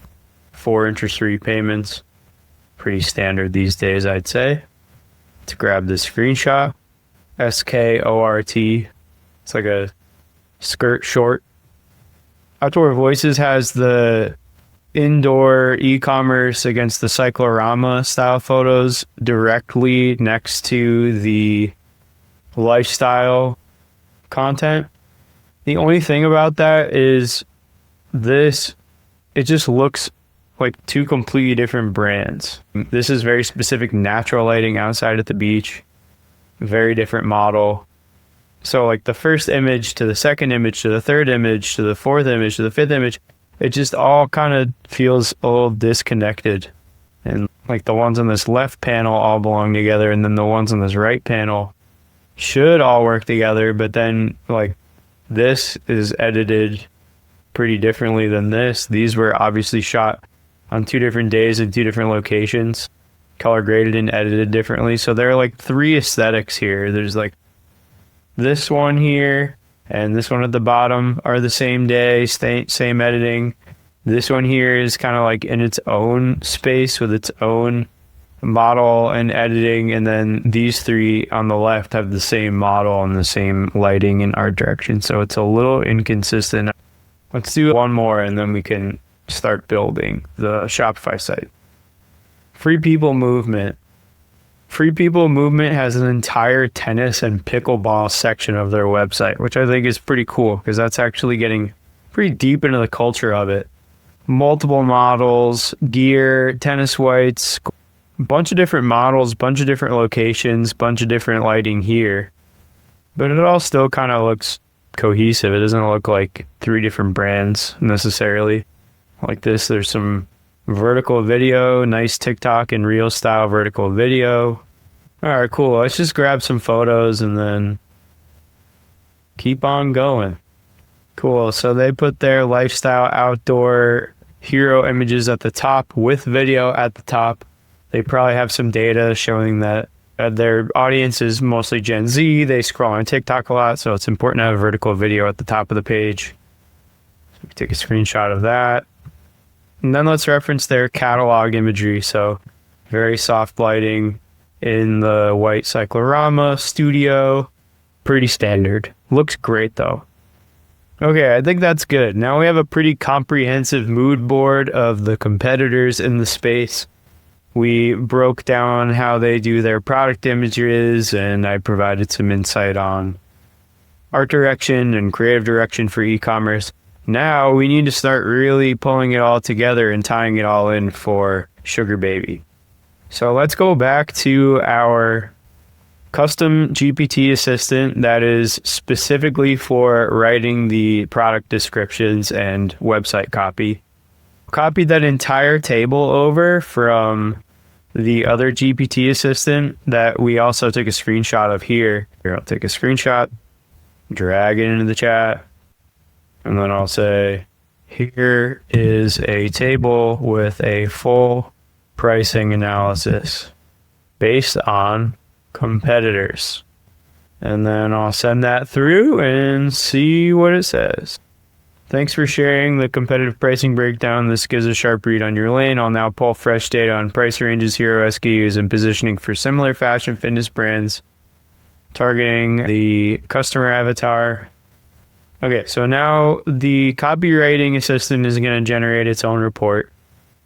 4 interest-free payments. Pretty standard these days, I'd say. To grab this screenshot. SKORT. It's like a skirt short. Outdoor Voices has the indoor e-commerce against the cyclorama style photos directly next to the lifestyle content. The only thing about that is this, it just looks like two completely different brands. This is very specific natural lighting outside at the beach. Very different model. So like the first image to the second image to the third image to the fourth image to the fifth image, it just all kind of feels a little disconnected. And like the ones on this left panel all belong together, and then the ones on this right panel should all work together, but then like this is edited pretty differently than this. These were obviously shot on 2 different days in 2 different locations, color graded and edited differently. So there are like 3 aesthetics here. There's like this one here and this one at the bottom are the same day, same editing. This one here is kind of like in its own space with its own model and editing, and then these 3 on the left have the same model and the same lighting and art direction. So it's a little inconsistent. Let's do one more and then we can start building the Shopify site. Free People Movement. Free People Movement has an entire tennis and pickleball section of their website, which I think is pretty cool because that's actually getting pretty deep into the culture of it. Multiple models, gear, tennis whites, bunch of different models, bunch of different locations, bunch of different lighting here. But it all still kind of looks cohesive. It doesn't look like three different brands necessarily. Like this, there's some vertical video, nice TikTok and reel style vertical video. All right, cool. Let's just grab some photos and then keep on going. Cool. So they put their lifestyle outdoor hero images at the top with video at the top. They probably have some data showing that their audience is mostly Gen Z. They scroll on TikTok a lot, so it's important to have vertical video at the top of the page. So we take a screenshot of that. And then let's reference their catalog imagery. So very soft lighting in the white cyclorama studio. Pretty standard. Looks great though. Okay, I think that's good. Now we have a pretty comprehensive mood board of the competitors in the space. We broke down how they do their product images, and I provided some insight on art direction and creative direction for e-commerce. Now we need to start really pulling it all together and tying it all in for Sugar Baby. So let's go back to our custom GPT assistant that is specifically for writing the product descriptions and website copy. Copy that entire table over from the other GPT assistant that we also took a screenshot of here. Here, I'll take a screenshot, drag it into the chat, and then I'll say, here is a table with a full pricing analysis based on competitors. And then I'll send that through and see what it says. Thanks for sharing the competitive pricing breakdown. This gives a sharp read on your lane. I'll now pull fresh data on price ranges, hero SKUs, and positioning for similar fashion fitness brands, targeting the customer avatar. Okay, so now the copywriting assistant is going to generate its own report.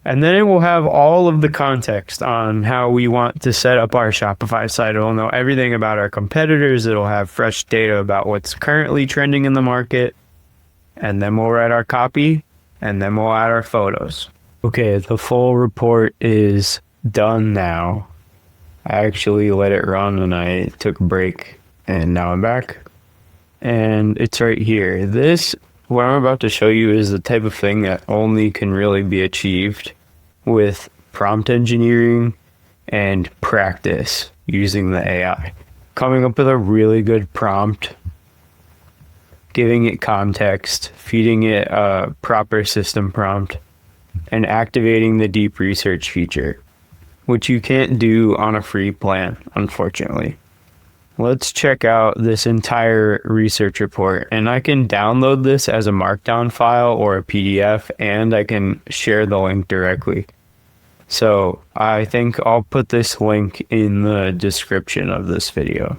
And then it will have all of the context on how we want to set up our Shopify site. It'll know everything about our competitors. It'll have fresh data about what's currently trending in the market. And then we'll write our copy, and then we'll add our photos. Okay, the full report is done now. I actually let it run and I took a break, and now I'm back. And it's right here. This, what I'm about to show you, is the type of thing that only can really be achieved with prompt engineering and practice using the AI. Coming up with a really good prompt, giving it context, feeding it a proper system prompt, and activating the deep research feature, which you can't do on a free plan, unfortunately. Let's check out this entire research report, and I can download this as a markdown file or a PDF, and I can share the link directly. So I think I'll put this link in the description of this video.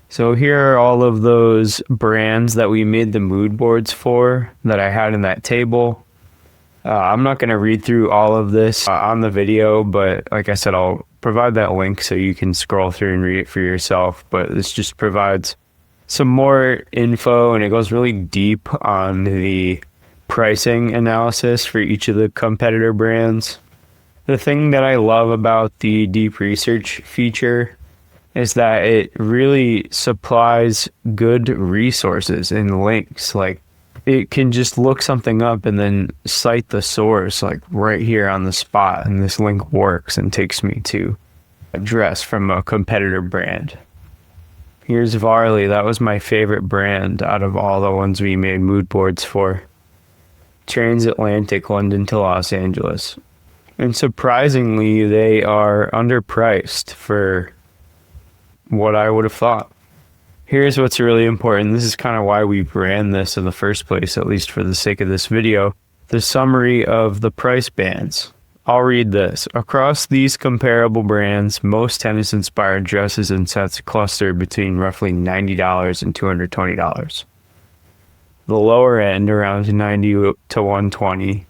So here are all of those brands that we made the mood boards for that I had in that table. I'm not going to read through all of this on the video, but like I said, I'll provide that link so you can scroll through and read it for yourself. But this just provides some more info, and it goes really deep on the pricing analysis for each of the competitor brands. The thing that I love about the deep research feature is that it really supplies good resources and links. Like, it can just look something up and then cite the source like right here on the spot, and this link works and takes me to a dress from a competitor brand. Here's Varley. That was my favorite brand out of all the ones we made mood boards for. Transatlantic, London to Los Angeles. And surprisingly, they are underpriced for what I would have thought. Here's what's really important. This is kind of why we ran this in the first place, at least for the sake of this video. The summary of the price bands. I'll read this. Across these comparable brands, most tennis-inspired dresses and sets cluster between roughly $90 and $220. The lower end, around $90 to $120,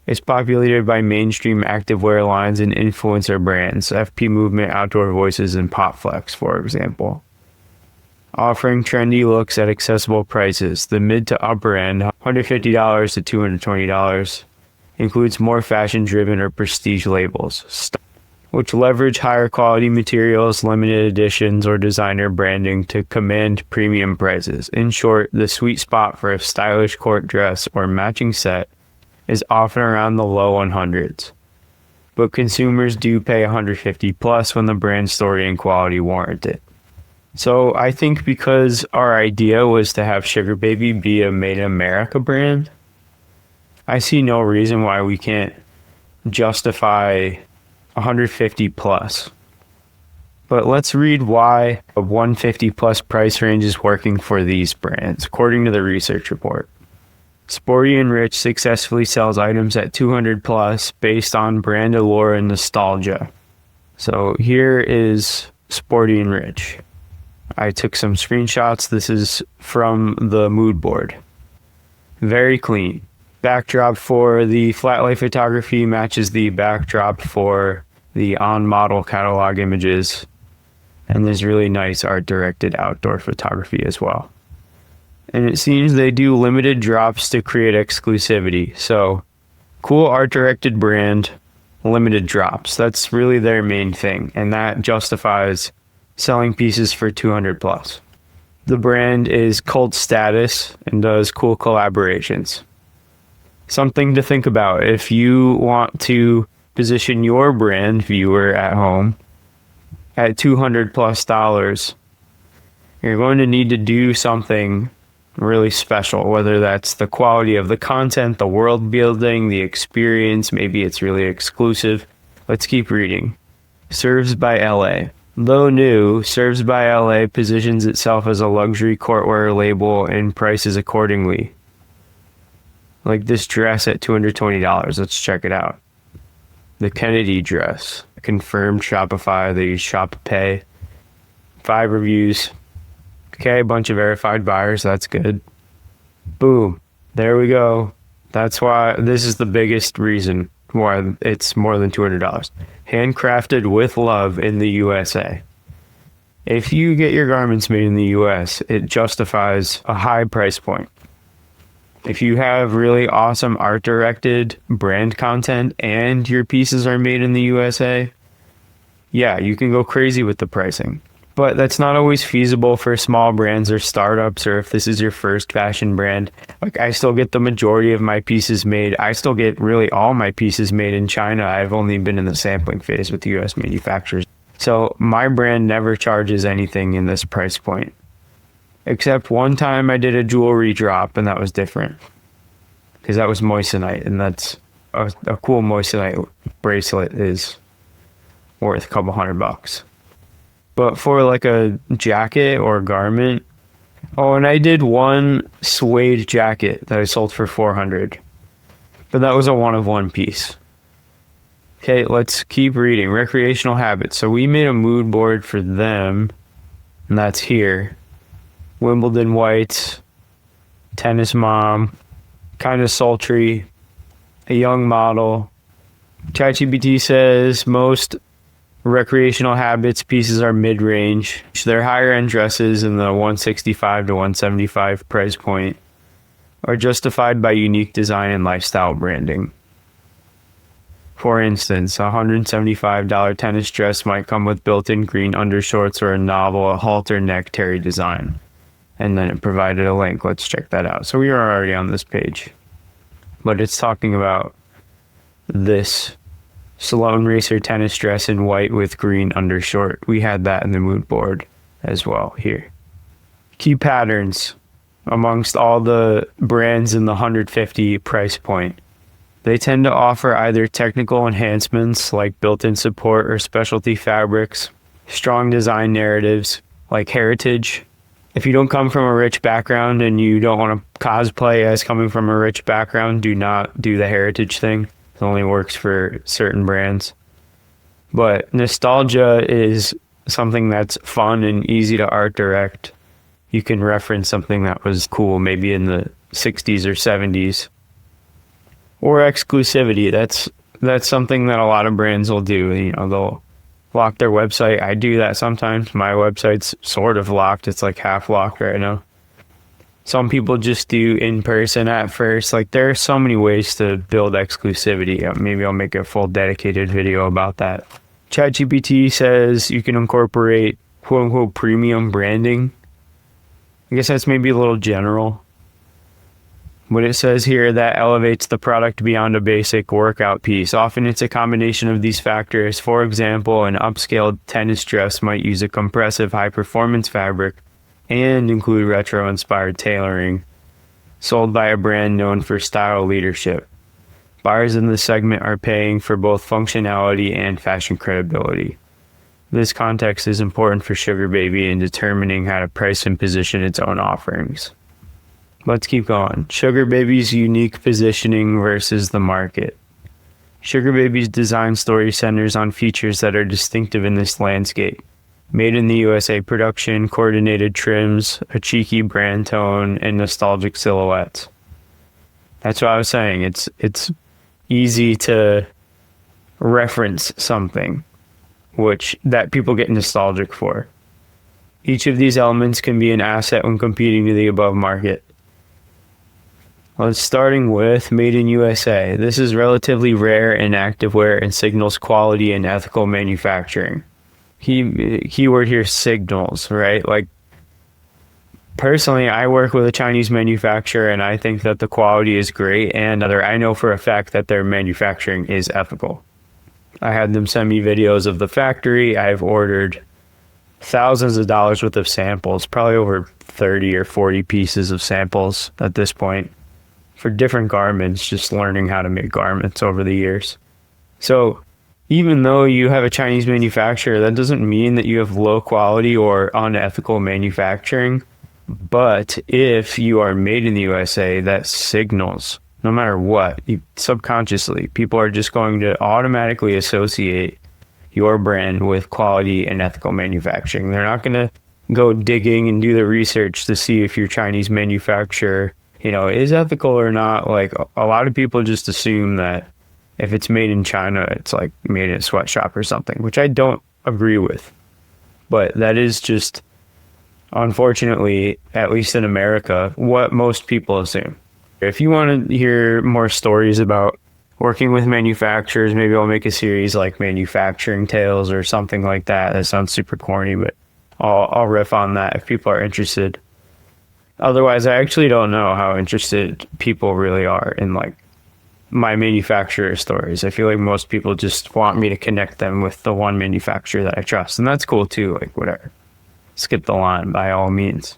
is populated by mainstream activewear lines and influencer brands, FP Movement, Outdoor Voices, and Popflex, for example. Offering trendy looks at accessible prices. The mid to upper end, $150 to $220, includes more fashion-driven or prestige labels. which leverage higher quality materials, limited editions, or designer branding to command premium prices. In short, the sweet spot for a stylish court dress or matching set is often around the low 100s. But consumers do pay 150 plus when the brand story and quality warrant it. So I think because our idea was to have Sugar Baby be a made in America brand, I see no reason why we can't justify 150 plus. But let's read why a 150 plus price range is working for these brands. According to the research report, Sporty and Rich successfully sells items at 200 plus based on brand allure and nostalgia. So here is Sporty and Rich. I took some screenshots. This is from the mood board. Very clean. Backdrop for the flat light photography matches the backdrop for the on-model catalog images. And there's really nice art-directed outdoor photography as well. And it seems they do limited drops to create exclusivity. So, cool art-directed brand, limited drops. That's really their main thing. And that justifies selling pieces for 200 plus. The brand is cult status and does cool collaborations. Something to think about if you want to position your brand, viewer at home, at $200 plus. You're going to need to do something really special, whether that's the quality of the content, the world building, the experience, maybe it's really exclusive. Let's keep reading. Serves by LA. Though new, Serves by LA positions itself as a luxury courtwear label and prices accordingly. Like this dress at $220. Let's check it out. The Kennedy dress. Confirmed Shopify. They use ShopPay. 5 reviews. Okay, a bunch of verified buyers. That's good. Boom. There we go. That's why this is the biggest reason why it's more than $200. Handcrafted with love in the USA. If you get your garments made in the US, it justifies a high price point. If you have really awesome art directed brand content and your pieces are made in the USA, yeah, you can go crazy with the pricing. But that's not always feasible for small brands or startups, or if this is your first fashion brand. Like, I still get the majority of my pieces made. I still get really all my pieces made in China. I've only been in the sampling phase with US manufacturers. So my brand never charges anything in this price point. Except one time I did a jewelry drop, and that was different. Because that was moissanite, and that's a cool moissanite bracelet is worth a couple $100. But for like a jacket or garment, oh, and I did one suede jacket that I sold for $400, but that was a one-of-one piece. Okay, let's keep reading. Recreational habits. So we made a mood board for them, and that's here. Wimbledon whites, tennis mom, kind of sultry, a young model. ChatGPT says most recreational habits pieces are mid-range. Their higher end dresses in the 165 to 175 price point are justified by unique design and lifestyle branding. For instance, a $175 tennis dress might come with built-in green undershorts or a novel halter neck terry design. And then it provided a link. Let's check that out. So we are already on this page, but it's talking about this Sloan Racer tennis dress in white with green undershort. We had that in the mood board as well here. Key patterns amongst all the brands in the 150 price point. They tend to offer either technical enhancements like built-in support or specialty fabrics, strong design narratives like heritage. If you don't come from a rich background and you don't want to cosplay as coming from a rich background, do not do the heritage thing. It only works for certain brands. But nostalgia is something that's fun and easy to art direct. You can reference something that was cool maybe in the 60s or 70s. Or exclusivity. That's something that a lot of brands will do. You know, they'll lock their website. I do that sometimes. My website's sort of locked. It's like half locked right now. Some people just do in person at first. Like, there are so many ways to build exclusivity. Maybe I'll make a full dedicated video about that. ChatGPT says you can incorporate quote unquote premium branding. I guess that's maybe a little general. What it says here, that elevates the product beyond a basic workout piece. Often it's a combination of these factors. For example, an upscaled tennis dress might use a compressive high-performance fabric and include retro-inspired tailoring, sold by a brand known for style leadership. Buyers in this segment are paying for both functionality and fashion credibility. This context is important for Sugar Baby in determining how to price and position its own offerings. Let's keep going. Sugar Baby's unique positioning versus the market. Sugar Baby's design story centers on features that are distinctive in this landscape. Made in the USA production, coordinated trims, a cheeky brand tone, and nostalgic silhouettes. That's what I was saying. It's easy to reference something that people get nostalgic for. Each of these elements can be an asset when competing to the above market. Well, starting with Made in USA. This is relatively rare in activewear and signals quality and ethical manufacturing. Keyword here, signals, right? Like, personally, I work with a Chinese manufacturer and I think that the quality is great, and I know for a fact that their manufacturing is ethical. I had them send me videos of the factory. I've ordered thousands of dollars worth of samples, probably over 30 or 40 pieces of samples at this point, for different garments, just learning how to make garments over the years. So even though you have a Chinese manufacturer, that doesn't mean that you have low quality or unethical manufacturing. But if you are made in the USA, that signals, no matter what, subconsciously, people are just going to automatically associate your brand with quality and ethical manufacturing. They're not going to go digging and do the research to see if your Chinese manufacturer is ethical or not. Like, a lot of people just assume that if it's made in China, it's like made in a sweatshop or something, which I don't agree with. But that is just, unfortunately, at least in America, what most people assume. If you want to hear more stories about working with manufacturers, maybe I'll make a series like Manufacturing Tales or something like that. That sounds super corny, but I'll riff on that if people are interested. Otherwise, I actually don't know how interested people really are in like my manufacturer stories. I feel like most people just want me to connect them with the one manufacturer that I trust, and that's cool too. Like, whatever. Skip the line by all means.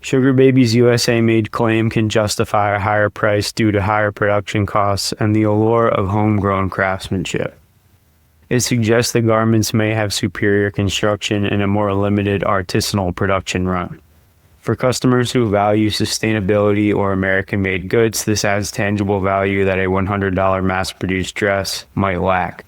Sugar Baby's USA made claim can justify a higher price due to higher production costs and the allure of homegrown craftsmanship. It suggests the garments may have superior construction and a more limited artisanal production run. For customers who value sustainability or American-made goods, this adds tangible value that a $100 mass-produced dress might lack.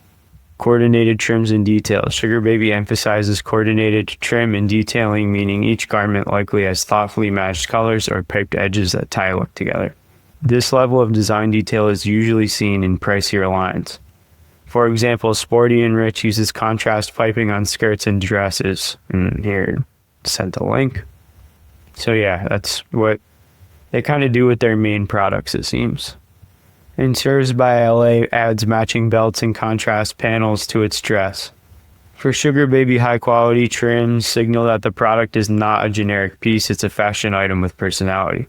Coordinated trims and details. Sugar Baby emphasizes coordinated trim and detailing, meaning each garment likely has thoughtfully matched colors or piped edges that tie a look together. This level of design detail is usually seen in pricier lines. For example, Sporty and Rich uses contrast piping on skirts and dresses. And here, sent a link. So yeah, that's what they kind of do with their main products, it seems. Ensures by LA adds matching belts and contrast panels to its dress. For Sugar Baby, high quality trims signal that the product is not a generic piece, it's a fashion item with personality.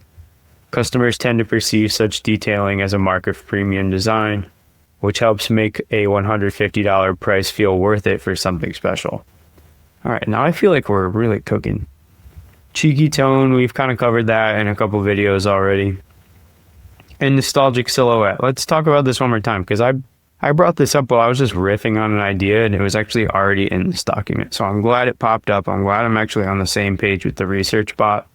Customers tend to perceive such detailing as a mark of premium design, which helps make a $150 price feel worth it for something special. All right, now I feel like we're really cooking. Cheeky tone, we've kind of covered that in a couple videos already. And nostalgic silhouette. Let's talk about this one more time, because I brought this up while I was just riffing on an idea, and it was actually already in this document. So I'm glad it popped up. I'm glad I'm actually on the same page with the research bot.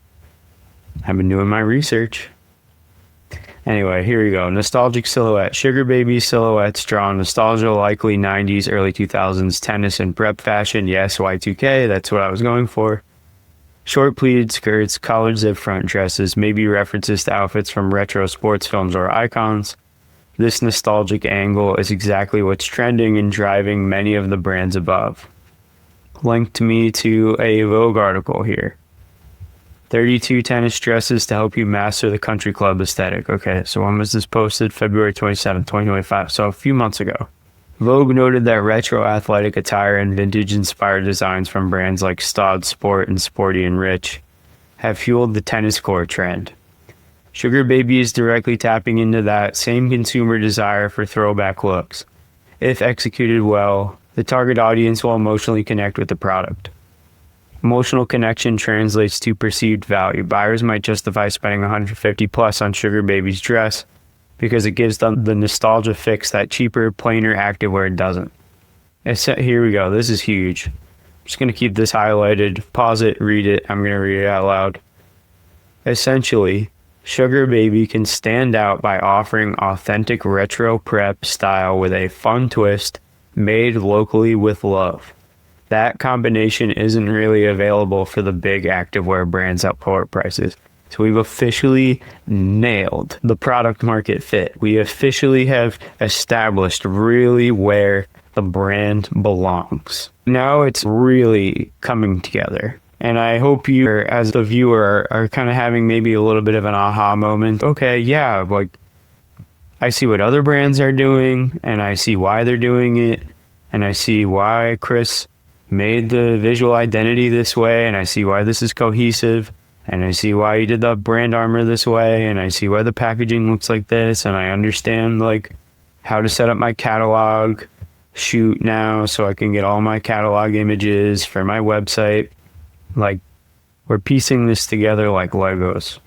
I've been doing my research. Anyway, here we go. Nostalgic silhouette. Sugar Baby silhouettes draw on nostalgia, likely 90s, early 2000s tennis and prep fashion. Yes, Y2K, that's what I was going for. Short pleated skirts, collared zip front dresses, maybe references to outfits from retro sports films or icons. This nostalgic angle is exactly what's trending and driving many of the brands above. Linked me to a Vogue article here. 32 tennis dresses to help you master the country club aesthetic. Okay, so when was this posted? February 27th, 2025. So a few months ago. Vogue noted that retro athletic attire and vintage-inspired designs from brands like Staud Sport and Sporty and Rich have fueled the tennis court trend. Sugar Baby is directly tapping into that same consumer desire for throwback looks. If executed well, the target audience will emotionally connect with the product. Emotional connection translates to perceived value. Buyers might justify spending $150 plus on Sugar Baby's dress because it gives them the nostalgia fix that cheaper, plainer activewear doesn't. Here we go. This is huge. I'm just going to keep this highlighted. Pause it, read it. I'm going to read it out loud. Essentially, Sugar Baby can stand out by offering authentic retro prep style with a fun twist made locally with love. That combination isn't really available for the big activewear brands at lower prices. So we've officially nailed the product market fit. We officially have established really where the brand belongs. Now it's really coming together. And I hope you, as the viewer, are kind of having maybe a little bit of an aha moment. Okay, yeah, like I see what other brands are doing, and I see why they're doing it, and I see why Chris made the visual identity this way, and I see why this is cohesive, and I see why he did the brand armor this way, and I see why the packaging looks like this, and I understand like how to set up my catalog shoot now so I can get all my catalog images for my website. Like, we're piecing this together like Legos.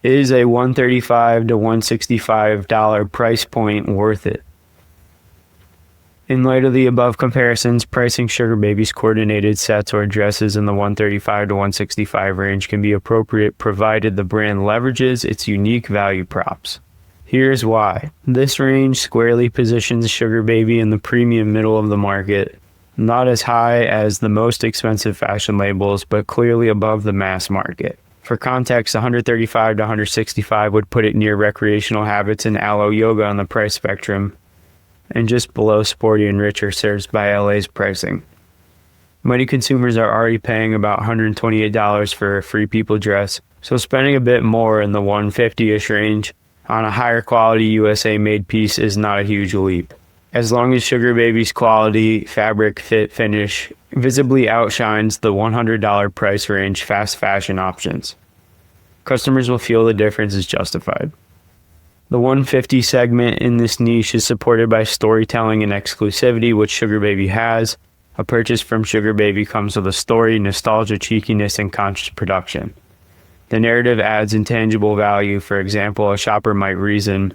Is a $135 to $165 price point worth it? In light of the above comparisons, pricing Sugar Baby's coordinated sets or dresses in the $135 to $165 range can be appropriate provided the brand leverages its unique value props. Here's why. This range squarely positions Sugar Baby in the premium middle of the market, not as high as the most expensive fashion labels, but clearly above the mass market. For context, $135 to $165 would put it near recreational habits and aloe yoga on the price spectrum, and just below Sporty and Rich are served by LA's pricing. Many consumers are already paying about $128 for a Free People dress, so spending a bit more in the $150-ish range on a higher quality USA-made piece is not a huge leap. As long as Sugar Baby's quality, fabric, fit, finish visibly outshines the $100 price range fast fashion options, customers will feel the difference is justified. The 150 segment in this niche is supported by storytelling and exclusivity, which Sugar Baby has. A purchase from Sugar Baby comes with a story, nostalgia, cheekiness, and conscious production. The narrative adds intangible value. For example, a shopper might reason,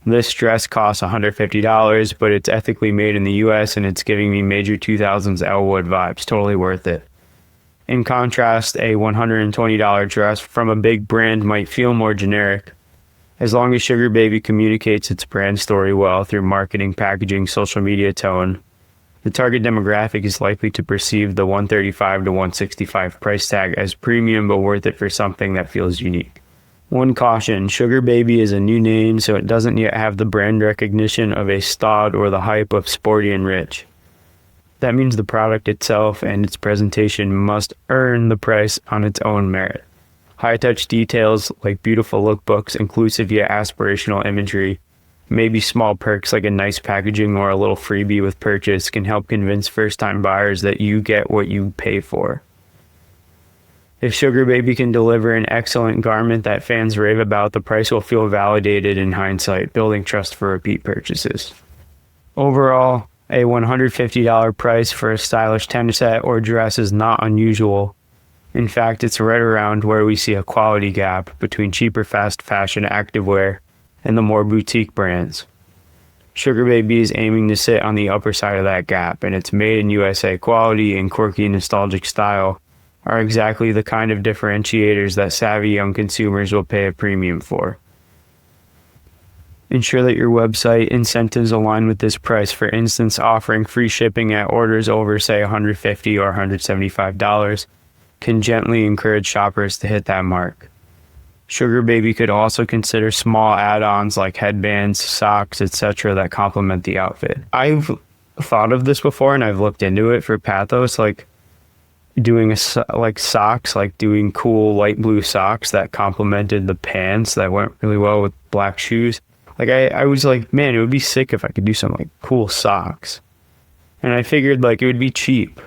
this dress costs $150, but it's ethically made in the US and it's giving me major 2000s Elwood vibes. Totally worth it. In contrast, a $120 dress from a big brand might feel more generic. As long as Sugar Baby communicates its brand story well through marketing, packaging, social media tone, the target demographic is likely to perceive the $135 to $165 price tag as premium but worth it for something that feels unique. One caution, Sugar Baby is a new name, so it doesn't yet have the brand recognition of a Staud or the hype of Sporty and Rich. That means the product itself and its presentation must earn the price on its own merit. High-touch details like beautiful lookbooks, inclusive yet aspirational imagery, maybe small perks like a nice packaging or a little freebie with purchase can help convince first-time buyers that you get what you pay for. If Sugar Baby can deliver an excellent garment that fans rave about, the price will feel validated in hindsight, building trust for repeat purchases. Overall, a $150 price for a stylish tennis set or dress is not unusual. In fact, it's right around where we see a quality gap between cheaper fast fashion activewear and the more boutique brands. Sugar Baby is aiming to sit on the upper side of that gap, and its made in USA quality and quirky nostalgic style are exactly the kind of differentiators that savvy young consumers will pay a premium for. Ensure that your website incentives align with this price. For instance, offering free shipping at orders over, say, $150 or $175 can gently encourage shoppers to hit that mark. Sugar Baby could also consider small add-ons like headbands, socks, etc. that complement the outfit. I've thought of this before and I've looked into it for Pathos, like doing socks, like doing cool light blue socks that complemented the pants that went really well with black shoes, Like I was like, man, it would be sick if I could do some like cool socks. And I figured like it would be cheap.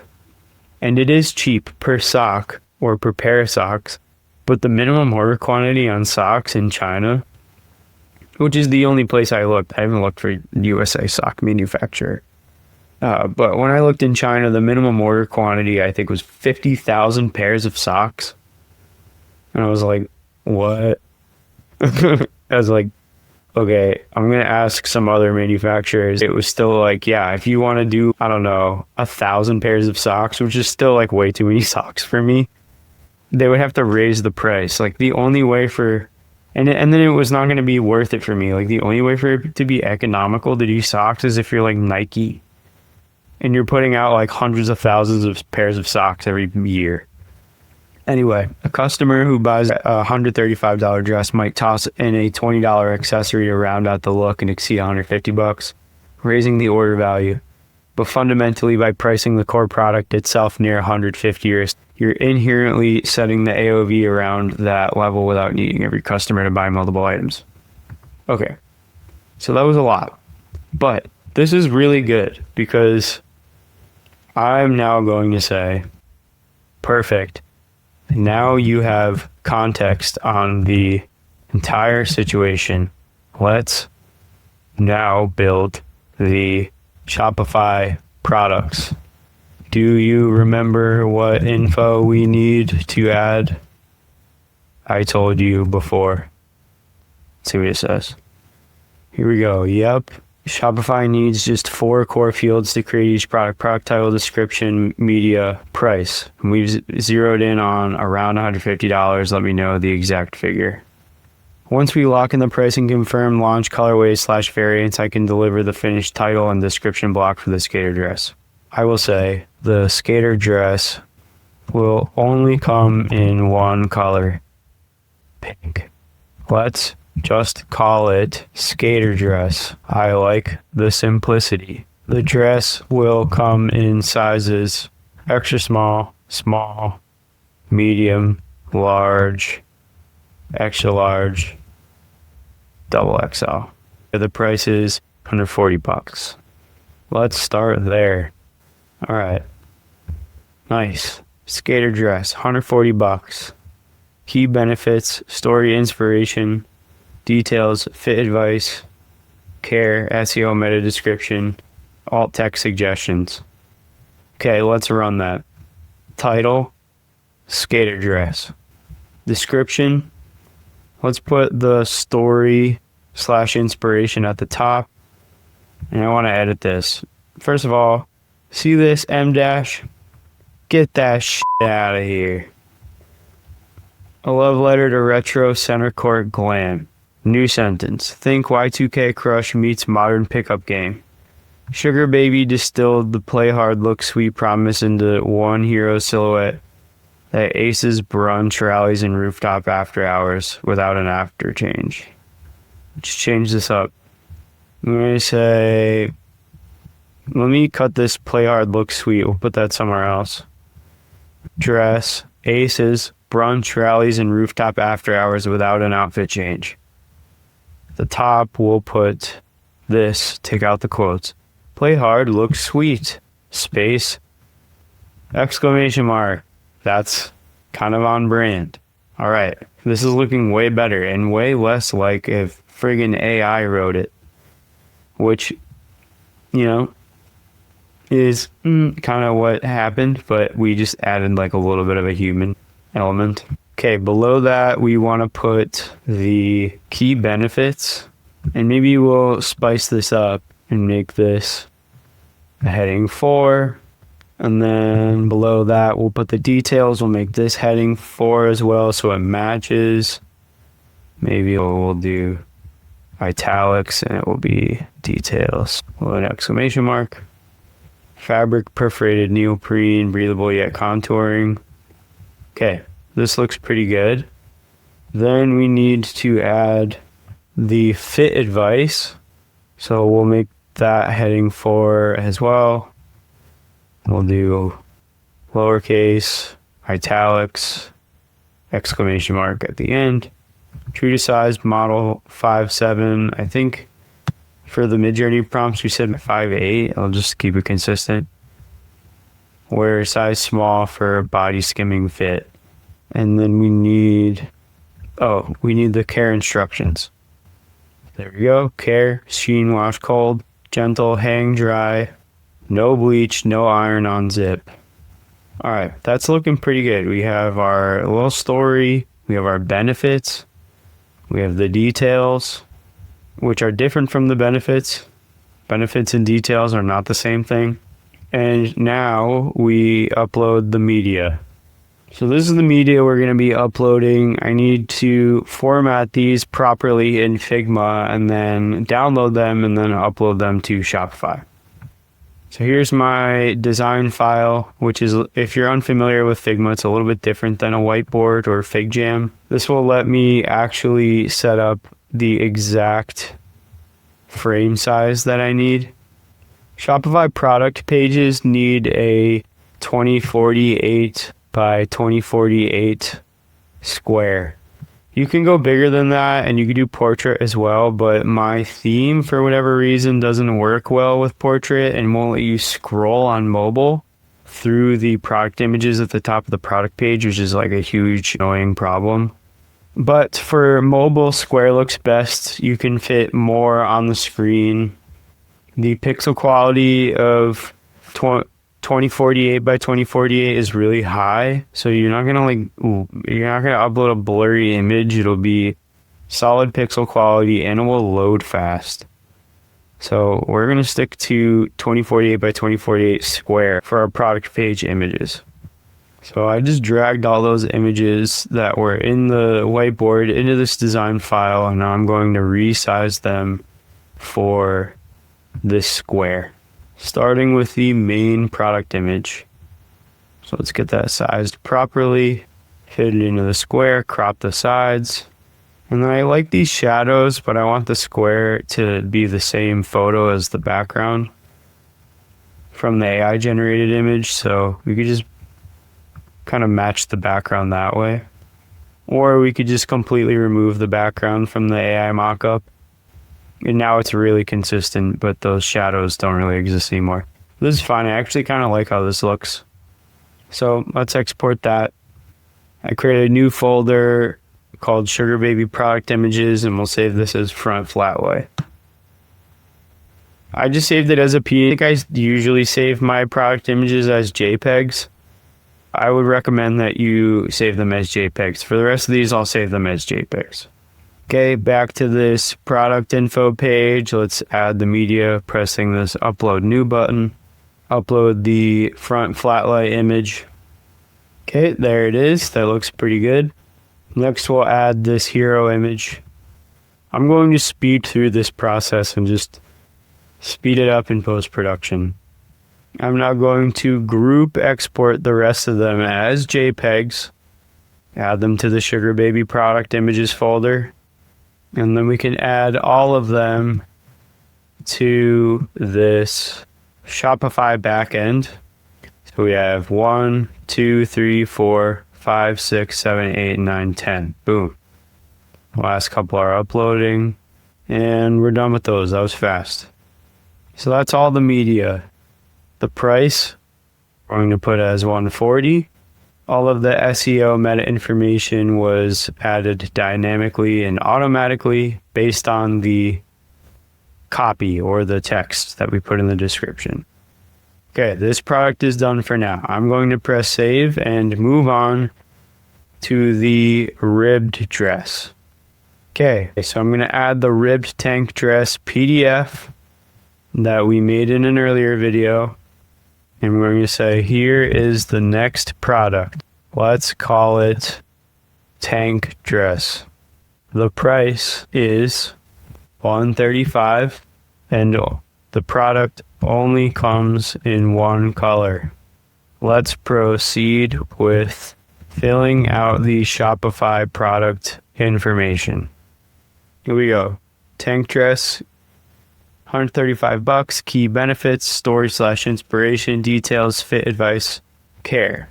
And it is cheap per sock or per pair of socks. But the minimum order quantity on socks in China, which is the only place I looked, I haven't looked for USA sock manufacturer. But when I looked in China, the minimum order quantity, I think, was 50,000 pairs of socks. And I was like, what? I was like, okay, I'm going to ask some other manufacturers. It was still like, yeah, if you want to do, I don't know, 1,000 pairs of socks, which is still like way too many socks for me, they would have to raise the price. Like the only way for, and then it was not going to be worth it for me. Like the only way for it to be economical to do socks is if you're like Nike and you're putting out like hundreds of thousands of pairs of socks every year. Anyway, a customer who buys a $135 dress might toss in a $20 accessory to round out the look and exceed $150, raising the order value. But fundamentally, by pricing the core product itself near $150, you're inherently setting the AOV around that level without needing every customer to buy multiple items. Okay, so that was a lot. But this is really good because I'm now going to say, perfect. Now you have context on the entire situation. Let's now build the Shopify products. Do you remember what info we need to add? I told you before. Let's see what it says. Here we go. Yep. Shopify needs just 4 core fields to create each product title, description, media, price. And we've zeroed in on around $150. Let me know the exact figure. Once we lock in the price and confirm launch colorways / variants, I can deliver the finished title and description block for the skater dress. I will say the skater dress will only come in one color, pink. Let's just call it skater dress. I like the simplicity. The dress will come in sizes extra small, small, medium, large, extra large, double XL. The price is $140. Let's start there. All right. Nice. Skater dress, $140. Key benefits, story inspiration, details, fit advice, care, SEO meta description, alt text suggestions. Okay, let's run that. Title, skater dress. Description, let's put the story / inspiration at the top. And I want to edit this. First of all, see this M dash? Get that shit out of here. A love letter to retro center court glam. New sentence. Think Y2K crush meets modern pickup game. Sugar Baby distilled the play hard look sweet promise into one hero silhouette that aces brunch rallies and rooftop after hours without an after change. Let's change this up. I'm going to say, let me cut this play hard look sweet. We'll put that somewhere else. Dress, aces, brunch rallies and rooftop after hours without an outfit change. The top, we'll put this, take out the quotes. Play hard, look sweet. Space, exclamation mark. That's kind of on brand. All right, this is looking way better and way less like if friggin' AI wrote it, which, you know, is kind of what happened, but we just added like a little bit of a human element. Okay, below that, we want to put the key benefits, and maybe we'll spice this up and make this a heading 4. And then below that, we'll put the details. We'll make this heading 4 as well, so it matches. Maybe we'll do italics, and it will be details with an exclamation mark. Fabric perforated neoprene, breathable yet contouring. Okay. This looks pretty good. Then we need to add the fit advice. So we'll make that heading 4 as well. We'll do lowercase, italics, exclamation mark at the end. True to size, model 5'7". I think for the Midjourney prompts, we said 5'8". I'll just keep it consistent. Wear size small for body skimming fit. And then we need the care instructions. There we go. Care, sheen, wash cold, gentle, hang dry, no bleach, no iron on zip. All right, that's looking pretty good. We have our little story, we have our benefits, we have the details, which are different from the benefits. Benefits and details are not the same thing. And now we upload the media. So this is the media we're going to be uploading. I need to format these properly in Figma and then download them and then upload them to Shopify. So here's my design file, which is, if you're unfamiliar with Figma, it's a little bit different than a whiteboard or FigJam. This will let me actually set up the exact frame size that I need. Shopify product pages need a 2048 by 2048 square. You can go bigger than that and you can do portrait as well, but my theme for whatever reason doesn't work well with portrait and won't let you scroll on mobile through the product images at the top of the product page, which is like a huge annoying problem. But for mobile, square looks best. You can fit more on the screen. The pixel quality of 2048 by 2048 is really high, so you're not gonna upload a blurry image. It'll be solid pixel quality and it will load fast. So we're gonna stick to 2048 by 2048 square for our product page images. So I just dragged all those images that were in the whiteboard into this design file, and now I'm going to resize them for this square, starting with the main product image. So let's get that sized properly, fit it into the square, crop the sides. And then I like these shadows, but I want the square to be the same photo as the background from the AI generated image. So we could just kind of match the background that way. Or we could just completely remove the background from the AI mockup. And now it's really consistent, but those shadows don't really exist anymore. This is fine. I actually kind of like how this looks. So let's export that. I created a new folder called Sugar Baby Product Images, and we'll save this as Front Flatway. I just saved it as a PNG. I think I usually save my product images as JPEGs. I would recommend that you save them as JPEGs. For the rest of these, I'll save them as JPEGs. Okay, back to this product info page. Let's add the media, pressing this upload new button. Upload the front flat light image. Okay, there it is. That looks pretty good. Next, we'll add this hero image. I'm going to speed through this process and just speed it up in post-production. I'm now going to group export the rest of them as JPEGs. Add them to the Sugar Baby product images folder. And then we can add all of them to this Shopify backend. So we have 1, 2, 3, 4, 5, 6, 7, 8, 9, 10. Boom. Last couple are uploading. And we're done with those. That was fast. So that's all the media. The price, we're going to put as $140. All of the SEO meta information was added dynamically and automatically based on the copy or the text that we put in the description. Okay, this product is done for now. I'm going to press save and move on to the ribbed dress. Okay, so I'm going to add the ribbed tank dress PDF that we made in an earlier video. And we're going to say, here is the next product. Let's call it tank dress. The price is $135 and the product only comes in one color. Let's proceed with filling out the Shopify product information. Here we go. Tank dress, $135, key benefits, story/inspiration, details, fit advice, care.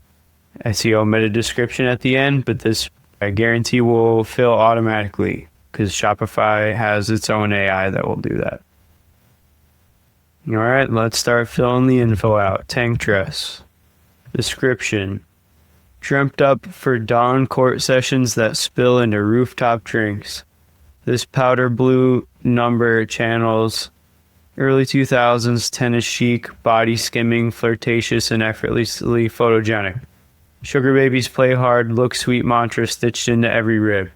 SEO meta description at the end, but this I guarantee will fill automatically because Shopify has its own AI that will do that. All right, let's start filling the info out. Tank dress. Description. Dreamt up for dawn court sessions that spill into rooftop drinks. This powder blue number channels early 2000s tennis chic, body skimming, flirtatious, and effortlessly photogenic. Sugar babies play hard, look sweet mantra stitched into every rib.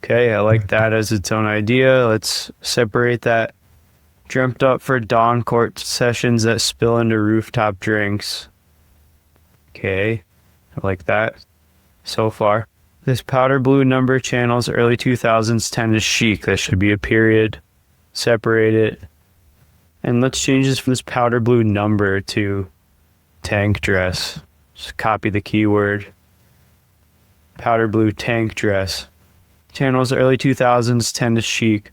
Okay, I like that as its own idea. Let's separate that. Dreamt up for dawn court sessions that spill into rooftop drinks. Okay, I like that so far. This powder blue number channels early 2000s tennis chic. That should be a period. Separate it. And let's change this from this powder blue number to tank dress. Just copy the keyword. Powder blue tank dress. Channels early 2000s tennis chic.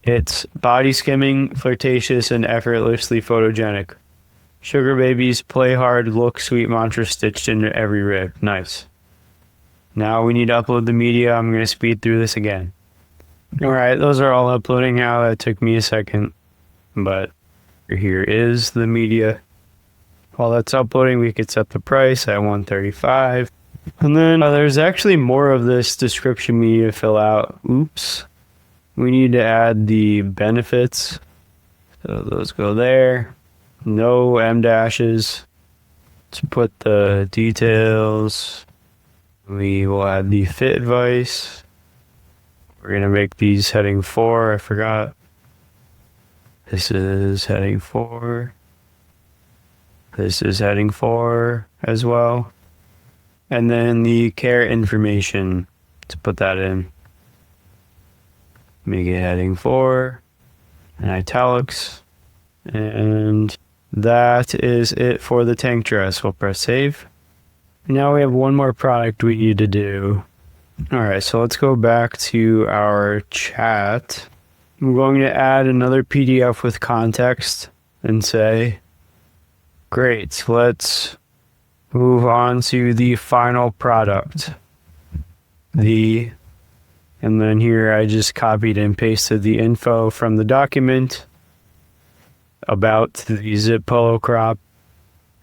It's body skimming, flirtatious, and effortlessly photogenic. Sugar babies play hard, look sweet mantra stitched into every rib. Nice. Now we need to upload the media. I'm going to speed through this again. All right, those are all uploading now. That took me a second, but here is the media. While that's uploading, we could set the price at $135. And then there's actually more of this description we need to fill out. Oops. We need to add the benefits. So those go there. No M dashes. Let's put the details. We will add the fit advice. We're going to make these heading 4. I forgot. This is heading 4. This is heading 4 as well. And then the care information. To put that in. Make it heading 4 and italics, and that is it for the tank dress. We'll press save. Now we have one more product we need to do. All right, so let's go back to our chat. I'm going to add another PDF with context and say, great, let's move on to the final product. And then here I just copied and pasted the info from the document about the zip polo crop.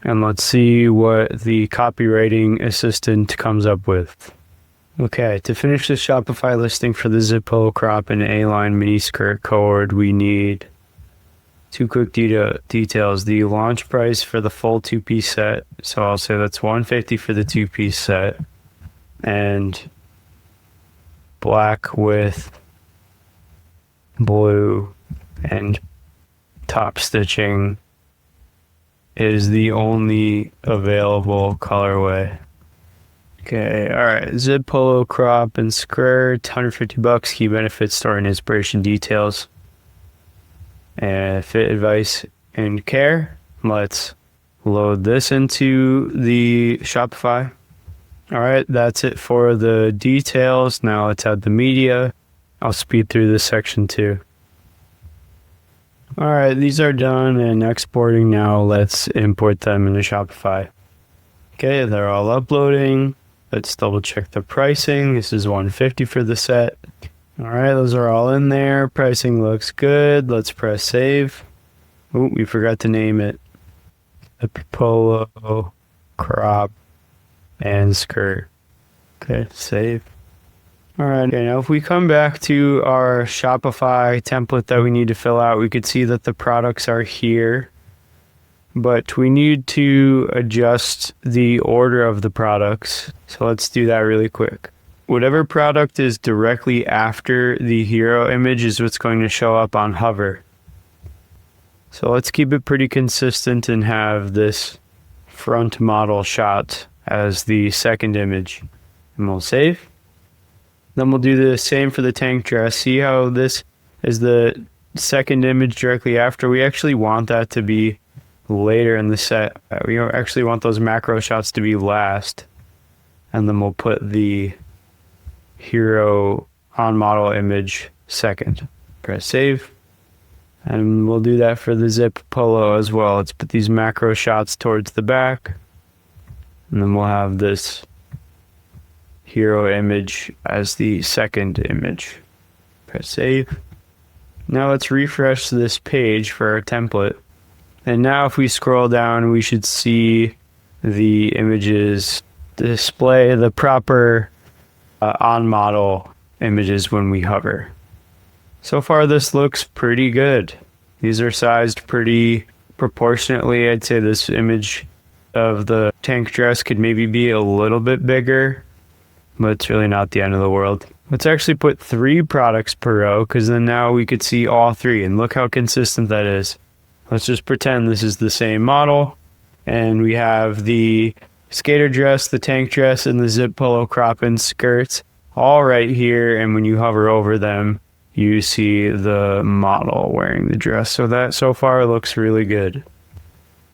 And let's see what the copywriting assistant comes up with. Okay, to finish the Shopify listing for the zip polo crop and A-line mini skirt cord, we need 2 quick details. The launch price for the full 2-piece set. So I'll say that's $150 for the 2-piece set. And black with blue and top stitching is the only available colorway. Okay, all right. Zip polo crop and skirt, $150. Key benefits, story and inspiration details, and fit advice and care. Let's load this into the Shopify. All right, that's it for the details. Now let's add the media. I'll speed through this section too. All right, these are done and exporting now. Let's import them into Shopify. Okay, they're all uploading. Let's double check the pricing. This is $150 for the set. All right, those are all in there. Pricing looks good. Let's press save. Oh, we forgot to name it. The polo crop and skirt. Okay, save. All right, okay, now if we come back to our Shopify template that we need to fill out, we could see that the products are here, but we need to adjust the order of the products. So let's do that really quick. Whatever product is directly after the hero image is what's going to show up on hover. So let's keep it pretty consistent and have this front model shot as the second image. And we'll save. Then we'll do the same for the tank dress. See how this is the second image directly after? We actually want that to be later in the set. We actually want those macro shots to be last. And then we'll put the hero on model image second. Press save. And we'll do that for the zip polo as well. Let's put these macro shots towards the back. And then we'll have this hero image as the second image. Press save. Now let's refresh this page for our template. And now if we scroll down, we should see the images display the proper on-model images when we hover. So far this looks pretty good. These are sized pretty proportionately. I'd say this image of the tank dress could maybe be a little bit bigger, but it's really not the end of the world. Let's actually put 3 products per row, because then now we could see all 3, and look how consistent that is. Let's just pretend this is the same model, and we have the skater dress, the tank dress, and the zip polo crop and skirts all right here, and when you hover over them, you see the model wearing the dress. So that so far looks really good.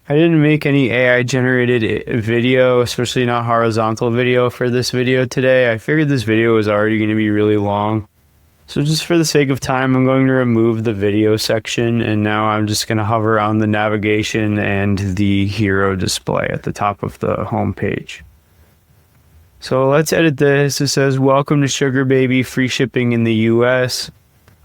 I didn't make any AI generated video, especially not horizontal video for this video today. I figured this video was already going to be really long. So just for the sake of time, I'm going to remove the video section, and now I'm just going to hover on the navigation and the hero display at the top of the home page. So let's edit this. It says, welcome to Sugar Baby, free shipping in the US.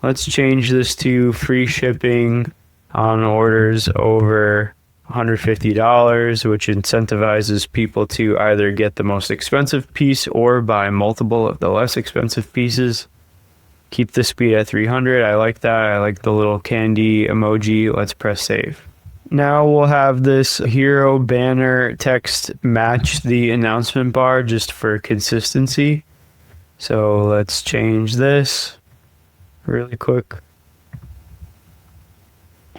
Let's change this to free shipping on orders over $150, which incentivizes people to either get the most expensive piece or buy multiple of the less expensive pieces. Keep the speed at 300. I like that. I like the little candy emoji. Let's press save. Now we'll have this hero banner text match the announcement bar just for consistency. So let's change this really quick.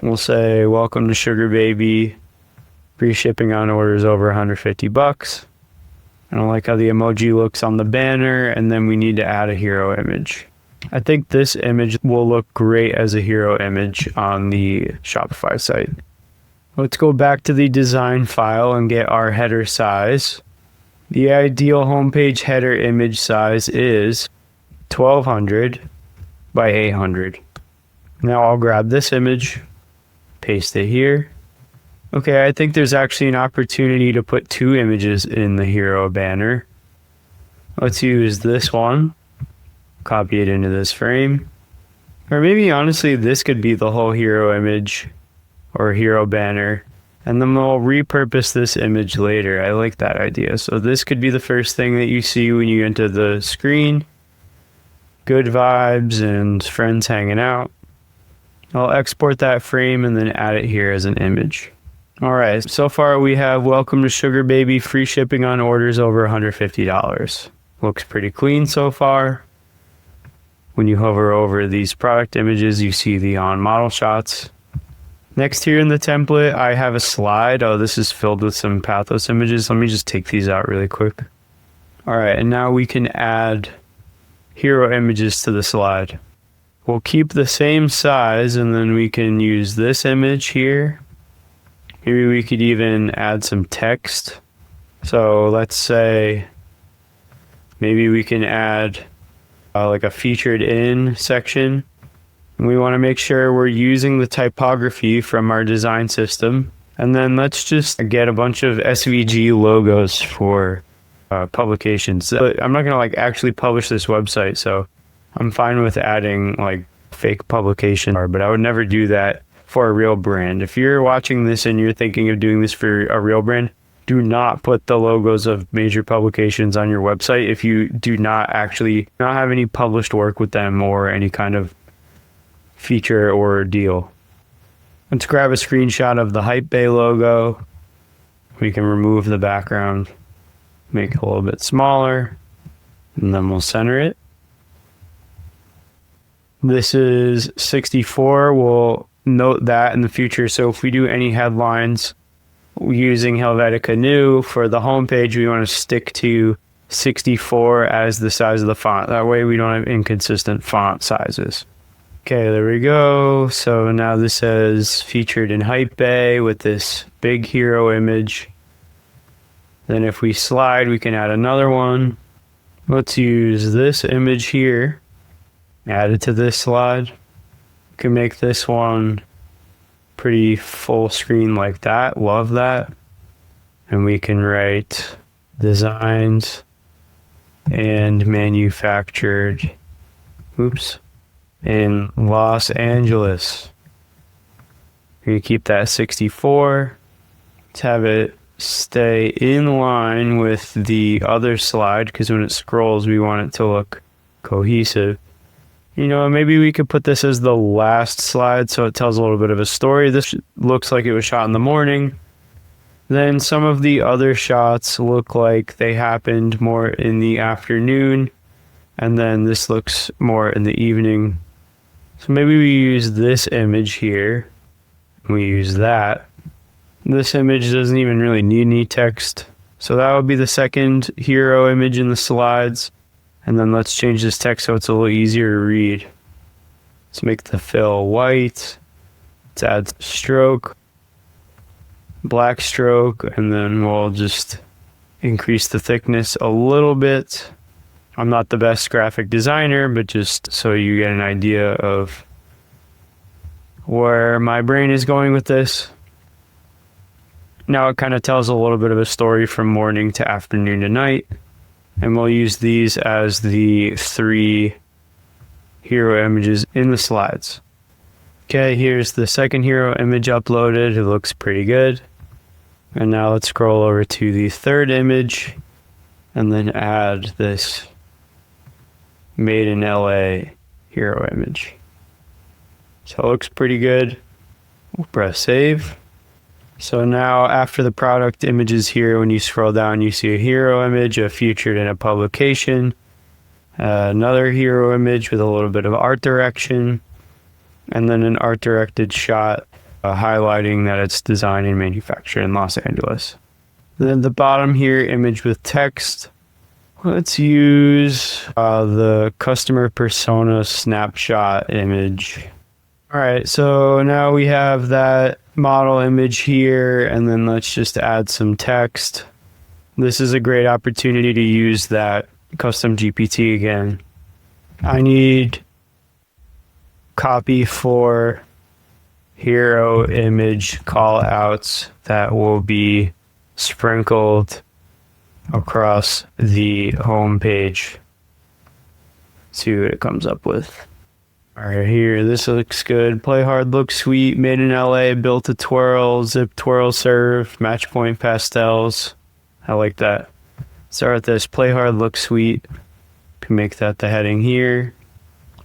We'll say, welcome to Sugar Baby, free shipping on orders over $150. I don't like how the emoji looks on the banner, and then we need to add a hero image. I think this image will look great as a hero image on the Shopify site. Let's go back to the design file and get our header size. The ideal homepage header image size is 1200 by 800. Now I'll grab this image, paste it here. Okay, I think there's actually an opportunity to put 2 images in the hero banner. Let's use this one, copy it into this frame. Or maybe honestly this could be the whole hero image or hero banner, and then we'll repurpose this image later. I like that idea. So this could be the first thing that you see when you enter the screen. Good vibes and friends hanging out. I'll export that frame and then add it here as an image. Alright, so far we have welcome to Sugar Baby, free shipping on orders over $150. Looks pretty clean so far. When you hover over these product images, you see the on model shots. Next here in the template, I have a slide. Oh, this is filled with some pathos images. Let me just take these out really quick. Alright, and now we can add hero images to the slide. We'll keep the same size, and then we can use this image here. Maybe we could even add some text. So let's say maybe we can add like a featured in section. And we want to make sure we're using the typography from our design system. And then let's just get a bunch of SVG logos for publications. I'm not going to actually publish this website, so I'm fine with adding fake publication, but I would never do that for a real brand. If you're watching this and you're thinking of doing this for a real brand, do not put the logos of major publications on your website if you do not have any published work with them or any kind of feature or deal. Let's grab a screenshot of the Hype Bay logo. We can remove the background, make it a little bit smaller, and then we'll center it. This is 64. We'll note that in the future. So if we do any headlines using Helvetica New for the homepage, we want to stick to 64 as the size of the font. That way we don't have inconsistent font sizes. Okay, there we go. So now this says featured in Hype Bay with this big hero image. Then if we slide, we can add another one. Let's use this image here. Add it to this slide. We can make this one pretty full screen like that. Love that. And we can write designs and manufactured, in Los Angeles. We keep that 64. Let's have it stay in line with the other slide, because when it scrolls, we want it to look cohesive. You know, maybe we could put this as the last slide so it tells a little bit of a story. This looks like it was shot in the morning. Then some of the other shots look like they happened more in the afternoon. And then this looks more in the evening. So maybe we use this image here. We use that. This image doesn't even really need any text. So that would be the second hero image in the slides. And then let's change this text so it's a little easier to read. Let's make the fill white. Let's add stroke, black stroke, and then we'll just increase the thickness a little bit. I'm not the best graphic designer, but just so you get an idea of where my brain is going with this. Now it kind of tells a little bit of a story from morning to afternoon to night. And we'll use these as the 3 hero images in the slides. Okay, here's the second hero image uploaded. It looks pretty good. And now let's scroll over to the third image and then add this made in LA hero image. So it looks pretty good. We'll press save. So now after the product images here, when you scroll down, you see a hero image, a featured in a publication, another hero image with a little bit of art direction, and then an art directed shot highlighting that it's designed and manufactured in Los Angeles. Then the bottom here, image with text. Let's use the customer persona snapshot image. All right, so now we have that model image here, and then let's just add some text. This is a great opportunity to use that custom GPT again. I need copy for hero image call outs that will be sprinkled across the home page. See what it comes up with. All right, here, this looks good. Play hard, look sweet, made in LA, built to twirl, zip twirl serve, match point pastels. I like that. Start with this, play hard, look sweet. Can make that the heading here.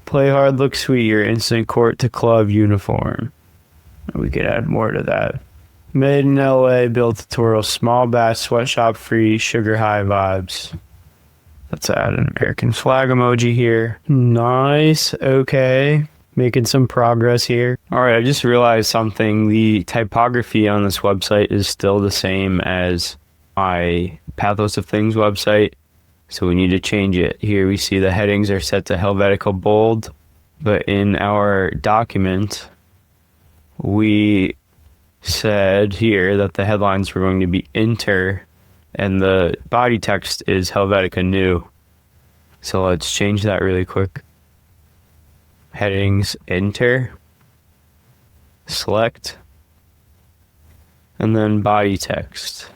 Play hard, look sweet, your instant court to club uniform. We could add more to that. Made in LA, built to twirl, small batch, sweatshop free, sugar high vibes. Let's add an American flag emoji here. Nice. Okay. Making some progress here. All right. I just realized something. The typography on this website is still the same as my Pathos of Things website. So we need to change it. Here we see the headings are set to Helvetica bold. But in our document, we said here that the headlines were going to be enter, and the body text is Helvetica New. So let's change that really quick. Headings, enter, select, and then body text.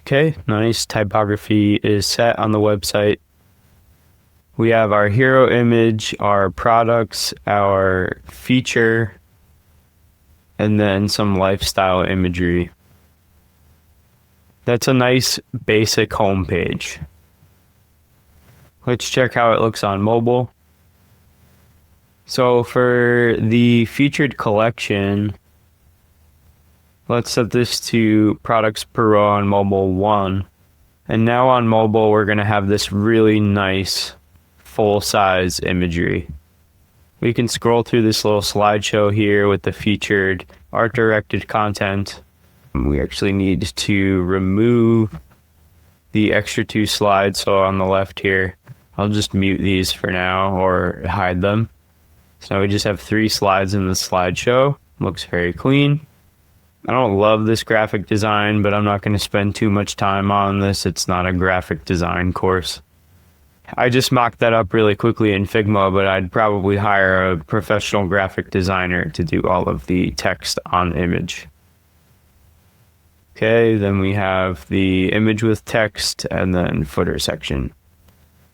Okay, nice. Typography is set on the website. We have our hero image, our products, our feature, and then some lifestyle imagery. That's a nice basic homepage. Let's check how it looks on mobile. So for the featured collection, let's set this to products per row on mobile 1. And now on mobile, we're going to have this really nice full-size imagery. We can scroll through this little slideshow here with the featured art-directed content. We actually need to remove the extra 2 slides. So on the left here, I'll just mute these for now or hide them. So we just have 3 slides in the slideshow. Looks very clean. I don't love this graphic design, but I'm not going to spend too much time on this. It's not a graphic design course. I just mocked that up really quickly in Figma, but I'd probably hire a professional graphic designer to do all of the text on image. Okay, then we have the image with text and then footer section.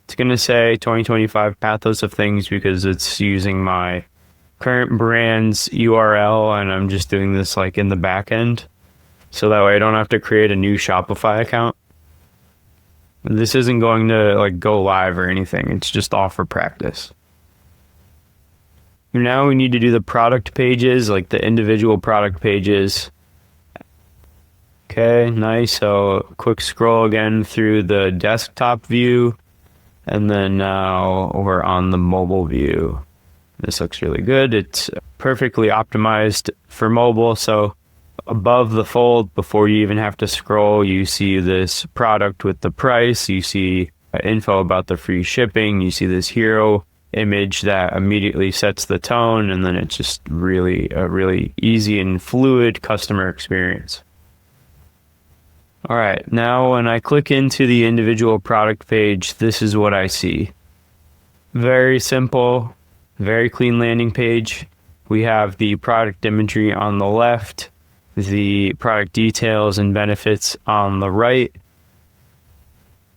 It's going to say 2025 Pathos of Things because it's using my current brand's URL and I'm just doing this like in the back end. So that way I don't have to create a new Shopify account. This isn't going to like go live or anything. It's just all for practice. Now we need to do the product pages, like the individual product pages. Okay, nice. So quick scroll again through the desktop view. And then now we're on the mobile view. This looks really good. It's perfectly optimized for mobile. So above the fold, before you even have to scroll, you see this product with the price. You see info about the free shipping. You see this hero image that immediately sets the tone. And then it's just really a really easy and fluid customer experience. All right, now when I click into the individual product page, this is what I see. Very simple, very clean landing page. We have the product imagery on the left, the product details and benefits on the right.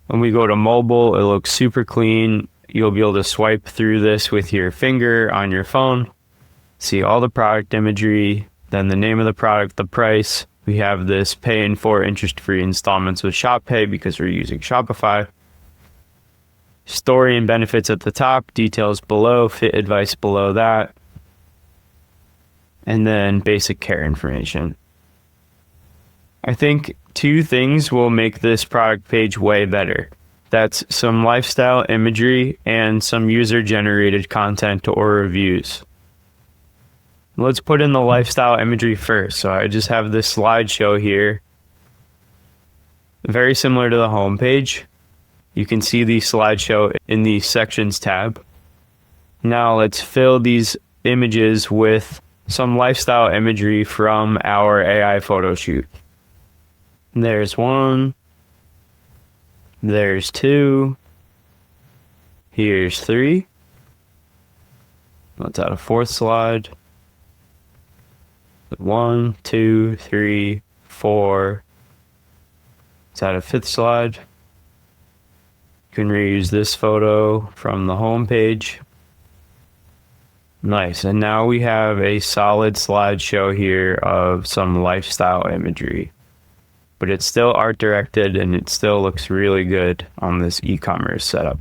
When we go to mobile, it looks super clean. You'll be able to swipe through this with your finger on your phone, see all the product imagery, then the name of the product, the price. We have this pay in 4 interest-free installments with Shop Pay because we're using Shopify. Story and benefits at the top, details below, fit advice below that. And then basic care information. I think 2 things will make this product page way better. That's some lifestyle imagery and some user-generated content or reviews. Let's put in the lifestyle imagery first. So I just have this slideshow here. Very similar to the home page. You can see the slideshow in the sections tab. Now let's fill these images with some lifestyle imagery from our AI photo shoot. There's 1. There's 2. Here's 3. Let's add a 4th slide. 1, 2, 3, 4. Let's add a 5th slide. You can reuse this photo from the home page. Nice. And now we have a solid slideshow here of some lifestyle imagery. But it's still art directed and it still looks really good on this e-commerce setup.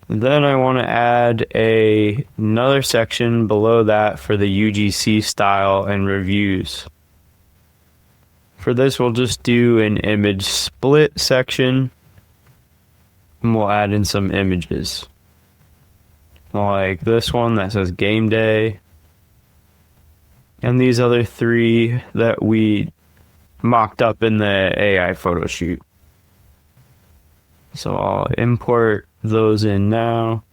Then I want to add another section below that for the UGC style and reviews. For this, we'll just do an image split section and we'll add in some images. Like this one that says game day. And these other 3 that we mocked up in the AI photo shoot. So I'll import those in now.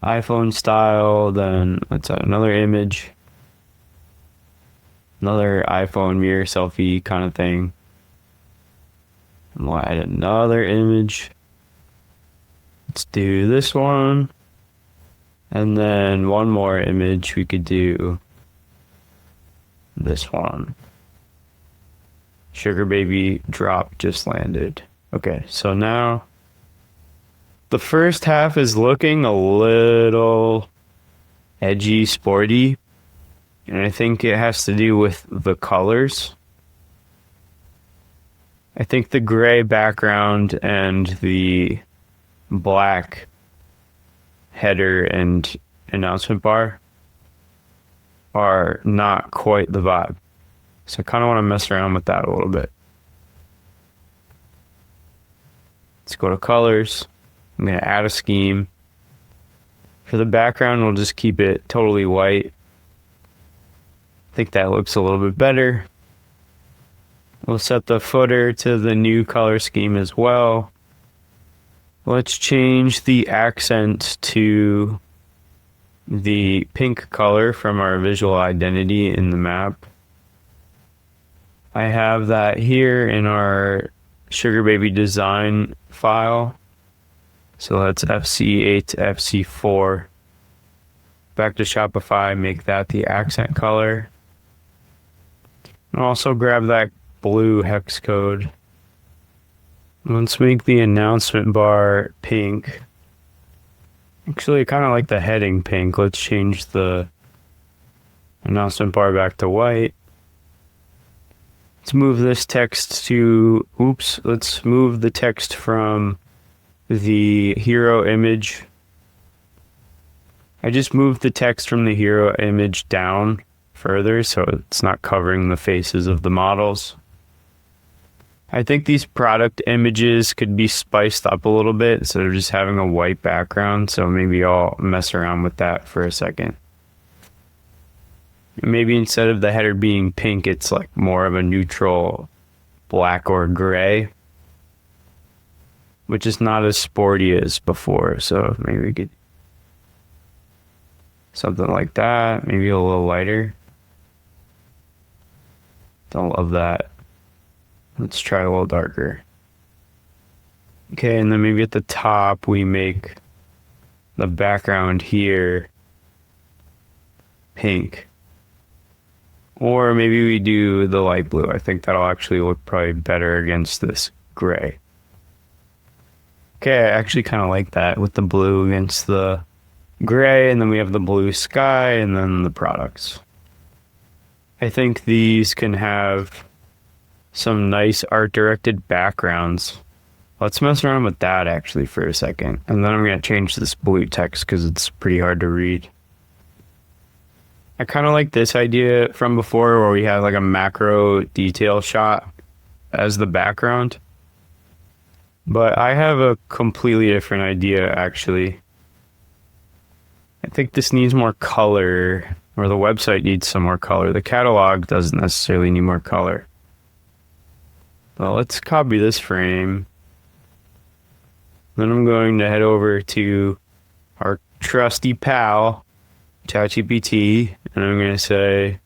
iPhone style, then let's add another image. Another iPhone mirror selfie kind of thing. And we'll add another image. Let's do this one. And then one more image, we could do this one. Sugar baby drop just landed. Okay, so now the first half is looking a little edgy, sporty, and I think it has to do with the colors. I think the gray background and the black header and announcement bar are not quite the vibe. So I kind of want to mess around with that a little bit. Let's go to colors. I'm going to add a scheme. For the background, we'll just keep it totally white. I think that looks a little bit better. We'll set the footer to the new color scheme as well. Let's change the accent to the pink color from our visual identity in the map. I have that here in our Sugar Baby design file. So let's FC8 to FC4. Back to Shopify, make that the accent color. I'll also grab that blue hex code. Let's make the announcement bar pink. Actually, I kind of like the heading pink. Let's change the announcement bar back to white. Let's move this text to, let's move the text from the hero image. I just moved the text from the hero image down further so it's not covering the faces of the models. I think these product images could be spiced up a little bit instead of just having a white background, so maybe I'll mess around with that for a second. Maybe instead of the header being pink, it's like more of a neutral black or gray, which is not as sporty as before. So maybe we could something like that, maybe a little lighter. Don't love that. Let's try a little darker. Okay, and then maybe at the top we make the background here pink. Or maybe we do the light blue. I think that'll actually look probably better against this gray. Okay, I actually kind of like that with the blue against the gray, and then we have the blue sky and then the products. I think these can have some nice art-directed backgrounds. Let's mess around with that actually for a second. And then I'm going to change this blue text because it's pretty hard to read. I kind of like this idea from before where we had like a macro detail shot as the background. But I have a completely different idea actually. I think this needs more color, or the website needs some more color. The catalog doesn't necessarily need more color. Well, let's copy this frame. Then I'm going to head over to our trusty pal, ChatGPT, and I'm going to say,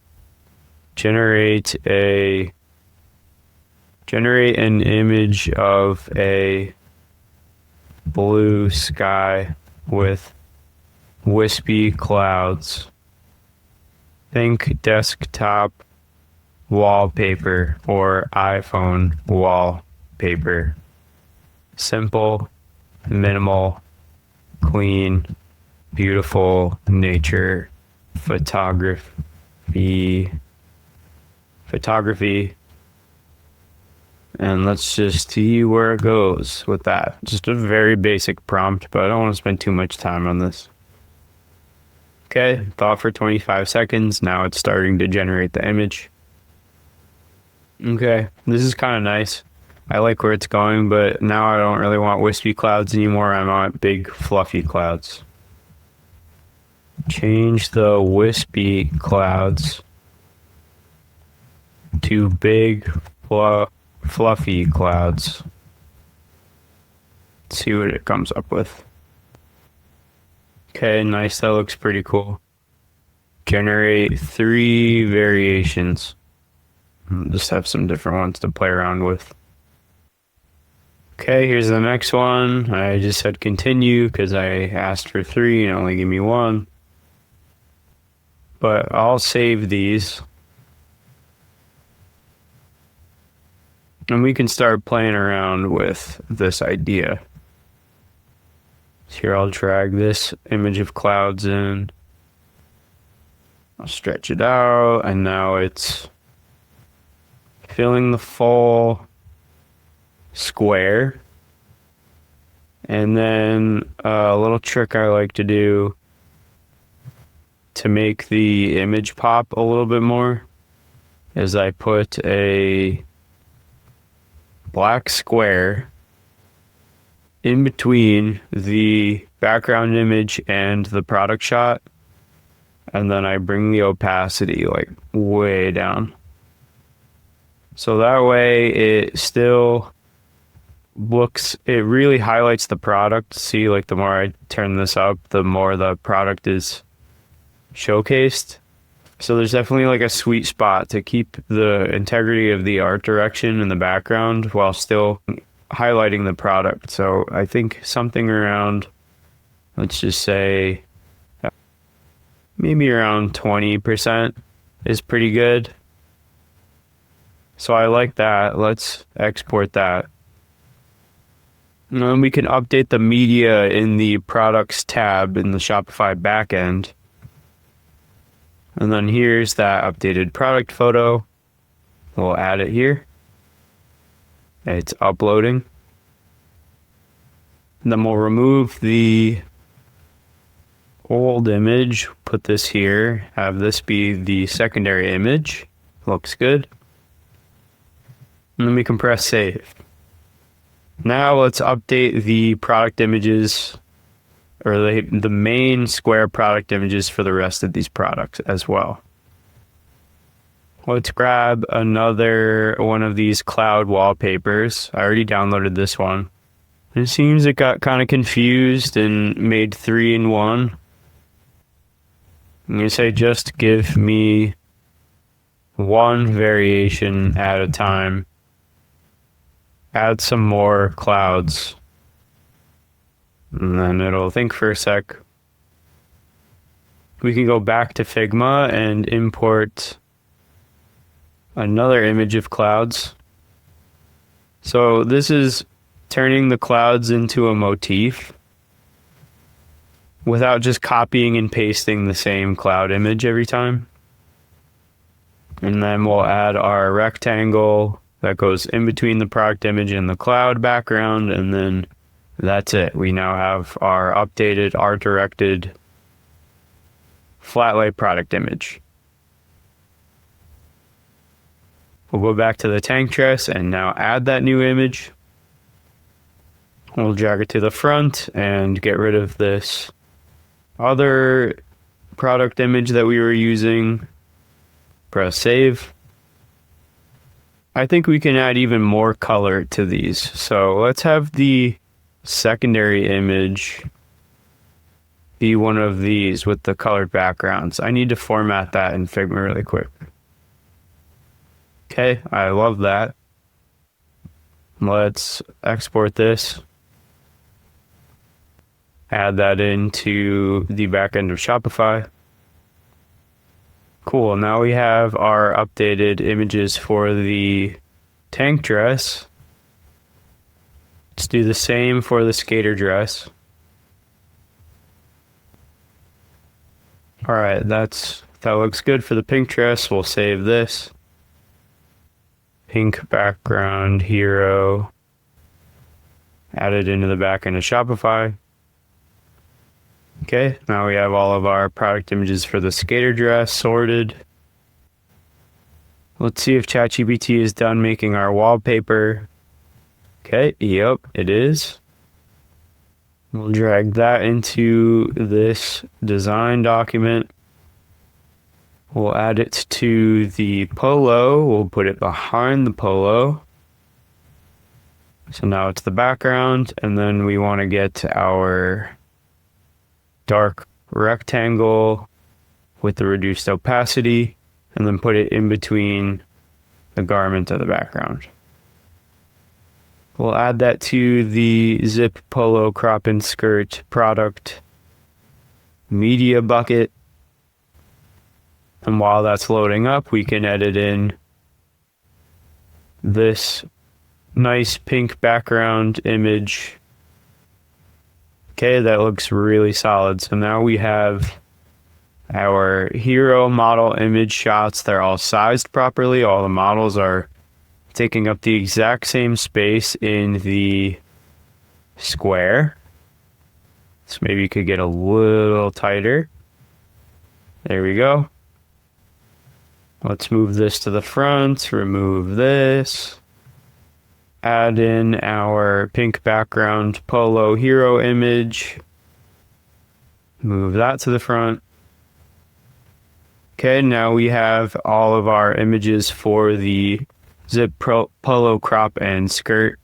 generate an image of a blue sky with wispy clouds. Think desktop wallpaper or iPhone wallpaper. Simple, minimal, clean, beautiful nature photography. And let's just see where it goes with that. Just a very basic prompt, but I don't want to spend too much time on this. Okay, thought for 25 seconds. Now it's starting to generate the image. Okay, this is kind of nice. I like where it's going, but now I don't really want wispy clouds anymore. I want big, fluffy clouds. Change the wispy clouds to big, fluffy clouds. Let's see what it comes up with. Okay, nice. That looks pretty cool. Generate 3 variations. Just have some different ones to play around with. Okay, here's the next one. I just said continue because I asked for 3 and only gave me 1. But I'll save these. And we can start playing around with this idea. So here I'll drag this image of clouds in. I'll stretch it out, and now it's filling the full square. And then a little trick I like to do to make the image pop a little bit more is I put a black square in between the background image and the product shot, and then I bring the opacity like way down. So that way it still looks, it really highlights the product. See, like the more I turn this up, the more the product is showcased. So there's definitely like a sweet spot to keep the integrity of the art direction in the background while still highlighting the product. So I think something around, let's just say maybe around 20% is pretty good. So I like that. Let's export that. And then we can update the media in the products tab in the Shopify backend. And then here's that updated product photo. We'll add it here. It's uploading. And then we'll remove the old image, put this here, have this be the secondary image. Looks good. And then we can press save. Now let's update the product images, or the main square product images for the rest of these products as well. Let's grab another one of these cloud wallpapers. I already downloaded this one. It seems it got kind of confused and made 3 in 1. I'm going to say just give me one variation at a time. Add some more clouds. And then it'll think for a sec. We can go back to Figma and import another image of clouds. So this is turning the clouds into a motif without just copying and pasting the same cloud image every time. And then we'll add our rectangle that goes in between the product image and the cloud background, and then that's it. We now have our updated art-directed flat lay product image. We'll go back to the tank dress and now add that new image. We'll drag it to the front and get rid of this other product image that we were using. Press save. I think we can add even more color to these. So let's have the secondary image be one of these with the colored backgrounds. I need to format that in Figma really quick. Okay, I love that. Let's export this. Add that into the backend of Shopify. Cool, now we have our updated images for the tank dress. Let's do the same for the skater dress. All right, that looks good for the pink dress. We'll save this. Pink background hero. Add it into the backend of Shopify. Okay, now we have all of our product images for the skater dress sorted. Let's see if ChatGPT is done making our wallpaper. Okay, yep, it is. We'll drag that into this design document. We'll add it to the polo. We'll put it behind the polo. So now it's the background, and then we want to get our dark rectangle with the reduced opacity, and then put it in between the garment of the background. We'll add that to the zip polo crop and skirt product media bucket. And while that's loading up, we can edit in this nice pink background image. Okay, that looks really solid. So now we have our hero model image shots. They're all sized properly. All the models are taking up the exact same space in the square. So maybe you could get a little tighter. There we go. Let's move this to the front, remove this. Add in our pink background polo hero image. Move that to the front. Okay, now we have all of our images for the zip polo crop and skirt.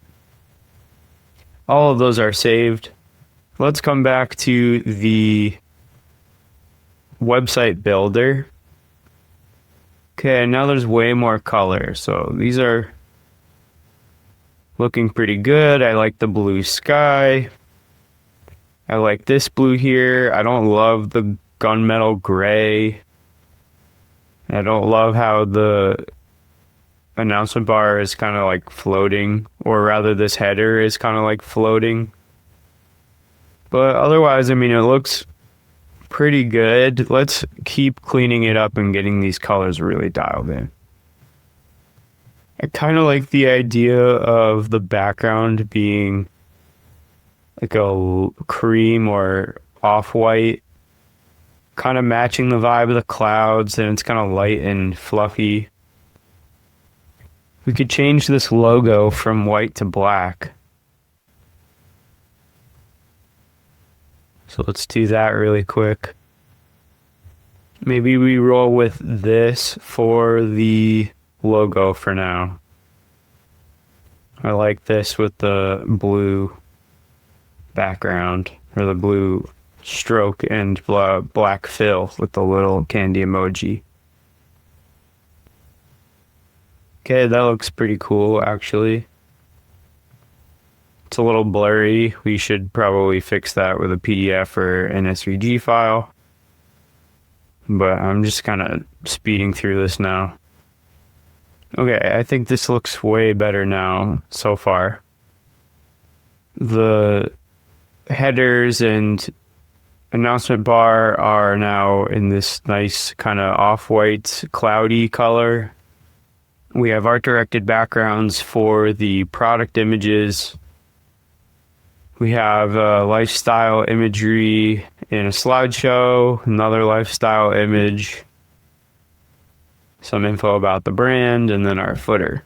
All of those are saved. Let's come back to the website builder. Okay, now there's way more color. So these are looking pretty good. I like the blue sky. I like this blue here. I don't love the gunmetal gray. I don't love how announcement bar is kind of like floating, or rather this header is kind of like floating. But otherwise, I mean, it looks pretty good. Let's keep cleaning it up and getting these colors really dialed in. I kind of like the idea of the background being like a cream or off-white, kind of matching the vibe of the clouds, and it's kind of light and fluffy. We could change this logo from white to black. So let's do that really quick. Maybe we roll with this for the logo for now. I like this with the blue background, or the blue stroke and black fill with the little candy emoji. Okay, that looks pretty cool actually. It's a little blurry. We should probably fix that with a PDF or an SVG file. But I'm just kind of speeding through this now. Okay, I think this looks way better now so far. The headers and announcement bar are now in this nice kind of off-white cloudy color. We have art-directed backgrounds for the product images. We have lifestyle imagery in a slideshow, another lifestyle image, some info about the brand, and then our footer.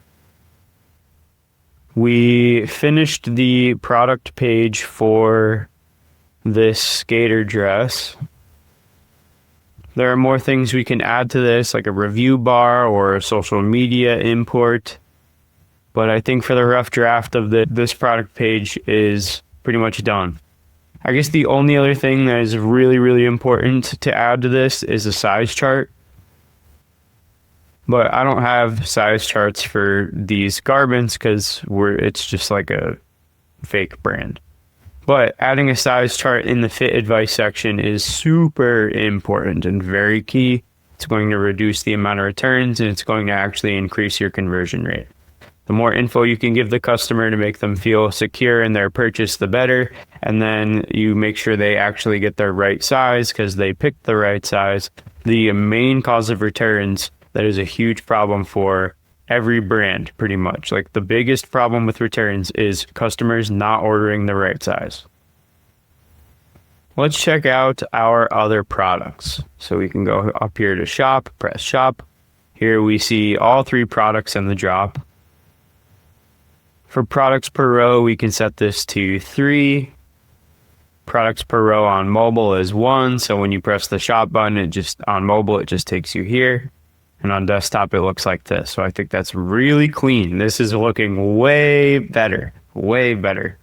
We finished the product page for this skater dress. There are more things we can add to this, like a review bar or a social media import. But I think for the rough draft of this product page is pretty much done. I guess the only other thing that is really, really important to add to this is a size chart. But I don't have size charts for these garments because it's just like a fake brand. But adding a size chart in the fit advice section is super important and very key. It's going to reduce the amount of returns, and it's going to actually increase your conversion rate. The more info you can give the customer to make them feel secure in their purchase, the better. And then you make sure they actually get their right size because they picked the right size. The main cause of returns that is a huge problem for every brand, pretty much. Like the biggest problem with returns is customers not ordering the right size. Let's check out our other products. So we can go up here to shop, press shop. Here we see all 3 products in the drop. For products per row, we can set this to 3. Products per row on mobile is 1. So when you press the shop button, on mobile, it just takes you here. And on desktop, it looks like this. So I think that's really clean. This is looking way better, way better.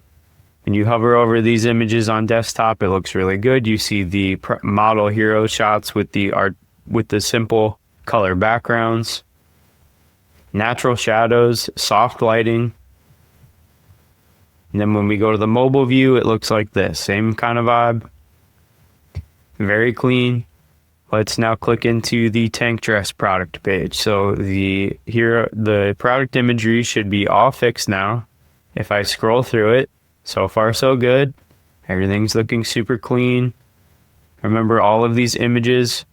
When you hover over these images on desktop, it looks really good. You see the model hero shots with the art, with the simple color backgrounds, natural shadows, soft lighting. And then when we go to the mobile view, it looks like this. Same kind of vibe. Very clean. Let's now click into the tank dress product page. So the product imagery should be all fixed now. If I scroll through it, so far so good. Everything's looking super clean. Remember, all of these images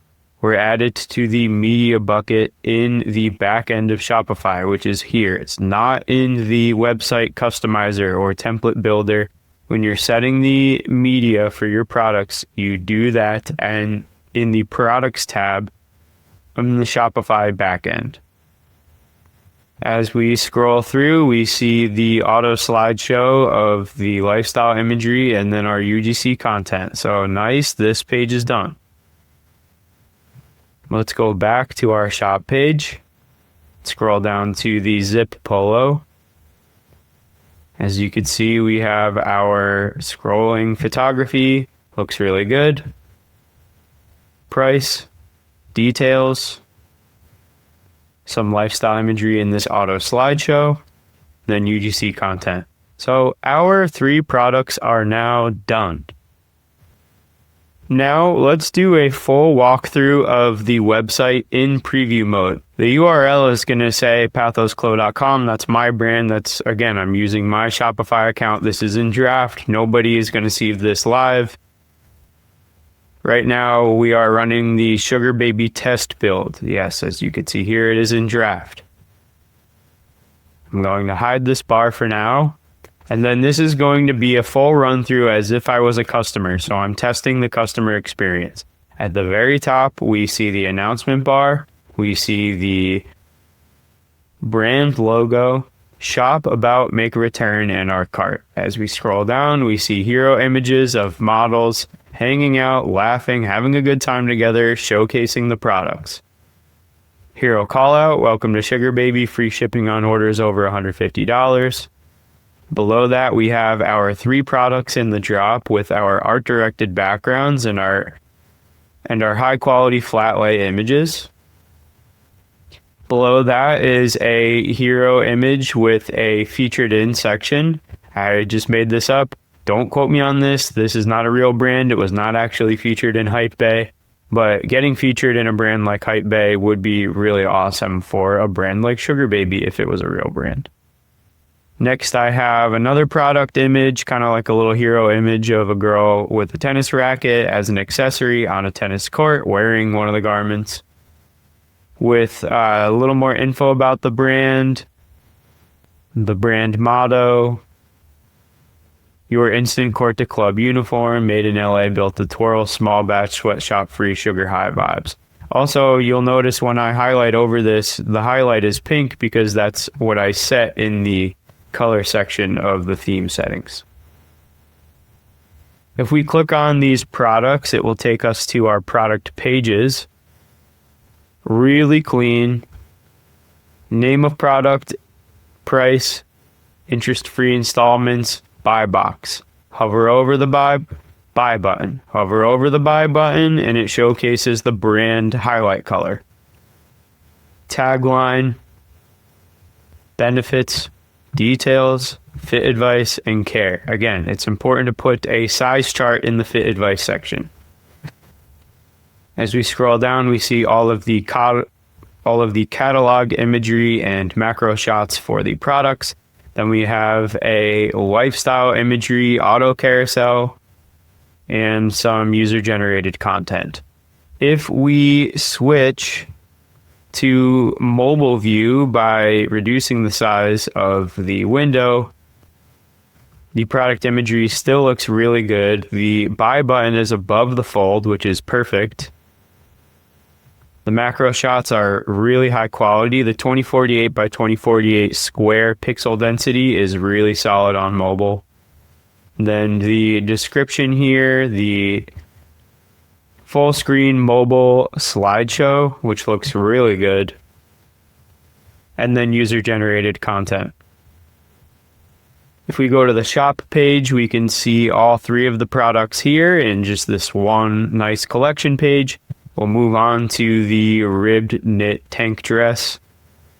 were added to the media bucket in the back end of Shopify, which is here. It's not in the website customizer or template builder. When you're setting the media for your products, you do that and in the products tab in the Shopify backend. As we scroll through, we see the auto slideshow of the lifestyle imagery and then our UGC content. So nice, this page is done. Let's go back to our shop page. Scroll down to the zip polo. As you can see, we have our scrolling photography. Looks really good. Price, details, some lifestyle imagery in this auto slideshow, then UGC content. So our 3 products are now done. Now let's do a full walkthrough of the website in preview mode. The URL is going to say pathosclo.com. That's my brand. That's, again, I'm using my Shopify account. This is in draft. Nobody is going to see this live. Right now we are running the Sugar Baby test build. Yes, as you can see here, it is in draft. I'm going to hide this bar for now. And then this is going to be a full run through as if I was a customer. So I'm testing the customer experience. At the very top, we see the announcement bar. We see the brand logo, shop, about, make a return, and our cart. As we scroll down, we see hero images of models hanging out, laughing, having a good time together, showcasing the products. Hero call out, welcome to Sugar Baby, free shipping on orders over $150. Below that, we have our 3 products in the drop with our art-directed backgrounds and our high-quality flat lay images. Below that is a hero image with a featured in section. I just made this up. Don't quote me on this. This is not a real brand. It was not actually featured in Hypebae. But getting featured in a brand like Hypebae would be really awesome for a brand like Sugar Baby if it was a real brand. Next, I have another product image, kind of like a little hero image of a girl with a tennis racket as an accessory on a tennis court wearing one of the garments, with a little more info about the brand motto, your instant court to club uniform, made in LA, built to twirl, small batch, sweatshop free, sugar high vibes. Also, you'll notice when I highlight over this, the highlight is pink because that's what I set in the color section of the theme settings. If we click on these products, it will take us to our product pages. Really clean. Name of product, price, interest-free installments, buy box. Hover over the buy button. Hover over the buy button and it showcases the brand highlight color. Tagline, benefits, details, fit advice, and care. Again, it's important to put a size chart in the fit advice section. As we scroll down, we see all of the catalog imagery and macro shots for the products. Then we have a lifestyle imagery, auto carousel, and some user-generated content. If we switch to mobile view by reducing the size of the window, the product imagery still looks really good. The buy button is above the fold, which is perfect. The macro shots are really high quality. The 2048 by 2048 square pixel density is really solid on mobile. Then the description here, the full screen mobile slideshow, which looks really good. And then user generated content. If we go to the shop page, we can see all 3 of the products here in just this one nice collection page. We'll move on to the ribbed knit tank dress.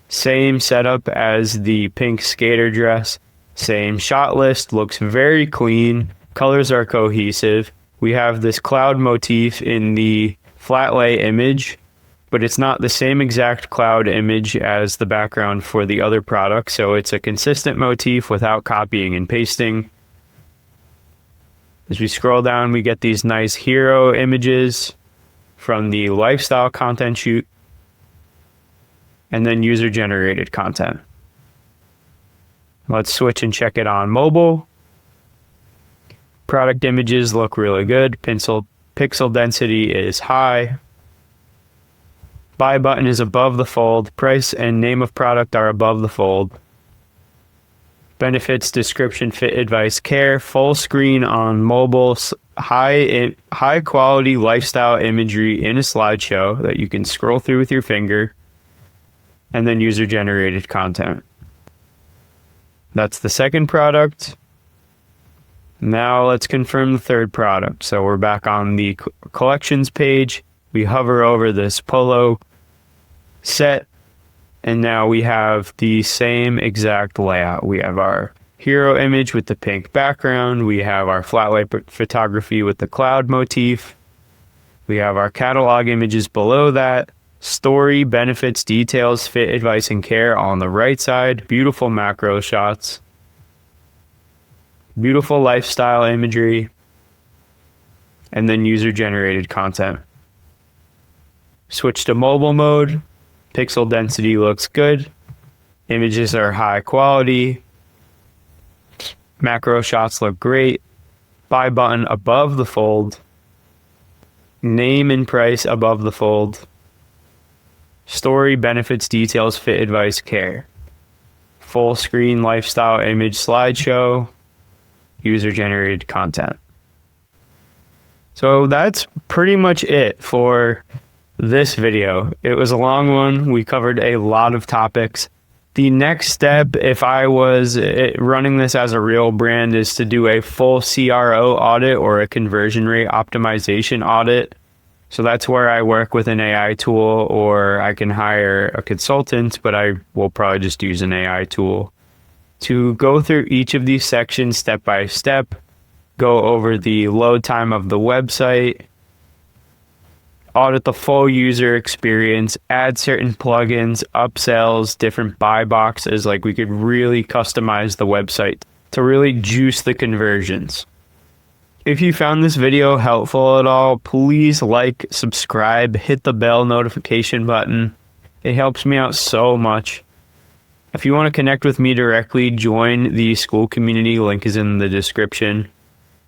Same setup as the pink skater dress. Same shot list, looks very clean. Colors are cohesive. We have this cloud motif in the flat lay image, but it's not the same exact cloud image as the background for the other product, so it's a consistent motif without copying and pasting. As we scroll down, we get these nice hero images from the lifestyle content shoot, and then user-generated content. Let's switch and check it on mobile. Product images look really good. Pixel density is high. Buy button is above the fold. Price and name of product are above the fold. Benefits, description, fit advice, care, full screen on mobile, high quality lifestyle imagery in a slideshow that you can scroll through with your finger, and then user generated content. That's the second product. Now let's confirm the third product. So we're back on the collections page. We hover over this polo set, and now we have the same exact layout. We have our hero image with the pink background. We have our flat lay photography with the cloud motif. We have our catalog images below that. Story, benefits, details, fit, advice, and care on the right side. Beautiful macro shots. Beautiful lifestyle imagery. And then user-generated content. Switch to mobile mode. Pixel density looks good. Images are high quality. Macro shots look great. Buy button above the fold. Name and price above the fold. Story, benefits, details, fit, advice, care. Full screen lifestyle image slideshow. User-generated content. So that's pretty much it for this video. It was a long one. We covered a lot of topics. The next step, if I was running this as a real brand, is to do a full CRO audit or a conversion rate optimization audit. So that's where I work with an AI tool, or I can hire a consultant, but I will probably just use an AI tool to go through each of these sections step by step, go over the load time of the website, audit the full user experience, add certain plugins, upsells, different buy boxes. Like, we could really customize the website to really juice the conversions. If you found this video helpful at all, please like, subscribe, hit the bell notification button. It helps me out so much. If you want to connect with me directly, join the Skool community. Link is in the description.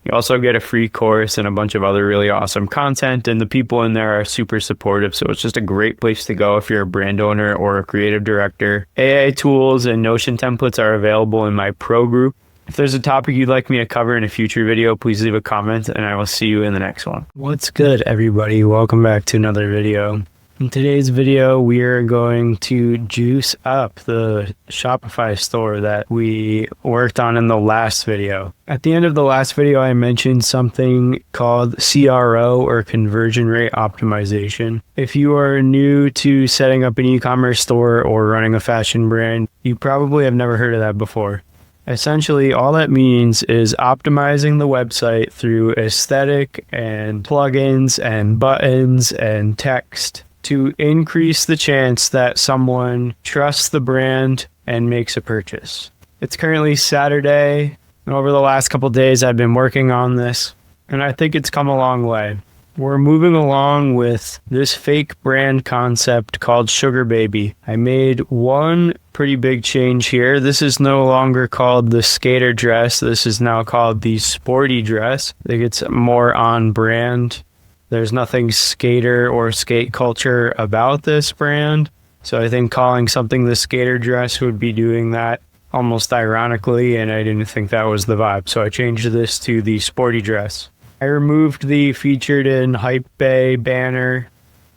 You also get a free course and a bunch of other really awesome content, and the people in there are super supportive, so it's just a great place to go if you're a brand owner or a creative director. AI tools and Notion templates are available in my pro group. If there's a topic you'd like me to cover in a future video, please leave a comment, and I will see you in the next one. What's good, everybody? Welcome back to another video. In today's video, we are going to juice up the Shopify store that we worked on in the last video. At the end of the last video, I mentioned something called CRO, or conversion rate optimization. If you are new to setting up an e-commerce store or running a fashion brand, you probably have never heard of that before. Essentially, all that means is optimizing the website through aesthetic and plugins and buttons and text to increase the chance that someone trusts the brand and makes a purchase. It's currently Saturday, and over the last couple days I've been working on this, and I think it's come a long way. We're moving along with this fake brand concept called Sugar Baby. I made one pretty big change here. This is no longer called the skater dress. This is now called the sporty dress. I think it's more on brand. There's nothing skater or skate culture about this brand. So I think calling something the skater dress would be doing that almost ironically, and I didn't think that was the vibe. So I changed this to the sporty dress. I removed the featured in Hype Bay banner.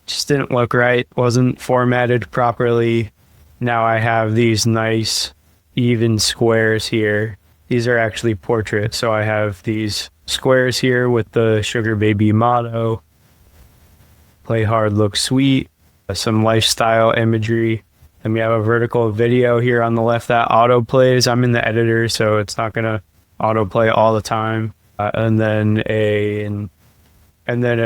Just didn't look right. Wasn't formatted properly. Now I have these nice even squares here. These are actually portraits. So I have these squares here with the Sugar Baby motto. Play hard, look sweet. Some lifestyle imagery. And we have a vertical video here on the left that auto plays. I'm in the editor, so it's not gonna auto play all the time. And then a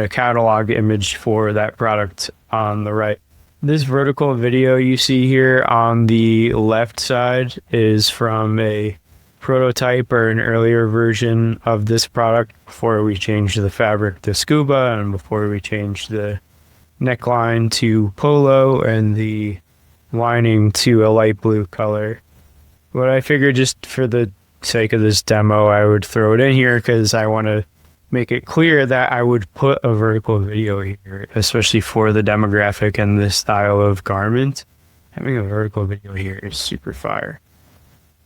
catalog image for that product on the right. This vertical video you see here on the left side is from a prototype or an earlier version of this product before we changed the fabric to scuba and before we changed the neckline to polo and the lining to a light blue color. But I figured just for the sake of this demo, I would throw it in here because I want to make it clear that I would put a vertical video here, especially for the demographic and this style of garment. Having a vertical video here is super fire.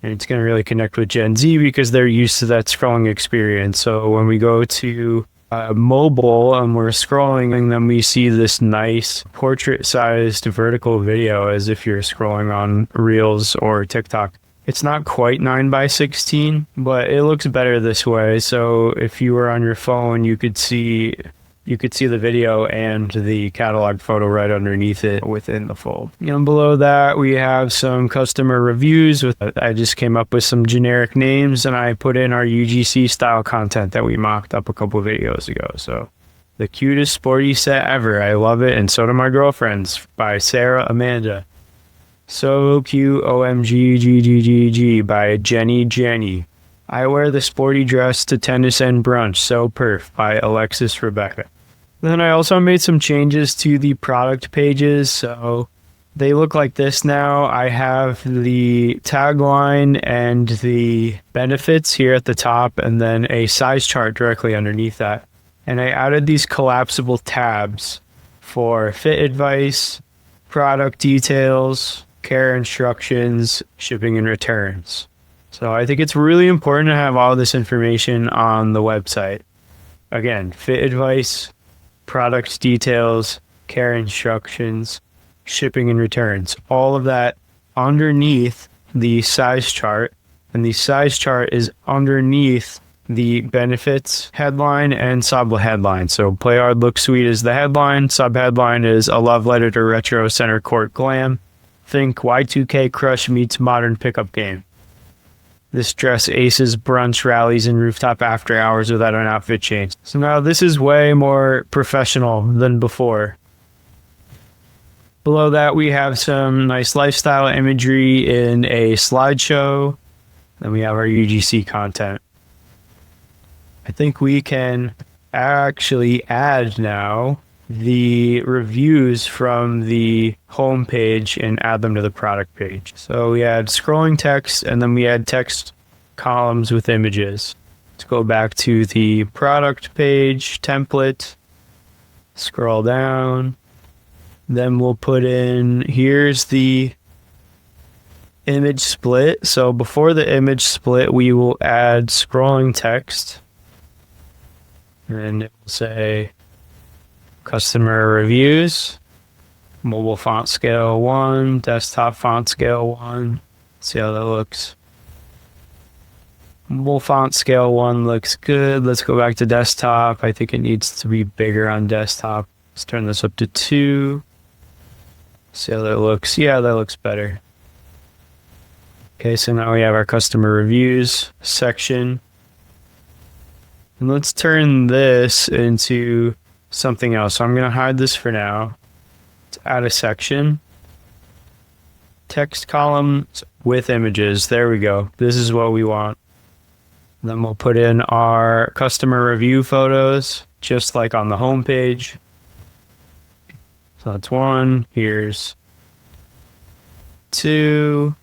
And it's going to really connect with Gen Z because they're used to that scrolling experience. So when we go to mobile and we're scrolling, and then we see this nice portrait-sized vertical video as if you're scrolling on Reels or TikTok. It's not quite 9:16, but it looks better this way. So if you were on your phone, you could see the video and the catalog photo right underneath it within the fold. And below that, we have some customer reviews. I just came up with some generic names and I put in our UGC style content that we mocked up a couple videos ago. So The cutest sporty set ever. I love it, and so do my girlfriends. By Sarah Amanda. So cute, OMG, by Jenny. I wear the sporty dress to tennis and brunch, so perf, by Alexis Rebecca. Then I also made some changes to the product pages, so they look like this now. I have the tagline and the benefits here at the top, and then a size chart directly underneath that. And I added these collapsible tabs for fit advice, product details, care instructions, shipping and returns. So I think it's really important to have all this information on the website. Again, fit advice, product details, care instructions, shipping and returns, all of that underneath the size chart. And the size chart is underneath the benefits headline and sub headline. So Play Hard, Look Sweet is the headline. Sub headline is A Love Letter to Retro Center Court Glam. Think Y2K Crush meets modern pickup game. This dress aces brunch, rallies, and rooftop after hours without an outfit change. So now this is way more professional than before. Below that, we have some nice lifestyle imagery in a slideshow. Then we have our UGC content. I think we can actually add now the reviews from the home page and add them to the product page. So we add scrolling text, and then we add text columns with images. Let's go back to the product page template, scroll down, then we'll put in, here's the image split. So before the image split, we will add scrolling text, and it will say customer reviews, mobile font scale 1, desktop font scale 1. See how that looks. Mobile font scale 1 looks good. Let's go back to desktop. I think it needs to be bigger on desktop. Let's turn this up to 2. See how that looks. Yeah, that looks better. Okay, so now we have our customer reviews section. And let's turn this into something else. So I'm going to hide this for now. Let's add a section. Text columns with images. There we go. This is what we want. Then we'll put in our customer review photos, just like on the home page. So that's 1. Here's 2.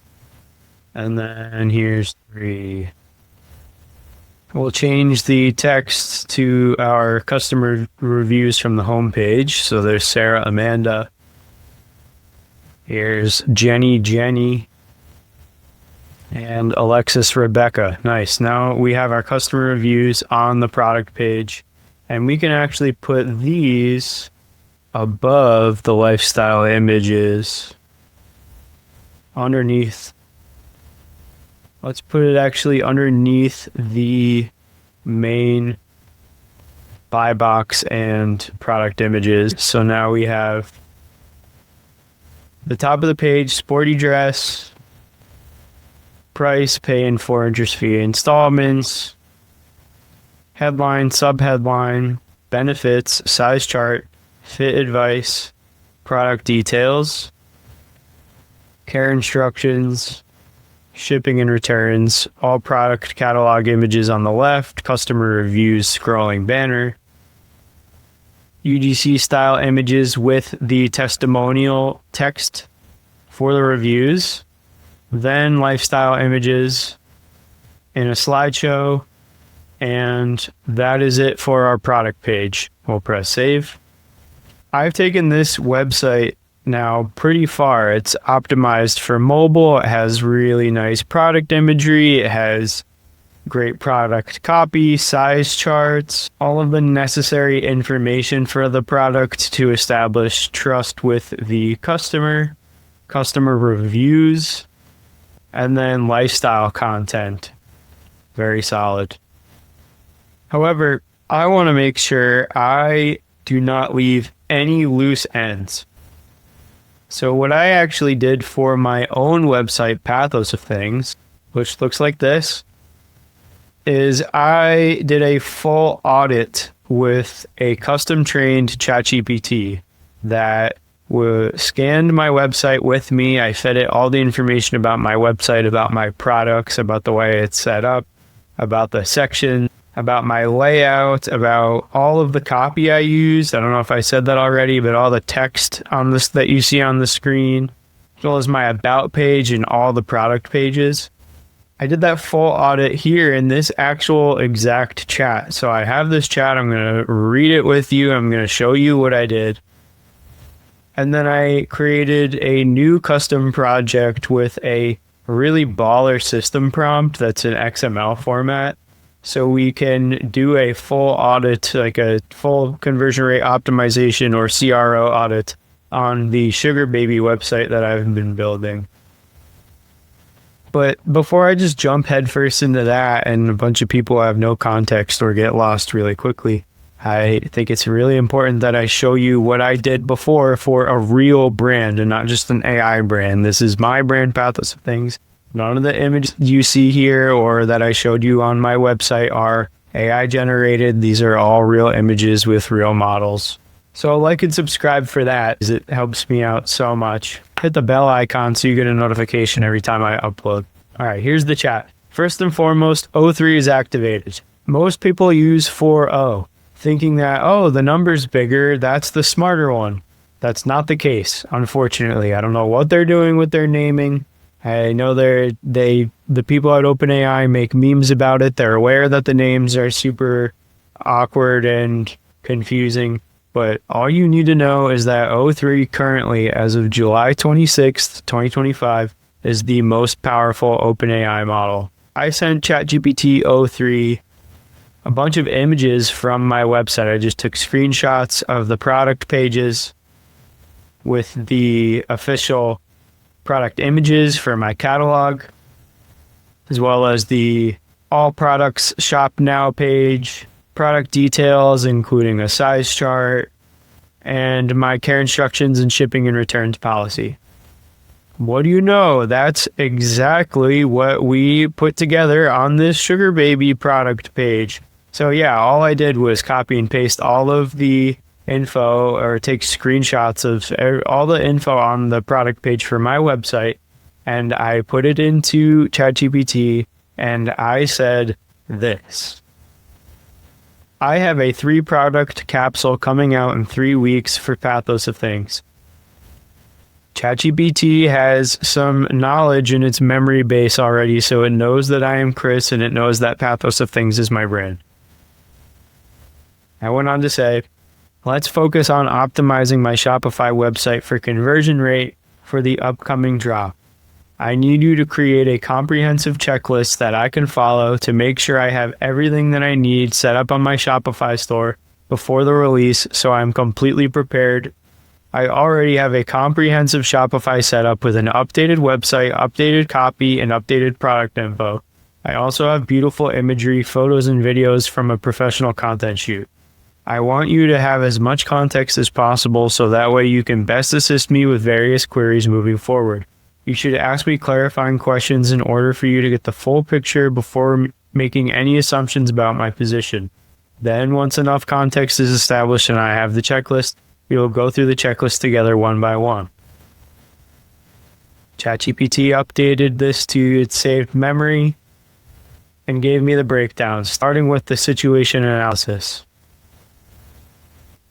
And then here's 3. We'll change the text to our customer reviews from the home page. So there's Sarah Amanda. Here's Jenny. And Alexis Rebecca. Nice. Now we have our customer reviews on the product page. And we can actually put these above the lifestyle images underneath. Let's put it actually underneath the main buy box and product images. So now we have the top of the page, sporty dress, price, pay in 4 interest fee installments, headline, sub-headline, benefits, size chart, fit advice, product details, care instructions, shipping and returns, all product catalog images on the left, customer reviews scrolling banner, UGC style images with the testimonial text for the reviews, then lifestyle images in a slideshow, and that is it for our product page. We'll press save. I've taken this website now pretty far. It's optimized for mobile. It has really nice product imagery. It has great product copy, size charts, all of the necessary information for the product to establish trust with the customer reviews, and then lifestyle content. Very solid. However, I want to make sure I do not leave any loose ends. So what I actually did for my own website, Pathos of Things, which looks like this, is I did a full audit with a custom trained ChatGPT that scanned my website with me. I fed it all the information about my website, about my products, about the way it's set up, about the section, about my layout, about all of the copy I used. I don't know if I said that already, but all the text on this that you see on the screen, as well as my about page and all the product pages. I did that full audit here in this actual exact chat. So I have this chat. I'm going to read it with you. I'm going to show you what I did. And then I created a new custom project with a really baller system prompt that's in XML format. So we can do a full audit, like a full conversion rate optimization or CRO audit on the Sugar Baby website that I've been building. But before I just jump headfirst into that and a bunch of people have no context or get lost really quickly, I think it's really important that I show you what I did before for a real brand and not just an AI brand. This is my brand, Pathos of Things. None of the images you see here or that I showed you on my website are AI generated. These are all real images with real models. So like and subscribe for that, because it helps me out so much. Hit the bell icon so you get a notification every time I upload. All right, here's the chat. First and foremost, O3 is activated. Most people use 4O, thinking that, oh, the number's bigger, that's the smarter one. That's not the case, unfortunately. I don't know what they're doing with their naming. I know the people at OpenAI make memes about it. They're aware that the names are super awkward and confusing. But all you need to know is that O3 currently, as of July 26th, 2025, is the most powerful OpenAI model. I sent ChatGPT O3 a bunch of images from my website. I just took screenshots of the product pages with the official product images for my catalog, as well as the all products shop now page, product details, including a size chart, and my care instructions and shipping and returns policy. What do you know? That's exactly what we put together on this Sugar Baby product page. So yeah, all I did was copy and paste all of the info or take screenshots of all the info on the product page for my website, and I put it into ChatGPT and I said this. I have a 3-product capsule coming out in 3 weeks for Pathos of Things. ChatGPT has some knowledge in its memory base already, so it knows that I am Chris and it knows that Pathos of Things is my brand. I went on to say, let's focus on optimizing my Shopify website for conversion rate for the upcoming drop. I need you to create a comprehensive checklist that I can follow to make sure I have everything that I need set up on my Shopify store before the release, so I'm completely prepared. I already have a comprehensive Shopify setup with an updated website, updated copy, and updated product info. I also have beautiful imagery, photos, and videos from a professional content shoot. I want you to have as much context as possible so that way you can best assist me with various queries moving forward. You should ask me clarifying questions in order for you to get the full picture before making any assumptions about my position. Then, once enough context is established and I have the checklist, we will go through the checklist together one by one. ChatGPT updated this to its saved memory and gave me the breakdown, starting with the situation analysis.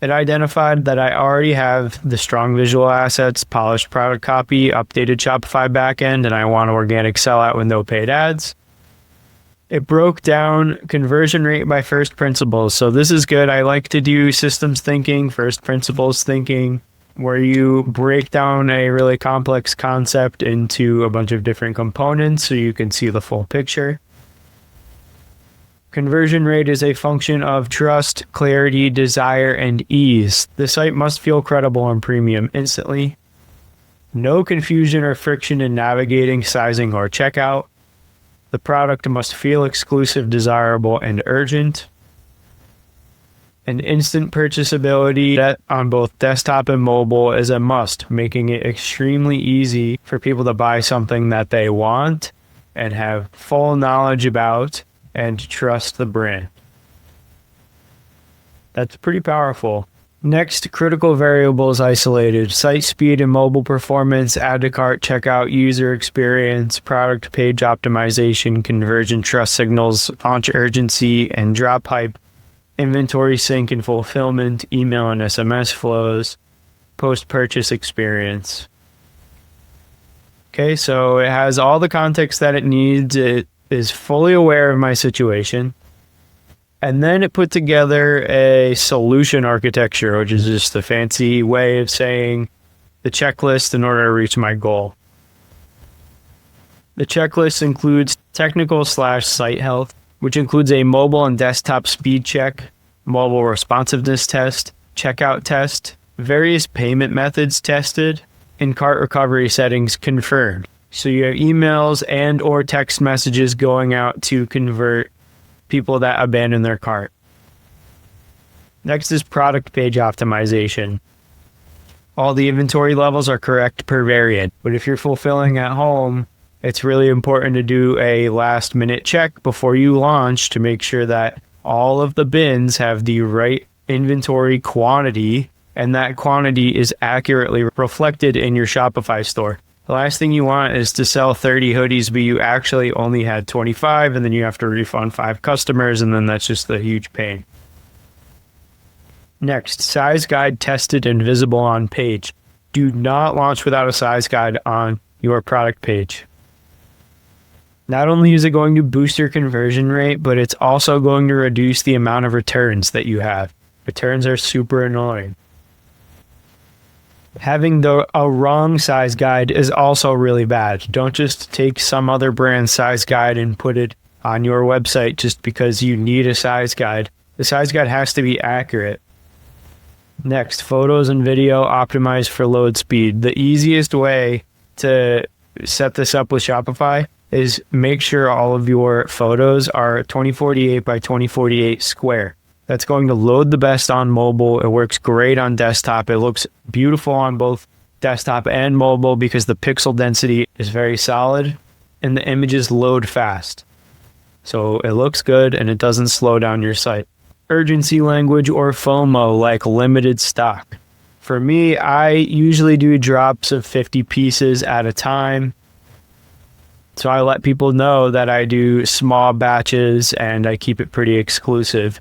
It identified that I already have the strong visual assets, polished product copy, updated Shopify backend, and I want organic sellout with no paid ads. It broke down conversion rate by first principles. So this is good. I like to do systems thinking, first principles thinking, where you break down a really complex concept into a bunch of different components so you can see the full picture. Conversion rate is a function of trust, clarity, desire, and ease. The site must feel credible and premium instantly. No confusion or friction in navigating, sizing, or checkout. The product must feel exclusive, desirable, and urgent. And instant purchasability on both desktop and mobile is a must, making it extremely easy for people to buy something that they want and have full knowledge about and trust the brand. That's pretty powerful. Next, critical variables isolated: site speed and mobile performance, add to cart, checkout, user experience, product page optimization, conversion trust signals, launch urgency and drop hype, inventory sync and fulfillment, email and SMS flows, post-purchase experience. Okay, so it has all the context that it needs. It is fully aware of my situation. And then it put together a solution architecture, which is just a fancy way of saying the checklist in order to reach my goal. The checklist includes technical/site health, which includes a mobile and desktop speed check, mobile responsiveness test, checkout test, various payment methods tested, and cart recovery settings confirmed. So you have emails and or text messages going out to convert people that abandon their cart. Next is product page optimization. All the inventory levels are correct per variant, but if you're fulfilling at home, it's really important to do a last minute check before you launch to make sure that all of the bins have the right inventory quantity and that quantity is accurately reflected in your Shopify store. The last thing you want is to sell 30 hoodies, but you actually only had 25, and then you have to refund 5 customers, and then that's just a huge pain. Next, size guide tested and visible on page. Do not launch without a size guide on your product page. Not only is it going to boost your conversion rate, but it's also going to reduce the amount of returns that you have. Returns are super annoying. Having a wrong size guide is also really bad. Don't just take some other brand's size guide and put it on your website just because you need a size guide. The size guide has to be accurate. Next, photos and video optimized for load speed. The easiest way to set this up with Shopify is make sure all of your photos are 2048 by 2048 square. That's going to load the best on mobile. It works great on desktop. It looks beautiful on both desktop and mobile because the pixel density is very solid and the images load fast. So it looks good and it doesn't slow down your site. Urgency language or FOMO, like limited stock. For me, I usually do drops of 50 pieces at a time. So I let people know that I do small batches and I keep it pretty exclusive.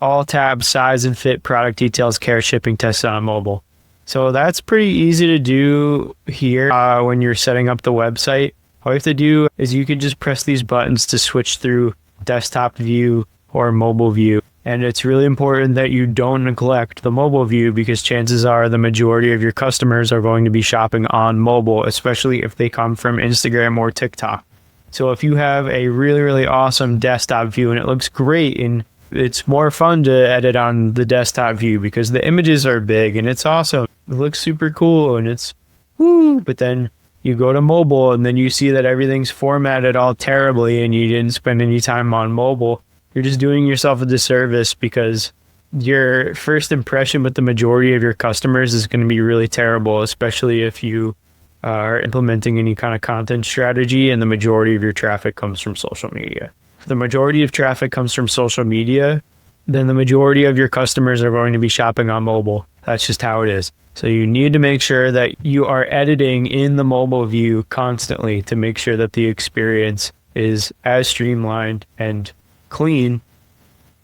All tabs, size and fit, product details, care, shipping, tests on mobile. So that's pretty easy to do here when you're setting up the website. All you have to do is you can just press these buttons to switch through desktop view or mobile view. And it's really important that you don't neglect the mobile view because chances are the majority of your customers are going to be shopping on mobile, especially if they come from Instagram or TikTok. So if you have a really, really awesome desktop view and it looks great and it's more fun to edit on the desktop view because the images are big and it's awesome. It looks super cool and it's woo. But then you go to mobile and then you see that everything's formatted all terribly and you didn't spend any time on mobile. You're just doing yourself a disservice because your first impression with the majority of your customers is going to be really terrible, especially if you are implementing any kind of content strategy and the majority of your traffic comes from social media. If the majority of traffic comes from social media, then the majority of your customers are going to be shopping on mobile. That's just how it is. So you need to make sure that you are editing in the mobile view constantly to make sure that the experience is as streamlined and clean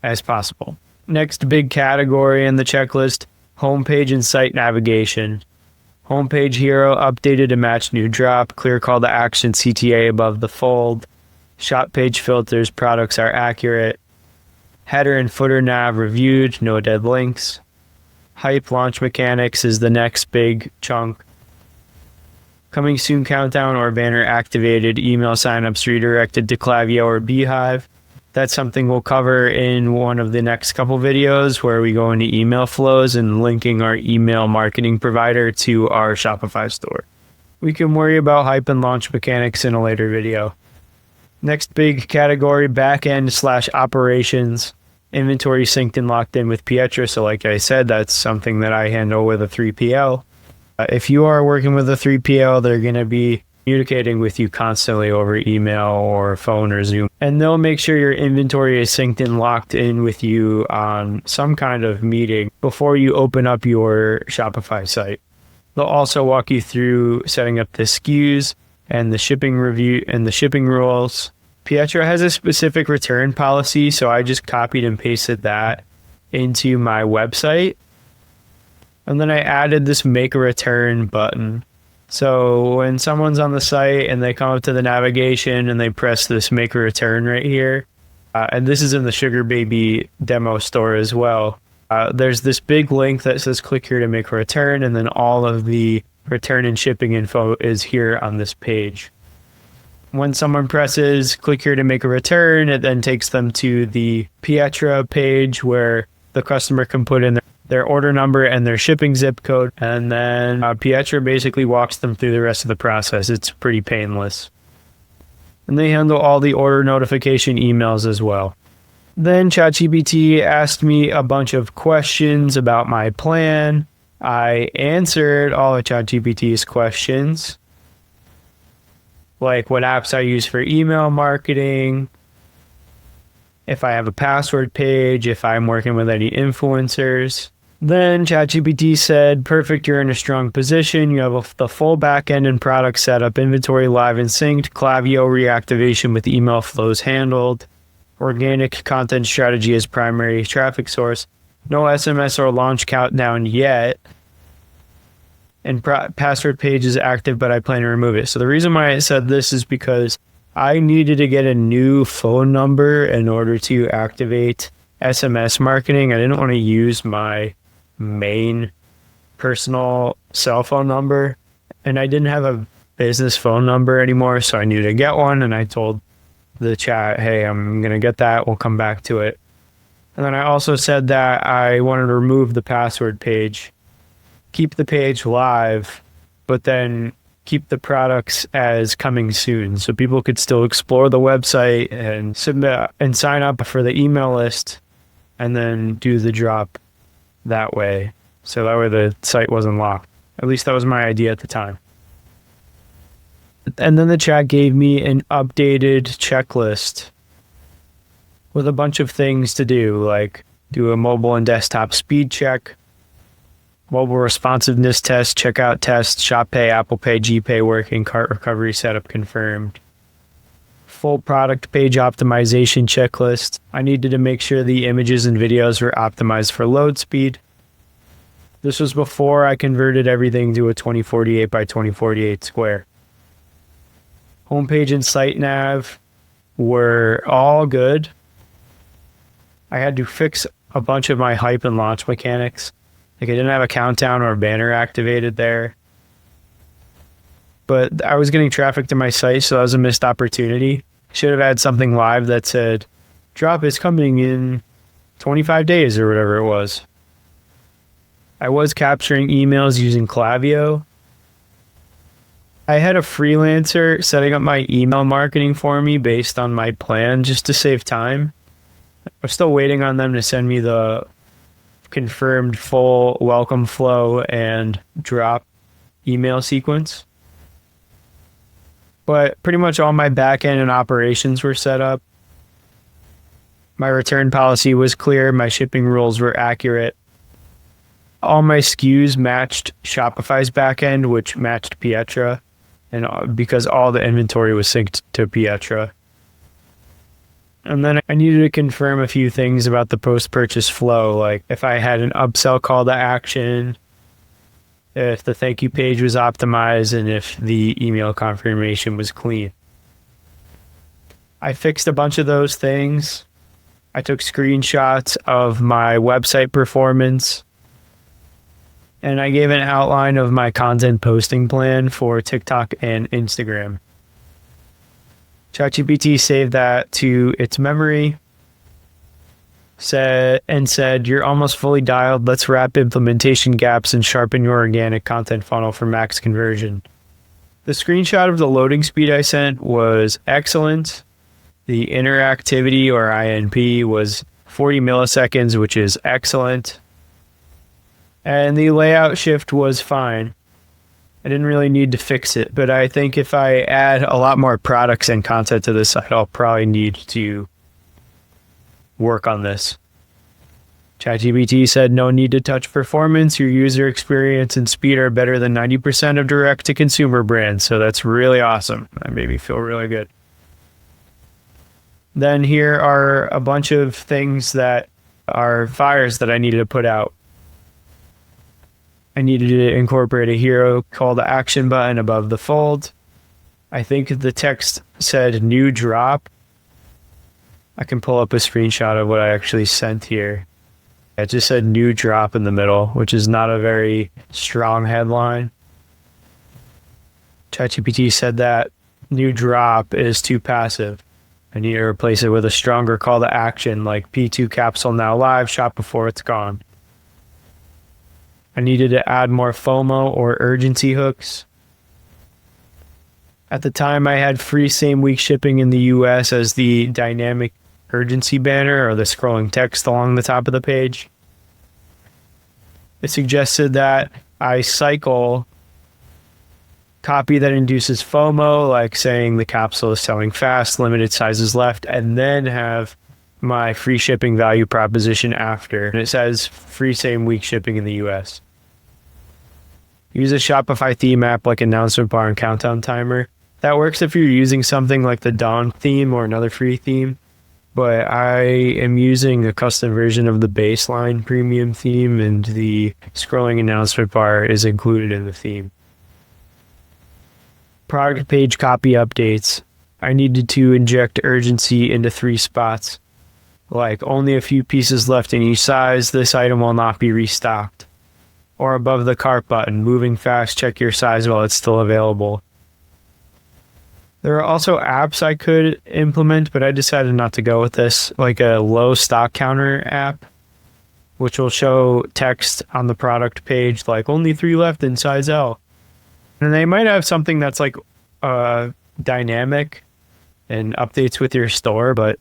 as possible. Next big category in the checklist, homepage and site navigation. Homepage hero updated to match new drop, clear call to action CTA above the fold. Shop page filters, products are accurate. Header and footer nav reviewed, no dead links. Hype launch mechanics is the next big chunk. Coming soon countdown or banner activated, email signups redirected to Klaviyo or Beehive. That's something we'll cover in one of the next couple videos where we go into email flows and linking our email marketing provider to our Shopify store. We can worry about hype and launch mechanics in a later video. Next big category, backend/operations, inventory synced and locked in with Pietra. So like I said, that's something that I handle with a 3PL. If you are working with a 3PL, they're going to be communicating with you constantly over email or phone or Zoom. And they'll make sure your inventory is synced and locked in with you on some kind of meeting before you open up your Shopify site. They'll also walk you through setting up the SKUs and the shipping review and the shipping rules. Pietro has a specific return policy, so I just copied and pasted that into my website. And then I added this make a return button. So when someone's on the site and they come up to the navigation and they press this make a return right here, and this is in the Sugar Baby demo store as well, there's this big link that says click here to make a return, and then all of the return and shipping info is here on this page. When someone presses click here to make a return, it then takes them to the Pietro page where the customer can put in their order number and their shipping zip code, and then Pietro basically walks them through the rest of the process. It's pretty painless. And they handle all the order notification emails as well. Then ChatGPT asked me a bunch of questions about my plan. I answered all of ChatGPT's questions, like what apps I use for email marketing, if I have a password page, if I'm working with any influencers. Then ChatGPT said, perfect, you're in a strong position. You have the full backend and product setup, inventory live and synced, Klaviyo reactivation with email flows handled, organic content strategy as primary traffic source, no SMS or launch countdown yet, and password page is active, but I plan to remove it. So the reason why I said this is because I needed to get a new phone number in order to activate SMS marketing. I didn't want to use my main personal cell phone number, and I didn't have a business phone number anymore, so I needed to get one, and I told the chat, hey, I'm going to get that. We'll come back to it. And then I also said that I wanted to remove the password page, keep the page live, but then keep the products as coming soon so people could still explore the website and submit and sign up for the email list and then do the drop that way. So that way the site wasn't locked. At least that was my idea at the time. And then the chat gave me an updated checklist with a bunch of things to do, like do a mobile and desktop speed check, mobile responsiveness test, checkout test, Shop Pay, Apple Pay, GPay working, cart recovery setup confirmed, full product page optimization checklist. I needed to make sure the images and videos were optimized for load speed. This was before I converted everything to a 2048 by 2048 square. Homepage and site nav were all good. I had to fix a bunch of my hype and launch mechanics. Like I didn't have a countdown or a banner activated there. But I was getting traffic to my site, so that was a missed opportunity. Should have had something live that said, drop is coming in 25 days or whatever it was. I was capturing emails using Klaviyo. I had a freelancer setting up my email marketing for me based on my plan just to save time. I'm still waiting on them to send me the confirmed full welcome flow and drop email sequence. But pretty much all my backend and operations were set up. My return policy was clear. My shipping rules were accurate. All my SKUs matched Shopify's backend, which matched Pietro. And because all the inventory was synced to Pietro. And then I needed to confirm a few things about the post-purchase flow, like if I had an upsell call to action, if the thank you page was optimized, and if the email confirmation was clean. I fixed a bunch of those things. I took screenshots of my website performance. And I gave an outline of my content posting plan for TikTok and Instagram. ChatGPT saved that to its memory, said, you're almost fully dialed. Let's wrap implementation gaps and sharpen your organic content funnel for max conversion. The screenshot of the loading speed I sent was excellent. The interactivity, or INP, was 40 milliseconds, which is excellent. And the layout shift was fine. I didn't really need to fix it, but I think if I add a lot more products and content to this site, I'll probably need to work on this. ChatGPT said no need to touch performance. Your user experience and speed are better than 90% of direct-to-consumer brands. So that's really awesome. That made me feel really good. Then here are a bunch of things that are fires that I needed to put out. I needed to incorporate a hero call to action button above the fold. I think the text said new drop. I can pull up a screenshot of what I actually sent here. It just said new drop in the middle, which is not a very strong headline. ChatGPT said that new drop is too passive. I need to replace it with a stronger call to action like P2 capsule now live, shop before it's gone. I needed to add more FOMO or urgency hooks. At the time, I had free same-week shipping in the US as the dynamic urgency banner or the scrolling text along the top of the page. It suggested that I cycle copy that induces FOMO, like saying the capsule is selling fast, limited sizes left, and then have my free shipping value proposition after. And it says free same-week shipping in the US. Use a Shopify theme app like announcement bar and countdown timer. That works if you're using something like the Dawn theme or another free theme, but I am using a custom version of the baseline premium theme, and the scrolling announcement bar is included in the theme. Product page copy updates. I needed to inject urgency into 3 spots, like only a few pieces left in each size, this item will not be restocked. Or above the cart button, moving fast, check your size while it's still available. There are also apps I could implement, but I decided not to go with this, like a low stock counter app, which will show text on the product page like only 3 left in size L. And they might have something that's like dynamic and updates with your store, but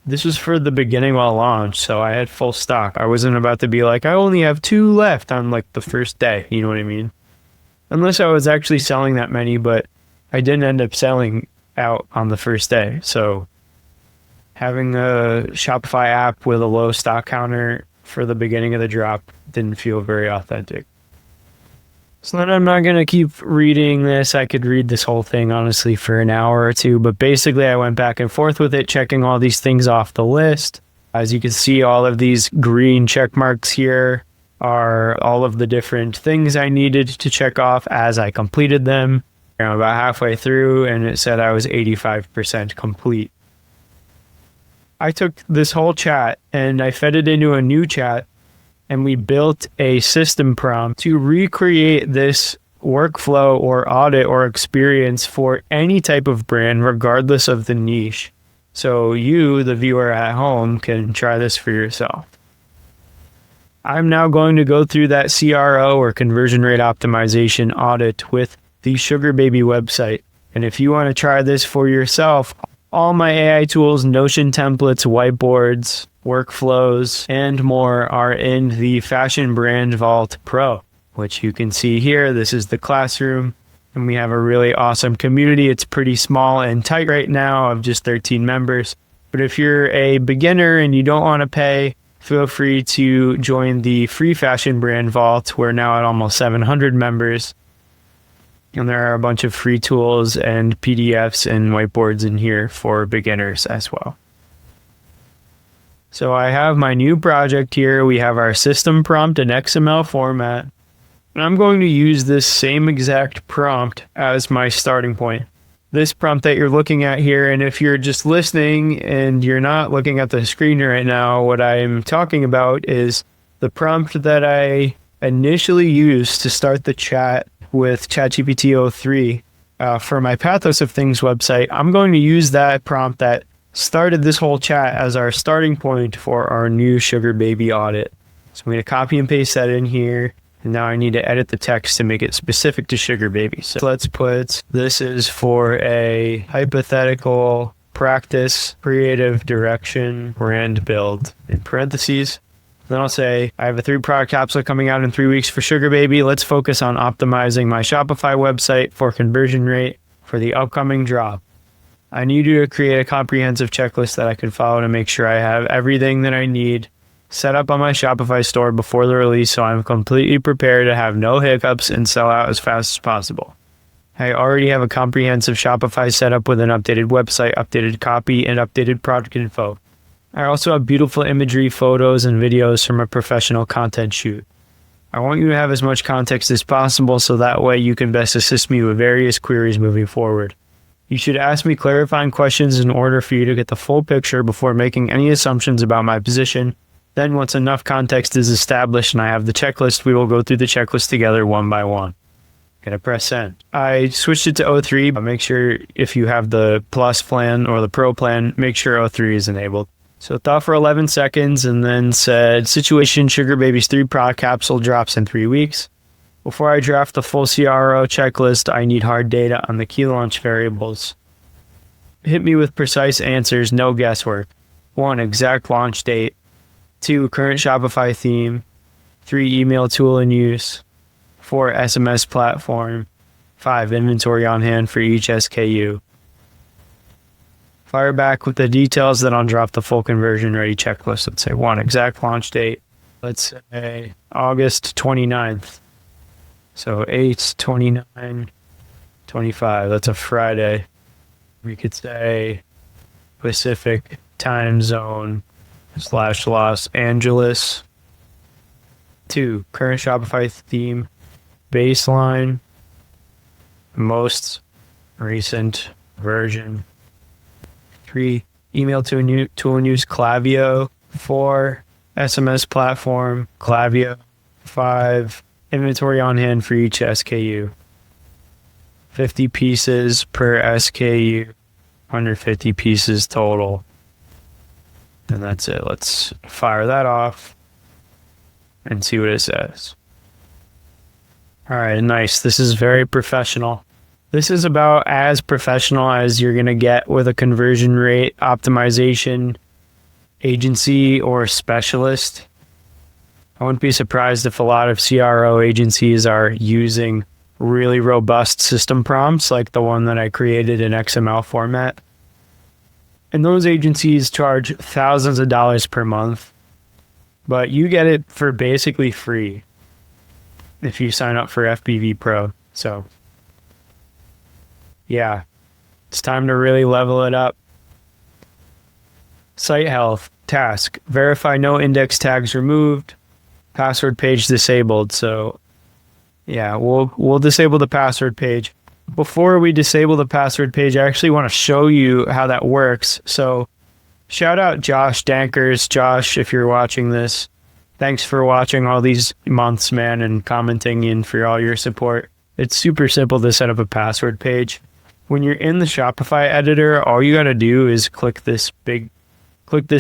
this was for the beginning while launch, so I had full stock. I wasn't about to be like, I only have 2 left on like the first day, you know what I mean? Unless I was actually selling that many, but I didn't end up selling out on the first day. So having a Shopify app with a low stock counter for the beginning of the drop didn't feel very authentic. So then I'm not going to keep reading this. I could read this whole thing, honestly, for an hour or two. But basically, I went back and forth with it, checking all these things off the list. As you can see, all of these green check marks here are all of the different things I needed to check off as I completed them. I'm about halfway through, and it said I was 85% complete. I took this whole chat, and I fed it into a new chat, and we built a system prompt to recreate this workflow or audit or experience for any type of brand, regardless of the niche. So you, the viewer at home, can try this for yourself. I'm now going to go through that CRO or conversion rate optimization audit with the Sugar Baby website. And if you want to try this for yourself, all my AI tools, Notion templates, whiteboards, workflows, and more are in the Fashion Brand Vault Pro, which you can see here. This is the classroom, and we have a really awesome community. It's pretty small and tight right now of just 13 members. But if you're a beginner and you don't want to pay, feel free to join the free Fashion Brand Vault. We're now at almost 700 members. And there are a bunch of free tools and PDFs and whiteboards in here for beginners as well. So I have my new project here. We have our system prompt in XML format. And I'm going to use this same exact prompt as my starting point. This prompt that you're looking at here, and if you're just listening and you're not looking at the screen right now, what I'm talking about is the prompt that I initially used to start the chat with ChatGPT 03 for my Pathos of Things website. I'm going to use that prompt that started this whole chat as our starting point for our new Sugar Baby audit. So I'm going to copy and paste that in here. And now I need to edit the text to make it specific to Sugar Baby. So let's put, this is for a hypothetical practice, creative direction, brand build in parentheses. Then I'll say, I have a 3-product capsule coming out in 3 weeks for Sugar Baby. Let's focus on optimizing my Shopify website for conversion rate for the upcoming drop. I need you to create a comprehensive checklist that I can follow to make sure I have everything that I need set up on my Shopify store before the release, so I'm completely prepared to have no hiccups and sell out as fast as possible. I already have a comprehensive Shopify setup with an updated website, updated copy, and updated product info. I also have beautiful imagery, photos, and videos from a professional content shoot. I want you to have as much context as possible so that way you can best assist me with various queries moving forward. You should ask me clarifying questions in order for you to get the full picture before making any assumptions about my position. Then once enough context is established and I have the checklist, we will go through the checklist together one by one. Gonna press send. I switched it to O3. Make sure if you have the Plus plan or the Pro plan, make sure O3 is enabled. So thought for 11 seconds and then said, situation, Sugar Baby's 3-product capsule drops in 3 weeks. Before I draft the full CRO checklist, I need hard data on the key launch variables. Hit me with precise answers, no guesswork. 1, exact launch date. 2, current Shopify theme. 3, email tool in use. 4, SMS platform. 5, inventory on hand for each SKU. Fire back with the details, then I'll drop the full conversion ready checklist. Let's say 1, exact launch date. Let's say August 29th. So 8, 29, 25. That's a Friday. We could say Pacific time zone / Los Angeles. 2, current Shopify theme. Baseline. Most recent version. 3, email to a new tool and use Klaviyo. 4, SMS platform Klaviyo. 5, inventory on hand for each SKU. 50 pieces per SKU. 150 pieces total. And that's it. Let's fire that off and see what it says. All right, nice. This is very professional. This is about as professional as you're going to get with a conversion rate optimization agency or specialist. I wouldn't be surprised if a lot of CRO agencies are using really robust system prompts like the one that I created in XML format. And those agencies charge thousands of dollars per month, but you get it for basically free if you sign up for FBV Pro. So yeah, it's time to really level it up. Site health, task, verify no index tags removed, password page disabled. So yeah, we'll disable the password page. Before we disable the password page, I actually want to show you how that works. So shout out Josh Dankers. Josh, if you're watching this, thanks for watching all these months, man, and commenting in for all your support. It's super simple to set up a password page. When you're in the Shopify editor, all you got to do is click this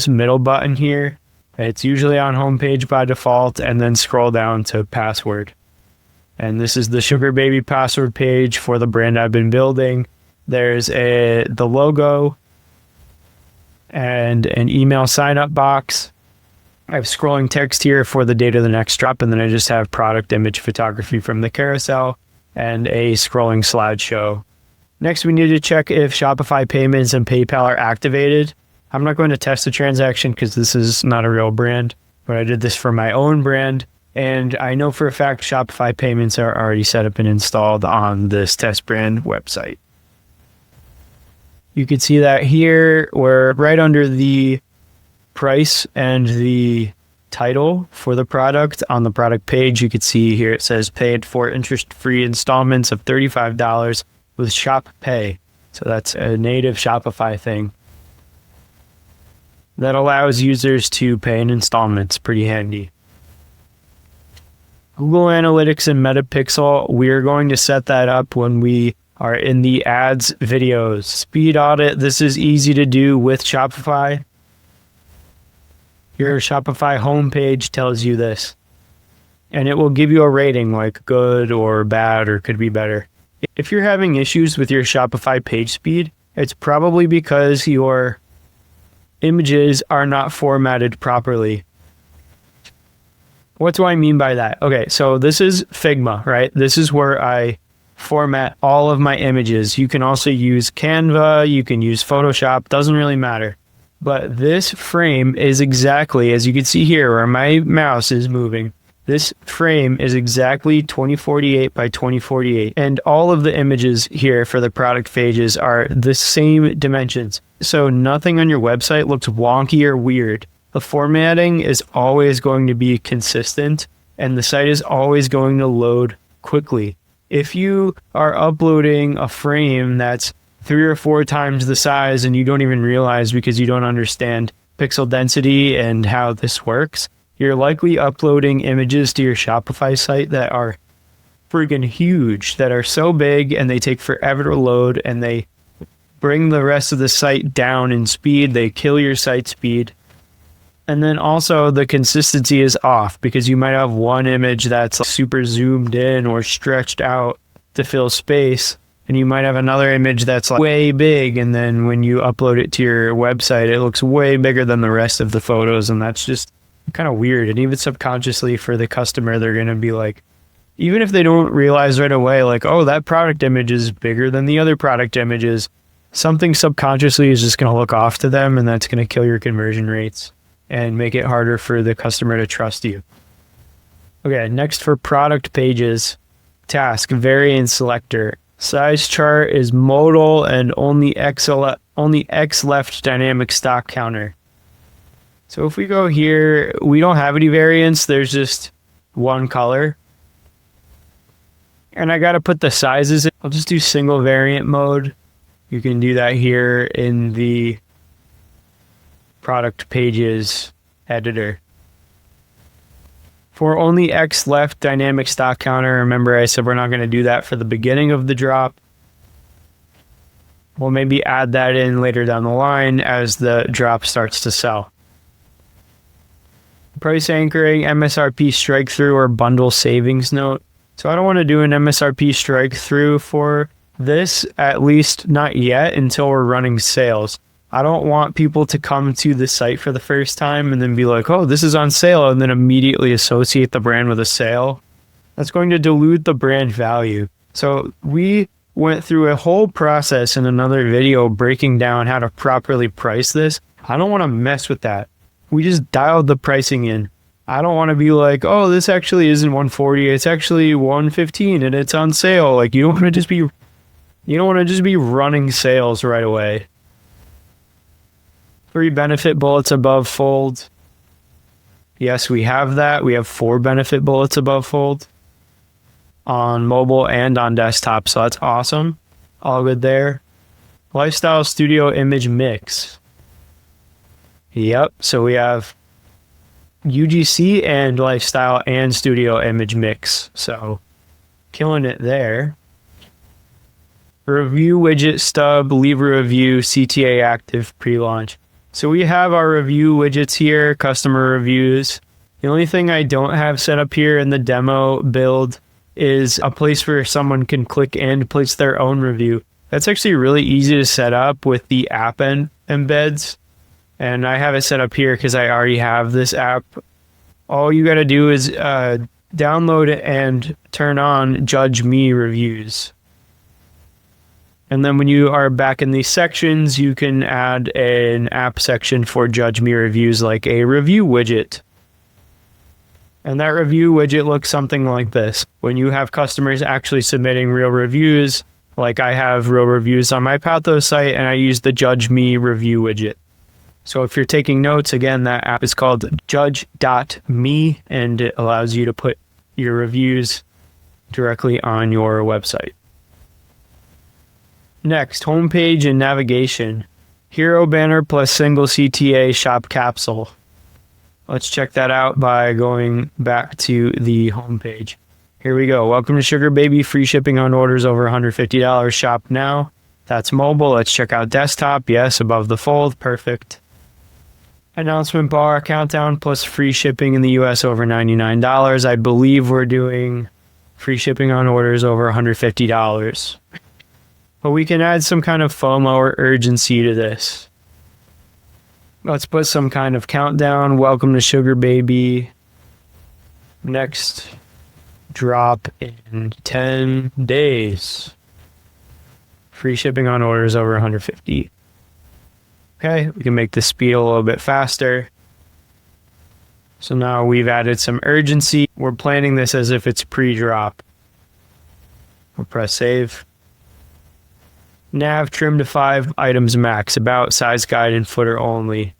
middle button here. It's usually on homepage by default, and then scroll down to password. And this is the Sugar Baby password page for the brand I've been building. There's the logo and an email sign-up box. I have scrolling text here for the date of the next drop, and then I just have product image photography from the carousel and a scrolling slideshow. Next, we need to check if Shopify payments and PayPal are activated. I'm not going to test the transaction because this is not a real brand, but I did this for my own brand. And I know for a fact Shopify payments are already set up and installed on this test brand website. You can see that here, we're right under the price and the title for the product. On the product page, you can see here it says paid for interest-free installments of $35 with Shop Pay. So that's a native Shopify thing that allows users to pay in installments. Pretty handy. Google Analytics and Metapixel, we're going to set that up when we are in the ads videos. Speed audit, this is easy to do with Shopify. Your Shopify homepage tells you this, and it will give you a rating like good or bad or could be better. If you're having issues with your Shopify page speed, it's probably because your images are not formatted properly. What do I mean by that? Okay, so this is Figma, right? This is where I format all of my images. You can also use Canva, you can use Photoshop, doesn't really matter. But this frame is exactly, as you can see here where my mouse is moving, this frame is exactly 2048 by 2048. And all of the images here for the product pages are the same dimensions. So nothing on your website looks wonky or weird. The formatting is always going to be consistent and the site is always going to load quickly. If you are uploading a frame that's 3 or 4 times the size and you don't even realize because you don't understand pixel density and how this works, you're likely uploading images to your Shopify site that are freaking huge, that are so big and they take forever to load and they bring the rest of the site down in speed. They kill your site speed. And then also the consistency is off because you might have one image that's super zoomed in or stretched out to fill space. And you might have another image that's like way big. And then when you upload it to your website, it looks way bigger than the rest of the photos. And that's just kind of weird. And even subconsciously for the customer, they're going to be like, even if they don't realize right away, like, oh, that product image is bigger than the other product images, something subconsciously is just going to look off to them. And that's going to kill your conversion rates and make it harder for the customer to trust you. Okay, next for product pages, task, variant selector. Size chart is modal and only X left dynamic stock counter. So if we go here, we don't have any variants. There's just one color. And I got to put the sizes in. I'll just do single variant mode. You can do that here in the product pages editor. For only X left dynamic stock counter, remember I said we're not going to do that for the beginning of the drop. We'll maybe add that in later down the line as the drop starts to sell. Price anchoring, MSRP strike through or bundle savings note. So I don't want to do an MSRP strike through for this, at least not yet until we're running sales. I don't want people to come to the site for the first time and then be like, oh, this is on sale, and then immediately associate the brand with a sale. That's going to dilute the brand value. So we went through a whole process in another video breaking down how to properly price this. I don't want to mess with that. We just dialed the pricing in. I don't want to be like, oh, this actually isn't 140, it's actually 115 and it's on sale. Like you don't want to just be running sales right away. 3 benefit bullets above fold. Yes, we have that. We have 4 benefit bullets above fold on mobile and on desktop. So that's awesome. All good there. Lifestyle studio image mix. Yep. So we have UGC and lifestyle and studio image mix. So killing it there. Review widget stub, leave a review, CTA active, pre-launch. So we have our review widgets here, customer reviews. The only thing I don't have set up here in the demo build is a place where someone can click and place their own review. That's actually really easy to set up with the app embeds. And I have it set up here because I already have this app. All you got to do is download it and turn on Judge Me reviews. And then when you are back in these sections, you can add an app section for Judge Me reviews, like a review widget. And that review widget looks something like this. When you have customers actually submitting real reviews, like I have real reviews on my Pathos site, and I use the Judge Me review widget. So if you're taking notes, again, that app is called judge.me, and it allows you to put your reviews directly on your website. Next, homepage and navigation. Hero banner plus single CTA shop capsule. Let's check that out by going back to the homepage. Here we go. Welcome to Sugar Baby. Free shipping on orders over $150. Shop now. That's mobile. Let's check out desktop. Yes, above the fold. Perfect. Announcement bar, countdown plus free shipping in the US over $99. I believe we're doing free shipping on orders over $150. But we can add some kind of FOMO or urgency to this. Let's put some kind of countdown. Welcome to Sugar Baby. Next drop in 10 days. Free shipping on orders over 150. Okay, we can make the speed a little bit faster. So now we've added some urgency. We're planning this as if it's pre-drop. We'll press save. Nav trim to 5 items max, about, size guide, and footer only.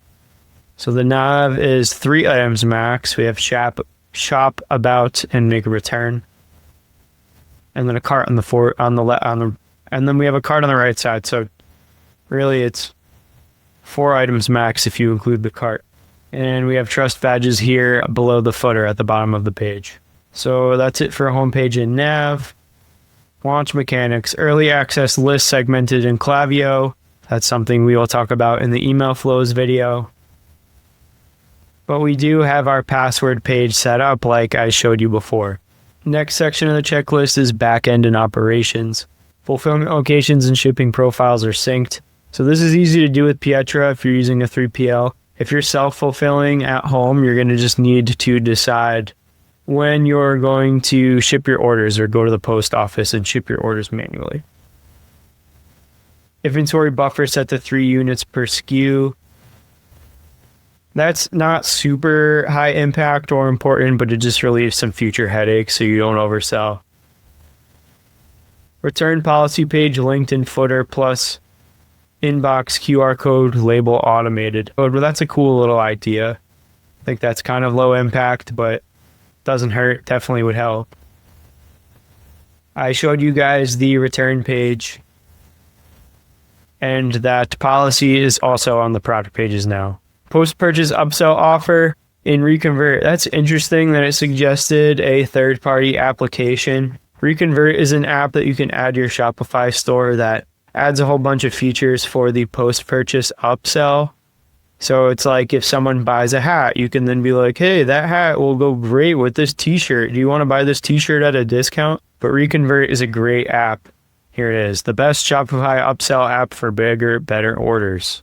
So the nav is 3 items max. We have shop, about, and make a return. And then a cart and then we have a cart on the right side. So really it's 4 items max if you include the cart. And we have trust badges here below the footer at the bottom of the page. So that's it for homepage and nav. Launch mechanics, early access list segmented in Klaviyo. That's something we will talk about in the email flows video. But we do have our password page set up like I showed you before. Next section of the checklist is backend and operations. Fulfillment locations and shipping profiles are synced. So this is easy to do with Pietra if you're using a 3PL. If you're self-fulfilling at home, you're going to just need to decide when you're going to ship your orders or go to the post office and ship your orders manually. Inventory buffer set to 3 units per SKU. That's not super high impact or important, but it just relieves some future headaches so you don't oversell. Return policy page linked in footer plus inbox QR code label automated. Well, that's a cool little idea. I think that's kind of low impact, but doesn't hurt. Definitely would help. I showed you guys the return page, and that policy is also on the product pages now. Post-purchase upsell offer in Reconvert. That's interesting that it suggested a third-party application. Reconvert is an app that you can add to your Shopify store that adds a whole bunch of features for the post-purchase upsell. So it's like if someone buys a hat, you can then be like, hey, that hat will go great with this t-shirt. Do you want to buy this t-shirt at a discount? But Reconvert is a great app. Here it is, the best Shopify upsell app for bigger, better orders.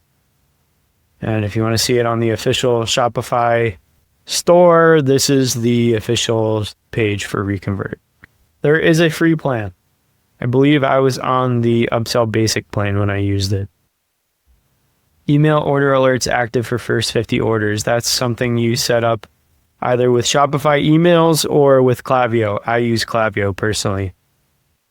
And if you want to see it on the official Shopify store, this is the official page for Reconvert. There is a free plan. I believe I was on the upsell basic plan when I used it. Email order alerts active for first 50 orders. That's something you set up either with Shopify emails or with Klaviyo. I use Klaviyo personally.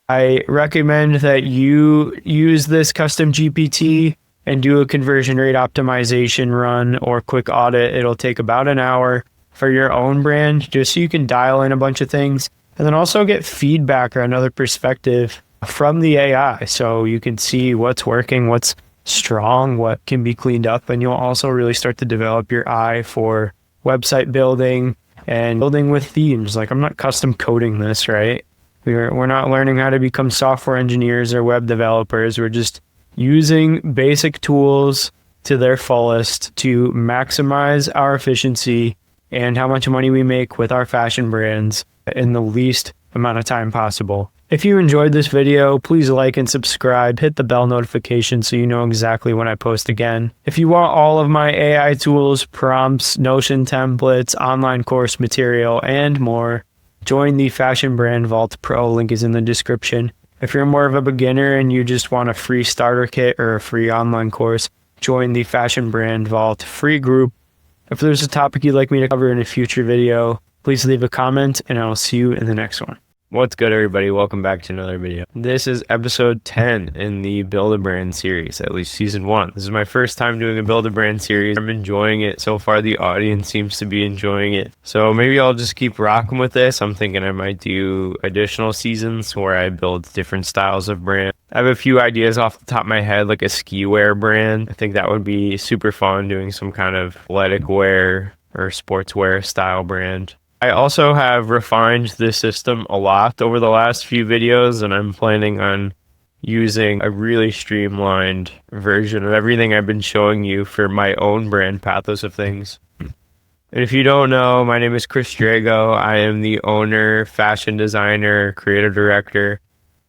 I recommend that you use this custom GPT and do a conversion rate optimization run or quick audit. It'll take about an hour for your own brand, just so you can dial in a bunch of things and then also get feedback or another perspective from the AI. So you can see what's working, what's strong, what can be cleaned up, and you'll also really start to develop your eye for website building and building with themes. Like, I'm not custom coding this, right? We're not learning how to become software engineers or web developers. We're just using basic tools to their fullest to maximize our efficiency and how much money we make with our fashion brands in the least amount of time possible. If you enjoyed this video, please like and subscribe, hit the bell notification so you know exactly when I post again. If you want all of my AI tools, prompts, Notion templates, online course material, and more, join the Fashion Brand Vault Pro. Link is in the description. If you're more of a beginner and you just want a free starter kit or a free online course, join the Fashion Brand Vault free group. If there's a topic you'd like me to cover in a future video, please leave a comment and I'll see you in the next one. What's good, everybody? Welcome back to another video. This is episode 10 in the Build a Brand series, at least season 1. This is my first time doing a Build a Brand series. I'm enjoying it. So far, the audience seems to be enjoying it. So maybe I'll just keep rocking with this. I'm thinking I might do additional seasons where I build different styles of brand. I have a few ideas off the top of my head, like a ski wear brand. I think that would be super fun, doing some kind of athletic wear or sportswear style brand. I also have refined this system a lot over the last few videos, and I'm planning on using a really streamlined version of everything I've been showing you for my own brand, Pathos of Things. And if you don't know, my name is Chris Drago. I am the owner, fashion designer, creative director,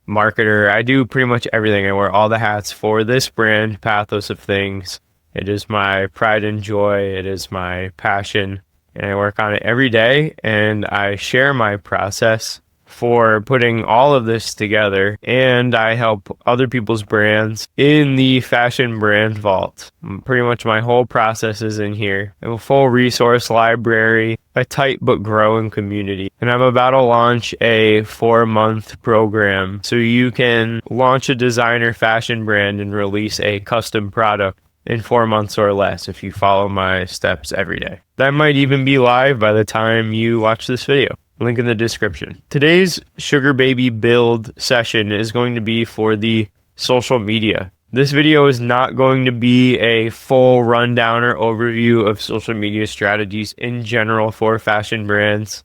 marketer. I do pretty much everything. I wear all the hats for this brand, Pathos of Things. It is my pride and joy. It is my passion. and I work on it every day, and I share my process for putting all of this together, and I help other people's brands in the Fashion Brand Vault. Pretty much my whole process is in here. I have a full resource library, a tight but growing community, and I'm about to launch a 4-month program so you can launch a designer fashion brand and release a custom product in 4 months or less if you follow my steps every day. That might even be live by the time you watch this video. Link in the description. Today's Sugar Baby build session is going to be for the social media. This video is not going to be a full rundown or overview of social media strategies in general for fashion brands.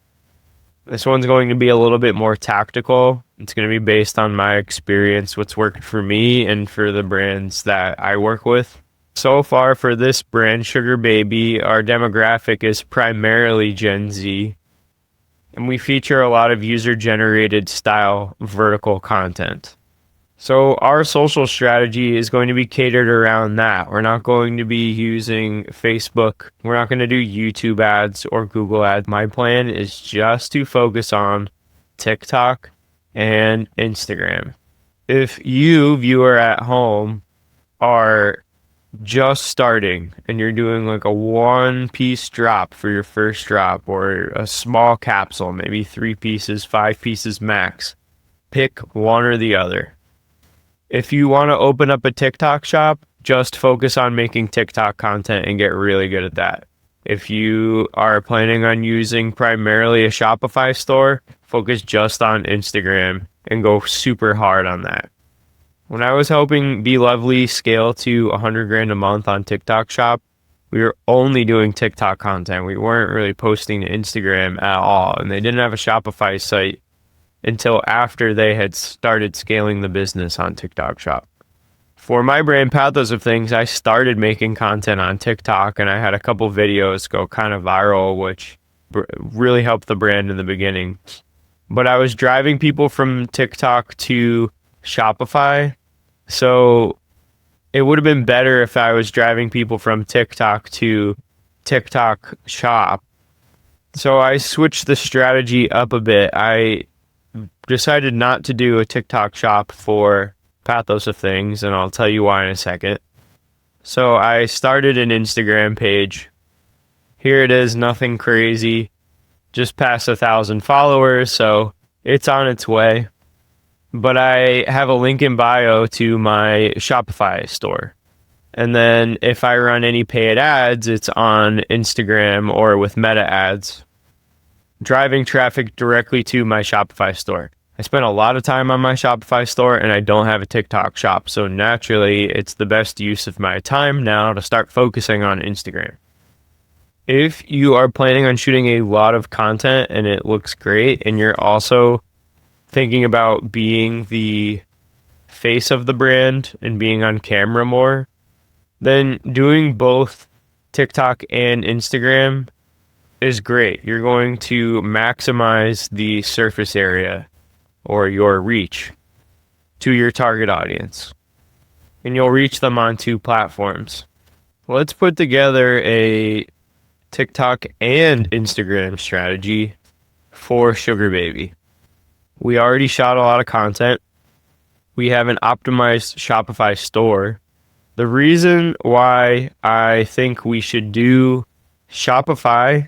This one's going to be a little bit more tactical. It's going to be based on my experience, what's worked for me and for the brands that I work with. So far for this brand, Sugar Baby, our demographic is primarily Gen Z. And we feature a lot of user-generated style vertical content. So our social strategy is going to be catered around that. We're not going to be using Facebook. We're not going to do YouTube ads or Google ads. My plan is just to focus on TikTok and Instagram. If you, viewer at home, are just starting and you're doing like a 1-piece drop for your first drop, or a small capsule, maybe 3 pieces, 5 pieces max, pick one or the other. If you want to open up a TikTok shop, just focus on making TikTok content and get really good at that. If you are planning on using primarily a Shopify store, focus just on Instagram and go super hard on that. When I was helping Be Lovely scale to $100,000 a month on TikTok Shop, we were only doing TikTok content. We weren't really posting to Instagram at all, and they didn't have a Shopify site until after they had started scaling the business on TikTok Shop. For my brand Pathos of Things, I started making content on TikTok, and I had a couple videos go kind of viral, which really helped the brand in the beginning. But I was driving people from TikTok to Shopify. So it would have been better if I was driving people from TikTok to TikTok Shop. So I switched the strategy up a bit. I decided not to do a TikTok Shop for Pathos of Things, and I'll tell you why in a second. So I started an Instagram page. Here it is, nothing crazy. Just past 1,000 followers, so it's on its way. But I have a link in bio to my Shopify store. And then if I run any paid ads, it's on Instagram or with Meta ads, driving traffic directly to my Shopify store. I spend a lot of time on my Shopify store, and I don't have a TikTok shop. So naturally, it's the best use of my time now to start focusing on Instagram. If you are planning on shooting a lot of content and it looks great, and you're also thinking about being the face of the brand and being on camera more, then doing both TikTok and Instagram is great. You're going to maximize the surface area or your reach to your target audience, and you'll reach them on 2 platforms. Let's put together a TikTok and Instagram strategy for Sugar Baby. We already shot a lot of content. We have an optimized Shopify store. The reason why I think we should do Shopify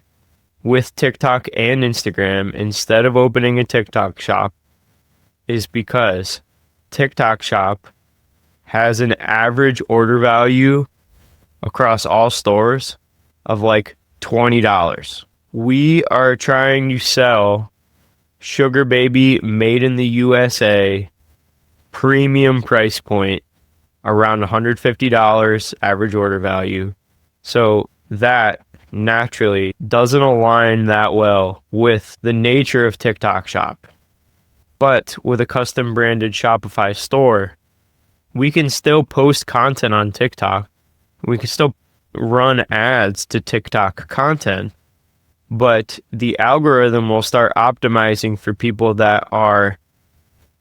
with TikTok and Instagram instead of opening a TikTok shop is because TikTok shop has an average order value across all stores of like $20. We are trying to sell Sugar Baby made in the USA, premium price point, around $150 average order value. So that naturally doesn't align that well with the nature of TikTok Shop. But with a custom branded Shopify store, we can still post content on TikTok. We can still run ads to TikTok content, but the algorithm will start optimizing for people that are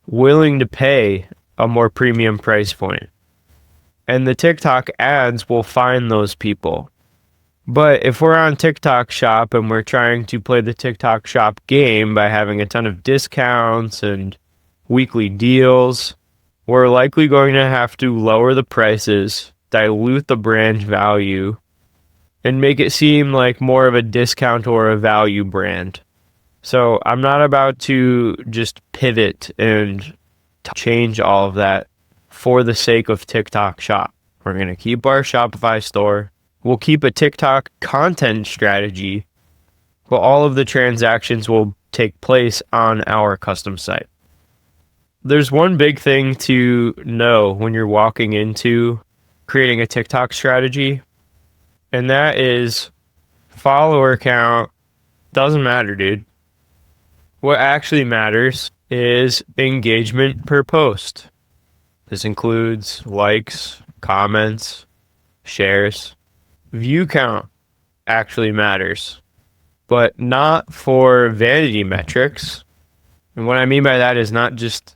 willing to pay a more premium price point. And the TikTok ads will find those people. But if we're on TikTok Shop and we're trying to play the TikTok Shop game by having a ton of discounts and weekly deals, we're likely going to have to lower the prices, dilute the brand value, and make it seem like more of a discount or a value brand. So I'm not about to just pivot and change all of that for the sake of TikTok Shop. We're going to keep our Shopify store. We'll keep a TikTok content strategy, but all of the transactions will take place on our custom site. There's one big thing to know when you're walking into creating a TikTok strategy, and that is follower count doesn't matter, dude. What actually matters is engagement per post. This includes likes, comments, shares. View count actually matters, but not for vanity metrics. And what I mean by that is not just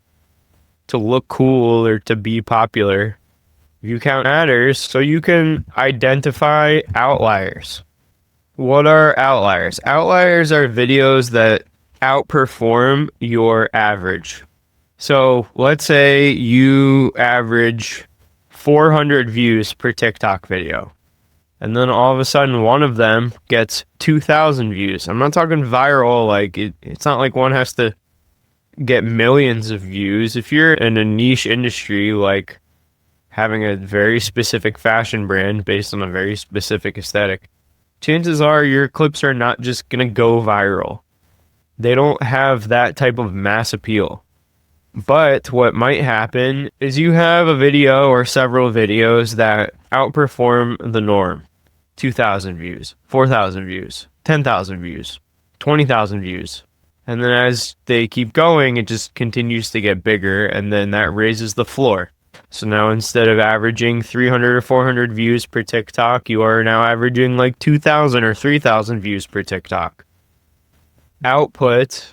to look cool or to be popular. View count matters so you can identify outliers. What are outliers? Outliers are videos that outperform your average. So let's say you average 400 views per TikTok video. And then all of a sudden one of them gets 2,000 views. I'm not talking viral, like it's not like one has to get millions of views. If you're in a niche industry, like having a very specific fashion brand based on a very specific aesthetic, chances are your clips are not just going to go viral. They don't have that type of mass appeal. But what might happen is you have a video or several videos that outperform the norm. 2,000 views, 4,000 views, 10,000 views, 20,000 views. And then as they keep going, it just continues to get bigger, and then that raises the floor. So now instead of averaging 300 or 400 views per TikTok, you are now averaging like 2,000 or 3,000 views per TikTok. Output,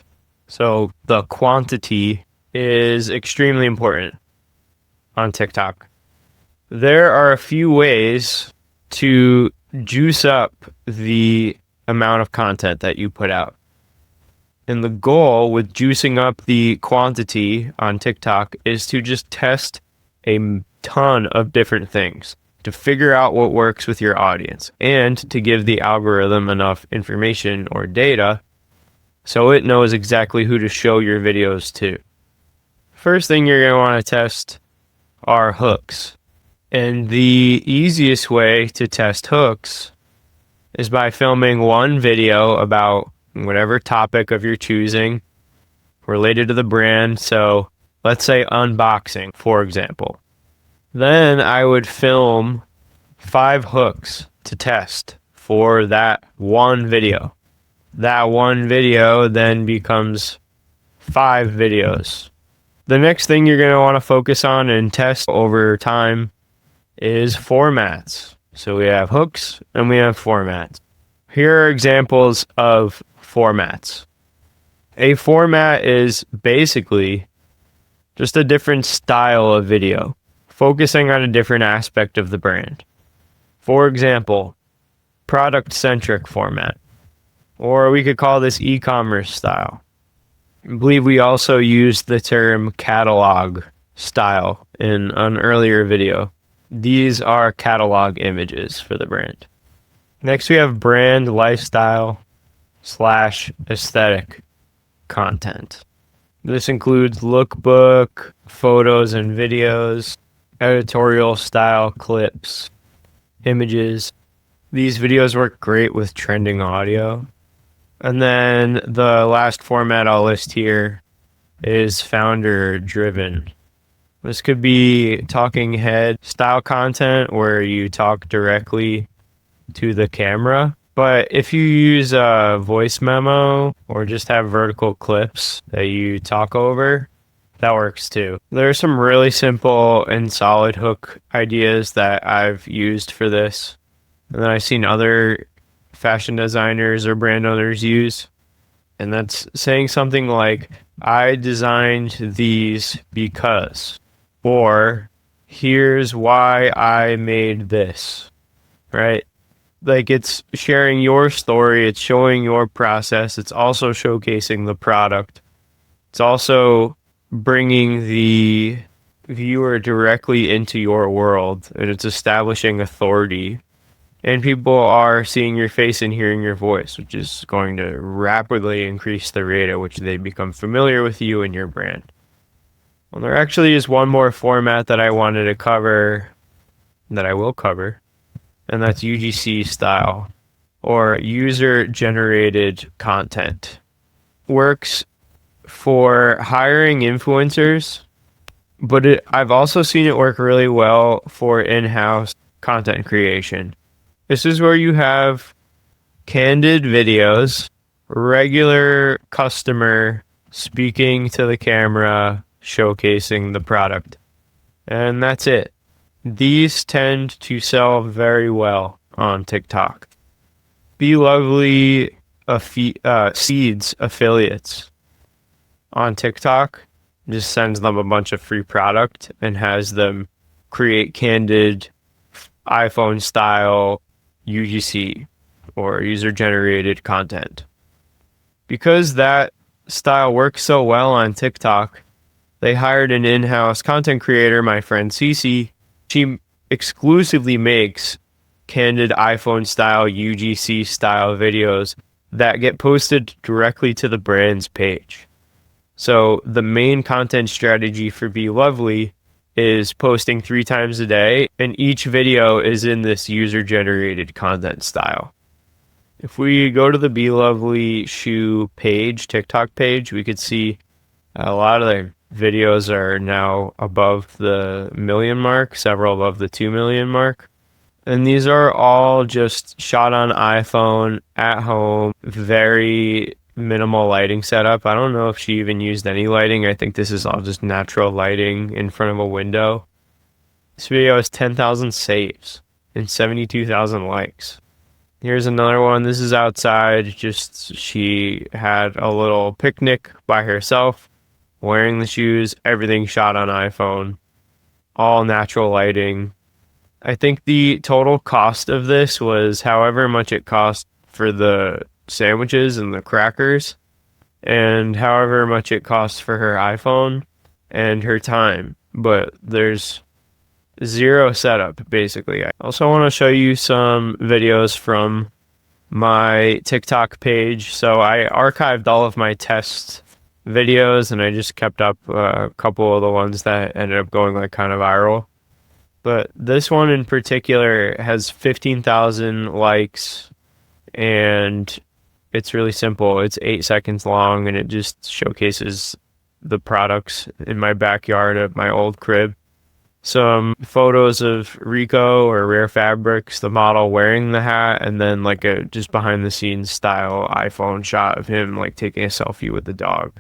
so the quantity, is extremely important on TikTok. There are a few ways to juice up the amount of content that you put out. And the goal with juicing up the quantity on TikTok is to just test a ton of different things to figure out what works with your audience and to give the algorithm enough information or data so it knows exactly who to show your videos to. First thing you're going to want to test are hooks. And the easiest way to test hooks is by filming one video about whatever topic of your choosing related to the brand. So let's say unboxing, for example. Then I would film 5 hooks to test for that one video. That one video then becomes 5 videos. The next thing you're going to want to focus on and test over time is formats. So we have hooks and we have formats. Here are examples of formats. A format is basically just a different style of video, focusing on a different aspect of the brand. For example, product-centric format, or we could call this e-commerce style. I believe we also used the term catalog style in an earlier video. These are catalog images for the brand. Next, we have brand lifestyle / aesthetic content. This includes lookbook, photos and videos, editorial style clips, images. These videos work great with trending audio. And then the last format I'll list here is founder driven. This could be talking head style content where you talk directly to the camera. But if you use a voice memo or just have vertical clips that you talk over, that works too. There are some really simple and solid hook ideas that I've used for this, and then I've seen other fashion designers or brand owners use. And that's saying something like, I designed these because, or here's why I made this, right? like it's sharing your story, it's showing your process, it's also showcasing the product. It's also bringing the viewer directly into your world, and it's establishing authority. And people are seeing your face and hearing your voice, which is going to rapidly increase the rate at which they become familiar with you and your brand. Well, there actually is one more format that I wanted to cover, that I will cover, and that's UGC style, or user-generated content. Works for hiring influencers, but I've also seen it work really well for in-house content creation. This is where you have candid videos, regular customer speaking to the camera, showcasing the product. And that's it. These tend to sell very well on TikTok. Be Lovely seeds affiliates on TikTok, just sends them a bunch of free product and has them create candid iPhone style UGC, or user-generated content. Because that style works so well on TikTok, they hired an in-house content creator, my friend Cece. She exclusively makes candid iPhone style UGC style videos that get posted directly to the brand's page. So the main content strategy for Be Lovely is posting 3 times a day, and each video is in this user-generated content style. If we go to the Be Lovely shoe page, TikTok page, we could see a lot of their videos are now above the million mark, several above the 2 million mark. And these are all just shot on iPhone at home, very minimal lighting setup. I don't know if she even used any lighting. I think this is all just natural lighting in front of a window. This video has 10,000 saves and 72,000 likes. Here's another one. This is outside. Just she had a little picnic by herself, wearing the shoes, everything shot on iPhone, all natural lighting. I think the total cost of this was however much it cost for the sandwiches and the crackers, and however much it costs for her iPhone and her time. But there's zero setup, basically. I also want to show you some videos from my TikTok page. So I archived all of my test videos, and I just kept up a couple of the ones that ended up going like kind of viral. But this one in particular has 15,000 likes, and it's really simple. It's 8 seconds long, and it just showcases the products in my backyard at my old crib. Some photos of Rico or Rare Fabrics, the model wearing the hat, and then like a just behind the scenes style iPhone shot of him like taking a selfie with the dog.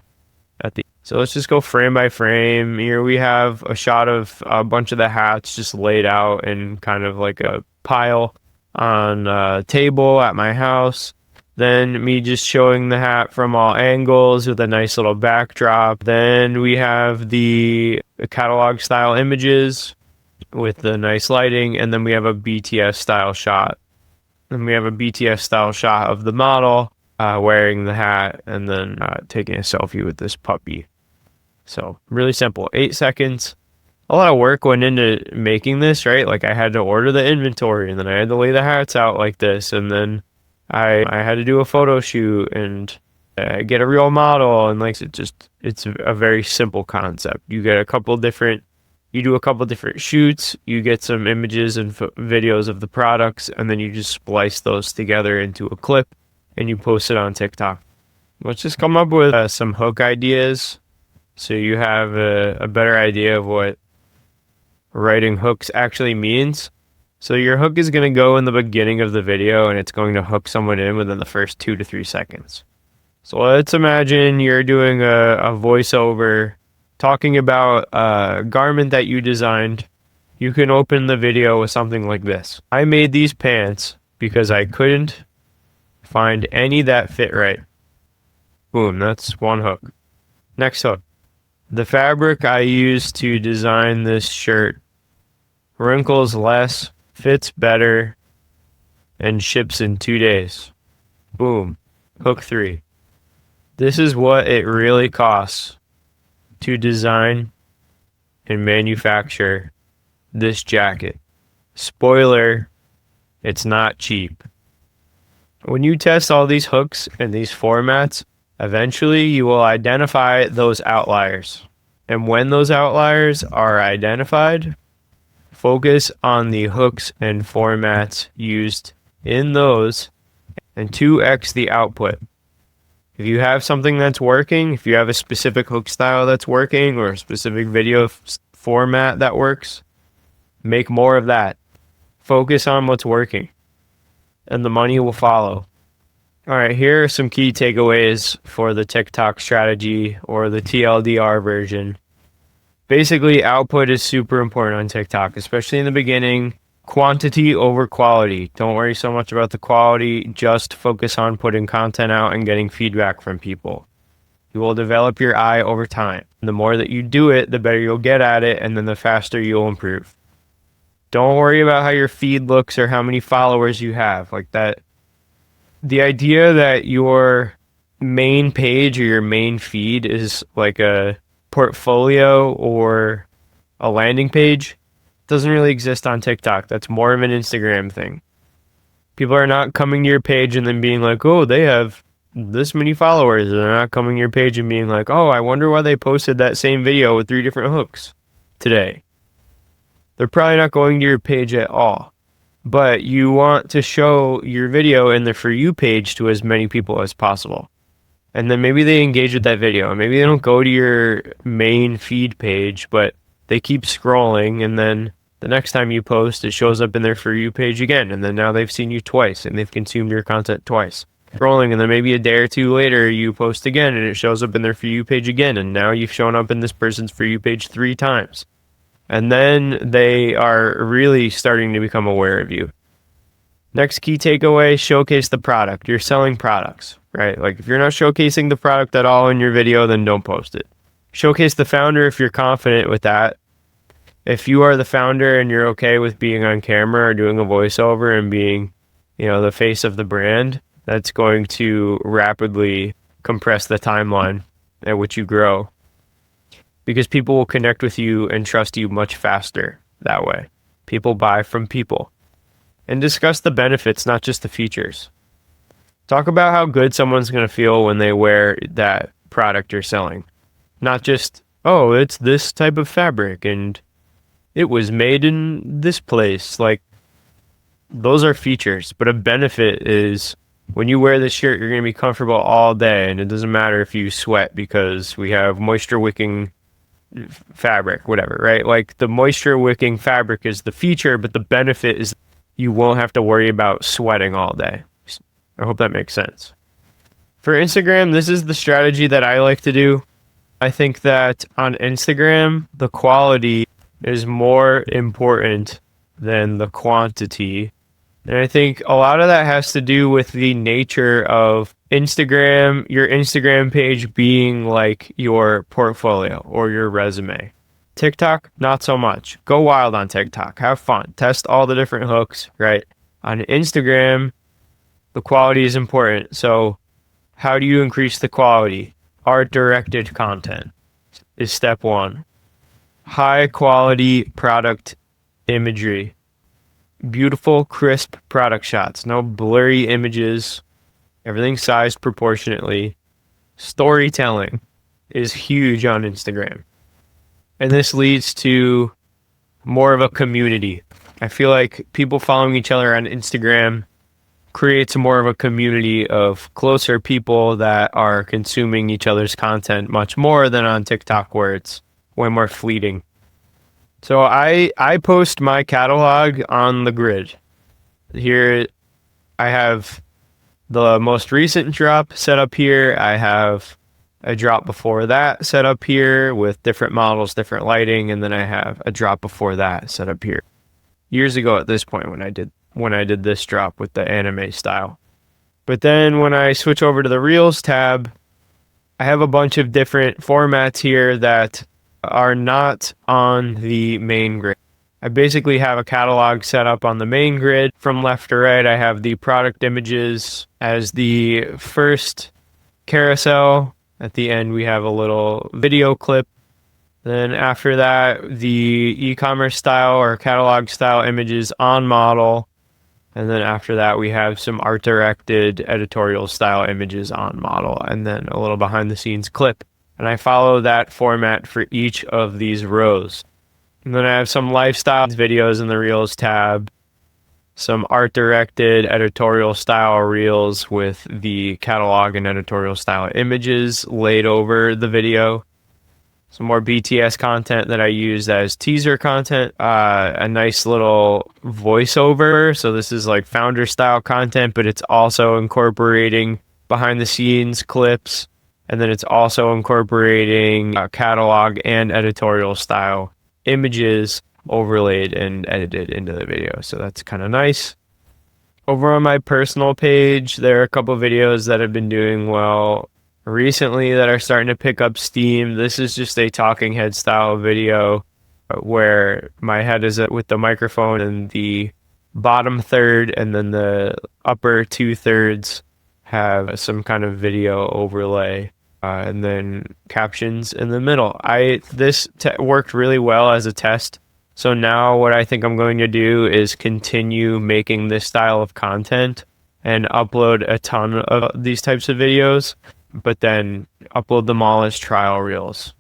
So let's just go frame by frame. Here we have a shot of a bunch of the hats just laid out in kind of like a pile on a table at my house. Then me just showing the hat from all angles with a nice little backdrop. Then we have the catalog style images with the nice lighting. And then we have a BTS style shot. Then we have a BTS style shot of the model wearing the hat, and then taking a selfie with this puppy. So really simple, 8 seconds. A lot of work went into making this, right? Like I had to order the inventory, and then I had to lay the hats out like this, and then I had to do a photo shoot and get a real model, and like it's a very simple concept. You do a couple different shoots, you get some images and videos of the products, and then you just splice those together into a clip, and you post it on TikTok. Let's just come up with some hook ideas so you have a better idea of what writing hooks actually means. So your hook is going to go in the beginning of the video, and it's going to hook someone in within the first 2 to 3 seconds. So let's imagine you're doing a voiceover talking about a garment that you designed. You can open the video with something like this. I made these pants because I couldn't find any that fit right. Boom, that's one hook. Next hook. The fabric I used to design this shirt wrinkles less, fits better, and ships in 2 days. Boom. Hook 3. This is what it really costs to design and manufacture this jacket. Spoiler, it's not cheap. When you test all these hooks and these formats, eventually you will identify those outliers. And when those outliers are identified, focus on the hooks and formats used in those and 2x the output. If you have something that's working, if you have a specific hook style that's working or a specific video format that works, make more of that. Focus on what's working and the money will follow. All right, here are some key takeaways for the TikTok strategy or the TLDR version. Basically, output is super important on TikTok, especially in the beginning. Quantity over quality. Don't worry so much about the quality. Just focus on putting content out and getting feedback from people. You will develop your eye over time. The more that you do it, the better you'll get at it, and then the faster you'll improve. Don't worry about how your feed looks or how many followers you have. Like that. The idea that your main page or your main feed is like a portfolio or a landing page doesn't really exist on TikTok. That's more of an Instagram thing. People are not coming to your page and then being like, oh, they have this many followers. And they're not coming to your page and being like, oh, I wonder why they posted that same video with 3 different hooks today. They're probably not going to your page at all. But you want to show your video in the For You page to as many people as possible. And then maybe they engage with that video. Maybe they don't go to your main feed page, but they keep scrolling. And then the next time you post, it shows up in their For You page again. And then now they've seen you twice and they've consumed your content twice. Scrolling, and then maybe a day or two later, you post again and it shows up in their For You page again. And now you've shown up in this person's For You page 3 times. And then they are really starting to become aware of you. Next key takeaway, showcase the product. You're selling products, right? Like if you're not showcasing the product at all in your video, then don't post it. Showcase the founder if you're confident with that. If you are the founder and you're okay with being on camera or doing a voiceover and being, the face of the brand, that's going to rapidly compress the timeline at which you grow. Because people will connect with you and trust you much faster that way. People buy from people. And discuss the benefits, not just the features. Talk about how good someone's going to feel when they wear that product you're selling. Not just, oh, it's this type of fabric and it was made in this place. Like, those are features, but a benefit is when you wear this shirt, you're going to be comfortable all day, and it doesn't matter if you sweat because we have moisture wicking fabric, whatever, right? Like the moisture wicking fabric is the feature, but the benefit is you won't have to worry about sweating all day. I hope that makes sense. For Instagram, this is the strategy that I like to do. I think that on Instagram, the quality is more important than the quantity. And I think a lot of that has to do with the nature of Instagram, your Instagram page being like your portfolio or your resume. TikTok, not so much. Go wild on TikTok. Have fun. Test all the different hooks, right? On Instagram, the quality is important. So how do you increase the quality? Art-directed content is step 1. High quality product imagery. Beautiful, crisp product shots. No blurry images. Everything sized proportionately. Storytelling is huge on Instagram. And this leads to more of a community. I feel like people following each other on Instagram creates more of a community of closer people that are consuming each other's content much more than on TikTok, where it's way more fleeting. So I post my catalog on the grid. Here I have the most recent drop set up here. I have a drop before that set up here with different models, different lighting, and then I have a drop before that set up here. Years ago at this point when I did this drop with the anime style. But then when I switch over to the Reels tab, I have a bunch of different formats here that are not on the main grid. I basically have a catalog set up on the main grid. From left to right, I have the product images as the first carousel. At the end, we have a little video clip. Then after that, the e-commerce style or catalog style images on model. And then after that, we have some art directed editorial style images on model, and then a little behind the scenes clip. And I follow that format for each of these rows. And then I have some lifestyle videos in the Reels tab, some art directed editorial style Reels with the catalog and editorial style images laid over the video. Some more BTS content that I use as teaser content, a nice little voiceover. So this is like founder style content, but it's also incorporating behind the scenes clips. And then it's also incorporating catalog and editorial style images overlaid and edited into the video. So that's kind of nice. Over on my personal page, there are a couple videos that have been doing well recently that are starting to pick up steam. This is just a talking head style video where my head is with the microphone and the bottom third, and then the upper 2/3 have some kind of video overlay, and then captions in the middle. This worked really well as a test. So now what I think I'm going to do is continue making this style of content and upload a ton of these types of videos, but then upload them all as trial reels.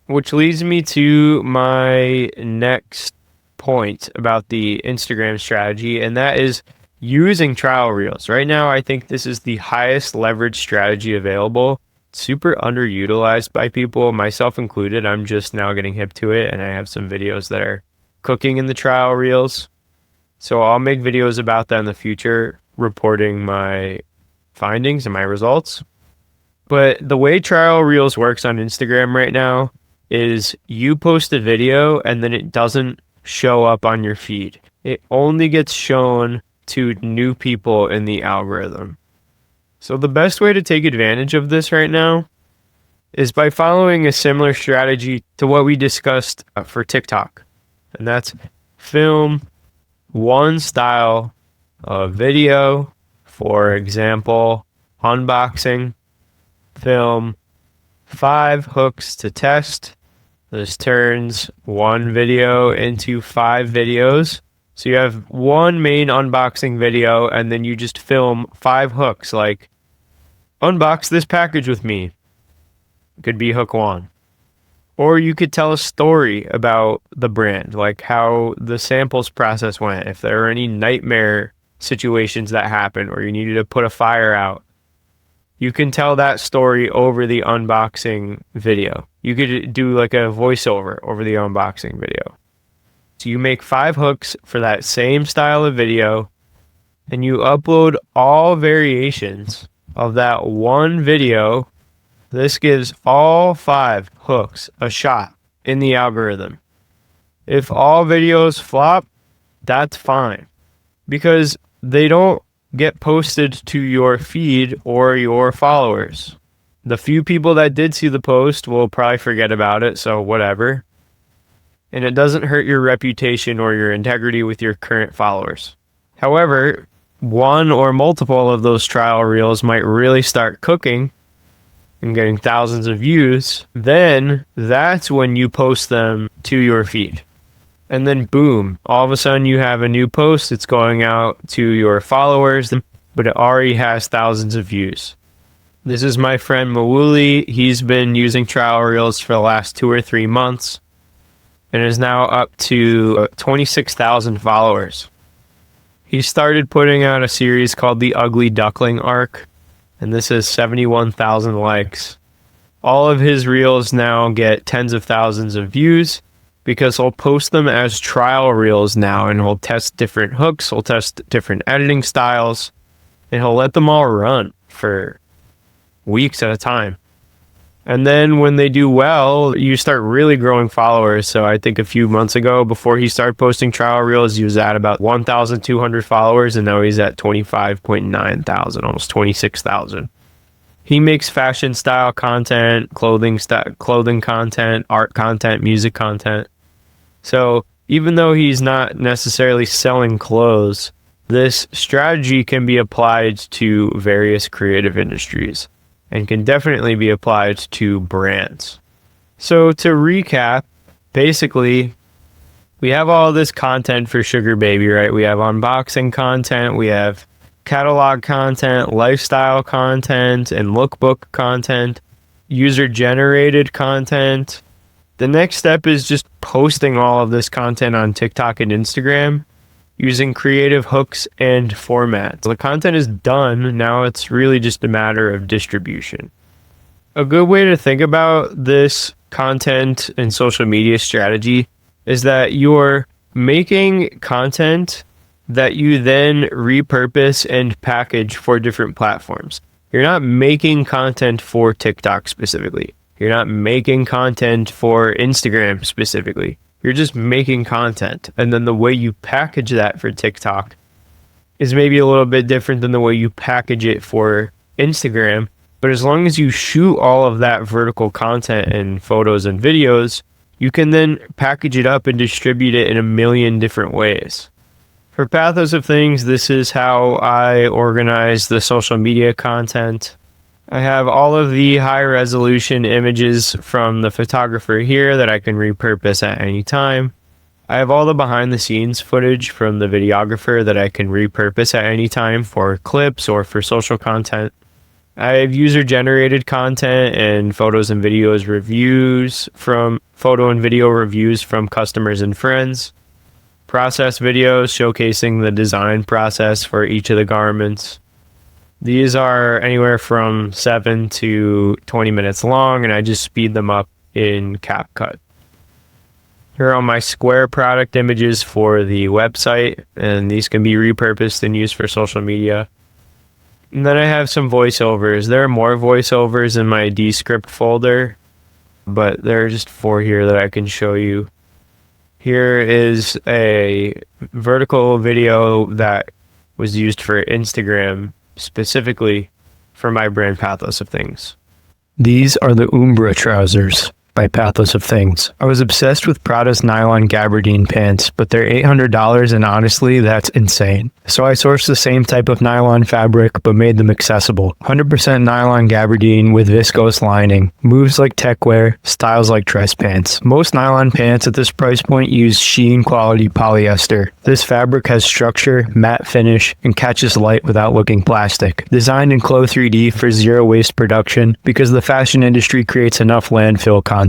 Which leads me to my next point about the Instagram strategy, and that is using trial reels. Right now, I think this is the highest leverage strategy available. Super underutilized by people, myself included. I'm just now getting hip to it, and I have some videos that are cooking in the trial reels. So I'll make videos about that in the future, reporting my findings and my results. But the way trial reels works on Instagram right now is you post a video and then it doesn't show up on your feed. It only gets shown to new people in the algorithm. So the best way to take advantage of this right now is by following a similar strategy to what we discussed for TikTok. And that's film one style of video, for example, unboxing. Film 5 hooks to test. This turns one video into 5 videos. So you have one main unboxing video, and then you just film 5 hooks, like unbox this package with me. Could be hook 1. Or you could tell a story about the brand, like how the samples process went, if there are any nightmare situations that happened, or you needed to put a fire out. You can tell that story over the unboxing video. You could do like a voiceover over the unboxing video. So you make 5 hooks for that same style of video, and you upload all variations of that one video. This gives all 5 hooks a shot in the algorithm. If all videos flop, that's fine, because they don't get posted to your feed or your followers. The few people that did see the post will probably forget about it, so whatever. And it doesn't hurt your reputation or your integrity with your current followers. However, one or multiple of those trial reels might really start cooking and getting thousands of views. Then that's when you post them to your feed. And then boom, all of a sudden you have a new post. It's going out to your followers, but it already has thousands of views. This is my friend Mawuli. He's been using trial reels for the last 2 or 3 months and is now up to 26,000 followers. He started putting out a series called The Ugly Duckling Arc, and this has 71,000 likes. All of his reels now get tens of thousands of views, because he'll post them as trial reels now, and he'll test different hooks, he'll test different editing styles, and he'll let them all run for weeks at a time. And then when they do well, you start really growing followers. So I think a few months ago, before he started posting trial reels, he was at about 1,200 followers, and now he's at 25.9 thousand, almost 26,000. He makes fashion style content, clothing content, art content, music content. So Even though he's not necessarily selling clothes, this strategy can be applied to various creative industries and can definitely be applied to brands. So to recap, basically, we have all this content for Sugar Baby, right? We have unboxing content, we have catalog content, lifestyle content, and lookbook content, user-generated content. The next step is just posting all of this content on TikTok and Instagram using creative hooks and formats. The content is done. Now it's really just a matter of distribution. A good way to think about this content and social media strategy is that you're making content that you then repurpose and package for different platforms. You're not making content for TikTok specifically. You're not making content for Instagram specifically. You're just making content. And then the way you package that for TikTok is maybe a little bit different than the way you package it for Instagram. But as long as you shoot all of that vertical content and photos and videos, you can then package it up and distribute it in a million different ways. For Pathos of Things, this is how I organize the social media content. I have all of the high resolution images from the photographer here that I can repurpose at any time. I have all the behind the scenes footage from the videographer that I can repurpose at any time for clips or for social content. I have user generated content and photos and videos reviews from photo and video reviews from customers and friends. Process videos showcasing the design process for each of the garments. These are anywhere from 7 to 20 minutes long, and I just speed them up in CapCut. Here are all my square product images for the website, and these can be repurposed and used for social media. And then I have some voiceovers. There are more voiceovers in my Descript folder, but there are just 4 here that I can show you. Here is a vertical video that was used for Instagram specifically for my brand Pathos of Things. These are the Umbra trousers by Pathos of Things. I was obsessed with Prada's nylon gabardine pants, but they're $800 and honestly, that's insane. So I sourced the same type of nylon fabric, but made them accessible. 100% nylon gabardine with viscose lining. Moves like techwear, styles like dress pants. Most nylon pants at this price point use sheen quality polyester. This fabric has structure, matte finish, and catches light without looking plastic. Designed in Clo 3D for zero waste production because the fashion industry creates enough landfill content.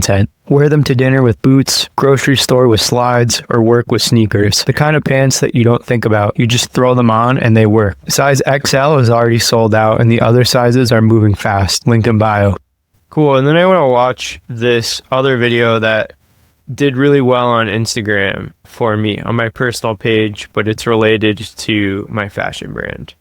Wear them to dinner with boots, grocery store with slides, or work with sneakers. The kind of pants that you don't think about. You just throw them on and they work. Size XL is already sold out and the other sizes are moving fast. Link in bio. Cool, and then I want to watch this other video that did really well on Instagram for me on my personal page, but it's related to my fashion brand.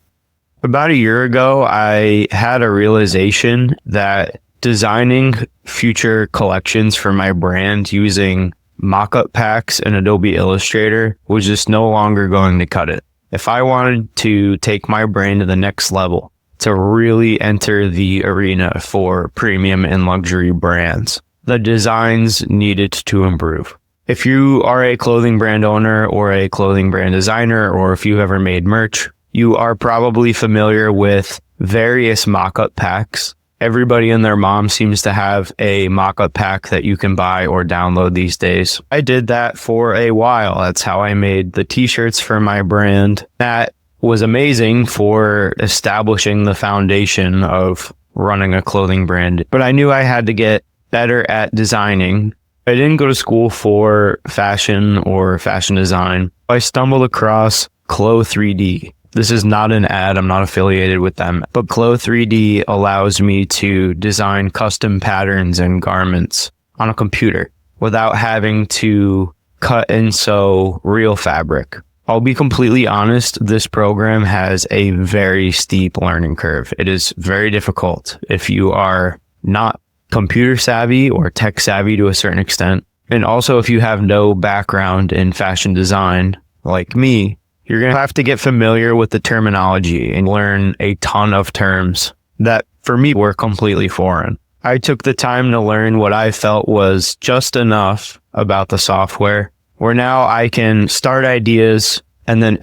About a year ago, I had a realization that designing future collections for my brand using mock-up packs and Adobe Illustrator was just no longer going to cut it. If I wanted to take my brand to the next level, to really enter the arena for premium and luxury brands, the designs needed to improve. If you are a clothing brand owner or a clothing brand designer, or if you ever made merch, you are probably familiar with various mock-up packs. Everybody and their mom seems to have a mock-up pack that you can buy or download these days. I did that for a while. That's how I made the t-shirts for my brand. That was amazing for establishing the foundation of running a clothing brand. But I knew I had to get better at designing. I didn't go to school for fashion or fashion design. I stumbled across Clo 3D. This is not an ad. I'm not affiliated with them. But Clo 3D allows me to design custom patterns and garments on a computer without having to cut and sew real fabric. I'll be completely honest, this program has a very steep learning curve. It is very difficult if you are not computer savvy or tech savvy to a certain extent. And also if you have no background in fashion design like me, you're going to have to get familiar with the terminology and learn a ton of terms that for me were completely foreign. I took the time to learn what I felt was just enough about the software where now I can start ideas and then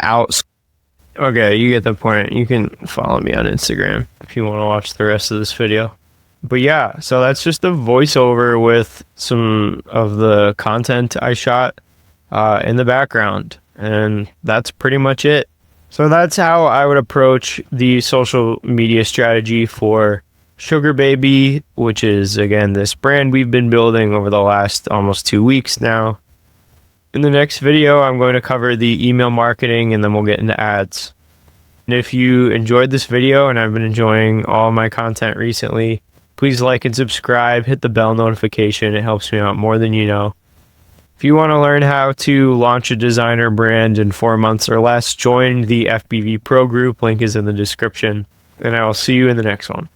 Okay, you get the point. You can follow me on Instagram if you want to watch the rest of this video. But yeah, so that's just a voiceover with some of the content I shot in the background. And that's pretty much it. So that's how I would approach the social media strategy for Sugar Baby, which is, again, this brand we've been building over the last almost 2 weeks now. In the next video, I'm going to cover the email marketing, and then we'll get into ads. And if you enjoyed this video, and I've been enjoying all my content recently, please like and subscribe, hit the bell notification. It helps me out more than you know. If you want to learn how to launch a designer brand in 4 months or less, join the FBV Pro group. Link is in the description, and I will see you in the next one.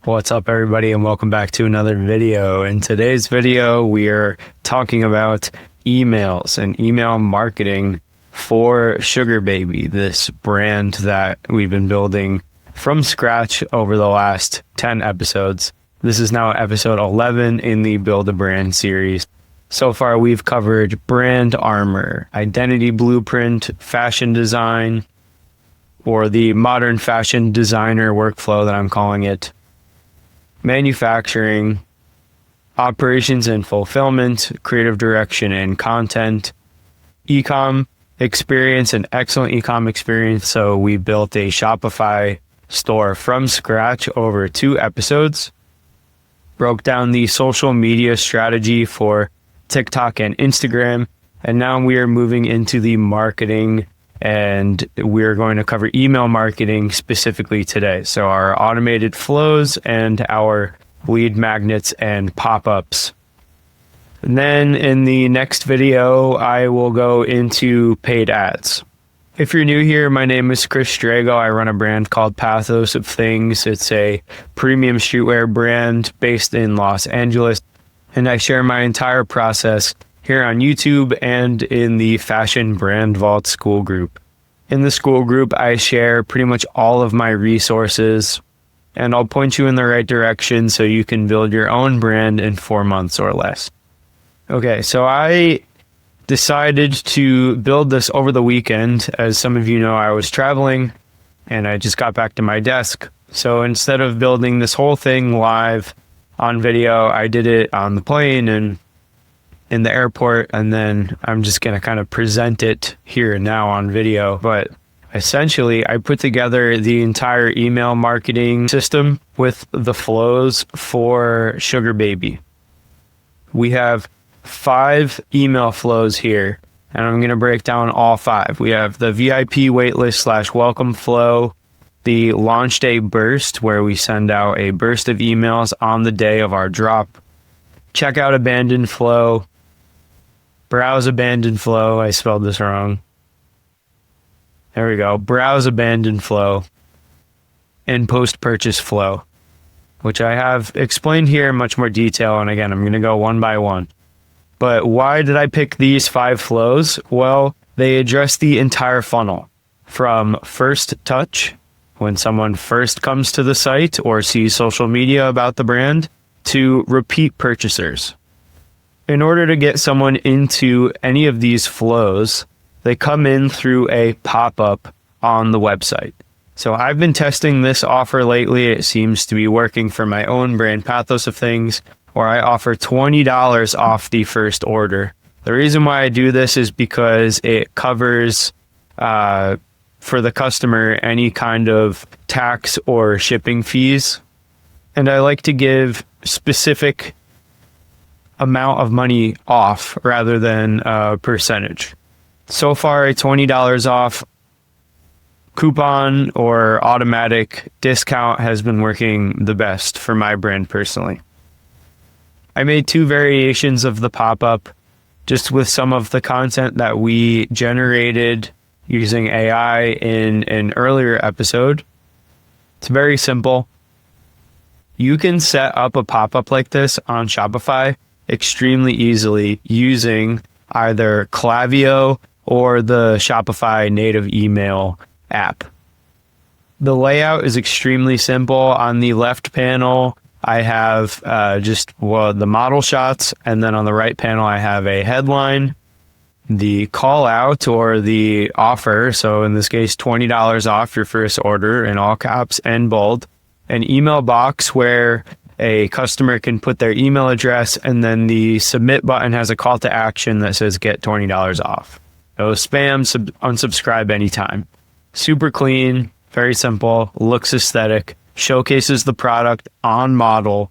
What's up, everybody, and welcome back to another video. In today's video, we are talking about emails and email marketing for Sugar Baby, this brand that we've been building from scratch over the last 10 episodes. This is now episode 11 in the Build a Brand series. So far, we've covered brand armor, identity blueprint, fashion design, or the modern fashion designer workflow that I'm calling it, manufacturing, operations and fulfillment, creative direction and content, e-com experience, and excellent e-com experience. So we built a Shopify store from scratch over 2 episodes, broke down the social media strategy for TikTok and Instagram, and now we are moving into the marketing, and we're going to cover email marketing specifically today. So our automated flows and our lead magnets and pop-ups. And then in the next video, I will go into paid ads. If you're new here, my name is Chris Strago. I run a brand called Pathos of Things. It's a premium streetwear brand based in Los Angeles, and I share my entire process here on YouTube and in the Fashion Brand Vault Skool group. In the Skool group, I share pretty much all of my resources, and I'll point you in the right direction so you can build your own brand in 4 months or less. Okay, so I decided to build this over the weekend. As some of you know, I was traveling and I just got back to my desk. So instead of building this whole thing live on video, I did it on the plane and in the airport, and then I'm just going to kind of present it here and now on video. But essentially, I put together the entire email marketing system with the flows for Sugar Baby. We have 5 email flows here, and I'm going to break down all 5. We have the VIP waitlist / welcome flow, the launch day burst, where we send out a burst of emails on the day of our drop, checkout abandoned flow, browse abandoned flow. I spelled this wrong. There we go. Browse abandoned flow, and post-purchase flow, which I have explained here in much more detail. And again, I'm going to go one by one. But why did I pick these 5 flows? Well, they address the entire funnel from first touch, when someone first comes to the site or sees social media about the brand, to repeat purchasers. In order to get someone into any of these flows, they come in through a pop-up on the website. So I've been testing this offer lately. It seems to be working for my own brand, Pathos of Things, where I offer $20 off the first order. The reason why I do this is because it covers, for the customer, any kind of tax or shipping fees. And I like to give specific amount of money off rather than a percentage. So far, a $20 off coupon or automatic discount has been working the best for my brand personally. I made 2 variations of the pop-up just with some of the content that we generated using AI in an earlier episode. It's very simple. You can set up a pop-up like this on Shopify extremely easily using either Klaviyo or the Shopify native email app. The layout is extremely simple. On the left panel, I have the model shots, and then on the right panel, I have a headline. the call out or the offer. So in this case, $20 off your first order in all caps and bold. An email box where a customer can put their email address, and then the submit button has a call to action that says get $20 off. No spam, unsubscribe anytime. Super clean, very simple, looks aesthetic, showcases the product on model,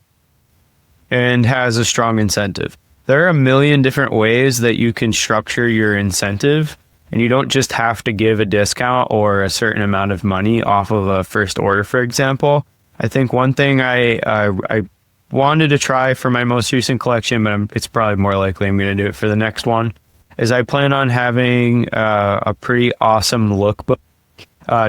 and has a strong incentive. There are a million different ways that you can structure your incentive, and you don't just have to give a discount or a certain amount of money off of a first order, for example. I think one thing I wanted to try for my most recent collection, but it's probably more likely I'm going to do it for the next one, is I plan on having a pretty awesome lookbook,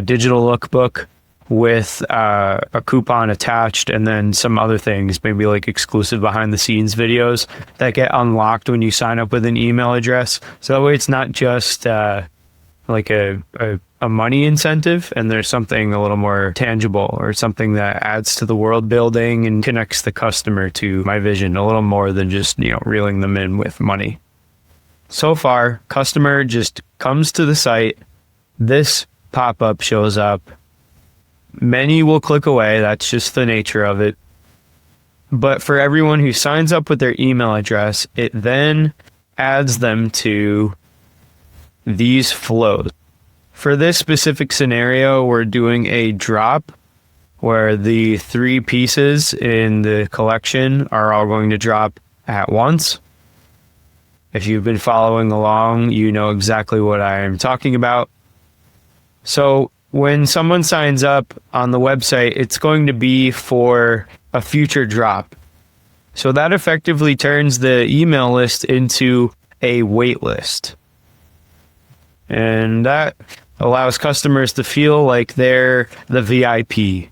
digital lookbook with a coupon attached, and then some other things, maybe like exclusive behind the scenes videos that get unlocked when you sign up with an email address. So that way it's not just like a money incentive, and there's something a little more tangible or something that adds to the world building and connects the customer to my vision a little more than just, reeling them in with money. So far, customer just comes to the site, this pop-up shows up. Many will click away. That's just the nature of it. But for everyone who signs up with their email address, it then adds them to these flows. For this specific scenario, we're doing a drop where the 3 pieces in the collection are all going to drop at once. If you've been following along, you know exactly what I am talking about. So when someone signs up on the website, it's going to be for a future drop. So that effectively turns the email list into a wait list. And that allows customers to feel like they're the VIP.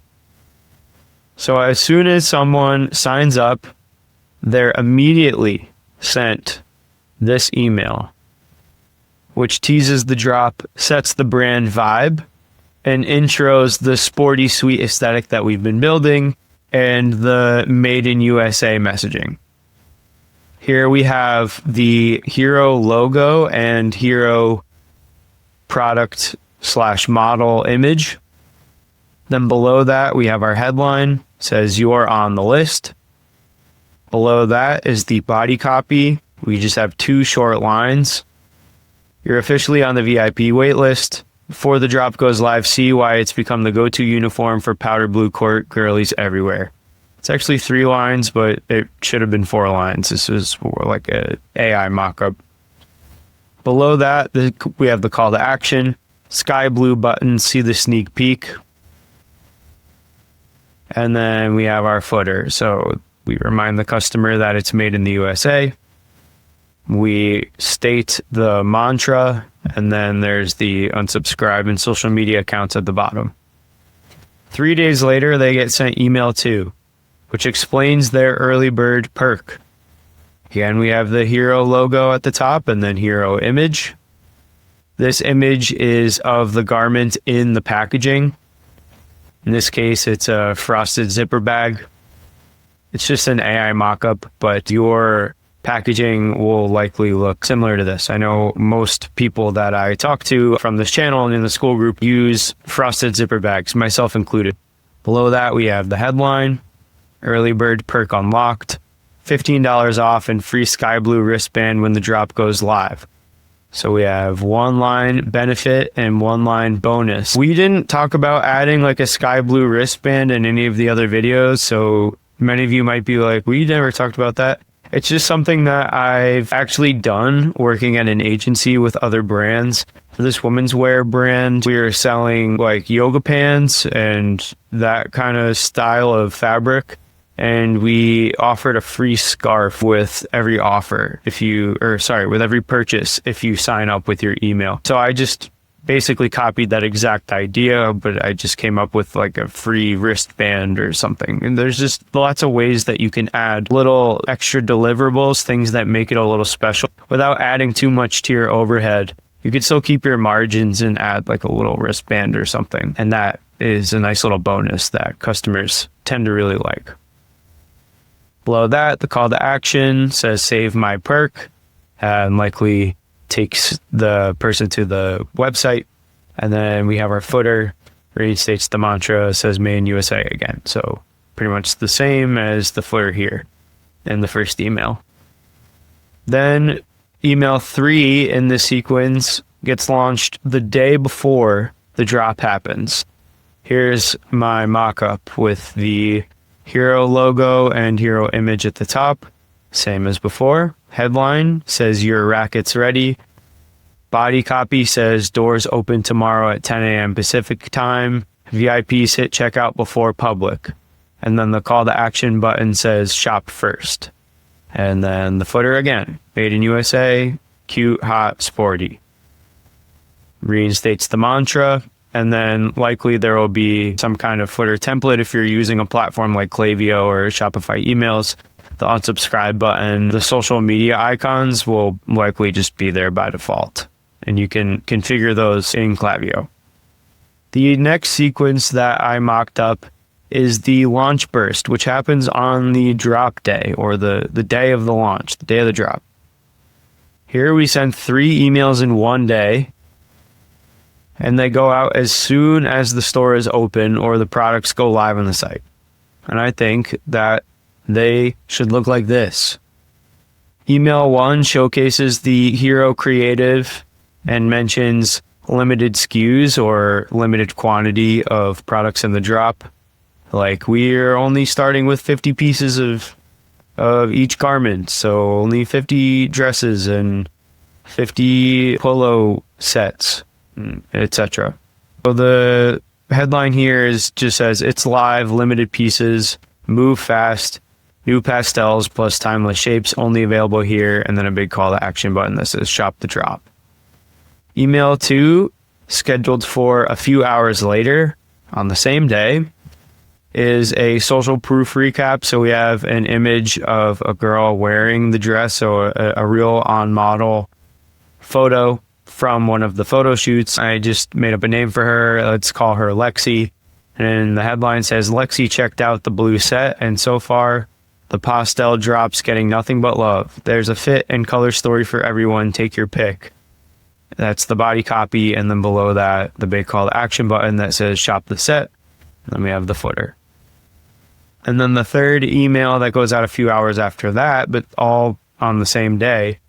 So as soon as someone signs up, they're immediately sent this email, which teases the drop, sets the brand vibe, and intros the sporty, sweet aesthetic that we've been building and the Made in USA messaging. Here we have the Hero logo and Hero product / model image. Then below that, we have our headline, says you're on the list. Below that is the body copy. We just have 2 short lines. You're officially on the VIP waitlist. Before the drop goes live, see why it's become the go-to uniform for powder blue court girlies everywhere. It's actually 3 lines, but it should have been 4 lines. This is like a AI mock-up. Below that, we have the call to action, sky blue button, see the sneak peek. And then we have our footer. So we remind the customer that it's made in the USA. We state the mantra, and then there's the unsubscribe and social media accounts at the bottom. 3 days later, they get sent email 2, which explains their early bird perk. Again, we have the Hero logo at the top and then Hero image. This image is of the garment in the packaging. In this case, it's a frosted zipper bag. It's just an AI mock-up, but your packaging will likely look similar to this. I know most people that I talk to from this channel and in the Skool group use frosted zipper bags, myself included. Below that, we have the headline, early bird perk unlocked, $15 off and free sky blue wristband when the drop goes live. So we have 1 line benefit and 1 line bonus. We didn't talk about adding like a sky blue wristband in any of the other videos, so many of you might be like, we never talked about that. It's just something that I've actually done working at an agency with other brands. For this women's wear brand, we are selling like yoga pants and that kind of style of fabric. And we offered a free scarf with every offer with every purchase if you sign up with your email. So I just basically copied that exact idea, but I just came up with like a free wristband or something. And there's just lots of ways that you can add little extra deliverables, things that make it a little special without adding too much to your overhead. You could still keep your margins and add like a little wristband or something. And that is a nice little bonus that customers tend to really like. Below that, the call to action says save my perk and likely takes the person to the website. And then we have our footer, reinstates the mantra, says made in USA again. So pretty much the same as the footer here in the first email. Then email 3 in this sequence gets launched the day before the drop happens. Here's my mock-up with the hero logo and hero image at the top. Same as before. Headline says your racket's ready. Body copy says doors open tomorrow at 10 a.m. Pacific time. VIPs hit checkout before public. And then the call to action button says shop first. And then the footer again, made in USA, cute, hot, sporty. Reinstates the mantra. And then likely there will be some kind of footer template if you're using a platform like Klaviyo or Shopify emails. The unsubscribe button, the social media icons will likely just be there by default. And you can configure those in Klaviyo. The next sequence that I mocked up is the launch burst, which happens on the drop day or the day of the launch, the day of the drop. Here we send 3 emails in one day, and they go out as soon as the store is open or the products go live on the site. And I think that they should look like this. Email 1 showcases the hero creative and mentions limited SKUs or limited quantity of products in the drop. Like, we're only starting with 50 pieces of each garment, so only 50 dresses and 50 polo sets, etc. So the headline here just says it's live, limited pieces, move fast, new pastels plus timeless shapes only available here, and then a big call to action button that says shop the drop. Email 2, scheduled for a few hours later on the same day, is a social proof recap. So we have an image of a girl wearing the dress, so a real on-model photo from one of the photo shoots. I just made up a name for her. Let's call her Lexi. And the headline says, Lexi checked out the blue set, and so far, the pastel drop's getting nothing but love. There's a fit and color story for everyone. Take your pick. That's the body copy, and then below that, the big call to action button that says shop the set. And then we have the footer. And then the third email that goes out a few hours after that, but all on the same day,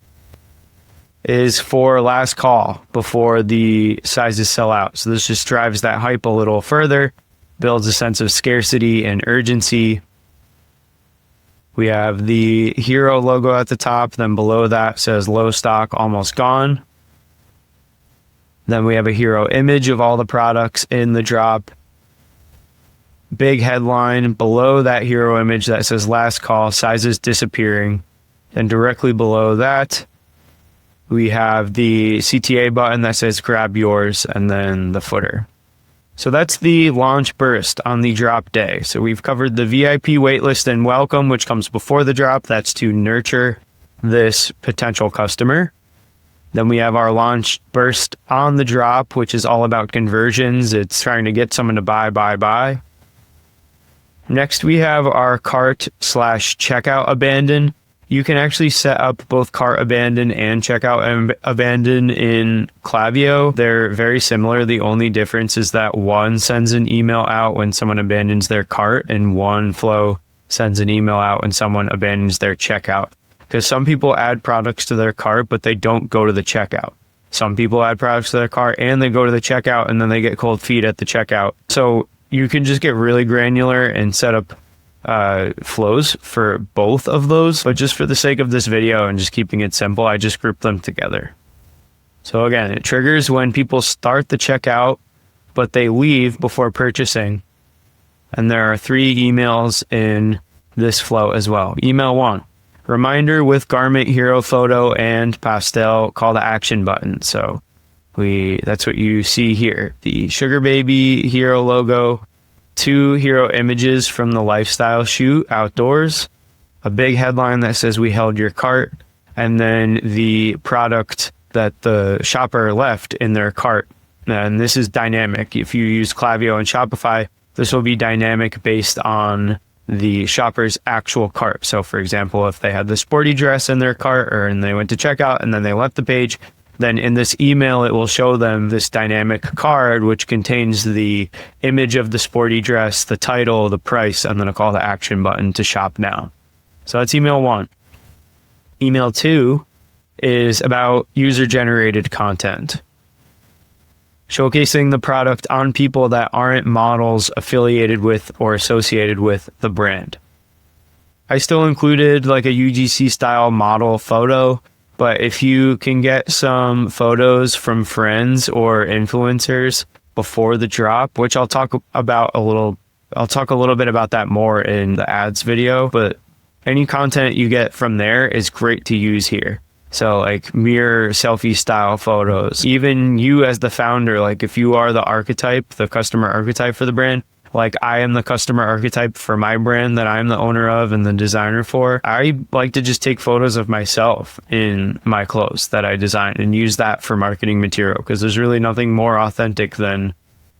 is for last call before the sizes sell out. So this just drives that hype a little further, builds a sense of scarcity and urgency. We have the hero logo at the top, then below that says low stock, almost gone. Then we have a hero image of all the products in the drop. Big headline below that hero image that says last call, sizes disappearing. And directly below that, we have the CTA button that says grab yours, and then the footer. So that's the launch burst on the drop day. So we've covered the VIP waitlist and welcome, which comes before the drop. That's to nurture this potential customer. Then we have our launch burst on the drop, which is all about conversions. It's trying to get someone to buy. Next, we have our cart/checkout abandon. You can actually set up both cart abandon and checkout abandon in Klaviyo. They're very similar. The only difference is that one sends an email out when someone abandons their cart, and one flow sends an email out when someone abandons their checkout. Because some people add products to their cart, but they don't go to the checkout. Some people add products to their cart and they go to the checkout, and then they get cold feet at the checkout. So you can just get really granular and set up flows for both of those. But just for the sake of this video and just keeping it simple, I just grouped them together. So again, it triggers when people start the checkout, but they leave before purchasing. And there are 3 emails in this flow as well. Email 1. Reminder with garment, hero photo, and pastel call to action button. So that's what you see here. The sugar baby hero logo, 2 hero images from the lifestyle shoot outdoors, a big headline that says we held your cart, and then the product that the shopper left in their cart. And this is dynamic. If you use Klaviyo and Shopify, this will be dynamic based on the shopper's actual cart. So for example, if they had the sporty dress in their cart and they went to checkout and then they left the page, then in this email, it will show them this dynamic card, which contains the image of the sporty dress, the title, the price, and then a call to action button to shop now. So that's email 1. Email 2 is about user-generated content, showcasing the product on people that aren't models affiliated with or associated with the brand. I still included like a UGC style model photo, but if you can get some photos from friends or influencers before the drop, which I'll talk a little bit about that more in the ads video, but any content you get from there is great to use here. So like mirror selfie style photos, even you as the founder, like if you are the archetype, the customer archetype for the brand, like I am the customer archetype for my brand that I'm the owner of and the designer for, I like to just take photos of myself in my clothes that I design and use that for marketing material, because there's really nothing more authentic than,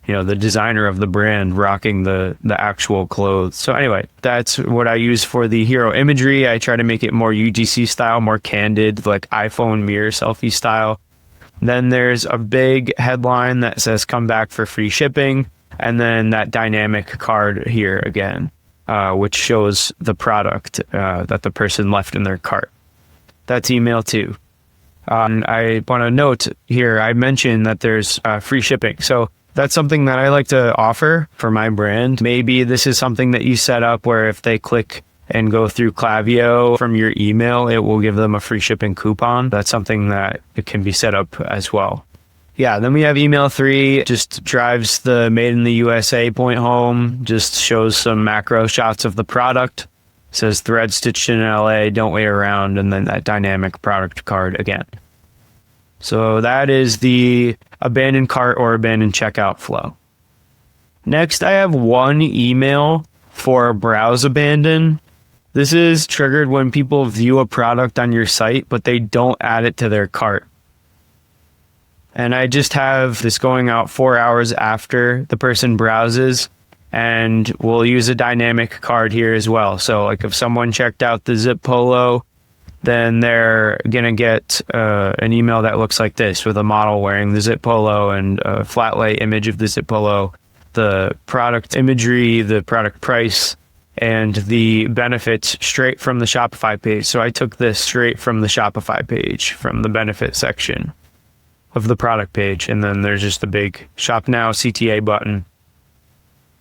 you know, the designer of the brand rocking the actual clothes. So anyway, that's what I use for the hero imagery. I try to make it more UGC style, more candid, like iPhone mirror selfie style. Then there's a big headline that says come back for free shipping. And then that dynamic card here again, which shows the product that the person left in their cart. That's email 2. I want to note here, I mentioned that there's free shipping. So that's something that I like to offer for my brand. Maybe this is something that you set up where if they click and go through Klaviyo from your email, it will give them a free shipping coupon. That's something that it can be set up as well. Yeah, then we have email 3, just drives the made in the USA point home, just shows some macro shots of the product, says thread stitched in LA, don't wait around, and then that dynamic product card again. So that is the abandoned cart or abandoned checkout flow. Next, I have one email for browse abandon. This is triggered when people view a product on your site, but they don't add it to their cart. And I just have this going out 4 hours after the person browses, and we'll use a dynamic card here as well. So like if someone checked out the zip polo, then they're going to get an email that looks like this with a model wearing the zip polo and a flat lay image of the zip polo, the product imagery, the product price, and the benefits straight from the Shopify page. So I took this straight from the Shopify page, from the benefit section of the product page, and then there's just a big shop now CTA button.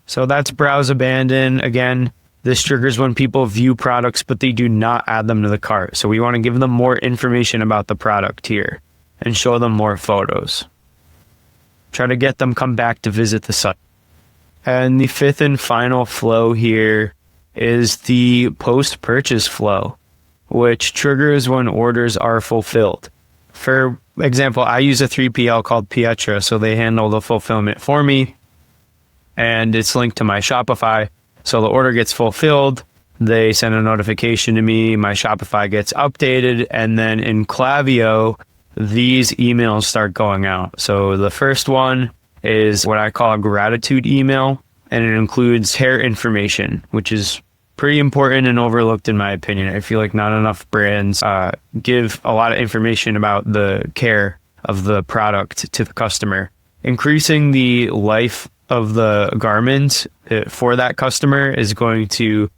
So that's browse abandon. Again, this triggers when people view products but they do not add them to the cart. So we want to give them more information about the product here and show them more photos. Try to get them come back to visit the site. And the 5th and final flow here is the post-purchase flow, which triggers when orders are fulfilled. For example, I use a 3PL called Pietra, so they handle the fulfillment for me, and it's linked to my Shopify. So the order gets fulfilled, they send a notification to me, my Shopify gets updated, and then in Klaviyo, these emails start going out. So the first one is what I call a gratitude email, and it includes hair information, which is pretty important and overlooked in my opinion. I feel like not enough brands give a lot of information about the care of the product to the customer. Increasing the life of the garment for that customer is going to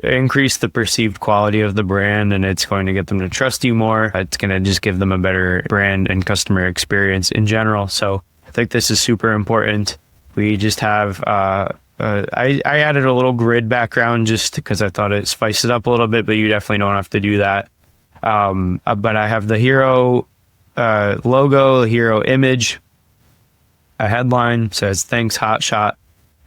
increase the perceived quality of the brand, and it's going to get them to trust you more. It's going to just give them a better brand and customer experience in general. So I think this is super important. We just have I added a little grid background just because I thought it spiced it up a little bit, but you definitely don't have to do that. But I have the hero logo, the hero image, a headline says, "Thanks, Hot Shot.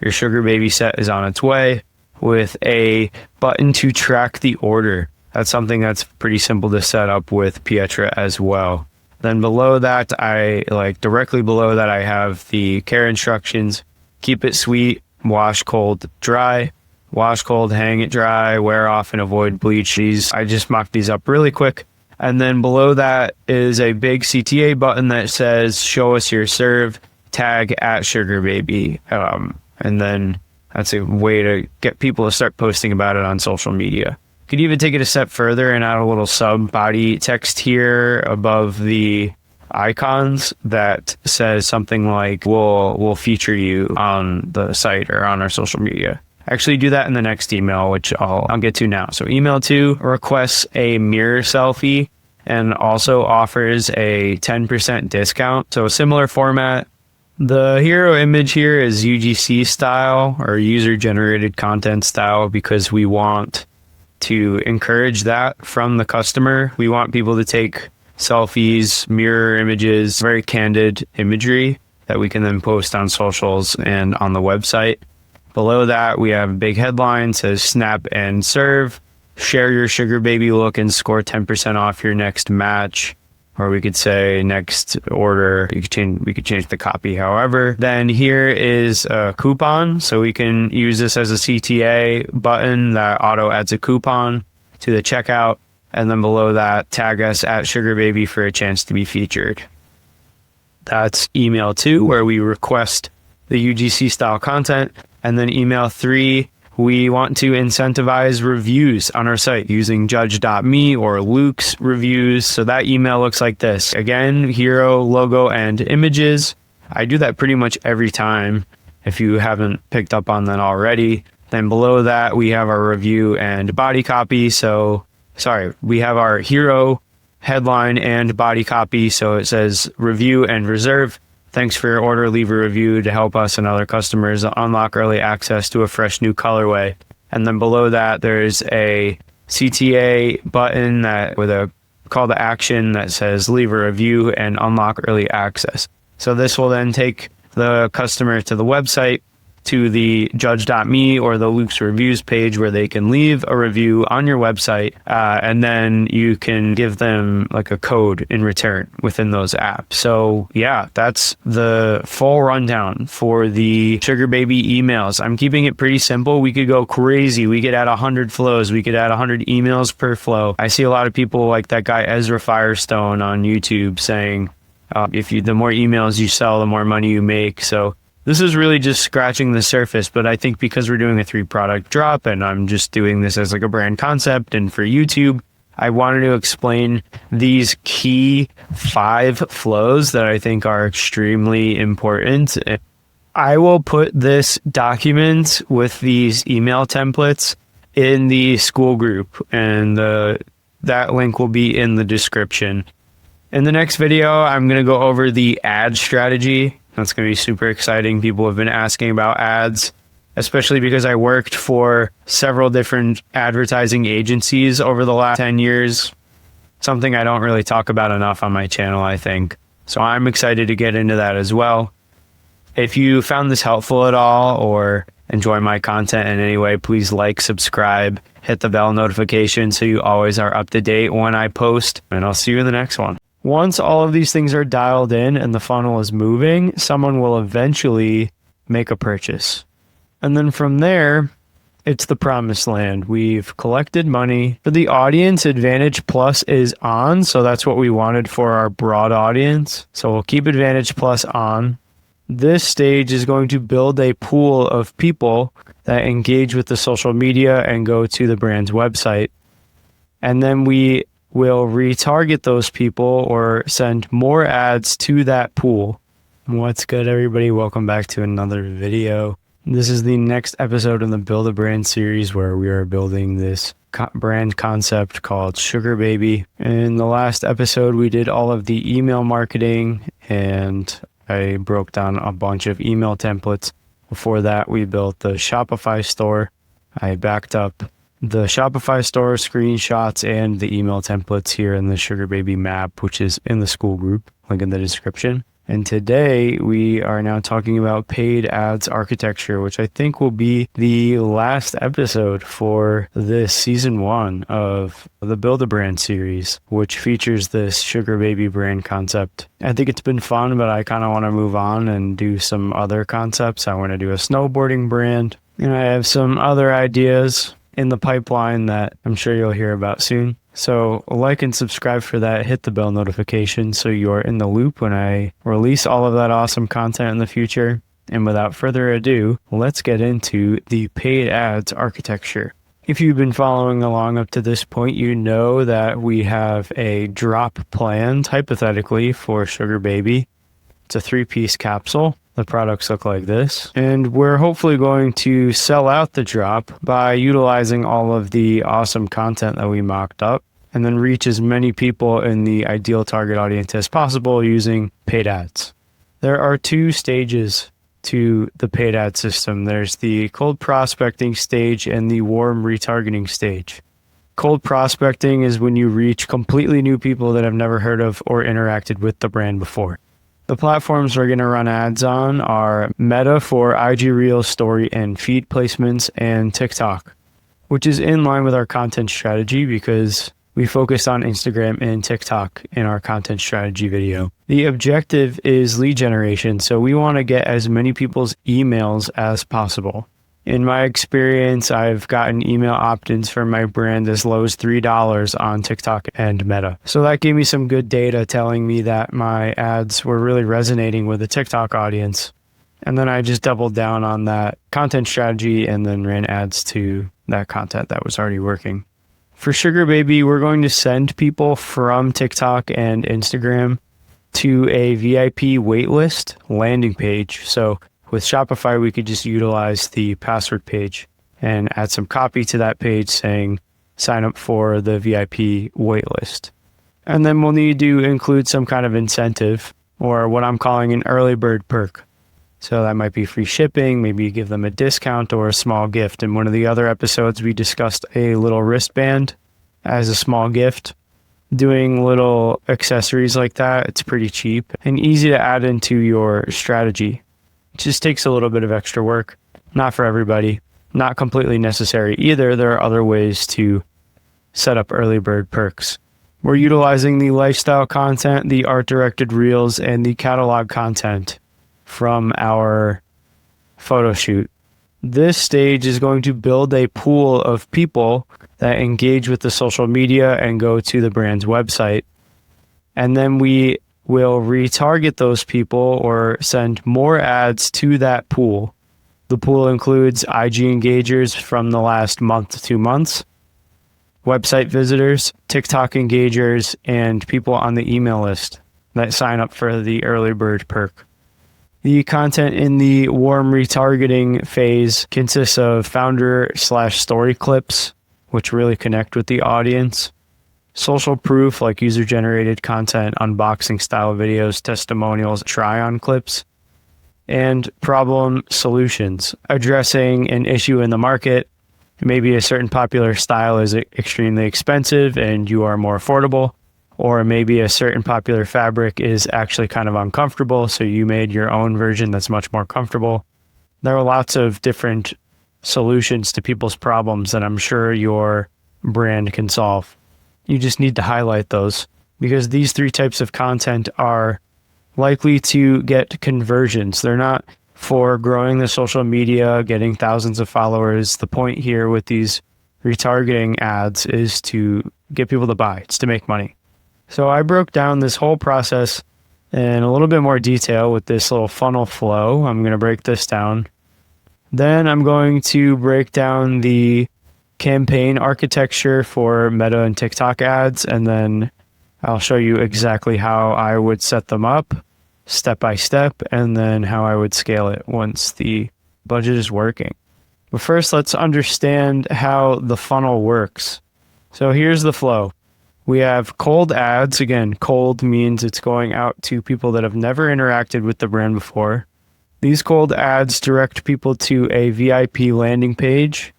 Your sugar baby set is on its way," with a button to track the order. That's something that's pretty simple to set up with Pietra as well. Then below that, directly below that, I have the care instructions. Keep it sweet, wash cold, dry. Wash cold, hang it dry, wear off and avoid bleach. I just mocked these up really quick. And then below that is a big CTA button that says, "Show us your serve, tag @sugarbaby." And then that's a way to get people to start posting about it on social media. Could even take it a step further and add a little sub body text here above the icons that says something like, we'll feature you on the site or on our social media. Actually do that in the next email, which I'll get to now. So email 2 requests a mirror selfie and also offers a 10% discount. So a similar format. The hero image here is UGC style, or user generated content style, because we want to encourage that from the customer. We want people to take selfies, mirror images, very candid imagery that we can then post on socials and on the website. Below that, we have a big headline, says snap and serve. Share your sugar baby look and score 10% off your next match. Or we could say next order. We could change the copy however. Then here is a coupon. So we can use this as a CTA button that auto adds a coupon to the checkout. And then below that, tag us at Sugar Baby for a chance to be featured. That's email 2, where we request the UGC style content. And then email 3, we want to incentivize reviews on our site using judge.me or Luke's reviews. So that email looks like this. Again, hero, logo, and images. I do that pretty much every time if you haven't picked up on that already. Then below that, we have our review and body copy. We have our hero, headline, and body copy. So it says review and reserve. Thanks for your order. Leave a review to help us and other customers unlock early access to a fresh new colorway. And then below that, there's a CTA button with a call to action that says leave a review and unlock early access. So this will then take the customer to the website, to the judge.me or the Luke's reviews page, where they can leave a review on your website, and then you can give them like a code in return within those apps. So yeah, that's the full rundown for the Sugar Baby emails. I'm keeping it pretty simple. We could go crazy. We could add 100 flows. We could add 100 emails per flow. I see a lot of people like that guy Ezra Firestone on YouTube saying, the more emails you sell, the more money you make. So this is really just scratching the surface, but I think because we're doing a 3-product drop and I'm just doing this as like a brand concept and for YouTube, I wanted to explain these key 5 flows that I think are extremely important. I will put this document with these email templates in the Skool group, and that link will be in the description. In the next video, I'm going to go over the ad strategy. That's going to be super exciting. People have been asking about ads, especially because I worked for several different advertising agencies over the last 10 years. Something I don't really talk about enough on my channel, I think. So I'm excited to get into that as well. If you found this helpful at all or enjoy my content in any way, please like, subscribe, hit the bell notification so you always are up to date when I post, and I'll see you in the next one. Once all of these things are dialed in and the funnel is moving, someone will eventually make a purchase. And then from there, it's the promised land. We've collected money. For the audience, Advantage Plus is on, so that's what we wanted for our broad audience. So we'll keep Advantage Plus on. This stage is going to build a pool of people that engage with the social media and go to the brand's website. And then we will retarget those people or send more ads to that pool. What's good, everybody? Welcome back to another video. This is the next episode in the Build a Brand series, where we are building this brand concept called Sugar Baby. In the last episode, we did all of the email marketing, and I broke down a bunch of email templates. Before that, we built the Shopify store. I backed up the Shopify store screenshots and the email templates here in the Sugar Baby map, which is in the Skool group, link in the description. And today we are now talking about paid ads architecture, which I think will be the last episode for this season 1 of the Build a Brand series, which features this Sugar Baby brand concept. I think it's been fun, but I kind of want to move on and do some other concepts. I want to do a snowboarding brand, and I have some other ideas in the pipeline that I'm sure you'll hear about soon. So like and subscribe for that. Hit the bell notification so you're in the loop when I release all of that awesome content in the future. And without further ado, let's get into the paid ads architecture. If you've been following along up to this point, you know that we have a drop planned, hypothetically, for Sugar Baby. It's a 3-piece capsule. The products look like this. And we're hopefully going to sell out the drop by utilizing all of the awesome content that we mocked up, and then reach as many people in the ideal target audience as possible using paid ads. There are 2 stages to the paid ad system. There's the cold prospecting stage and the warm retargeting stage. Cold prospecting is when you reach completely new people that have never heard of or interacted with the brand before. The platforms we're going to run ads on are Meta for IG Reels, Story, and Feed placements, and TikTok, which is in line with our content strategy because we focused on Instagram and TikTok in our content strategy video. The objective is lead generation, so we want to get as many people's emails as possible. In my experience, I've gotten email opt-ins for my brand as low as $3 on TikTok and Meta. So that gave me some good data telling me that my ads were really resonating with the TikTok audience. And then I just doubled down on that content strategy and then ran ads to that content that was already working. For Sugar Baby, we're going to send people from TikTok and Instagram to a VIP waitlist landing page. So with Shopify, we could just utilize the password page and add some copy to that page saying, sign up for the VIP waitlist. And then we'll need to include some kind of incentive, or what I'm calling an early bird perk. So that might be free shipping, maybe you give them a discount or a small gift. In one of the other episodes, we discussed a little wristband as a small gift. Doing little accessories like that, it's pretty cheap and easy to add into your strategy. It just takes a little bit of extra work. Not for everybody, not completely necessary either. There are other ways to set up early bird perks. We're utilizing the lifestyle content, the art-directed reels, and the catalog content from our photo shoot. This stage is going to build a pool of people that engage with the social media and go to the brand's website. And then we will retarget those people or send more ads to that pool. The pool includes IG engagers from the last month to 2 months, website visitors, TikTok engagers, and people on the email list that sign up for the early bird perk. The content in the warm retargeting phase consists of founder/story clips, which really connect with the audience, social proof like user-generated content, unboxing style videos, testimonials, try-on clips, and problem solutions, addressing an issue in the market. Maybe a certain popular style is extremely expensive and you are more affordable, or maybe a certain popular fabric is actually kind of uncomfortable, so you made your own version that's much more comfortable. There are lots of different solutions to people's problems that I'm sure your brand can solve. You just need to highlight those because these 3 types of content are likely to get conversions. They're not for growing the social media, getting thousands of followers. The point here with these retargeting ads is to get people to buy. It's to make money. So I broke down this whole process in a little bit more detail with this little funnel flow. I'm going to break this down. Then I'm going to break down the campaign architecture for Meta and TikTok ads, and then I'll show you exactly how I would set them up step by step, and then how I would scale it once the budget is working. But first, let's understand how the funnel works. So here's the flow. We have cold ads. Again, cold means it's going out to people that have never interacted with the brand before. These cold ads direct people to a VIP landing page.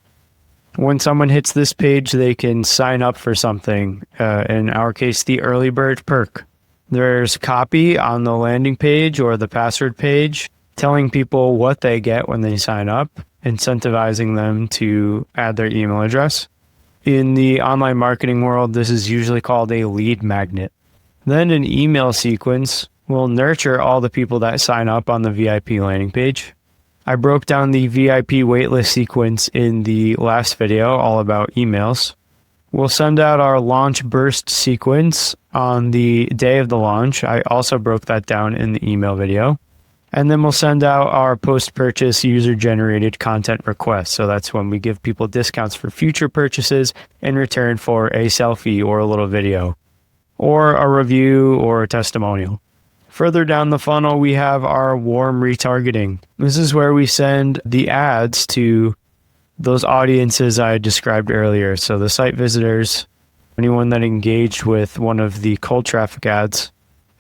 When someone hits this page, they can sign up for something. In our case, the early bird perk. There's copy on the landing page or the password page telling people what they get when they sign up, incentivizing them to add their email address. In the online marketing world, this is usually called a lead magnet. Then an email sequence will nurture all the people that sign up on the VIP landing page. I broke down the VIP waitlist sequence in the last video, all about emails. We'll send out our launch burst sequence on the day of the launch. I also broke that down in the email video. And then we'll send out our post-purchase user-generated content requests. So that's when we give people discounts for future purchases in return for a selfie or a little video, or a review or a testimonial. Further down the funnel, we have our warm retargeting. This is where we send the ads to those audiences I described earlier. So the site visitors, anyone that engaged with one of the cold traffic ads,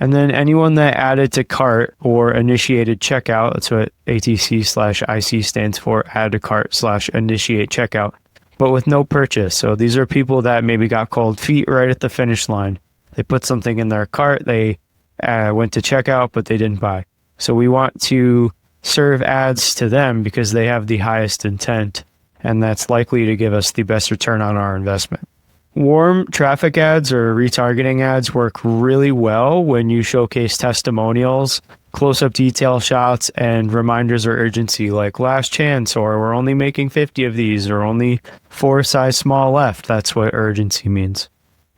and then anyone that added to cart or initiated checkout. That's what ATC/IC stands for, add to cart/initiate checkout, but with no purchase. So these are people that maybe got cold feet right at the finish line. They put something in their cart, they went to checkout, but they didn't buy. So we want to serve ads to them because they have the highest intent, and that's likely to give us the best return on our investment. Warm traffic ads or retargeting ads work really well when you showcase testimonials, close-up detail shots, and reminders or urgency like last chance, or we're only making 50 of these, or only 4 size small left. That's what urgency means.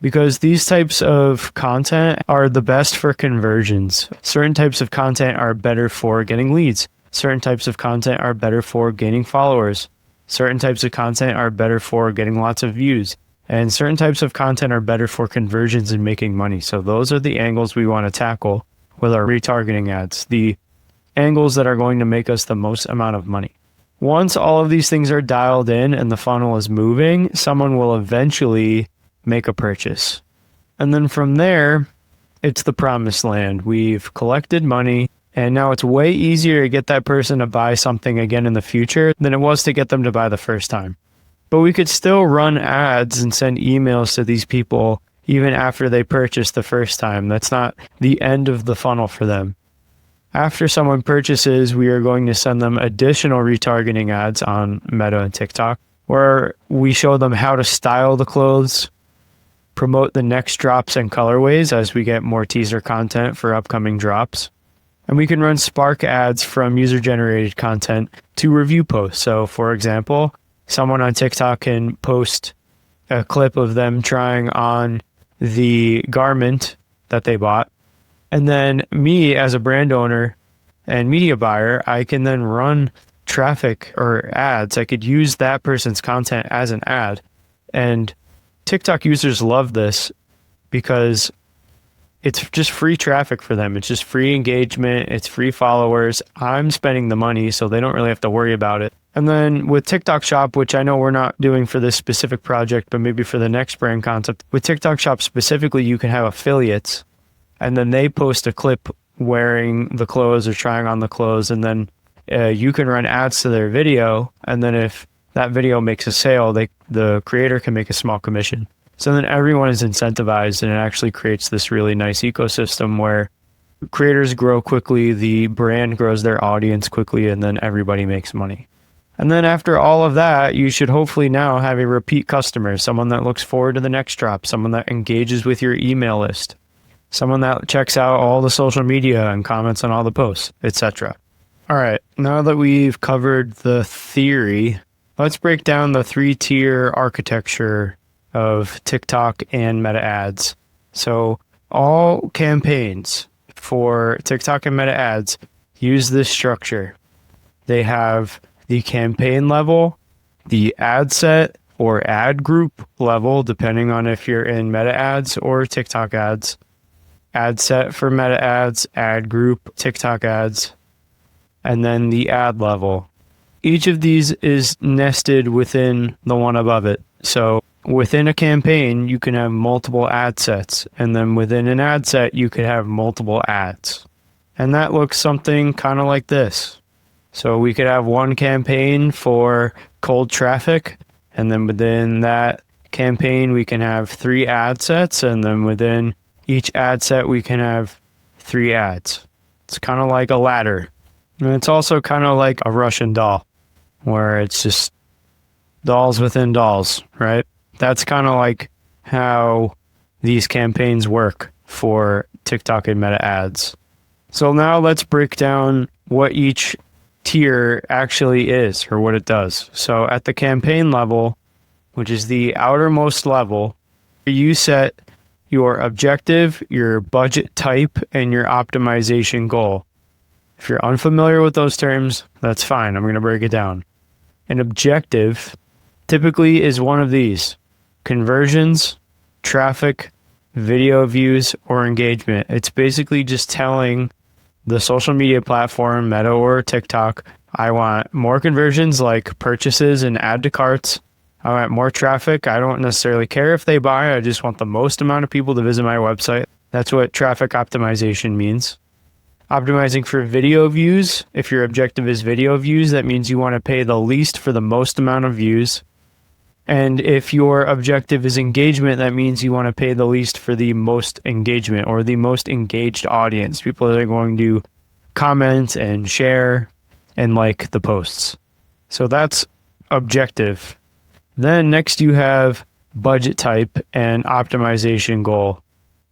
Because these types of content are the best for conversions. Certain types of content are better for getting leads. Certain types of content are better for gaining followers. Certain types of content are better for getting lots of views. And certain types of content are better for conversions and making money. So those are the angles we want to tackle with our retargeting ads, the angles that are going to make us the most amount of money. Once all of these things are dialed in and the funnel is moving, someone will eventually make a purchase. And then from there, it's the promised land. We've collected money, and now it's way easier to get that person to buy something again in the future than it was to get them to buy the first time. But we could still run ads and send emails to these people even after they purchased the first time. That's not the end of the funnel for them. After someone purchases, we are going to send them additional retargeting ads on Meta and TikTok, where we show them how to style the clothes, promote the next drops and colorways as we get more teaser content for upcoming drops. And we can run Spark ads from user-generated content to review posts. So for example, someone on TikTok can post a clip of them trying on the garment that they bought. And then me as a brand owner and media buyer, I can then run traffic or ads. I could use that person's content as an ad. And TikTok users love this because it's just free traffic for them. It's just free engagement. It's free followers. I'm spending the money, so they don't really have to worry about it. And then with TikTok Shop, which I know we're not doing for this specific project, but maybe for the next brand concept, with TikTok Shop specifically, you can have affiliates, and then they post a clip wearing the clothes or trying on the clothes, and then you can run ads to their video, and then if that video makes a sale, the creator can make a small commission. So then everyone is incentivized, and it actually creates this really nice ecosystem where creators grow quickly, the brand grows their audience quickly, and then everybody makes money. And then after all of that, you should hopefully now have a repeat customer, someone that looks forward to the next drop, someone that engages with your email list, someone that checks out all the social media and comments on all the posts, etc. All right, now that we've covered the theory, let's break down the 3-tier architecture of TikTok and Meta ads. So all campaigns for TikTok and Meta ads use this structure. They have the campaign level, the ad set or ad group level, depending on if you're in Meta ads or TikTok ads, ad set for Meta ads, ad group, TikTok ads, and then the ad level. Each of these is nested within the one above it. So within a campaign, you can have multiple ad sets, and then within an ad set, you could have multiple ads. And that looks something kind of like this. So we could have one campaign for cold traffic, and then within that campaign, we can have 3 ad sets, and then within each ad set, we can have 3 ads. It's kind of like a ladder. And it's also kind of like a Russian doll, where it's just dolls within dolls, right? That's kind of like how these campaigns work for TikTok and Meta ads. So now let's break down what each tier actually is or what it does. So at the campaign level, which is the outermost level, you set your objective, your budget type, and your optimization goal. If you're unfamiliar with those terms, that's fine. I'm going to break it down. An objective typically is one of these: conversions, traffic, video views, or engagement. It's basically just telling the social media platform, Meta or TikTok, I want more conversions like purchases and add to carts. I want more traffic. I don't necessarily care if they buy. I just want the most amount of people to visit my website. That's what traffic optimization means. Optimizing for video views. If your objective is video views, that means you want to pay the least for the most amount of views. And if your objective is engagement, that means you want to pay the least for the most engagement or the most engaged audience, people that are going to comment and share and like the posts. So that's objective. Then next you have budget type and optimization goal,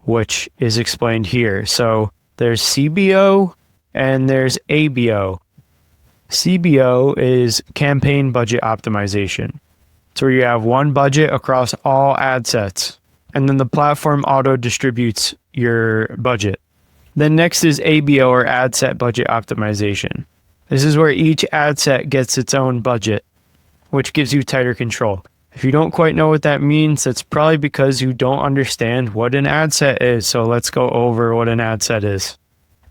which is explained here. So there's CBO and there's ABO. CBO is campaign budget optimization. It's where you have one budget across all ad sets, and then the platform auto distributes your budget. Then next is ABO, or ad set budget optimization. This is where each ad set gets its own budget, which gives you tighter control. If you don't quite know what that means, that's probably because you don't understand what an ad set is. So let's go over what an ad set is.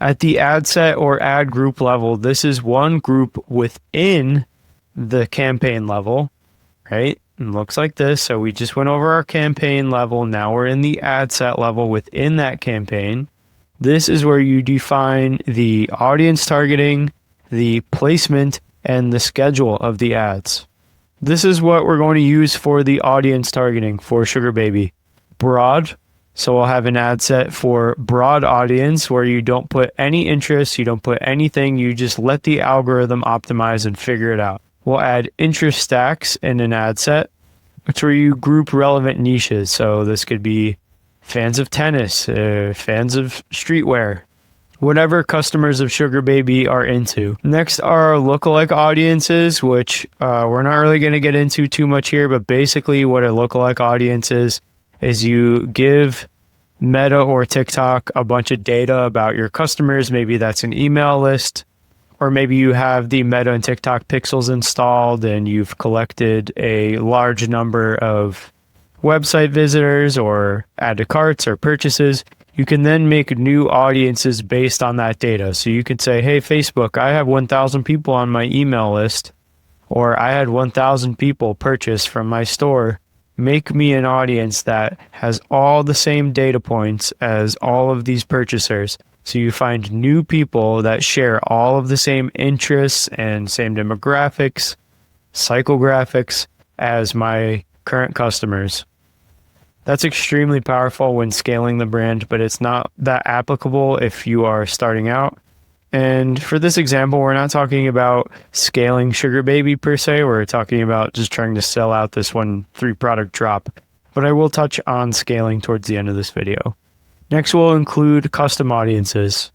At the ad set or ad group level, this is one group within the campaign level, right? It looks like this. So we just went over our campaign level. Now we're in the ad set level within that campaign. This is where you define the audience targeting, the placement, and the schedule of the ads. This is what we're going to use for the audience targeting for Sugar Baby. Broad. So we'll have an ad set for broad audience where you don't put any interest, you don't put anything, you just let the algorithm optimize and figure it out. We'll add interest stacks in an ad set, which where you group relevant niches. So this could be fans of tennis, fans of streetwear, whatever customers of Sugar Baby are into. Next are lookalike audiences, which we're not really going to get into too much here, but basically what a lookalike audience is you give Meta or TikTok a bunch of data about your customers. Maybe that's an email list, or maybe you have the Meta and TikTok pixels installed and you've collected a large number of website visitors or add to carts or purchases. You can then make new audiences based on that data. So you could say, hey, Facebook, I have 1,000 people on my email list, or I had 1,000 people purchase from my store. Make me an audience that has all the same data points as all of these purchasers. So you find new people that share all of the same interests and same demographics, psychographics as my current customers. That's extremely powerful when scaling the brand, but it's not that applicable if you are starting out. And for this example, we're not talking about scaling Sugar Baby per se. We're talking about just trying to sell out this 3-product drop. But I will touch on scaling towards the end of this video. Next, we'll include custom audiences.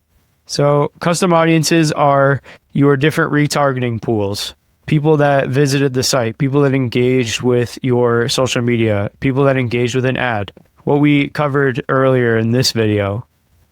So custom audiences are your different retargeting pools. People that visited the site, people that engaged with your social media, people that engaged with an ad. What we covered earlier in this video.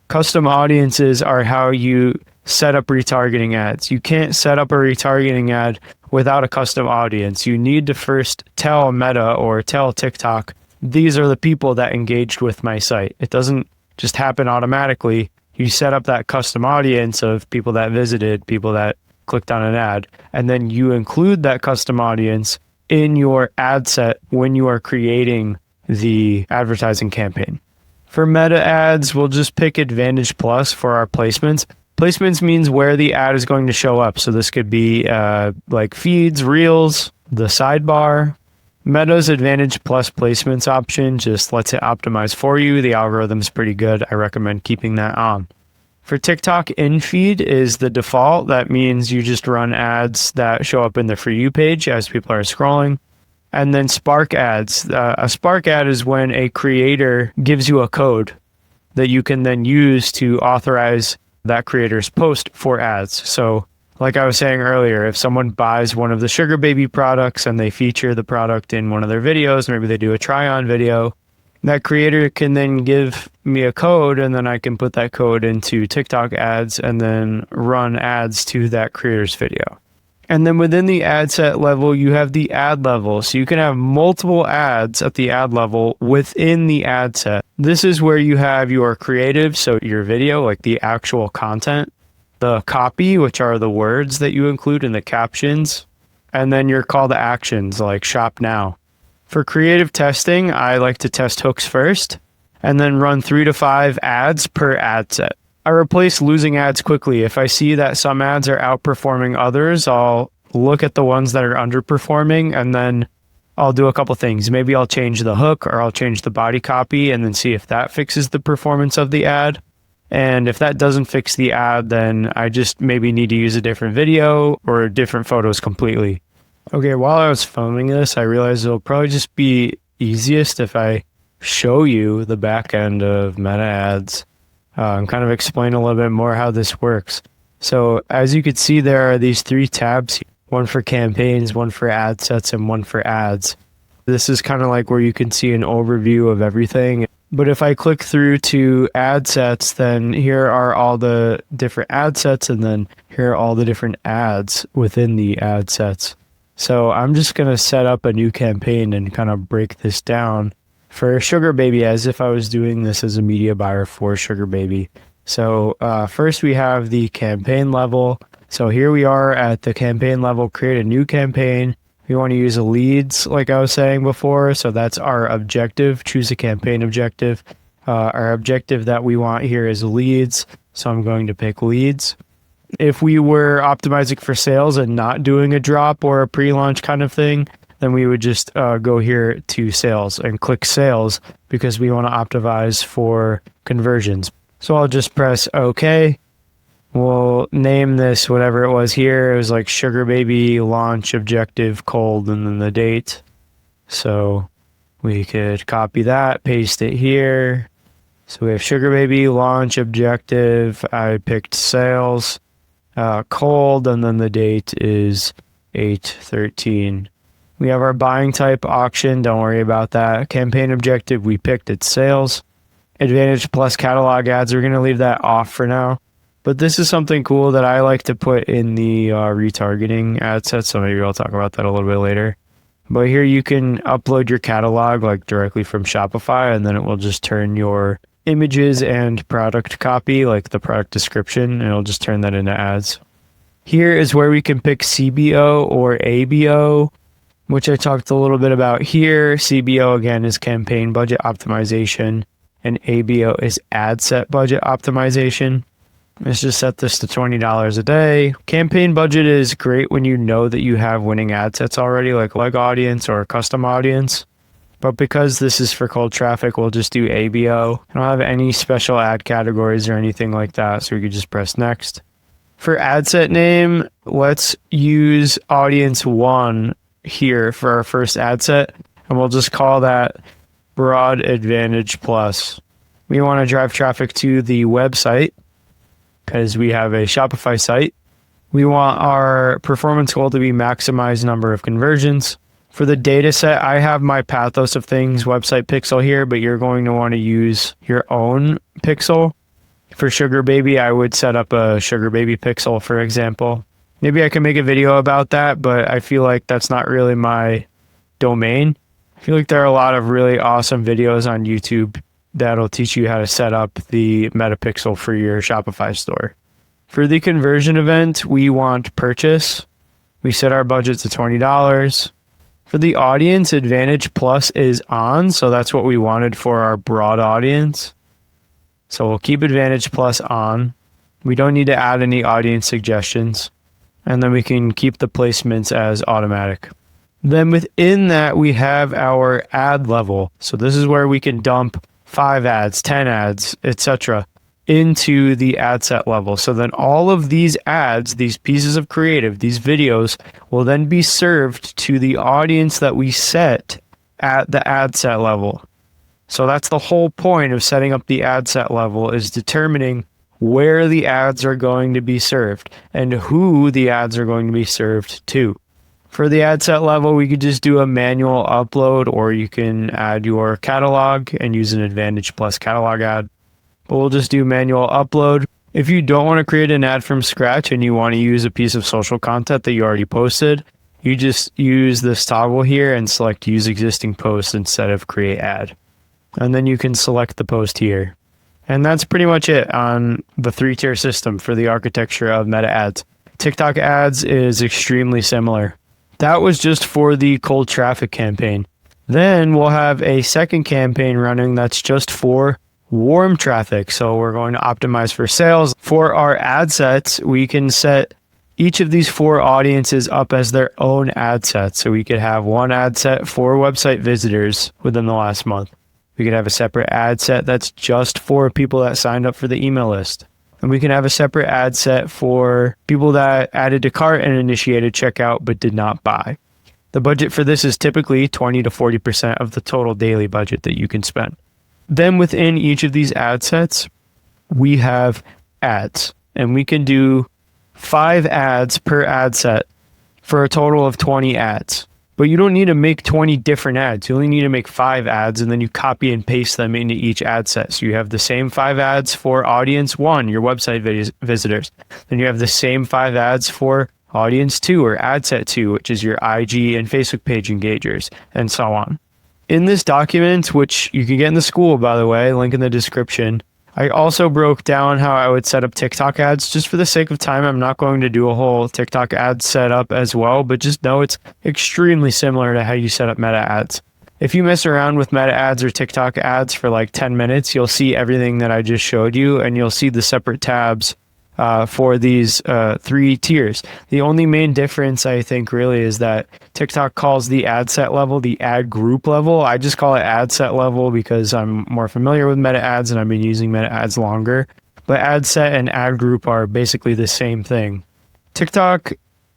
Custom audiences are how you set up retargeting ads. You can't set up a retargeting ad without a custom audience. You need to first tell Meta or tell TikTok, these are the people that engaged with my site. It doesn't just happen automatically. You set up that custom audience of people that visited, people that clicked on an ad, and then you include that custom audience in your ad set when you are creating the advertising campaign. For Meta ads, we'll just pick Advantage Plus for our placements. Placements means where the ad is going to show up. So this could be like feeds, reels, the sidebar. Meta's Advantage Plus placements option just lets it optimize for you. The algorithm's pretty good. I recommend keeping that on. For TikTok, in-feed is the default. That means you just run ads that show up in the For You page as people are scrolling. And then Spark ads. A Spark ad is when a creator gives you a code that you can then use to authorize that creator's post for ads. So like I was saying earlier, if someone buys one of the Sugar Baby products and they feature the product in one of their videos, maybe they do a try-on video, That creator can then give me a code, and then I can put that code into TikTok ads and then run ads to that creator's video. And then within the ad set level, you have the ad level. So you can have multiple ads at the ad level within the ad set. This is where you have your creative, so your video, like the actual content, the copy, which are the words that you include in the captions, and then your call to actions like shop now. For creative testing, I like to test hooks first and then run 3 to 5 ads per ad set. I replace losing ads quickly. If I see that some ads are outperforming others, I'll look at the ones that are underperforming, and then I'll do a couple things. Maybe I'll change the hook, or I'll change the body copy and then see if that fixes the performance of the ad. And if that doesn't fix the ad, then I just maybe need to use a different video or different photos completely. Okay, while I was filming this, I realized it'll probably just be easiest if I show you the back end of Meta Ads and kind of explain a little bit more how this works. So as you can see, there are these 3 tabs, one for campaigns, one for ad sets, and one for ads. This is kind of like where you can see an overview of everything. But if I click through to ad sets, then here are all the different ad sets, and then here are all the different ads within the ad sets. So I'm just going to set up a new campaign and kind of break this down for Sugar Baby as if I was doing this as a media buyer for Sugar Baby. So first we have the campaign level. So here we are at the campaign level, create a new campaign. We want to use leads like I was saying before. So that's our objective, choose a campaign objective. Our objective that we want here is leads. So I'm going to pick leads. If we were optimizing for sales and not doing a drop or a pre-launch kind of thing, then we would just go here to sales and click sales because we want to optimize for conversions. So I'll just press OK. We'll name this whatever it was here. It was like Sugar Baby launch objective cold and then the date. So we could copy that, paste it here. So we have Sugar Baby launch objective. I picked sales. Cold, and then the date is 8/13. We have our buying type auction. Don't worry about that. Campaign objective, we picked it sales. Advantage plus catalog ads, we're going to leave that off for now. But this is something cool that I like to put in the retargeting ad set, so maybe I'll talk about that a little bit later. But here you can upload your catalog like directly from Shopify, and then it will just turn your images and product copy, like the product description, and it'll just turn that into ads. Here is where we can pick CBO or ABO, which I talked a little bit about here. CBO again is campaign budget optimization, and ABO is ad set budget optimization. Let's just set this to $20 a day. Campaign budget is great when you know that you have winning ad sets already, like leg audience or a custom audience. But because this is for cold traffic, we'll just do ABO. I don't have any special ad categories or anything like that, so we could just press next. For ad set name, let's use audience 1 here for our first ad set, and we'll just call that Broad Advantage Plus. We want to drive traffic to the website because we have a Shopify site. We want our performance goal to be maximize number of conversions. For the data set, I have my Pathos of Things website pixel here, but you're going to want to use your own pixel. For Sugar Baby, I would set up a Sugar Baby pixel, for example. Maybe I can make a video about that, but I feel like that's not really my domain. I feel like there are a lot of really awesome videos on YouTube that'll teach you how to set up the metapixel for your Shopify store. For the conversion event, we want purchase. We set our budget to $20. For the audience, Advantage Plus is on, so that's what we wanted for our broad audience. So we'll keep Advantage Plus on. We don't need to add any audience suggestions. And then we can keep the placements as automatic. Then within that, we have our ad level. So this is where we can dump 5 ads, 10 ads, etc. into the ad set level. So then all of these ads, these pieces of creative, these videos will then be served to the audience that we set at the ad set level. So that's the whole point of setting up the ad set level, is determining where the ads are going to be served and who the ads are going to be served to. For the ad set level, we could just do a manual upload, or you can add your catalog and use an Advantage Plus catalog ad. But we'll just do manual upload. If you don't want to create an ad from scratch and you want to use a piece of social content that you already posted, you just use this toggle here and select use existing post instead of create ad. And then you can select the post here. And that's pretty much it on the 3-tier system for the architecture of meta ads. TikTok ads is extremely similar. That was just for the cold traffic campaign. Then we'll have a second campaign running that's just for warm traffic. So we're going to optimize for sales. For our ad sets, we can set each of these 4 audiences up as their own ad set. So we could have one ad set for website visitors within the last month. We could have a separate ad set that's just for people that signed up for the email list. And we can have a separate ad set for people that added to cart and initiated checkout but did not buy. The budget for this is typically 20 to 40% of the total daily budget that you can spend. Then within each of these ad sets, we have ads, and we can do 5 ads per ad set for a total of 20 ads. But you don't need to make 20 different ads. You only need to make 5 ads, and then you copy and paste them into each ad set. So you have the same 5 ads for audience 1, your website visitors. Then you have the same 5 ads for audience 2 or ad set 2, which is your IG and Facebook page engagers, and so on. In this document, which you can get in the Skool, by the way, link in the description, I also broke down how I would set up TikTok ads. Just for the sake of time, I'm not going to do a whole TikTok ad setup as well, but just know it's extremely similar to how you set up meta ads. If you mess around with meta ads or TikTok ads for like 10 minutes, you'll see everything that I just showed you, and you'll see the separate tabs for these 3 tiers. The only main difference, I think, really is that TikTok calls the ad set level the ad group level. I just call it ad set level because I'm more familiar with meta ads and I've been using meta ads longer. But ad set and ad group are basically the same thing. TikTok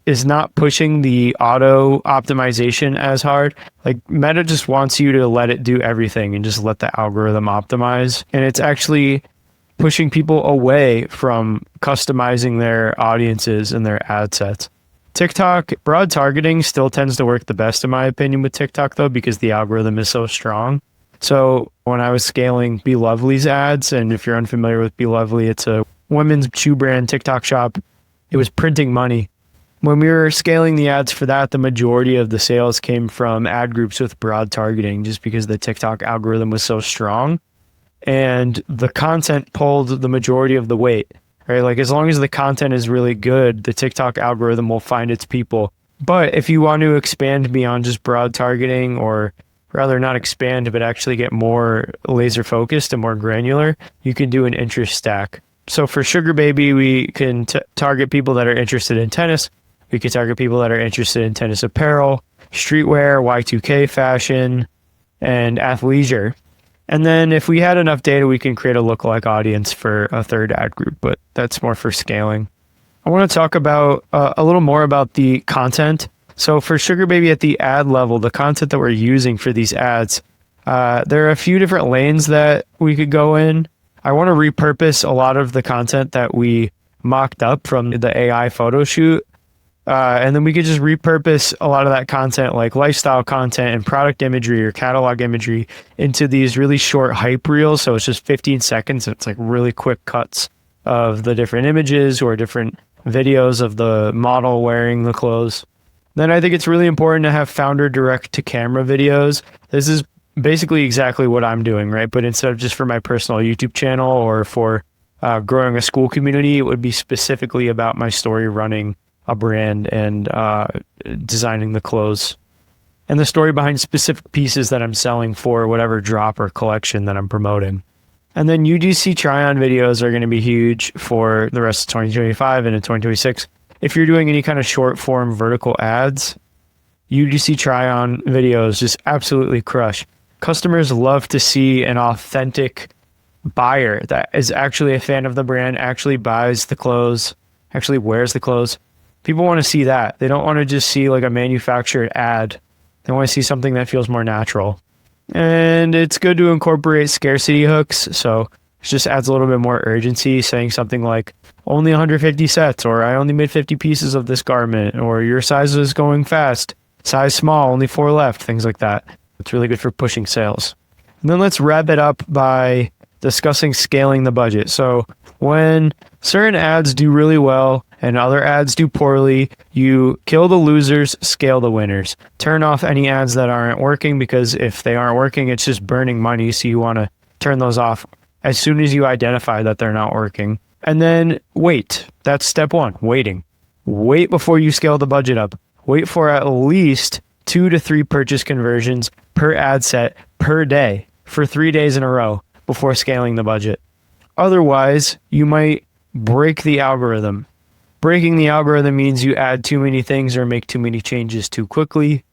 is not pushing the auto optimization as hard. Like, Meta just wants you to let it do everything and just let the algorithm optimize. And it's actually pushing people away from customizing their audiences and their ad sets. TikTok, broad targeting still tends to work the best in my opinion with TikTok though, because the algorithm is so strong. So when I was scaling Be Lovely's ads, and if you're unfamiliar with Be Lovely, it's a women's shoe brand TikTok shop. It was printing money. When we were scaling the ads for that, the majority of the sales came from ad groups with broad targeting, just because the TikTok algorithm was so strong. And the content pulled the majority of the weight, right? Like, as long as the content is really good, the TikTok algorithm will find its people. But if you want to expand beyond just broad targeting, or rather not expand, but actually get more laser focused and more granular, you can do an interest stack. So for Sugar Baby, we can target people that are interested in tennis. We can target people that are interested in tennis apparel, streetwear, Y2K fashion, and athleisure. And then if we had enough data, we can create a lookalike audience for a third ad group, but that's more for scaling. I want to talk about a little more about the content. So for Sugar Baby at the ad level, the content that we're using for these ads, there are a few different lanes that we could go in. I want to repurpose a lot of the content that we mocked up from the AI photo shoot. And then we could just repurpose a lot of that content, like lifestyle content and product imagery or catalog imagery, into these really short hype reels. So it's just 15 seconds. It's like really quick cuts of the different images or different videos of the model wearing the clothes. Then I think it's really important to have founder direct to camera videos. This is basically exactly what I'm doing, right? But instead of just for my personal YouTube channel or for growing a Skool community, it would be specifically about my story running a brand and designing the clothes and the story behind specific pieces that I'm selling for whatever drop or collection that I'm promoting. And then UGC try-on videos are going to be huge for the rest of 2025 and in 2026. If you're doing any kind of short form vertical ads, UGC try-on videos just absolutely crush. Customers love to see an authentic buyer that is actually a fan of the brand, actually buys the clothes, actually wears the clothes. People want to see that. They don't want to just see like a manufactured ad. They want to see something that feels more natural. And it's good to incorporate scarcity hooks. So It just adds a little bit more urgency, saying something like only 150 sets, or I only made 50 pieces of this garment, or your size is going fast, size small, only 4 left, things like that. It's really good for pushing sales. And then let's wrap it up by discussing scaling the budget. So when certain ads do really well and other ads do poorly, you kill the losers, scale the winners. Turn off any ads that aren't working, because if they aren't working, it's just burning money. So you want to turn those off as soon as you identify that they're not working. And then wait. That's step 1, waiting. Wait before you scale the budget up. Wait for at least 2 to 3 purchase conversions per ad set per day for 3 days in a row before scaling the budget. Otherwise, you might break the algorithm. Breaking the algorithm means you add too many things or make too many changes too quickly.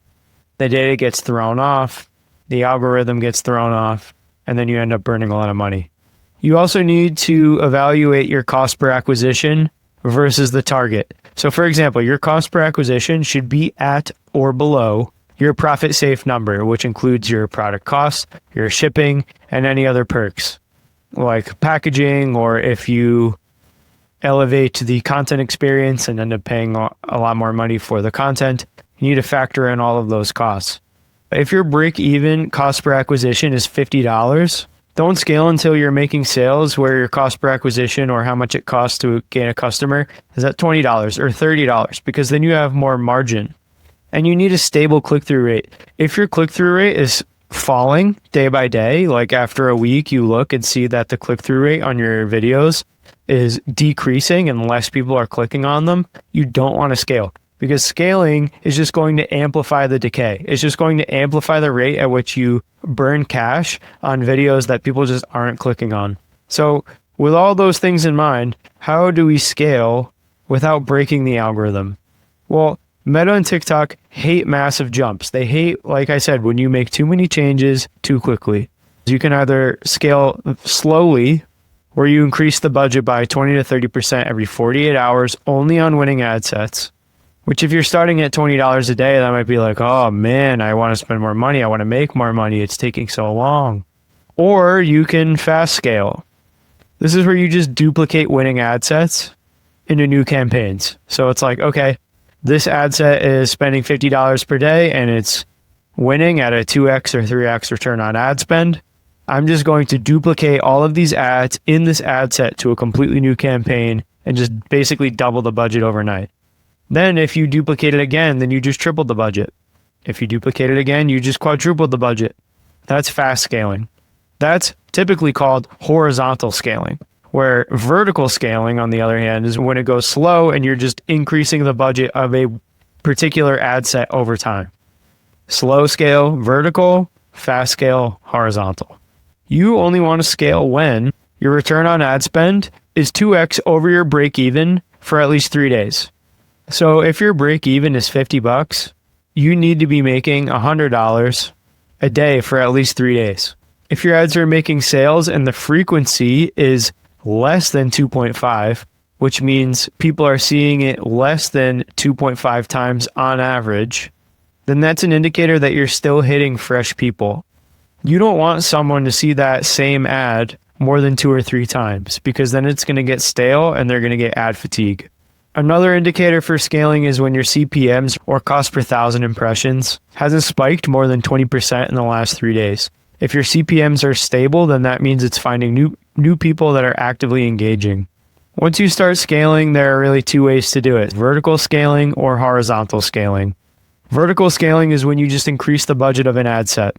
The data gets thrown off, the algorithm gets thrown off, and then you end up burning a lot of money. You also need to evaluate your cost per acquisition versus the target. So for example, your cost per acquisition should be at or below your profit safe number, which includes your product costs, your shipping, and any other perks like packaging, or if you elevate the content experience and end up paying a lot more money for the content, you need to factor in all of those costs. If your break-even cost per acquisition is $50, don't scale until you're making sales where your cost per acquisition, or how much it costs to gain a customer, is at $20 or $30, because then you have more margin. And you need a stable click-through rate. If your click-through rate is falling day by day, like after a week, you look and see that the click-through rate on your videos is decreasing and less people are clicking on them, you don't want to scale, because scaling is just going to amplify the decay. It's just going to amplify the rate at which you burn cash on videos that people just aren't clicking on. So with all those things in mind, how do we scale without breaking the algorithm? Well, Meta and TikTok hate massive jumps. They hate, like I said, when you make too many changes too quickly. You can either scale slowly, where you increase the budget by 20 to 30% every 48 hours only on winning ad sets, which if you're starting at $20 a day, that might be like, oh man, I want to spend more money. I want to make more money. It's taking so long. Or you can fast scale. This is where you just duplicate winning ad sets into new campaigns. So it's like, okay, this ad set is spending $50 per day and it's winning at a 2x or 3x return on ad spend. I'm just going to duplicate all of these ads in this ad set to a completely new campaign and just basically double the budget overnight. Then if you duplicate it again, then you just tripled the budget. If you duplicate it again, you just quadrupled the budget. That's fast scaling. That's typically called horizontal scaling, where vertical scaling, on the other hand, is when it goes slow and you're just increasing the budget of a particular ad set over time. Slow scale, vertical; fast scale, horizontal. You only want to scale when your return on ad spend is 2x over your break even for at least 3 days. So if your break even is $50, you need to be making $100 a day for at least 3 days. If your ads are making sales and the frequency is less than 2.5, which means people are seeing it less than 2.5 times on average, then that's an indicator that you're still hitting fresh people. You don't want someone to see that same ad more than 2 or 3 times, because then it's going to get stale and they're going to get ad fatigue. Another indicator for scaling is when your CPMs, or cost per thousand impressions, hasn't spiked more than 20% in the last 3 days. If your CPMs are stable, then that means it's finding new people that are actively engaging. Once you start scaling, there are really 2 ways to do it: vertical scaling or horizontal scaling. Vertical scaling is when you just increase the budget of an ad set.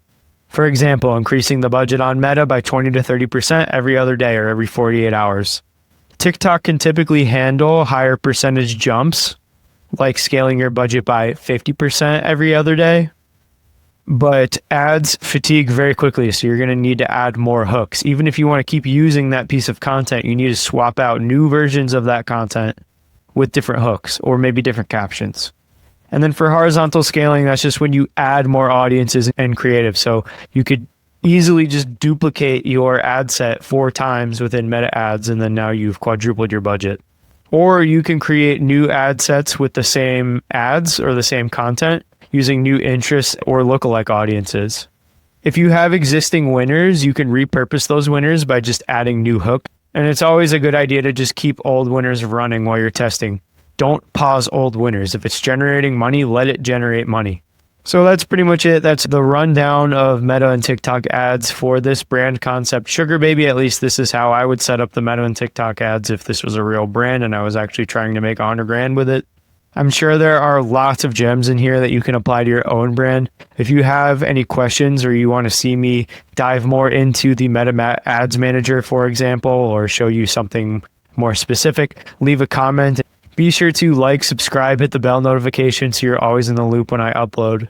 For example, increasing the budget on Meta by 20 to 30% every other day or every 48 hours. TikTok can typically handle higher percentage jumps, like scaling your budget by 50% every other day. But ads fatigue very quickly, so you're going to need to add more hooks. Even if you want to keep using that piece of content, you need to swap out new versions of that content with different hooks or maybe different captions. And then for horizontal scaling, that's just when you add more audiences and creative. So you could easily just duplicate your ad set 4 times within Meta ads, and then now you've quadrupled your budget. Or you can create new ad sets with the same ads or the same content using new interests or lookalike audiences. If you have existing winners, you can repurpose those winners by just adding new hook. And it's always a good idea to just keep old winners running while you're testing. Don't pause old winners. If it's generating money, let it generate money. So that's pretty much it. That's the rundown of Meta and TikTok ads for this brand concept, Sugar Baby. At least this is how I would set up the Meta and TikTok ads if this was a real brand and I was actually trying to make 100 grand with it. I'm sure there are lots of gems in here that you can apply to your own brand. If you have any questions or you want to see me dive more into the Meta Ads Manager, for example, or show you something more specific, leave a comment. Be sure to like, subscribe, hit the bell notification so you're always in the loop when I upload.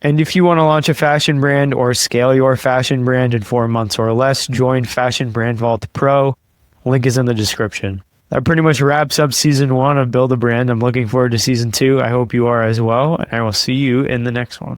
And if you want to launch a fashion brand or scale your fashion brand in 4 months or less, join Fashion Brand Vault Pro. Link is in the description. That pretty much wraps up season 1 of Build a Brand. I'm looking forward to season 2. I hope you are as well, and I will see you in the next one.